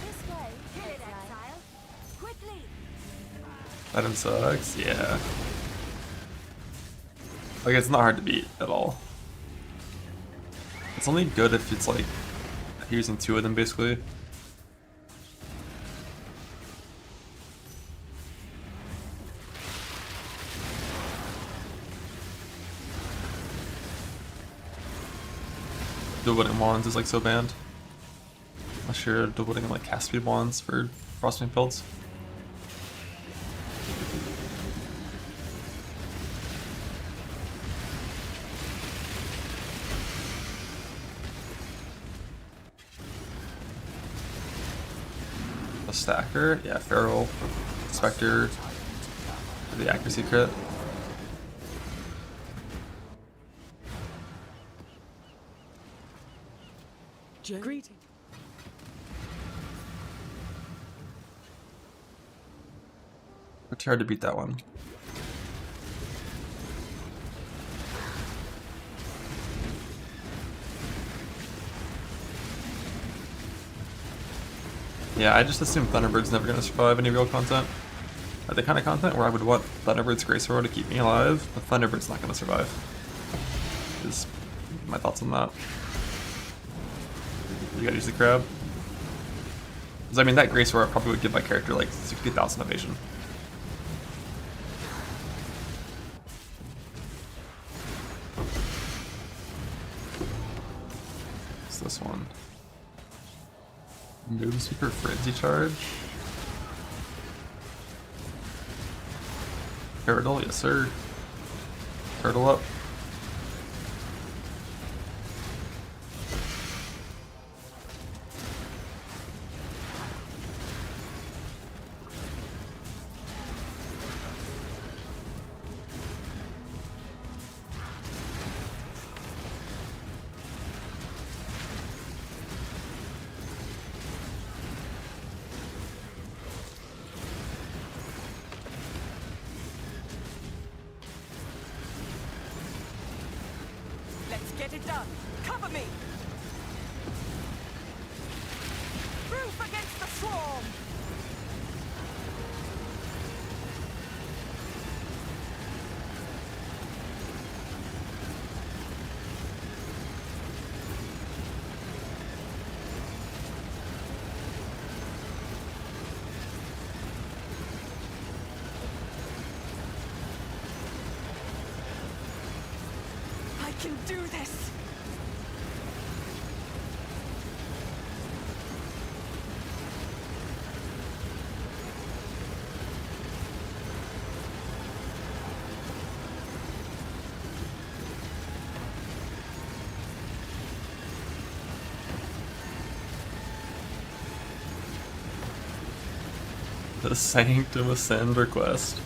This way. Kill it, exile. Quickly. Item sucks, yeah. Like, it's not hard to beat at all. It's only good if it's like using two of them basically. Dual wielding wands is like so banned. Unless you're dual wielding like cast speed wands for frostwing builds. A stacker, yeah, Feral, Spectre, for the accuracy crit. Greeting. It's hard to beat that one. Yeah, I just assume Thunderbird's never gonna survive any real content. The kind of content where I would want Thunderbird's Grace Roar to keep me alive, but Thunderbird's not gonna survive. Is my thoughts on that. You gotta use the crab. Because I mean, that Grace Roar probably would give my character like 60,000 evasion. What's this one? Move Super Frenzy Charge. Turtle, yes sir. Turtle up. Let's get it done. Cover me. Proof against the swarm. I can do this. The Sanctum Ascend request.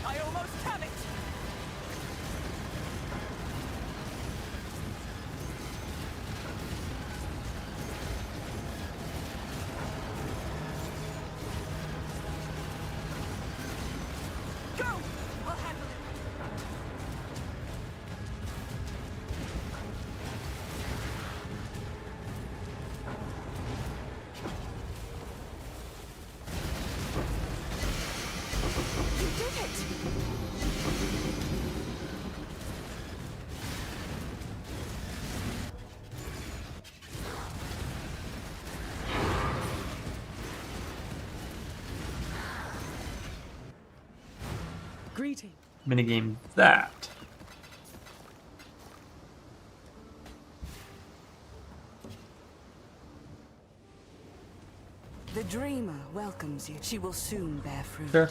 I almost have it. Greeting. Minigame that. The dreamer welcomes you. She will soon bear fruit. Sure.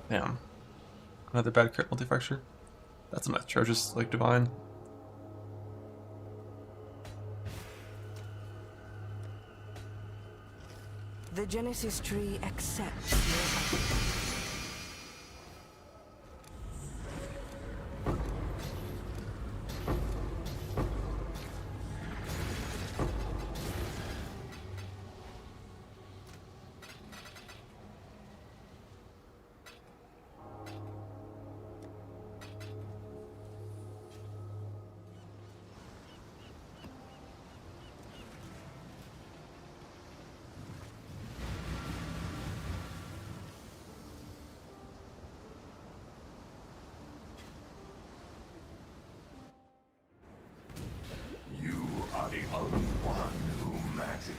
Damn. Another bad crit multi-fracture. That's an atrocious, like, divine. The Genesis tree accepts your offering. You are the only one who matters.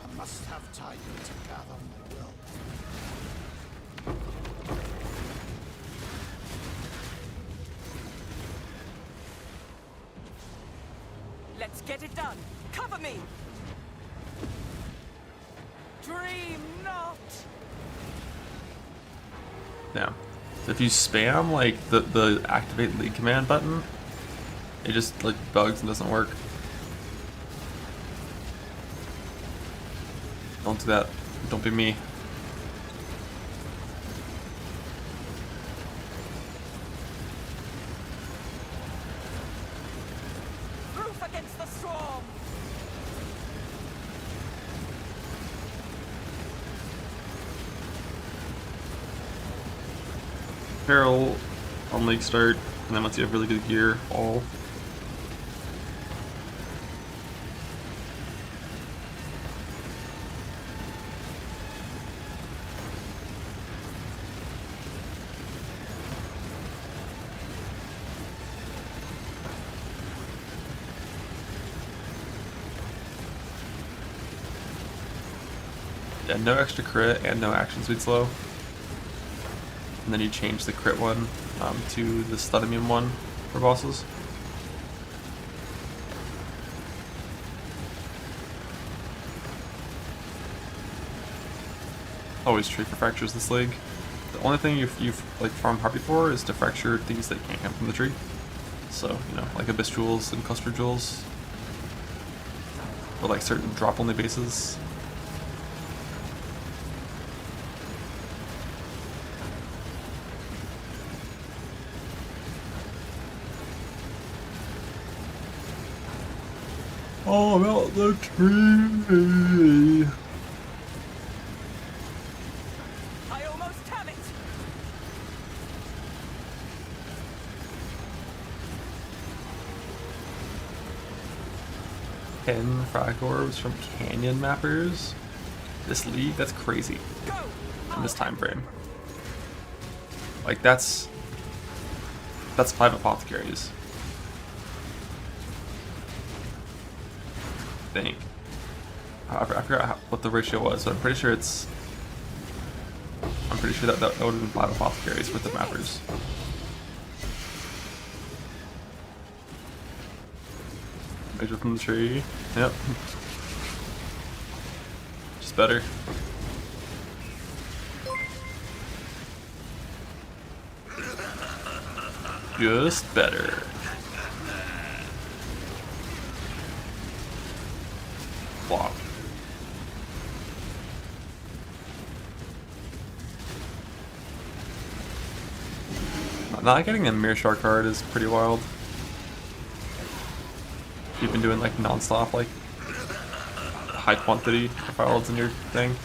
I must have time to gather my will. Let's get it done. Cover me. Dream not. Yeah. So if you spam like the activate lead command button, it just like bugs and doesn't work. Don't do that. Don't be me. Proof against the storm. Peril on league start, and then once you have really good gear, all. Yeah, no extra crit and no action speed slow. And then you change the crit one to the stun immune one for bosses. Always trade for fractures this league. The only thing you've like farmed hard before is to fracture things that can't come from the tree. So, you know, like Abyss Jewels and Cluster Jewels. Or like certain drop only bases. All about the tree. I almost have it. Ten frag orbs from Canyon Mappers. This league, that's crazy. Go. In this time frame. Like that's 5 apothecaries. I think. I forgot what the ratio was, but I'm pretty sure that would have been 5 apothecaries with the mappers. Measure from the tree. Yep. Just better. Just better. Block. Not getting a Mirror Shark card is pretty wild. You've been doing like non-stop, like high quantity files in your thing.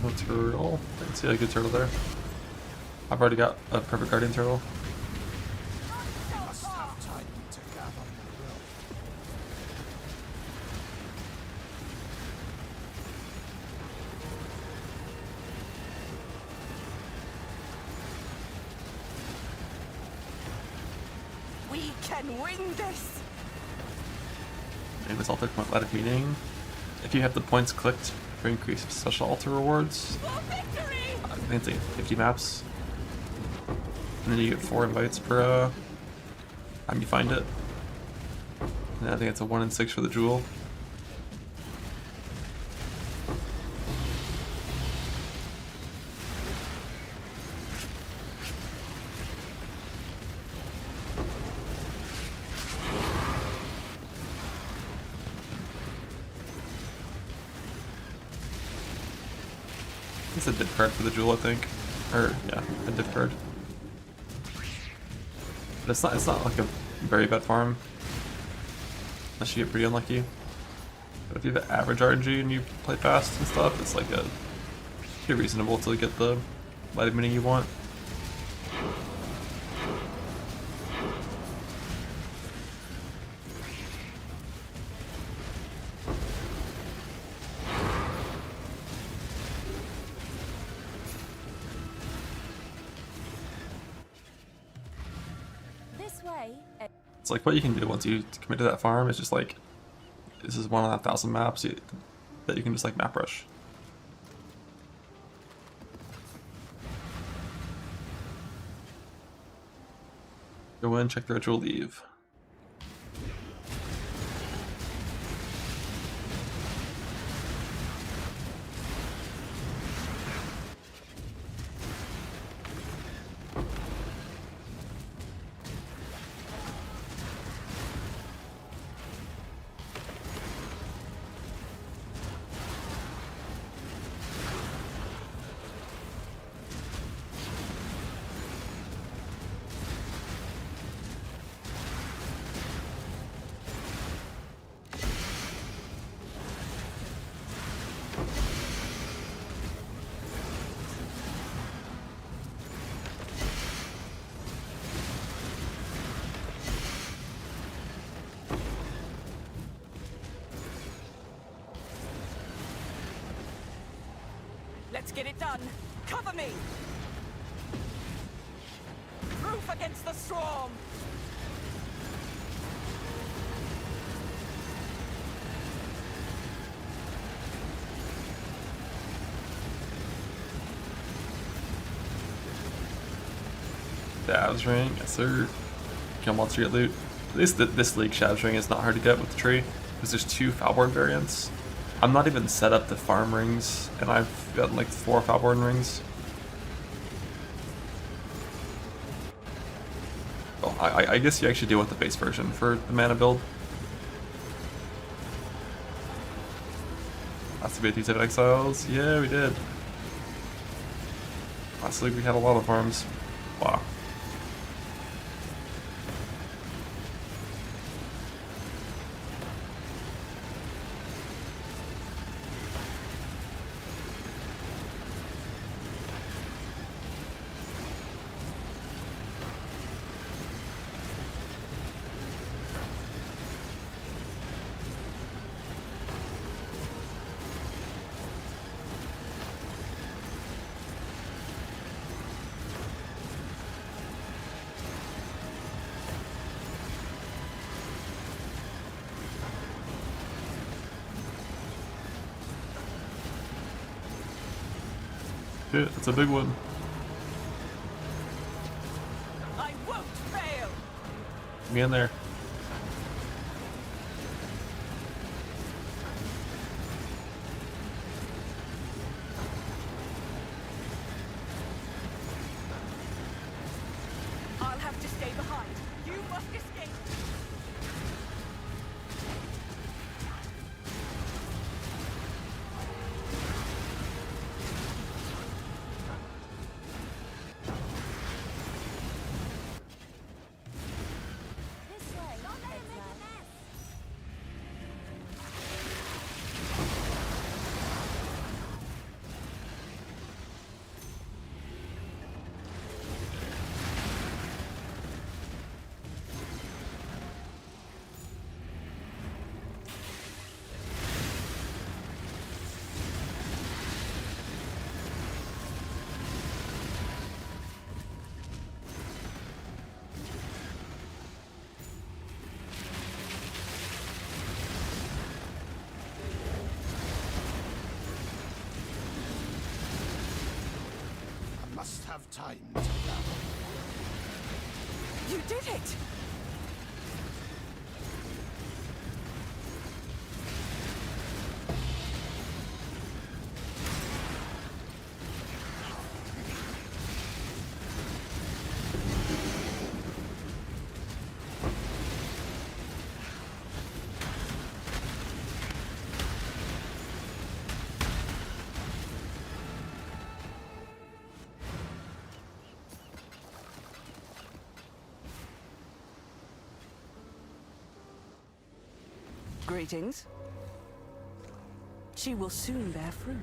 No turtle. I can see a good turtle there. I've already got a perfect guardian turtle. Must have time to gather my will. We can win this! Name is Alter Point Ladder Meeting. If you have the points clicked for increased special altar rewards, For victory! I think it's like 50 maps. And then you get 4 invites per time you find it. And I think it's a 1 in 6 for the jewel. It's a div card for the jewel, I think. Or yeah, a div card. But it's not like a very bad farm. Unless you get pretty unlucky. But if you have average RNG and you play fast and stuff, it's like a pretty reasonable to get the light emitting you want. This way. It's like what you can do once you commit to that farm is just like, this is 1 in 1,000 maps that you can just like map rush. Go in, check the ritual, leave. Let's get it done. Cover me! Proof against the storm! Shavs ring, yes sir. Kill monster, get loot. At least this league Shavs ring is not hard to get with the tree, because there's 2 Falborn variants. I'm not even set up to farm rings, and I've gotten like 4 Falborn rings. Oh, I guess you actually deal with the base version for the mana build. Last week we had exiles. Yeah, we did. Last week we had a lot of farms. Wow. Shit, that's a big one. I won't fail! Me in there. I'll have to stay behind. You must escape. This way. Don't let him make a mess. I must have time to gather. You did it! Greetings. She will soon bear fruit.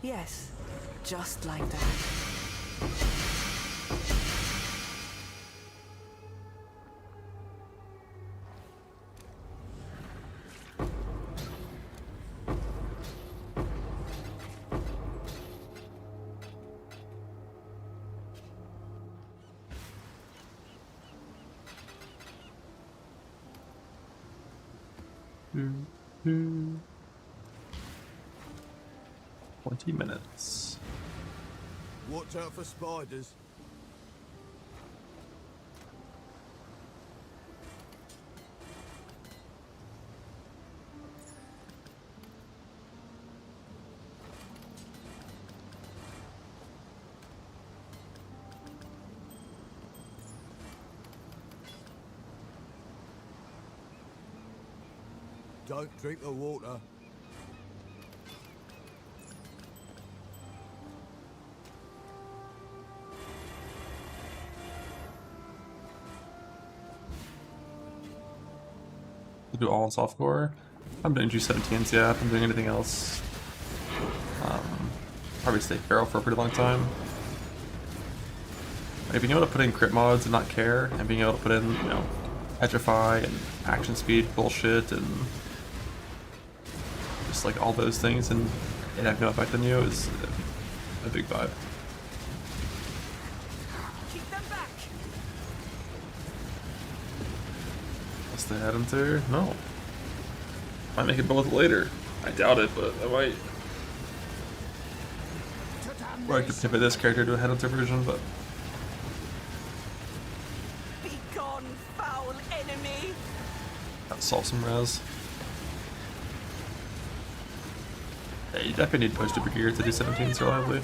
Yes, just like that. Hmm. Hmm. 20 minutes. Watch out for spiders. Don't drink the water. Do all in softcore. I'm doing G17s, yeah. If I'm doing anything else, probably stay feral for a pretty long time. Like being able to put in crit mods and not care, and being able to put in, you know, petrify and action speed bullshit and just like all those things and it have no effect on you is a big vibe. Keep them back. What's the headhunter? No. Might make it both later. I doubt it, but I might. Or I could pivot this character to a headhunter version, but Be gone, foul enemy. that'll solve some res. Yeah, you definitely need post super gear to do 17s reliably.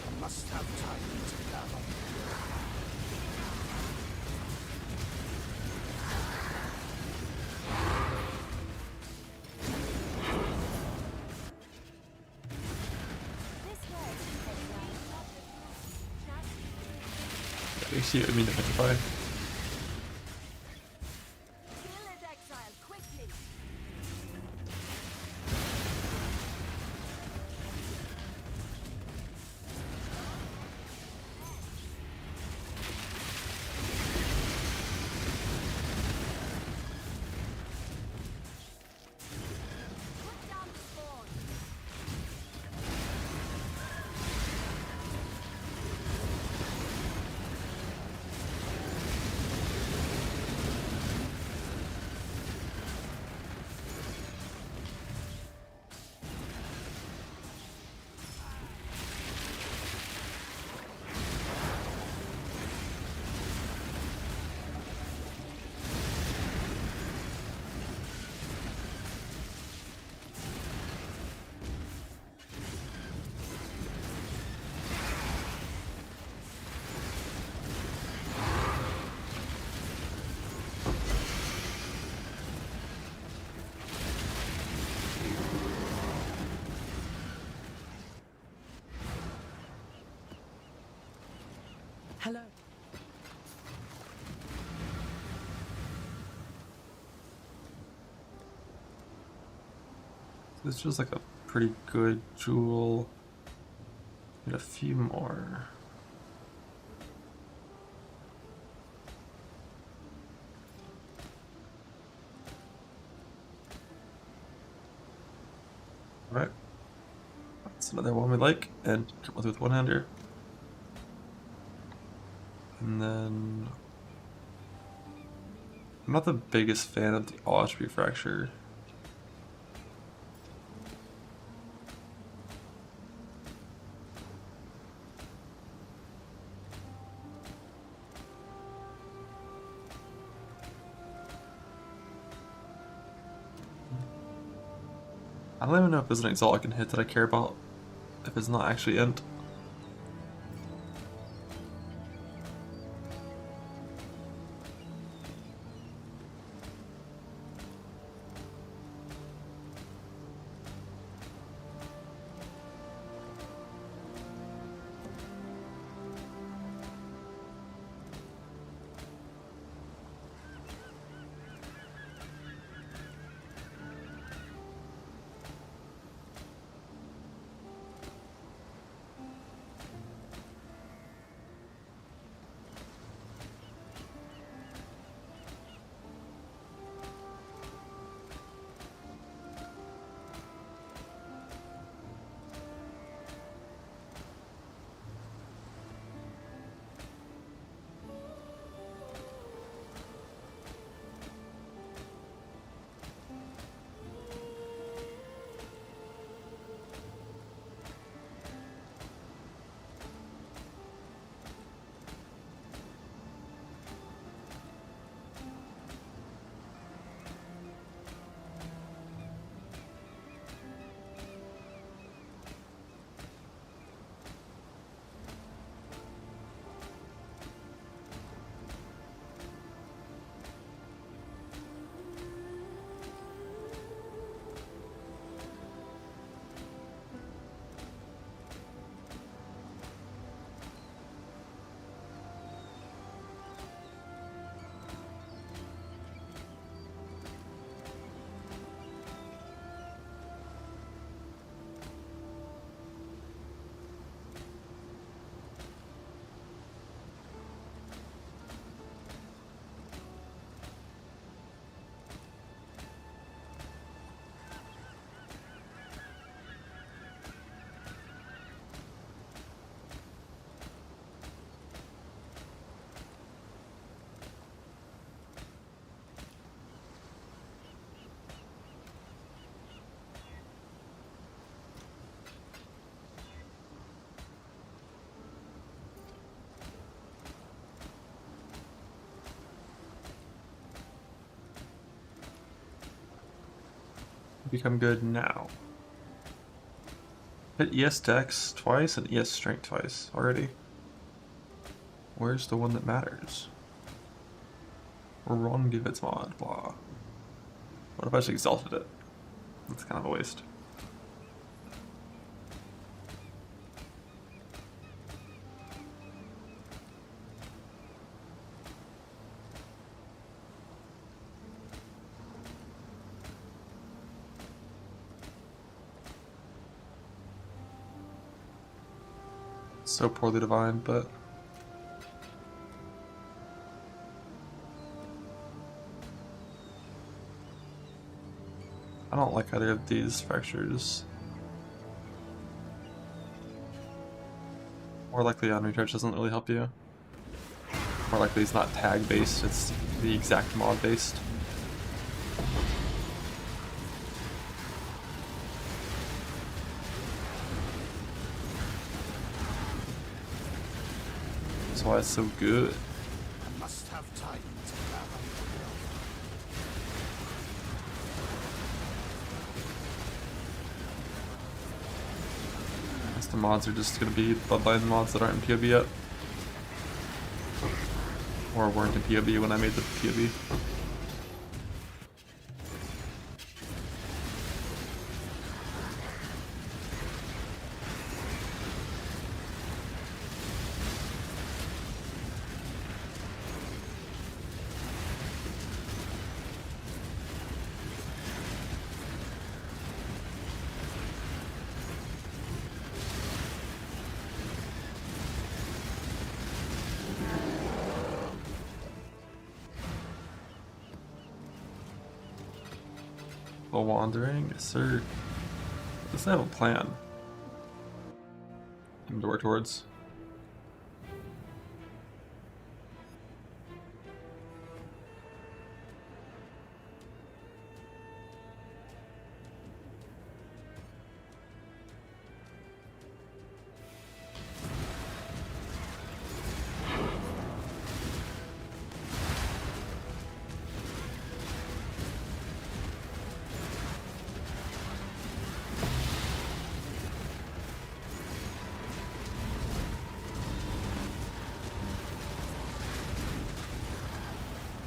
I must have time to gather. This way. HC, I mean, petrify. Kill and exile quickly. Hello. This feels like a pretty good jewel. Need a few more. Alright. That's another one we like, and come with one-hander. And then I'm not the biggest fan of the all HP fracture. I don't even know if there's an exalt I can hit that I care about if it's not actually int. Become good now. Hit ES Dex twice and ES Strength twice already. Where's the one that matters? Run give its mod, blah. What if I just exalted it? That's kind of a waste. So poorly divined, but I don't like either of these fractures. More likely on recharge doesn't really help you. More likely it's not tag based, it's the exact mod based. That's why it's so good. I must have time to gather. The mods are just gonna be bloodline mods that aren't in POB yet. Or weren't in POB when I made the POB. While wandering, yes sir. Doesn't have a plan. I'm to work towards.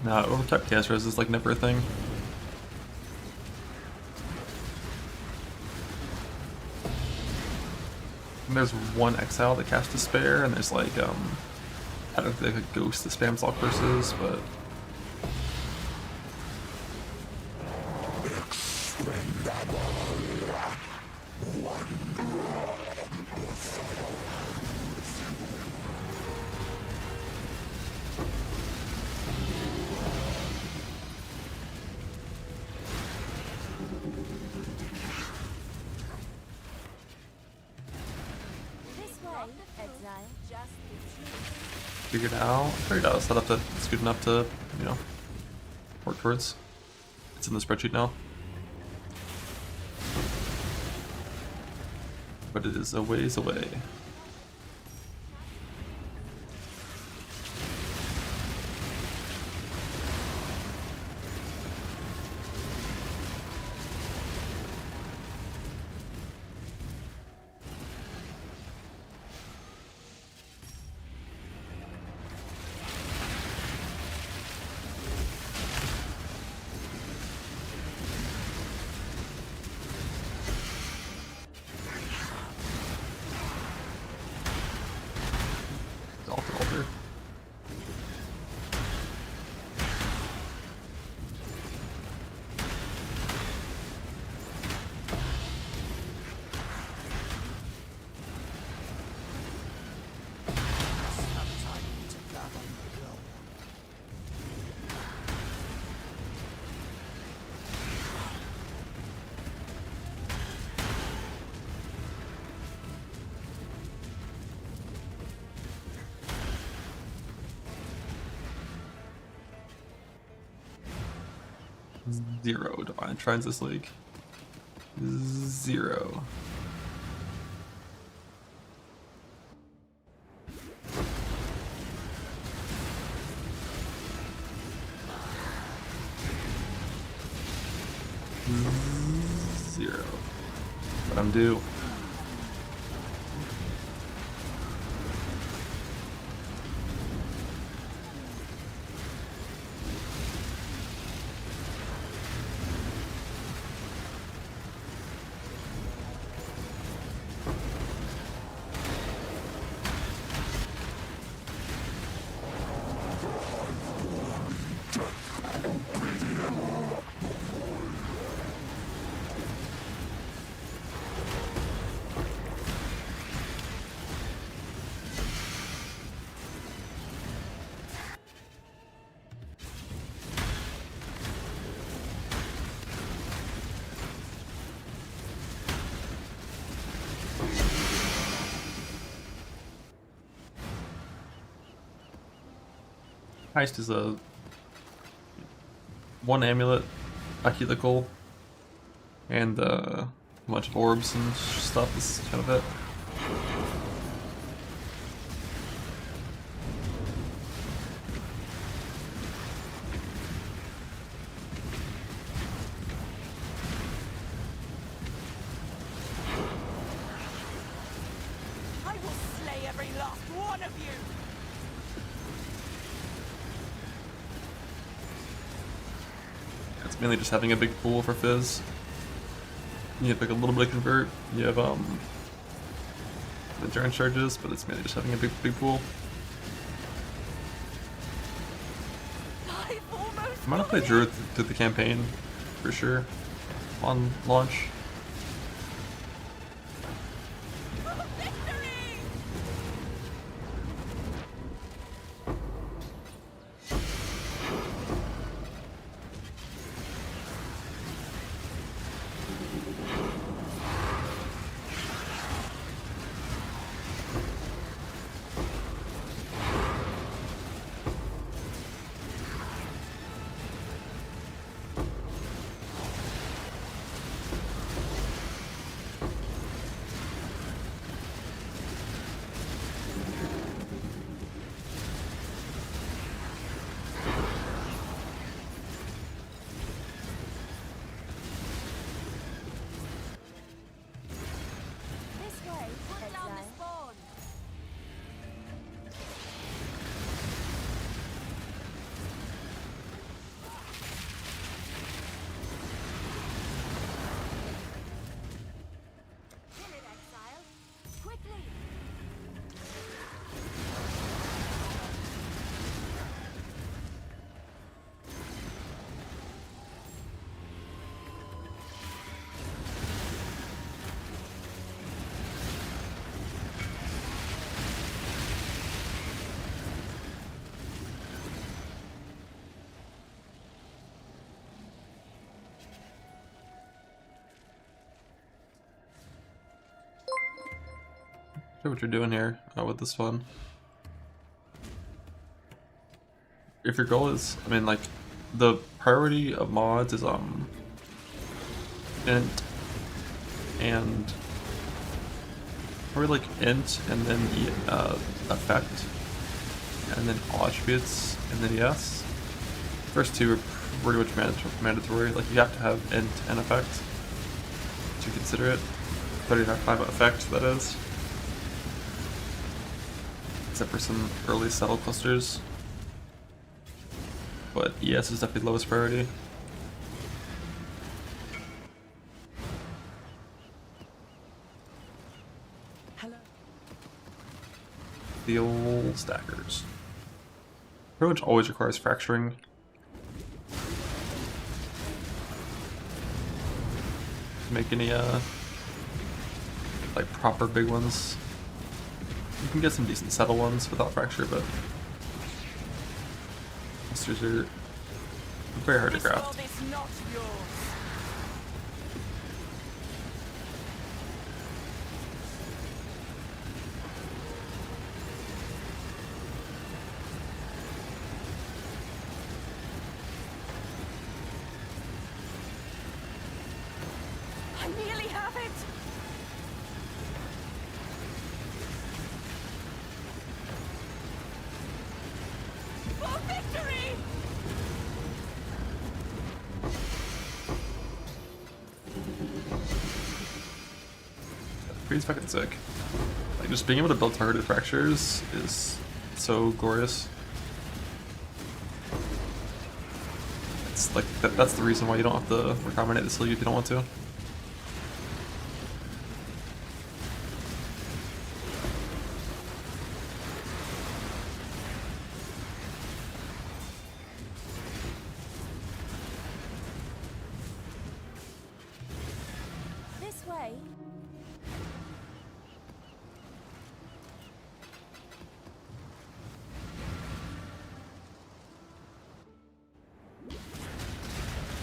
Nah, overtap cast res is like never a thing. And there's one exile that casts Despair, and there's like I don't think a ghost that spams all curses, but This way, exile. Just figured out set up that it's good enough to, you know, work towards. It's in the spreadsheet now. But it is a ways away. Altar. Zero divine shrines this league. Zero. Zero. But I'm due. Heist is a one amulet, a helical, and a bunch of orbs and stuff is kind of it. I will slay every last one of you! It's mainly just having a big pool for Fizz. You have like a little bit of convert. You have endurance charges, but it's mainly just having a big pool. I might have played Druid through the campaign for sure on launch. what you're doing here with this one. If your goal is, I mean, like, the priority of mods is int and probably like int and then effect and then all attributes and then yes. First two are pretty much mandatory. Like, you have to have int and effect to consider it. 39.5 effect, that is. Except for some early settle clusters. But ES is definitely the lowest priority. Hello. The old stackers. Pretty much always requires fracturing. To make any like proper big ones. You can get some decent settle ones without fracture, but monsters are very hard to craft. I nearly have it! For victory! Pretty fucking sick. Like, just being able to build targeted fractures is so glorious. It's like, that's the reason why you don't have to recombinate the sleeve if you don't want to. This way.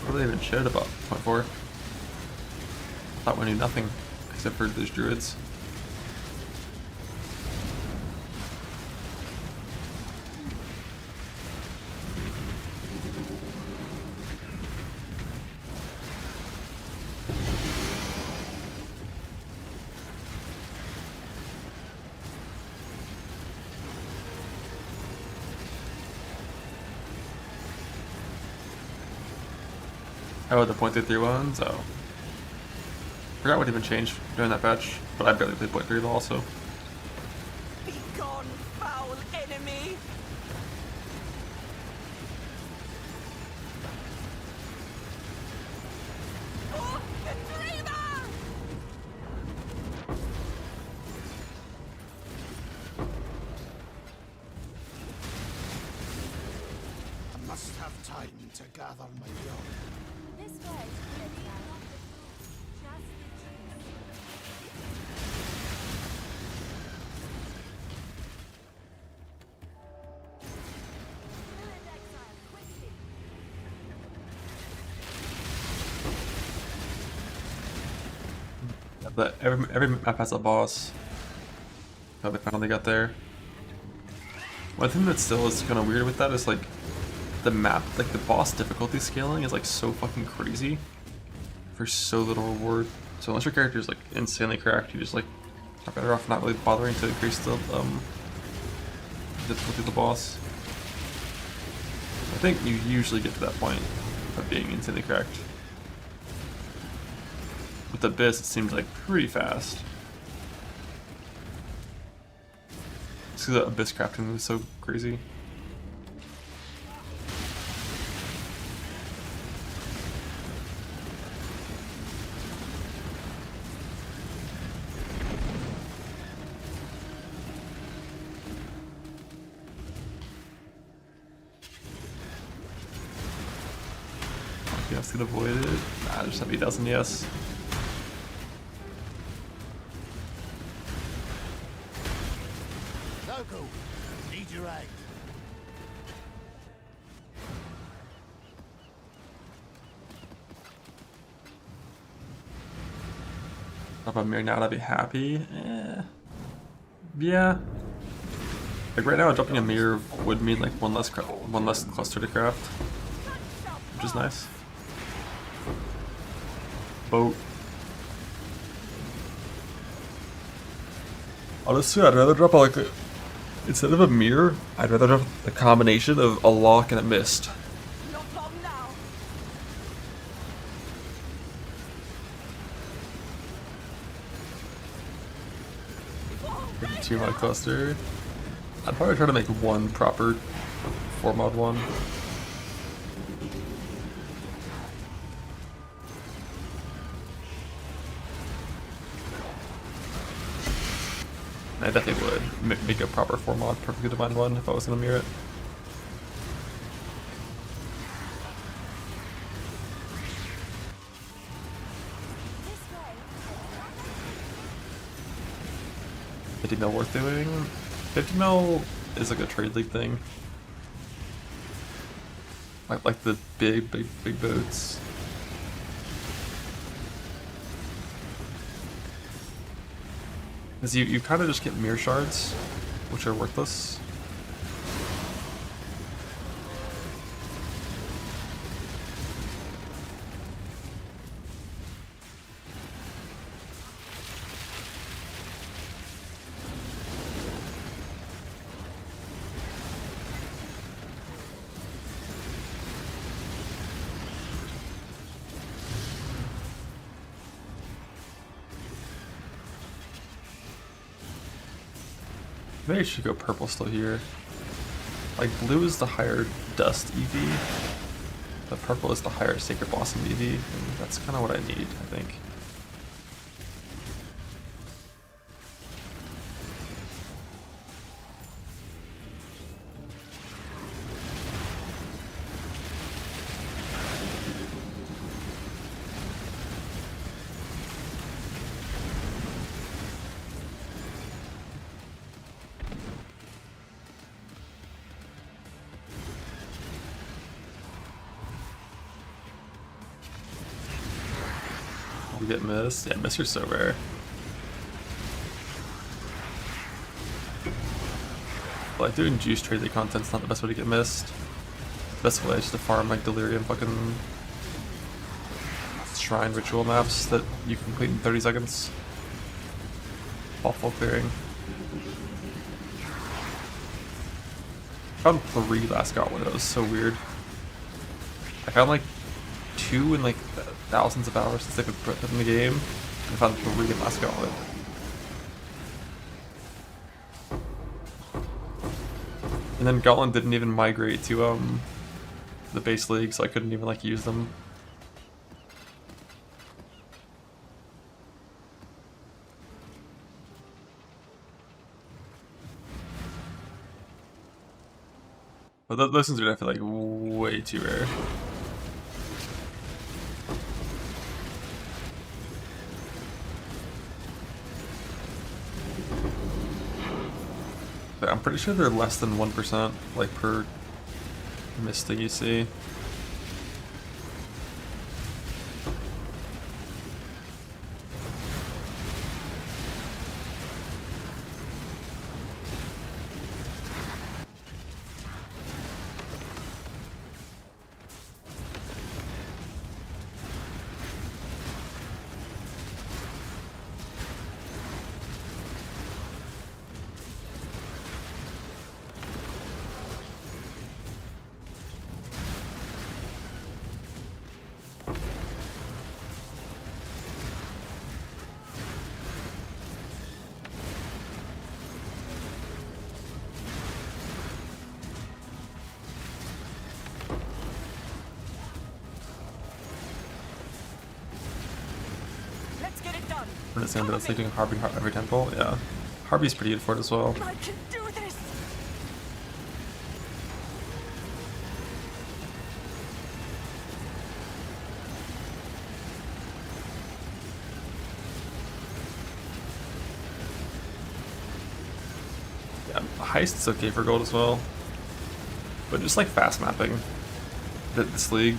What do they even shit about 0.4? Thought we knew nothing except for those druids. Oh, the .33 ones? Oh. Forgot what even changed during that patch, but I barely played .3 also. Be gone, foul enemy! Oh, the dreamer! I must have time to gather my young. This way. Just Kill and exile, quickly. But every map has a boss. How they finally got there. One thing that still is kind of weird with that is like the map, like the boss difficulty scaling is like so fucking crazy for so little reward. So unless your character is like insanely cracked, you just like are better off not really bothering to increase the difficulty of the boss. I think you usually get to that point of being insanely cracked. With Abyss, it seems like pretty fast. Just because the Abyss crafting is so crazy. You have to avoid it. Nah, just somebody doesn't, yes. Local, need your aid. If I'm here now, I'd be happy. Eh. Yeah. Like right now, dropping a mirror would mean like one less cluster to craft, which is nice. Boat. Honestly, I'd rather drop like instead of a mirror, I'd rather drop the combination of a lock and a mist. Not long now. 2 mod cluster. I'd probably try to make one proper 4 mod one. I definitely would make a proper 4 mod perfectly defined one if I was gonna mirror it. This way. 50 mil worth doing. 50 mil is like a trade league thing. Like the big boats. Because you kind of just get mirror shards, which are worthless. Maybe I should go purple still here. Like blue is the higher dust EV, but purple is the higher Sacred Blossom EV, and that's kind of what I need, I think. You get missed? Yeah, miss are so rare. But like doing juice trade content's not the best way to get missed. The best way is to farm like delirium fucking shrine ritual maps that you can complete in 30 seconds. All full clearing. I found 3 last gauntlet, that was so weird. I found like 2 in like thousands of hours since they've been put in the game. I found 3 in last gauntlet. And then Gauntlet didn't even migrate to the base league, so I couldn't even like use them. But those things are definitely like way too rare. But I'm pretty sure they're less than 1%, like per mist thing you see. I'm just saying that it's like doing Harvey every temple. Yeah, Harvey's pretty good for it as well. I can do this. Yeah, Heist is okay for gold as well, but just like fast mapping this league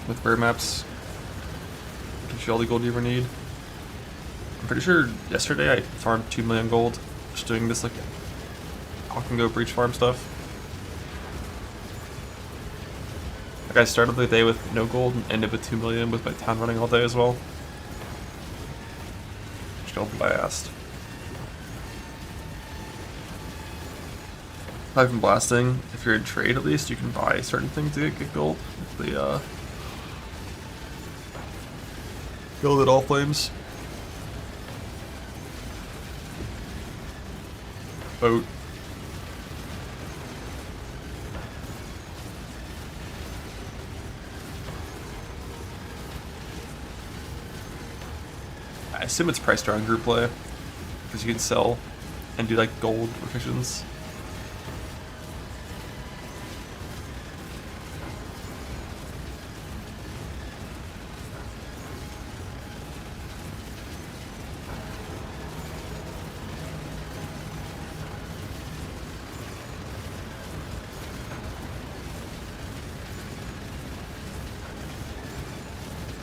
with rare maps gives you all the gold you ever need. I'm pretty sure yesterday I farmed 2 million gold Just doing this like Hawk and Go breach farm stuff. Like I started the day with no gold and ended with 2 million with my town running all day as well. Just don't blast. Aside from blasting, if you're in trade at least, you can buy certain things to get good gold. The Build it all flames. Boat. I assume it's priced around group play, because you can sell and do like gold rotations.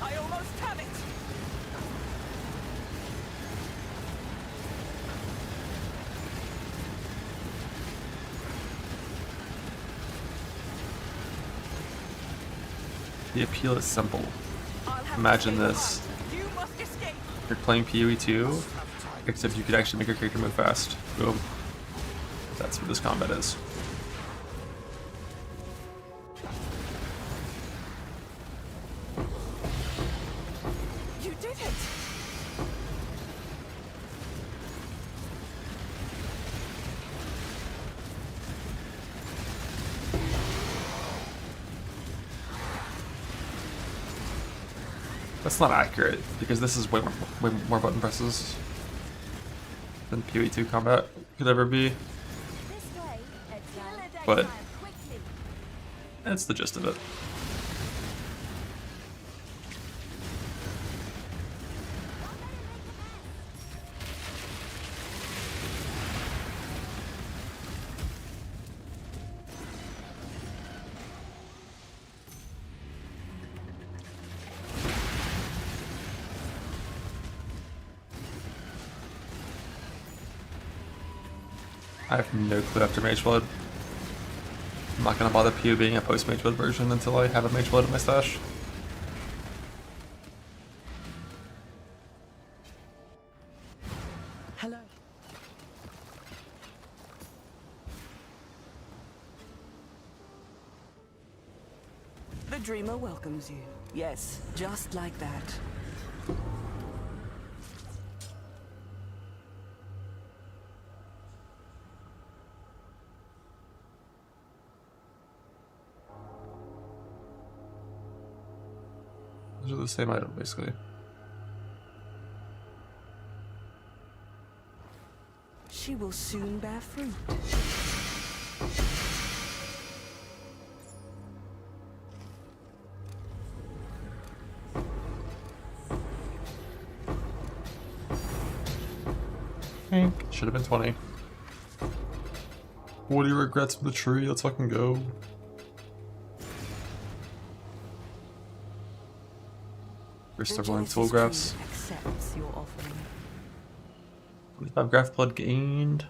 I almost have it. The appeal is simple. I'll have to Imagine stay this. behind. You must escape. You're playing PoE 2, except you could actually make your character move fast. Boom. That's what this combat is. You did it. That's not accurate, because this is way more button presses than PoE 2 combat could ever be, This way, exile. but Quickly. that's the gist of it. I have no clue after Mage Blood. I'm not gonna bother PoBing a post Mage Blood version until I have a Mage Blood in my stash. Hello. The dreamer welcomes you. Yes, just like that. Those are the same item, basically. She will soon bear fruit. Should have been 20. What do you regrets from the tree? Let's fucking go. We're still rolling tool graphs. Accepts your offering. 25 graph blood gained.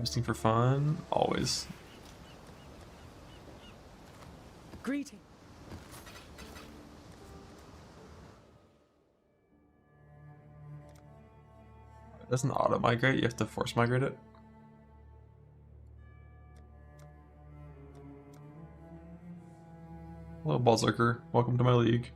Boosting for fun, always. Greeting. It doesn't auto migrate, you have to force migrate it. Hello, Balzerker. Welcome to my league.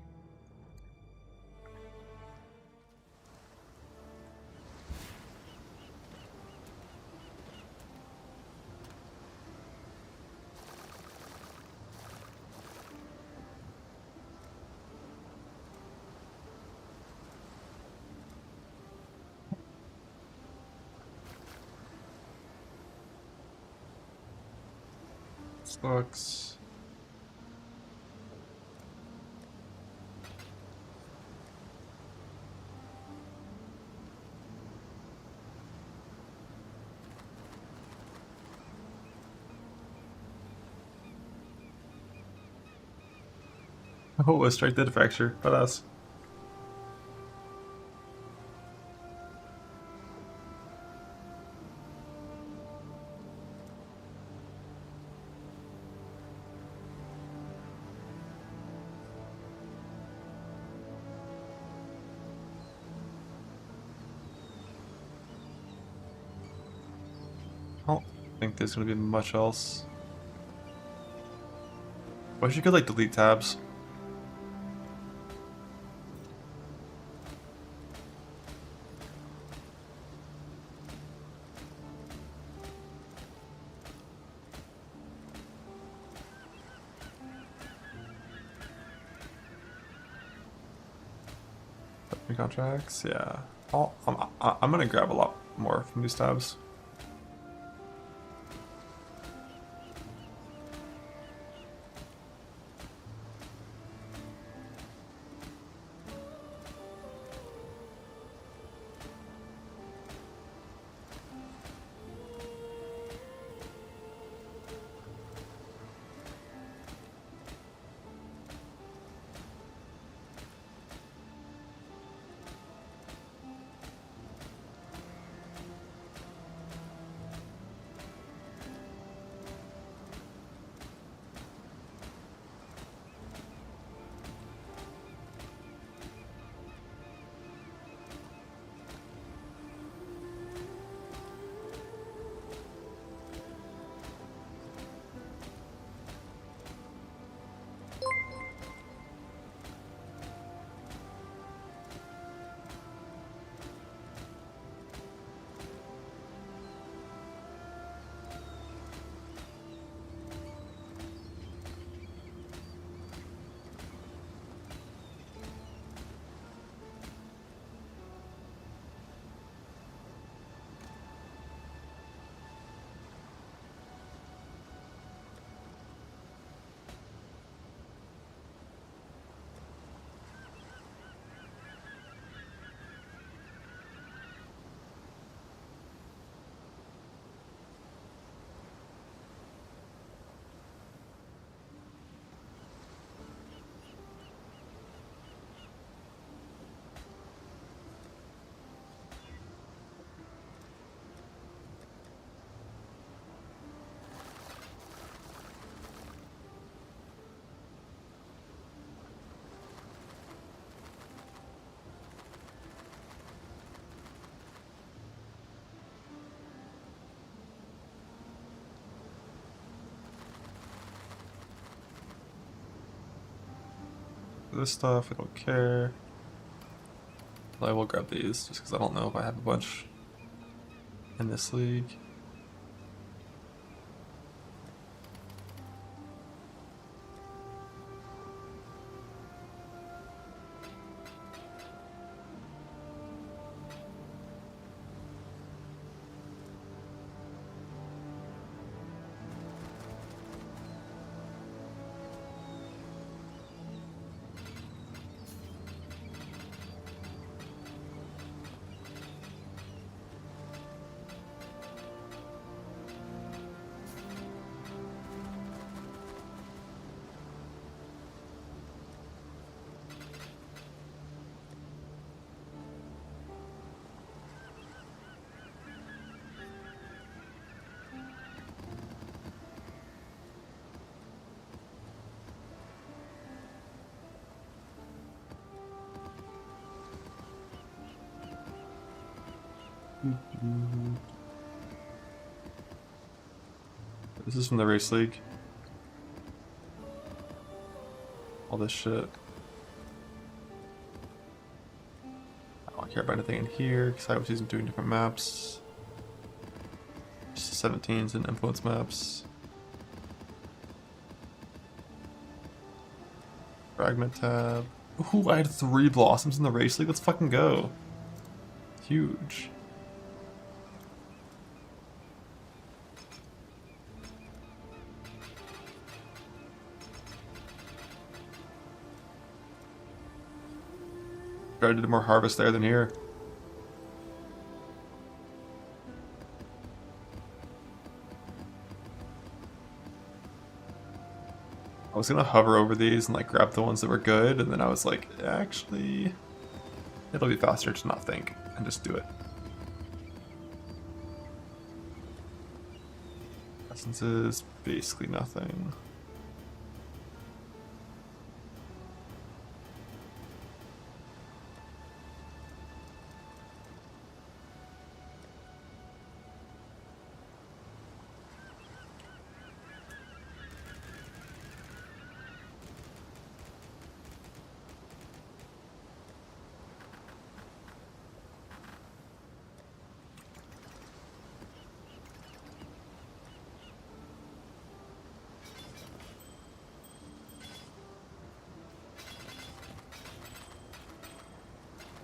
Sucks. Oh, a strike did fracture, badass. I don't think there's gonna be much else. Wish you could like delete tabs. New contracts, yeah. I'm gonna grab a lot more from these tabs. This stuff, I don't care. I will grab these just because I don't know if I have a bunch in this league. This is from the race league. All this shit. I don't care about anything in here because I was using doing different maps. Just 17s and influence maps. Fragment tab. Ooh, I had 3 blossoms in the race league. Let's fucking go. Huge. I did more harvest there than here. I was gonna hover over these and like grab the ones that were good, and then I was like, actually, it'll be faster to not think and just do it. Essence is basically nothing.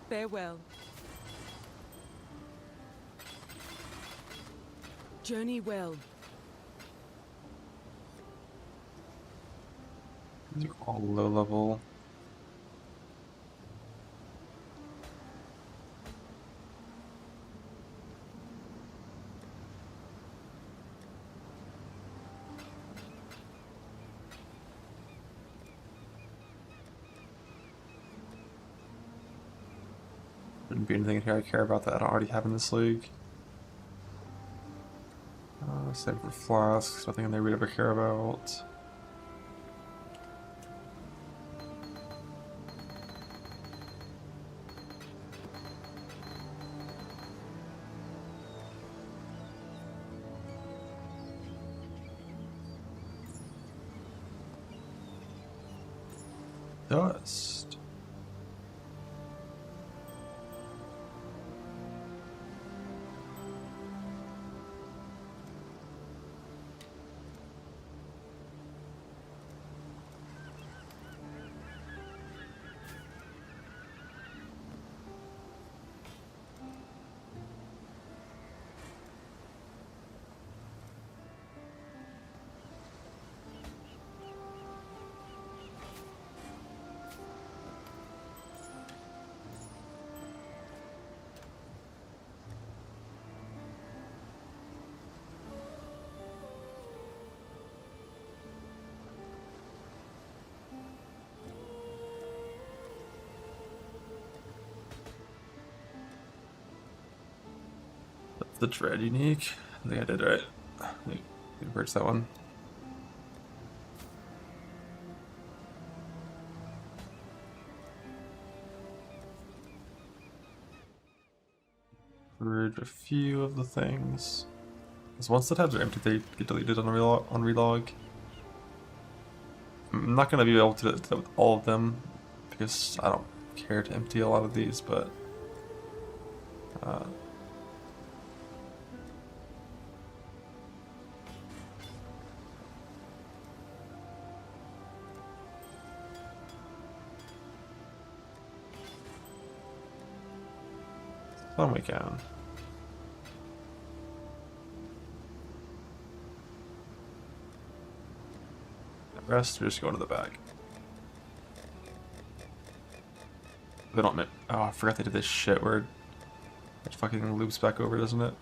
Farewell. Journey well. These are all low level. Wouldn't be anything here I care about that I don't already have in this league. Save for flasks, nothing in there we'd ever care about. Dust. The dread unique. I think I did right. Need to purchase that one. Purge a few of the things. Because once the tabs are empty, they get deleted on relog. I'm not gonna be able to do that with all of them because I don't care to empty a lot of these, but some we can. The rest, we just go into the bag. They don't. Oh, I forgot they did this shit where it fucking loops back over, doesn't it?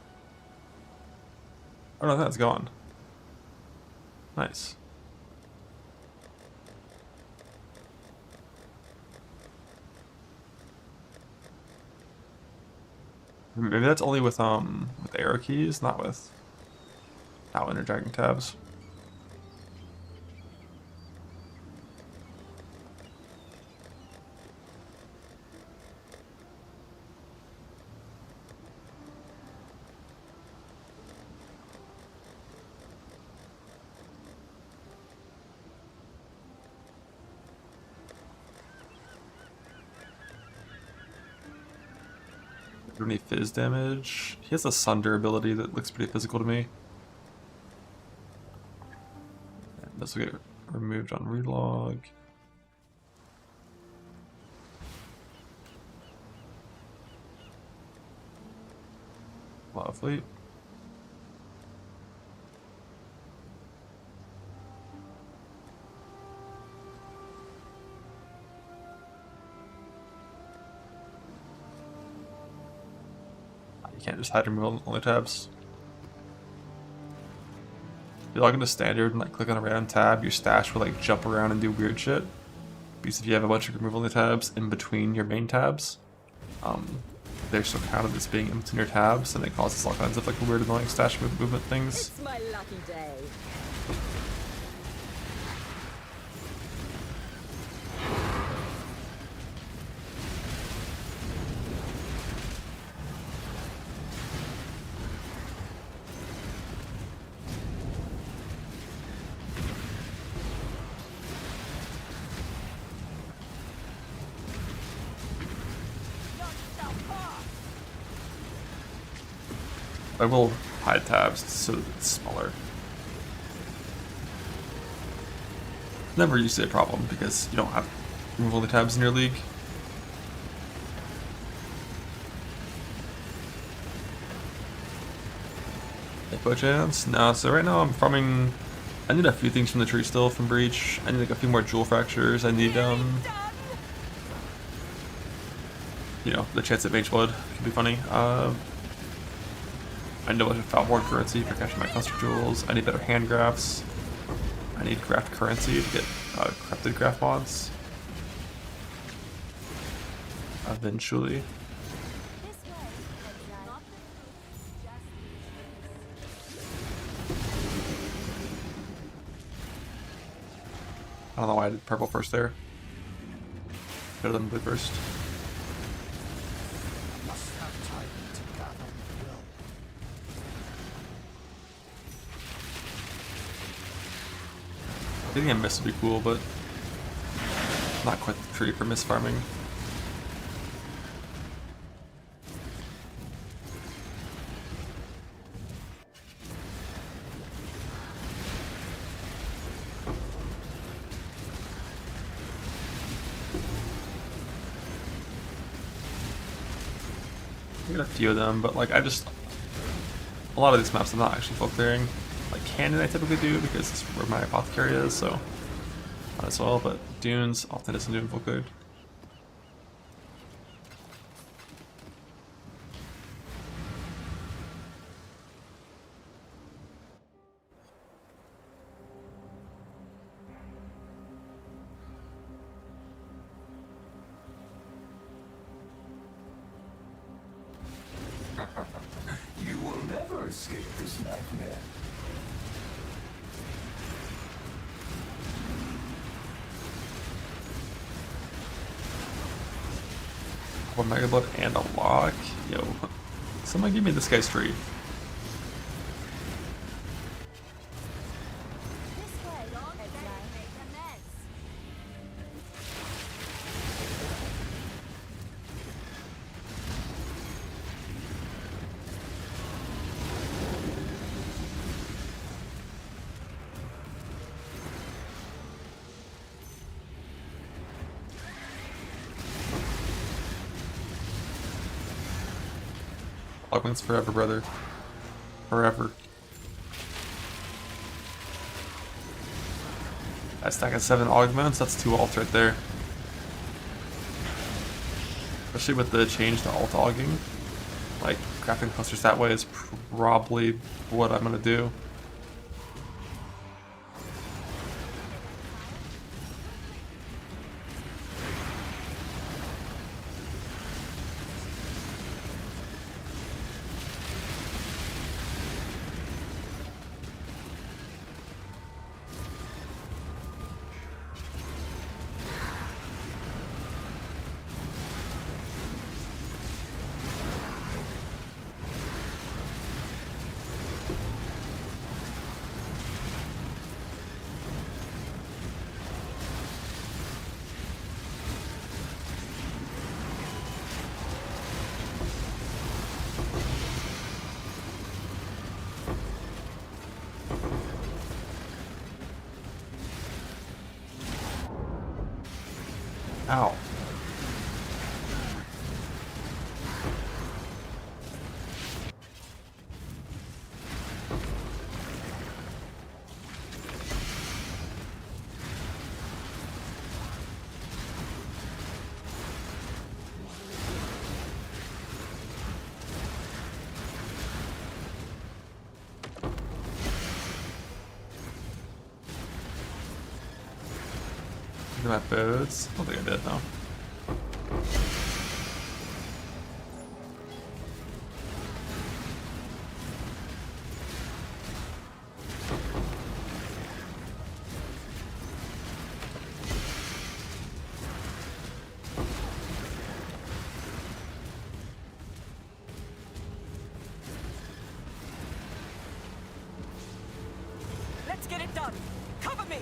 Oh no, that's gone. Nice. Maybe that's only with arrow keys, not with interjecting tabs. don't need fizz damage. He has a Sunder ability that looks pretty physical to me. And this will get removed on relog. Lovely. You can't just hide removal only tabs. If you log into standard and like click on a random tab, your stash will like jump around and do weird shit. Because if you have a bunch of removal only tabs in between your main tabs, they're still counted as being in between your tabs, and it causes all kinds of like weird annoying stash movement things. It's my lucky day. I will hide tabs so that it's smaller. Never usually a problem because you don't have removal only tabs in your league. Hippo chance? No, so right now I'm farming. I need a few things from the tree still from Breach. I need like a few more jewel fractures. I need you know, the chance at mage blood could be funny. I know a bunch of Falborn currency for catching my cluster jewels. I need better hand grafts. I need graft currency to get corrupted graft mods. Eventually. This way, exile. I don't know why I did purple first there. Better than blue first. Must have time to gather will. Getting a miss would be cool, but not quite the tree for miss farming. I got a few of them, but like a lot of these maps I'm not actually full clearing. Like Canyon I typically do because it's where my apothecary is, so might as well, but Dunes often isn't doing full cleared. You will never escape this nightmare. One Mega Blood and a lock? Yo. Someone give me this guy's tree. This way, exile. Make a mess. Augments forever, brother. Forever. That stack of 7 augments, that's 2 alts right there. Especially with the change to alt auging. Like, crafting clusters that way is probably what I'm gonna do. Ow. Look at my boots. I don't think I did, no. Let's get it done. Cover me.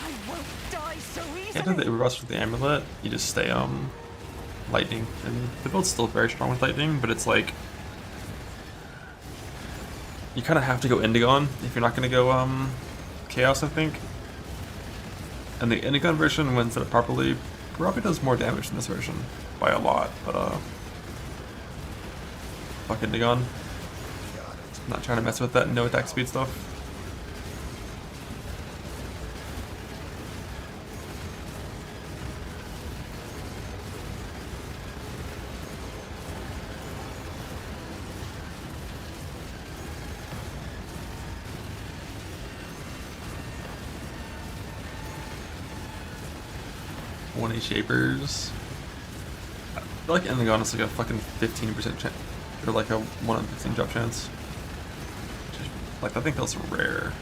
I won't die so easily. Can't do the rush with the amulet. You just stay lightning, and the build's still very strong with lightning, but it's like you kind of have to go Indigon if you're not going to go Chaos, I think. And the Indigon version, when set up properly, probably does more damage than this version by a lot. But fuck Indigon. Not trying to mess with that no attack speed stuff. One shapers. I feel like Indigon is like a fucking 15% chance, or like a 1 in 15 drop chance. Like, I think those are rare.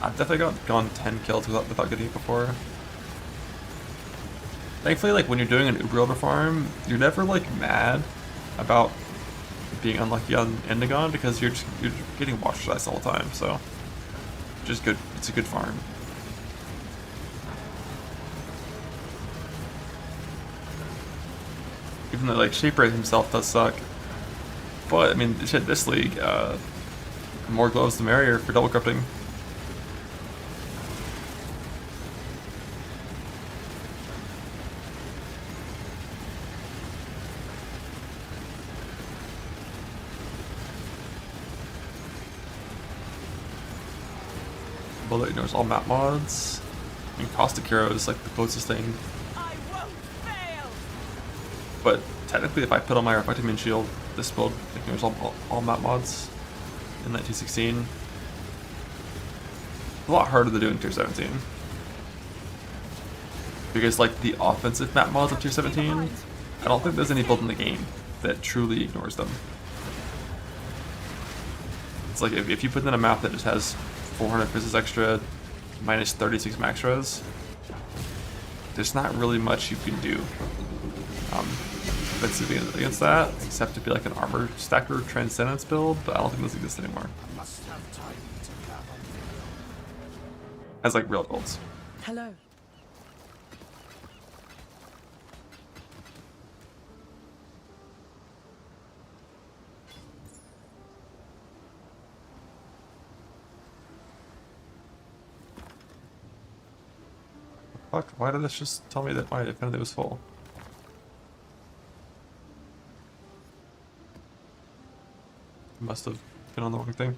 I've definitely gone 10 kills without getting it before. Thankfully, like, when you're doing an Uber Elder farm, you're never, like, mad about being unlucky on Indigon because you're getting watch dice all the time, so just good. It's a good farm. Even though, like, Shaper himself does suck. But, I mean, shit, this league, the more gloves the merrier for double corrupting. Bullet ignores all map mods. I mean, Caustic Hero is, like, the closest thing. But technically, if I put on my Reflecting Wind Shield, this build ignores all map mods in 1916. A lot harder to do in Tier 17. Because, like, the offensive map mods of Tier 17, I don't think there's any build in the game that truly ignores them. It's like, if you put in a map that just has 400 physics extra, minus 36 max res, there's not really much you can do. Against that, except to be like an armor stacker transcendence build, but I don't think those exist anymore. As like real builds. Hello. Fuck, why did this just tell me that my affinity was full? Must have been on the wrong thing.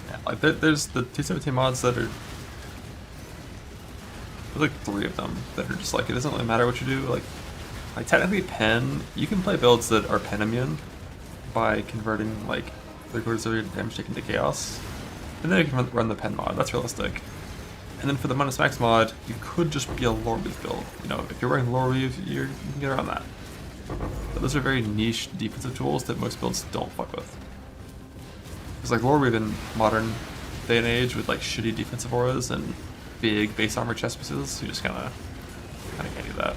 Yeah, like there's the 217 mods that are. There's like 3 of them that are just like, it doesn't really matter what you do. Like technically pen, you can play builds that are pen immune by converting like 3/4 of your damage taken to chaos. And then you can run the pen mod, that's realistic. And then for the minus max mod, you could just be a lore weave build. You know, if you're wearing lore weave, you can get around that. But those are very niche defensive tools that most builds don't fuck with. Because like lore weave in modern day and age with like shitty defensive auras and big base armor chest pieces. You just kind of can't do that.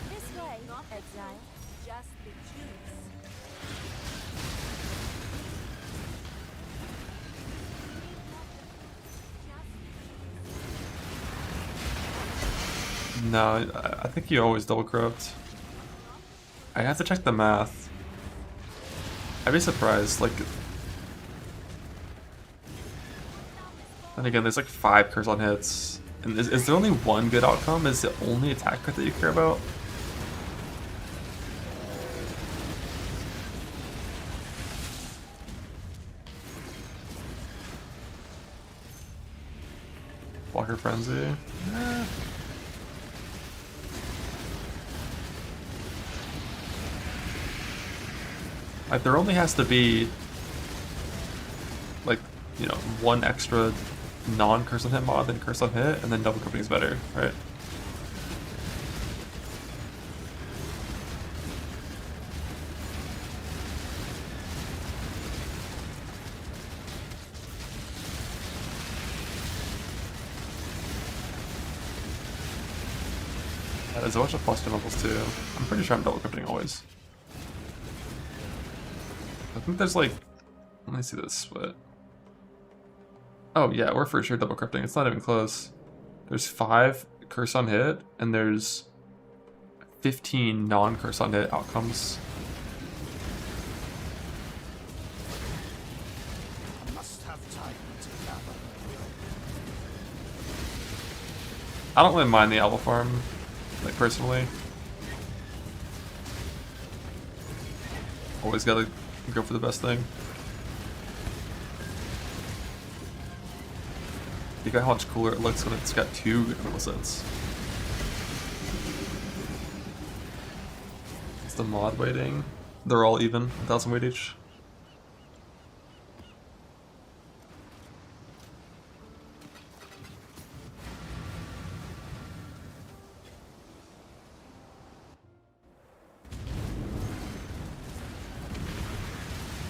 This way, not exile. Just the juice. No, I think you always double corrupt. I have to check the math. I'd be surprised, like... And again, there's like 5 curse on hits. And is there only one good outcome? Is the only attack crit that you care about? Walker Frenzy? Like, there only has to be, like, you know, one extra non-curse on hit mod than curse on hit, and then double cooking is better, right? Yeah, there's a bunch of plus levels too. I'm pretty sure I'm double cooking always. I think there's like, let me see this split. Oh yeah, we're for sure double crypting. It's not even close. There's 5 curse on hit, and there's 15 non-curse on hit outcomes. I must have time to gather. I don't really mind the Alpha farm, like personally. Always gotta go for the best thing. Think about how much cooler it looks when it's got 2 critical sets. It's the mod weighting. They're all even, 1,000 weight each.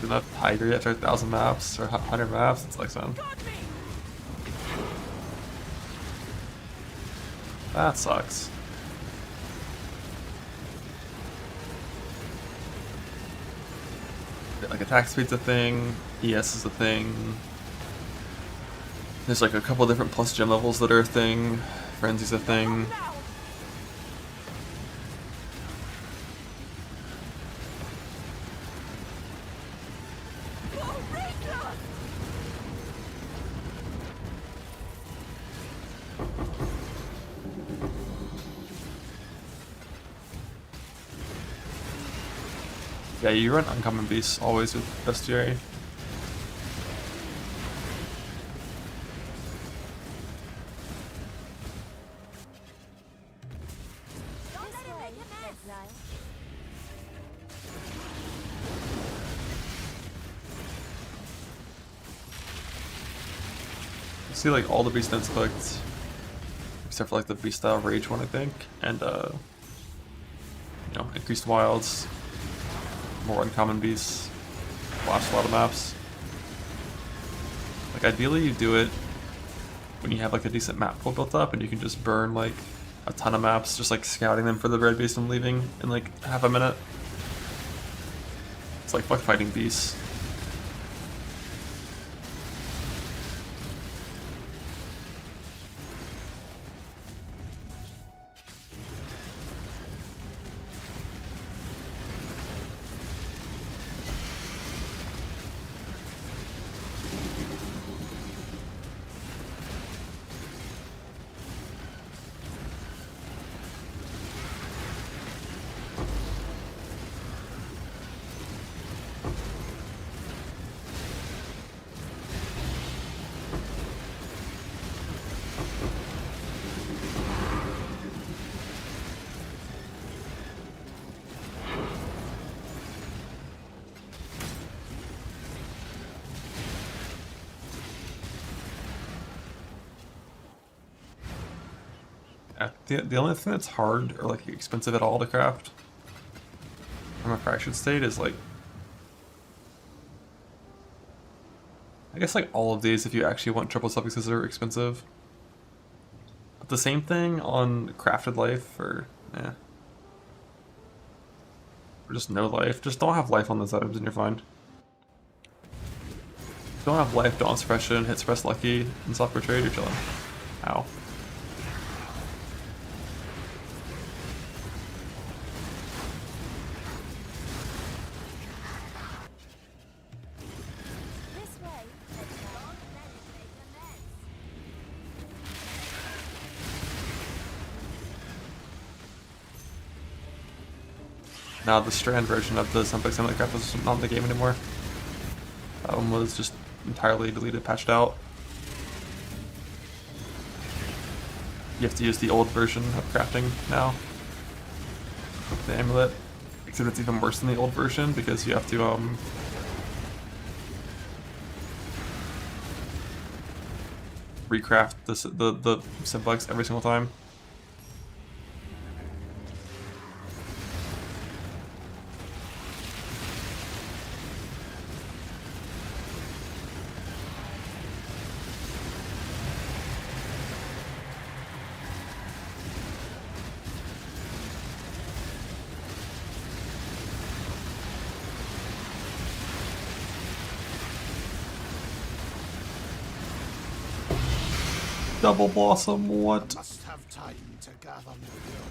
Enough Tiger yet for 1,000 maps or 100 maps? It's like some. That sucks. Like attack speed's a thing, ES is a thing. There's like a couple different plus gem levels that are a thing. Frenzy's a thing. Yeah, you run uncommon beasts always with bestiary. Don't let it make a mess. Exile. You see like all the beast notes clicked. Except for like the beast style rage one I think. And you know, increased wilds. More uncommon beasts, blast a lot of maps. Like ideally you do it when you have like a decent map pool built up and you can just burn like a ton of maps, just like scouting them for the red beast and leaving in like half a minute. It's like fuck fighting beasts. The only thing that's hard or like expensive at all to craft from a fractured state is like I guess like all of these, if you actually want triple suffixes, are expensive. But the same thing on crafted life, or yeah, or just no life. Just don't have life on those items, and you're fine. If you don't have life, don't suppression, hit suppress lucky, and software trade. You're chilling. Ow. This way, exile. Then it make a mess. Now the strand version of the Sunbug Summit craft is not in the game anymore. That one was just entirely deleted, patched out. You have to use the old version of crafting now. The amulet. Except it's even worse than the old version because you have to recraft the Sunbugs every single time. Double Blossom, what? Must have time to gather material.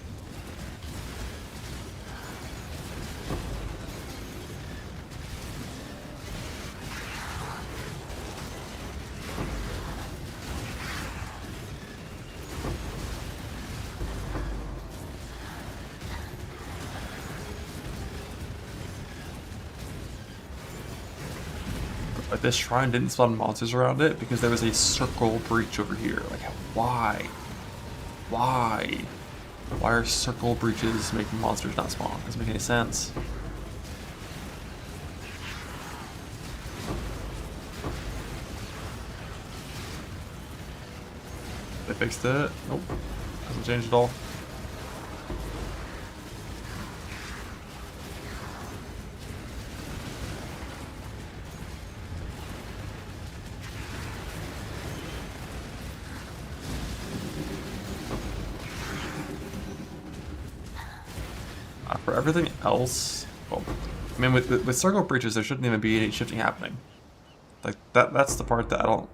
Like this shrine didn't spawn monsters around it because there was a circle breach over here. Like why? Why? Why are circle breaches making monsters not spawn? Doesn't make any sense. They fixed it. Nope. Hasn't changed at all. For everything else, well, I mean, with circle breaches, there shouldn't even be any shifting happening. Like that's the part that I don't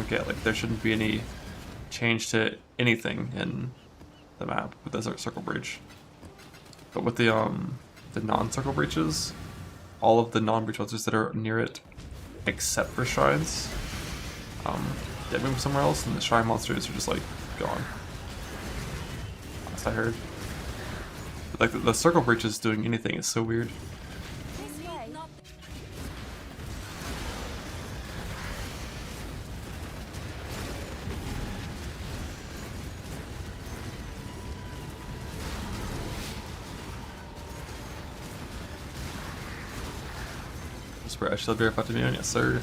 get. Like there shouldn't be any change to anything in the map with the circle breach. But with the non-circle breaches, all of the non-breach monsters that are near it, except for shrines, get moved somewhere else, and the shrine monsters are just like gone. Last I heard. Like the circle breaches doing anything is so weird. This way. That's where I shall be about to be on, yes sir.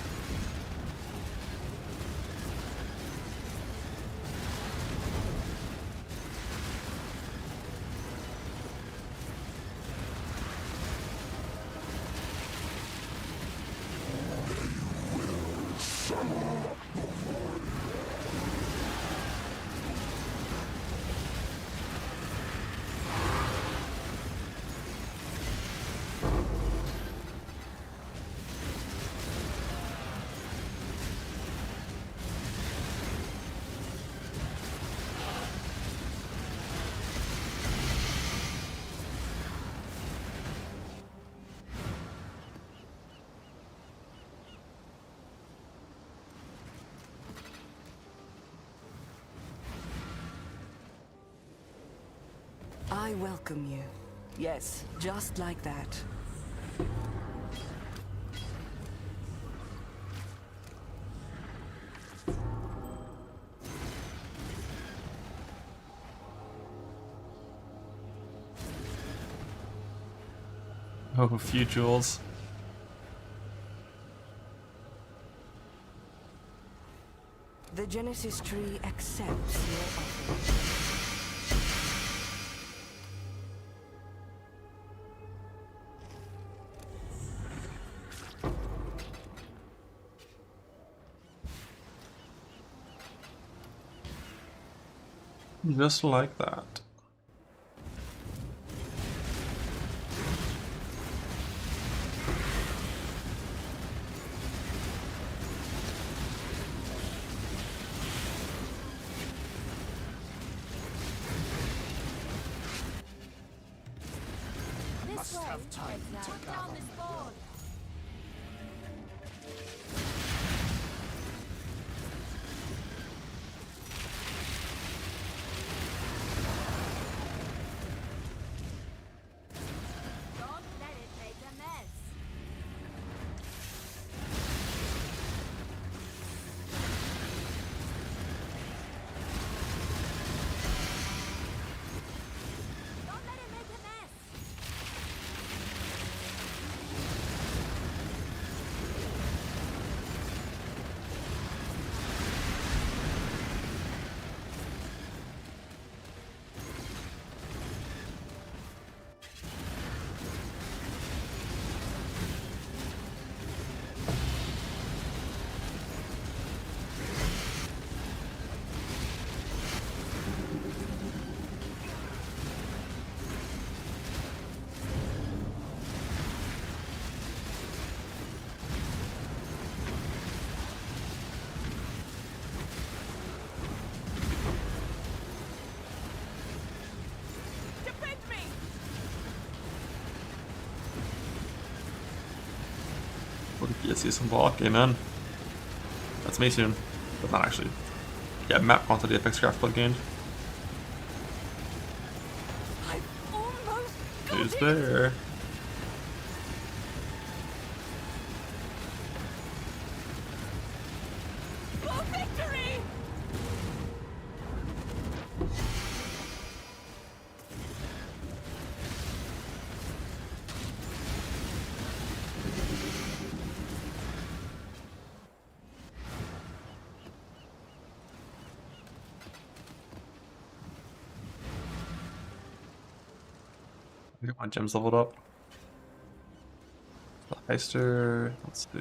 I welcome you. Yes, just like that. Oh, a few jewels. The Genesis tree accepts your offering. Just like that. This Must way, have time to exile. gather. Down this board. Don't let it make a mess. Don't let it make a mess. Defend me! What if you see some block? Amen. That's me soon. But not actually. Yeah, map quantity effects craft blood gained. I almost got Who's it. there? For victory! I got my gems leveled up. The Heister, let's see.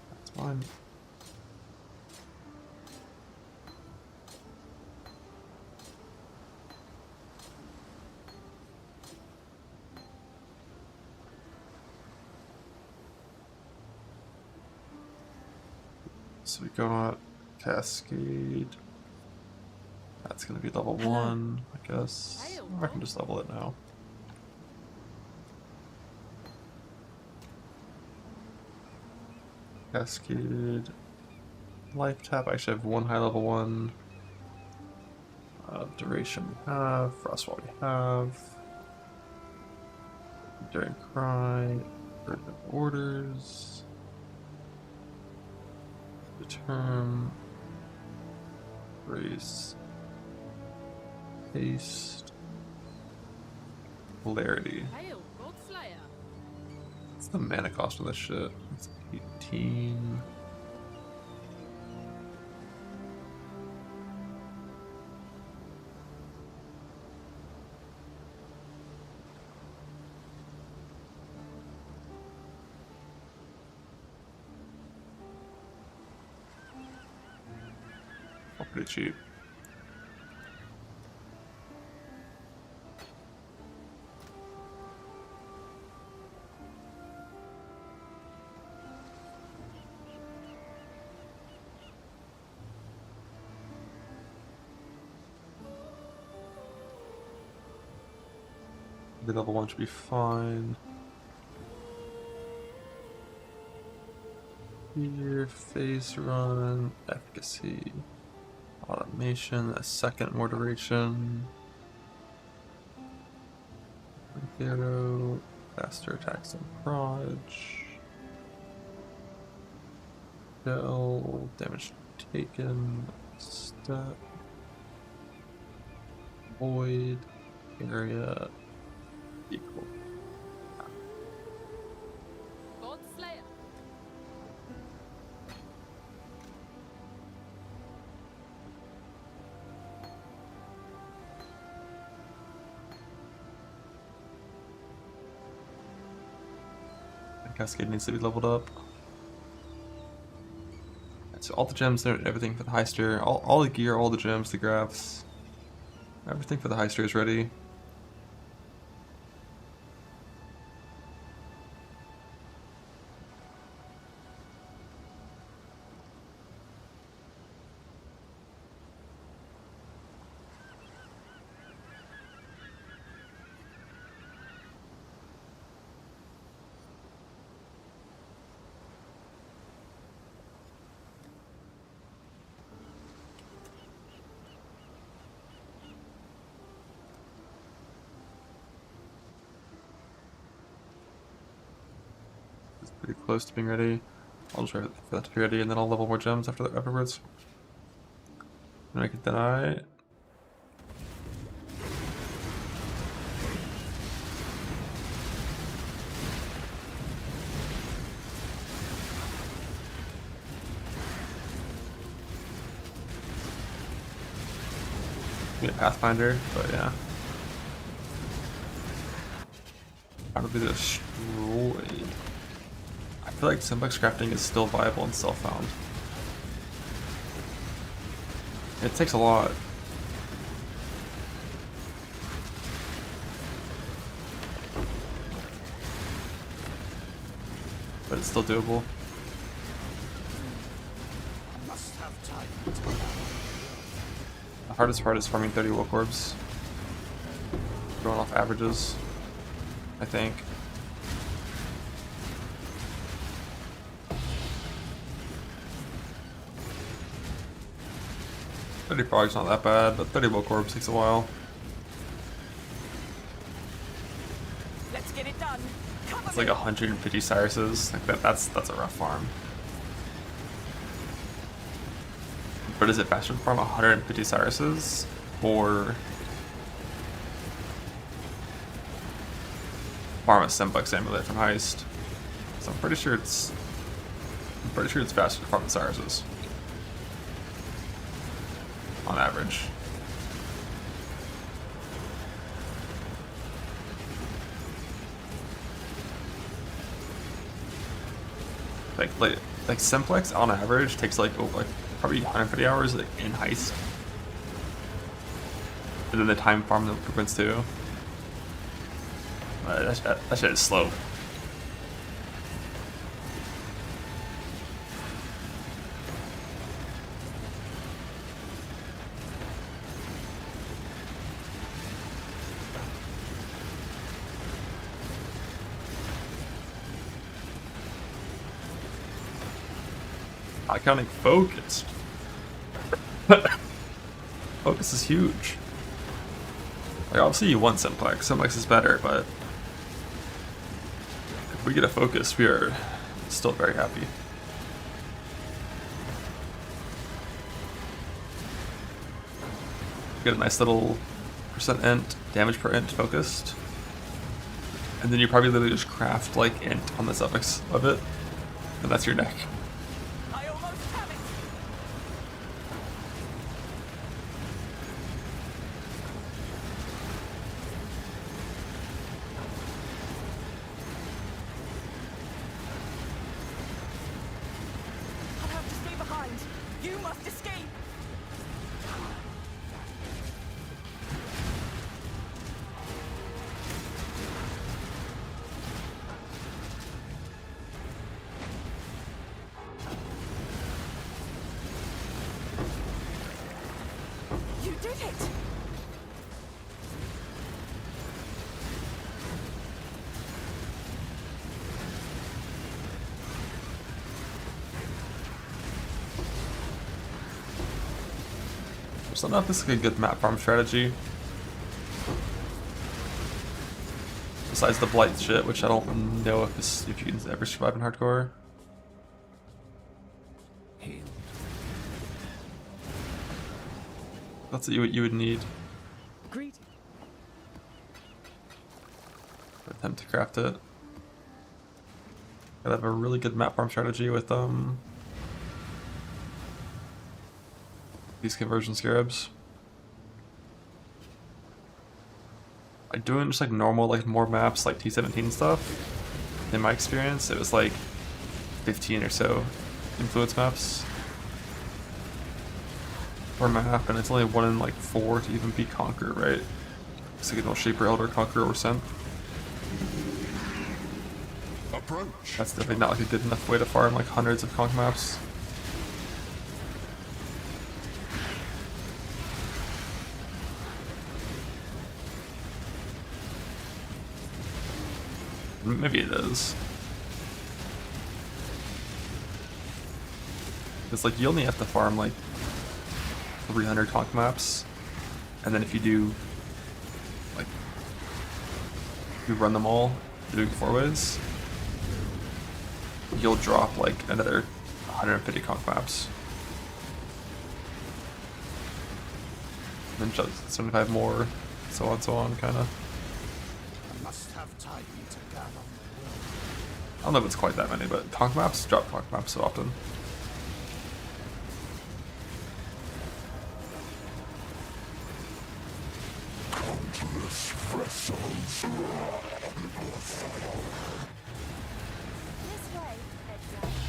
That's fine. So we got Cascade. That's gonna be level 1, I guess. Or I can just level it now. Cascade. Life tap. I actually have one high level one. Duration we have. Frostwall we have. Enduring Cry. Burden of Orders. Return. Grace. Haste. Polarity. Hail, Godslayer. What's the mana cost of this shit? It's 18. Oh, pretty cheap. The level 1 should be fine. Here, phase run, efficacy, automation, a second more duration. Arrow, faster attacks and proj. Shell, damage taken, step, void, area, equal. Godslayer. Cascade needs to be leveled up. So all the gems and everything for the heister, all the gear, all the gems, the graphs, everything for the heister is ready. Pretty close to being ready. I'll just wait for that to be ready, and then I'll level more gems afterwards. Make it deny. Be a Pathfinder, but yeah. Probably destroyed. I feel like simplex crafting is still viable and self-found. It takes a lot. But it's still doable. Must have time. The hardest part is farming 30 wolf orbs. Going off averages, I think. Frog's not that bad, but 30 bulk orbs takes a while. Let's get it done. It's like 150 Cyruses. Like that's a rough farm. But is it faster to farm 150 Cyruses or farm a simplex amulet from heist? So I'm pretty sure it's faster to farm the Cyruses. On average. Like simplex on average takes like probably 150 hours like in heist. And then the time farm improvements too. That shit is slow. Not counting focus. Focus is huge. Like obviously you want simplex. Simplex is better, but if we get a focus, we are still very happy. Get a nice little percent int, damage per int focused. And then you probably literally just craft like int on the suffix of it. And that's your deck. You must escape! You did it! So I don't know if this is a good map farm strategy. Besides the blight shit, which I don't know if you can ever survive in hardcore. That's what you would need. Great. Attempt to craft it. Gotta have a really good map farm strategy with these conversion scarabs. Like doing just like normal, like more maps like T17 stuff, in my experience, it was like 15 or so influence maps. or map, and it's only 1 in like 4 to even beat Conqueror, right? Signal Shaper, Elder, Conqueror, or Synth. Approach. That's definitely not like they did enough way to farm like hundreds of conk maps. Maybe it is. Because like you only have to farm like 300 conk maps, and then if you do like you run them all doing 4-ways, you'll drop like another 150 conk maps. And then just 75 more, so on, kinda. I must have time to gather. I don't know if it's quite that many, but conk maps drop conk maps so often. This way, exile.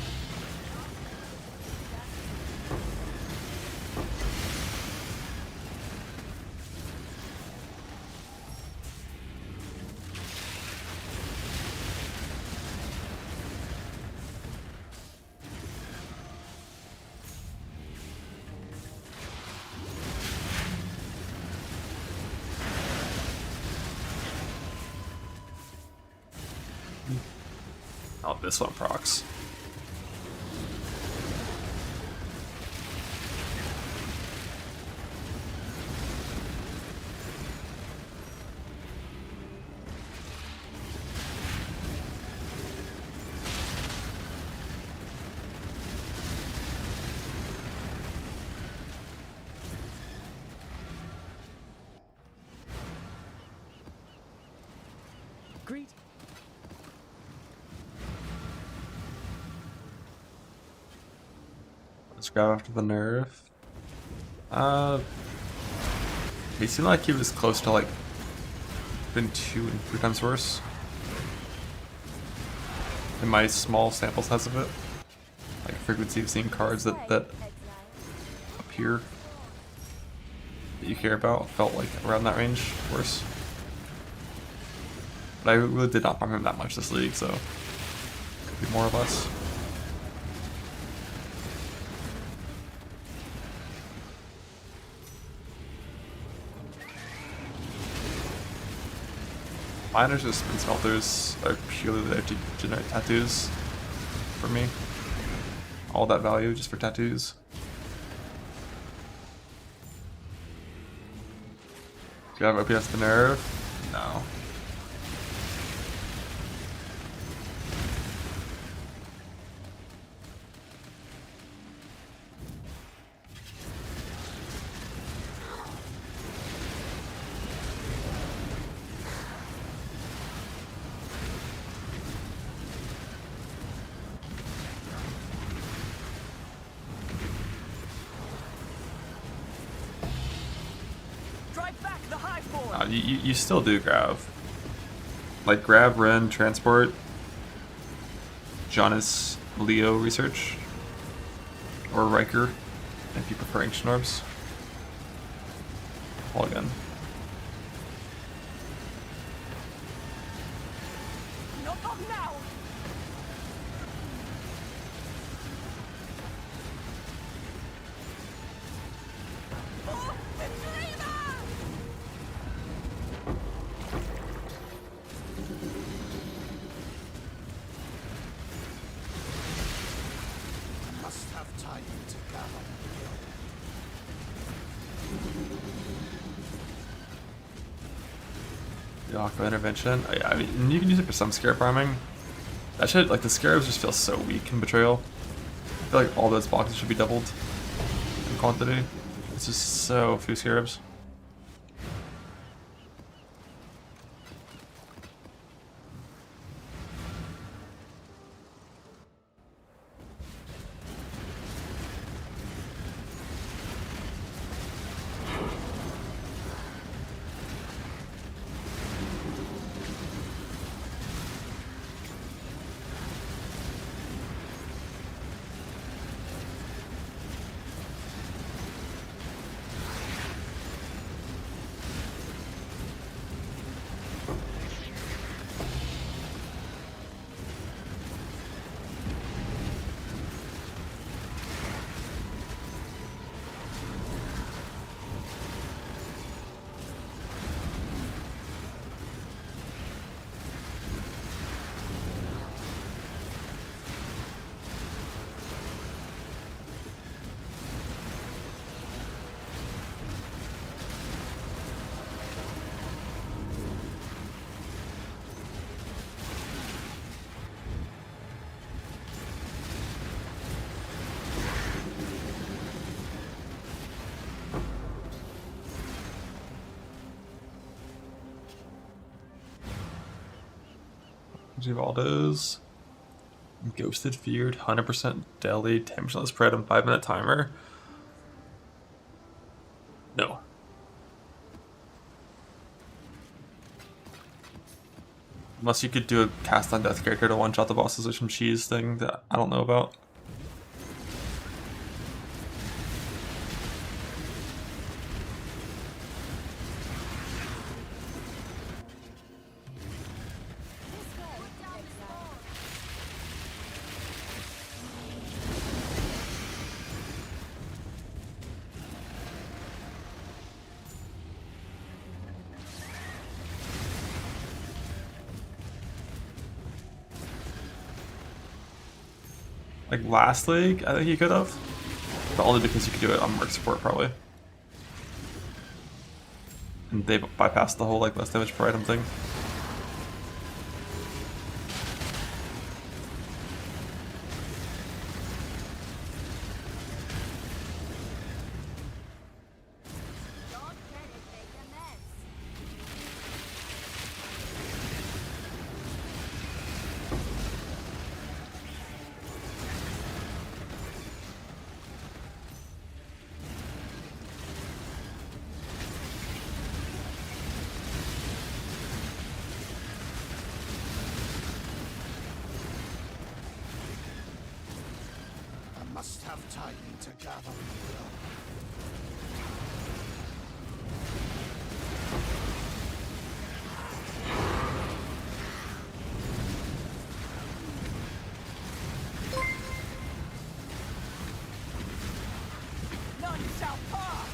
Oh, this one procs. Greet. Let's grab after the nerf. He seemed like he was close to like been 2 and 3 times worse. In my small sample size of it, like frequency of seeing cards that Exile. appear that you care about felt like around that range worse. But I really did not farm him that much this league, so could be more or less. Miners and spin smelters are purely there to generate tattoos for me. All that value just for tattoos. Do you have OPS to nerf? No. Drive back the highborn. You still do grab. Like grab, Ren, transport, Jonas, Leo research, or Riker, if you prefer Ancient Orbs. All again. Not up now. Oh, the dreamer! I must have time to gather. The Aqua Intervention. I mean, you can use it for some scarab farming. That should, like, the scarabs just feel so weak in Betrayal. I feel like all those boxes should be doubled in quantity. It's just so few scarabs. Givaldo's. Ghosted, feared, 100% deli, 10% less spread, and 5-minute timer. No. Unless you could do a cast on death character to one-shot the bosses or some cheese thing that I don't know about. Like last league, I think he could have. But only because you could do it on Merc support probably. And they bypassed the whole like less damage per item thing. Must have time to gather. None shall pass.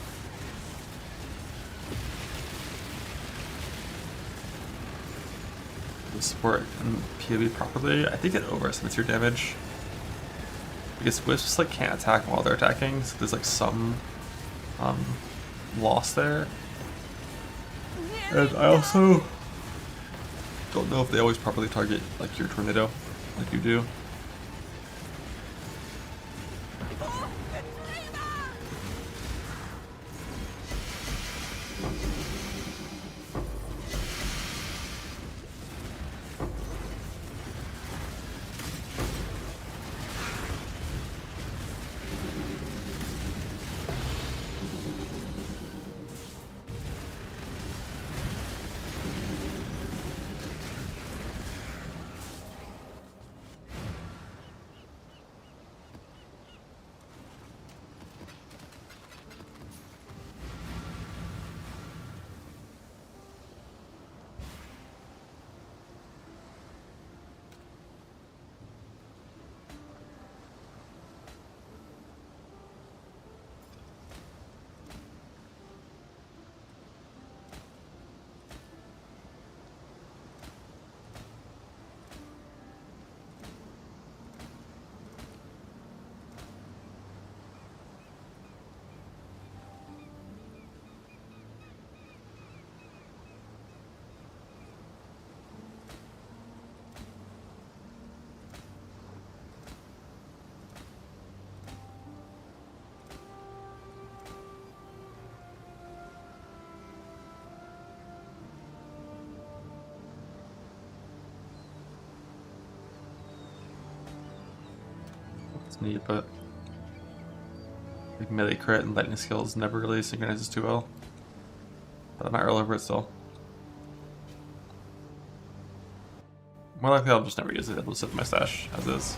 Support and PoE properly. I think it overestimates your damage. Because Wisps like can't attack while they're attacking, so there's like some loss there. And I also don't know if they always properly target like your tornado, like you do. It's neat, but like melee crit and lightning skills never really synchronizes too well. But I might roll over it still. More likely I'll just never use it. It'll sit in my stash as is.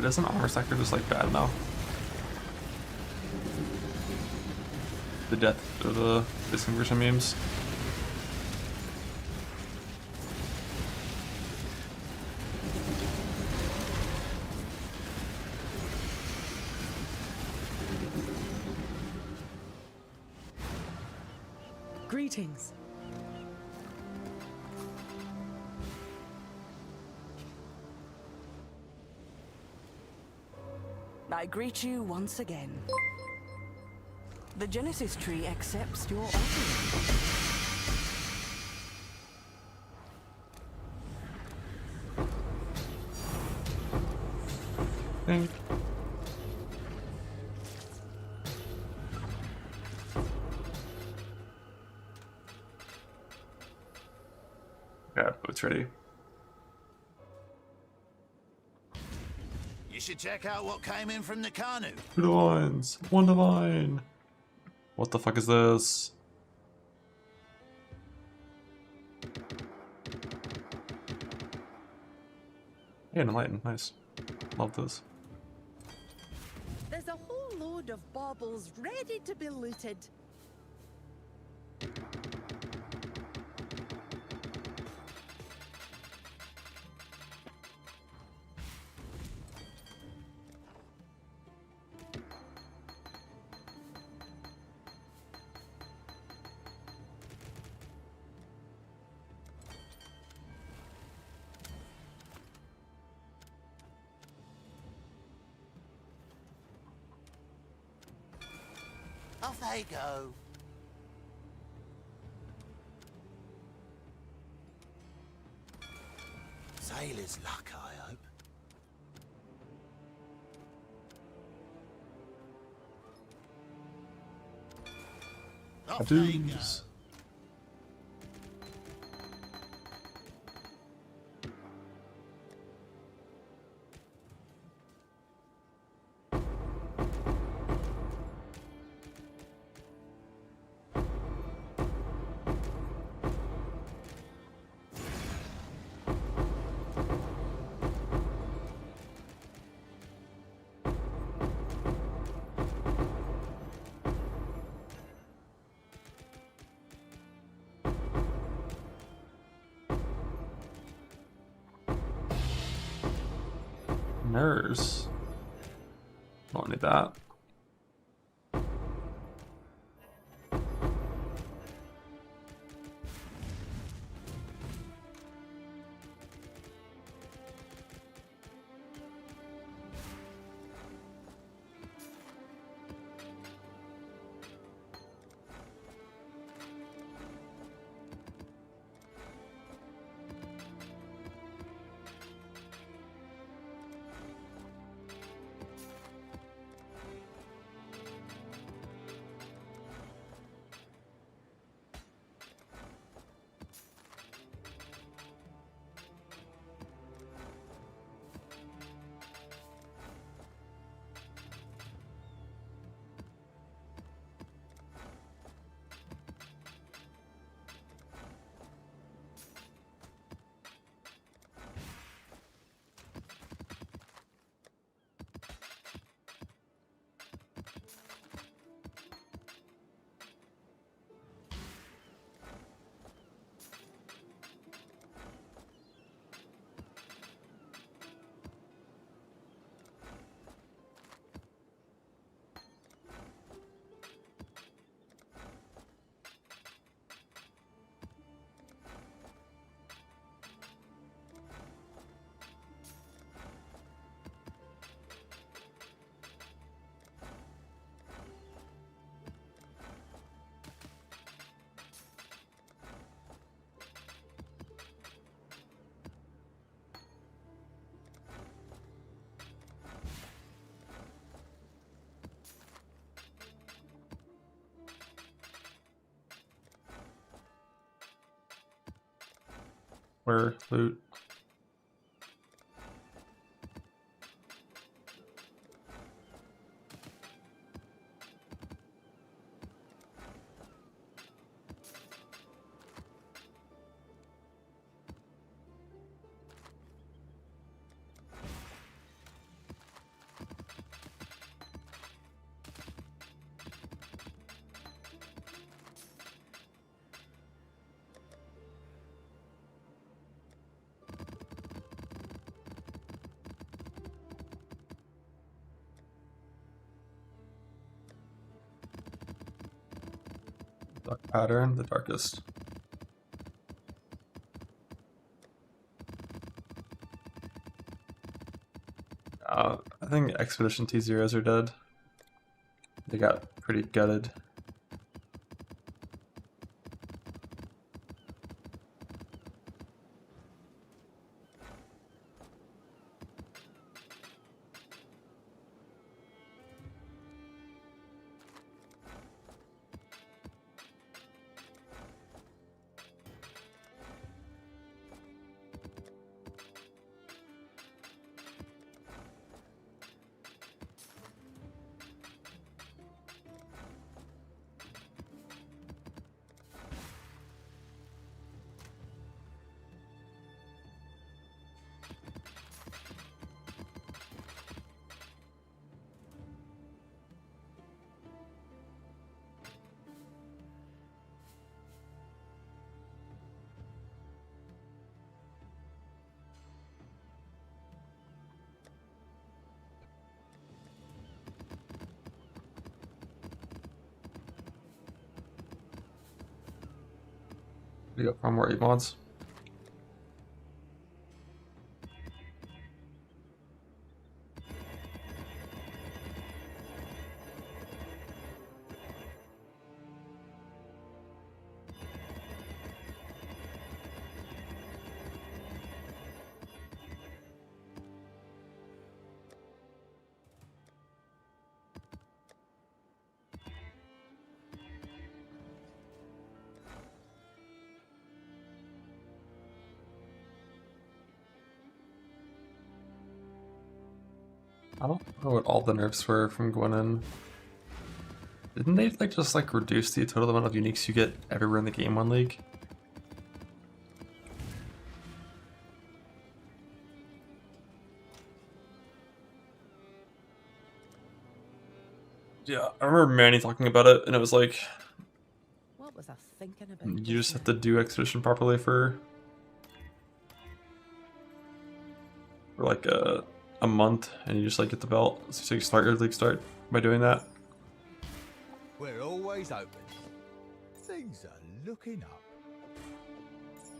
But isn't armor sector just like bad now? The death of the disconversion memes. Greetings. I greet you once again. The Genesis tree accepts your offering. Think. Yeah, boots ready. You should check out what came in from the canoe. 2 divines, 1 divine. What the fuck is this? Hey, an enlighten, nice. Love this. There's a whole load of baubles ready to be looted. Off they go. Sailor's luck, I hope. Off they go. Tattoos. Nurse. Don't need that. Where loot? Dark pattern, the darkest. I think Expedition T0s are dead. They got pretty gutted. We got 4 more 8 mods. I don't know what all the nerfs were from going in. Didn't they like just like reduce the total amount of uniques you get everywhere in the game on League? Yeah, I remember Manny talking about it, and it was like, What was I thinking about? you just have to do Expedition properly for like a month, and you just like get the belt. So you start your League start by doing that. We're always open. Things are looking up.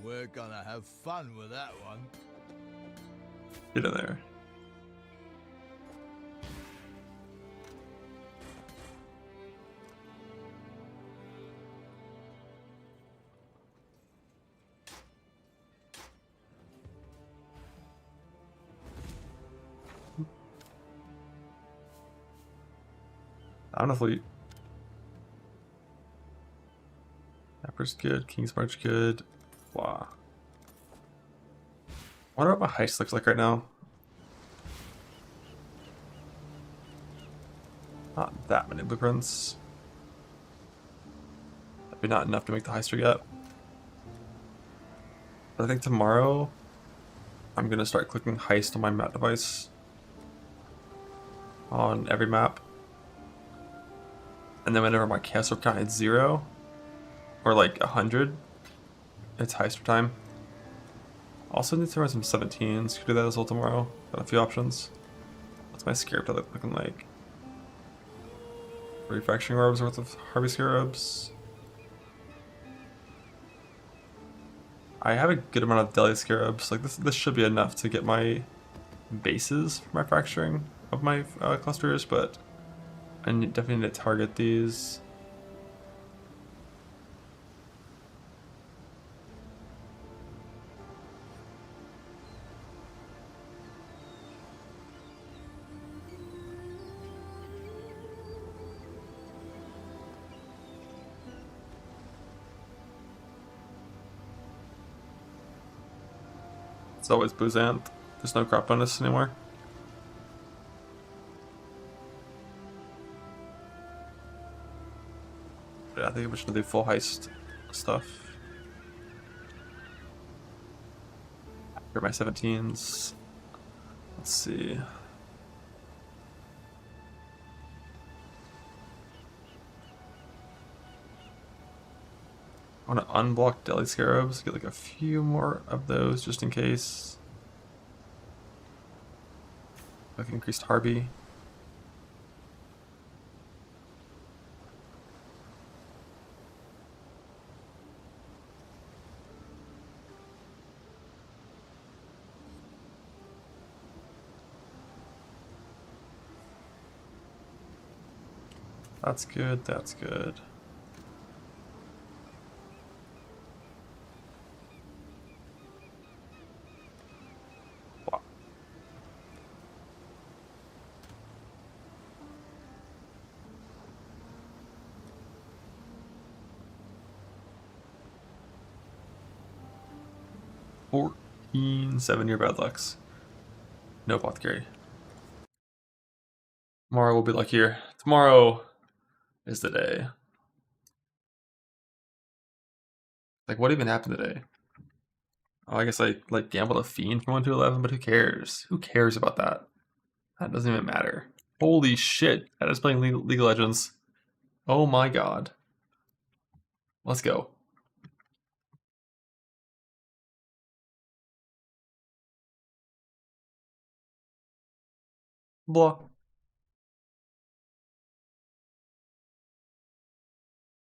We're gonna have fun with that one. Get in there. I don't know if we... Napper's good, King's March good. Wow. I wonder what my heist looks like right now. Not that many blueprints. That'd be not enough to make the heister yet. But I think tomorrow I'm gonna start clicking heist on my map device. On every map. And then whenever my castle count hits 0 or like 100, it's heister time. Also need to run some 17s. Could do that as well tomorrow. Got a few options. What's my scarab looking like? 3 fracturing orbs worth of Harvey scarabs. I have a good amount of deli scarabs. Like this should be enough to get my bases for my fracturing of my clusters, but I definitely need to target these. It's always Boozanth. There's no crop bonus anymore. Yeah, I think we should do full heist stuff. Here are my 17s. Let's see. I want to unblock deli scarabs, get like a few more of those just in case. Like increased Harvey. That's good, that's good. Wow. Seven-year bad lucks. No apothecary. Tomorrow will be luckier. Tomorrow is the day. Like, what even happened today? Oh, I guess I like gambled a fiend from 1 to 11, but who cares? Who cares about that? That doesn't even matter. Holy shit! That is playing League of Legends. Oh my god. Let's go. Blah.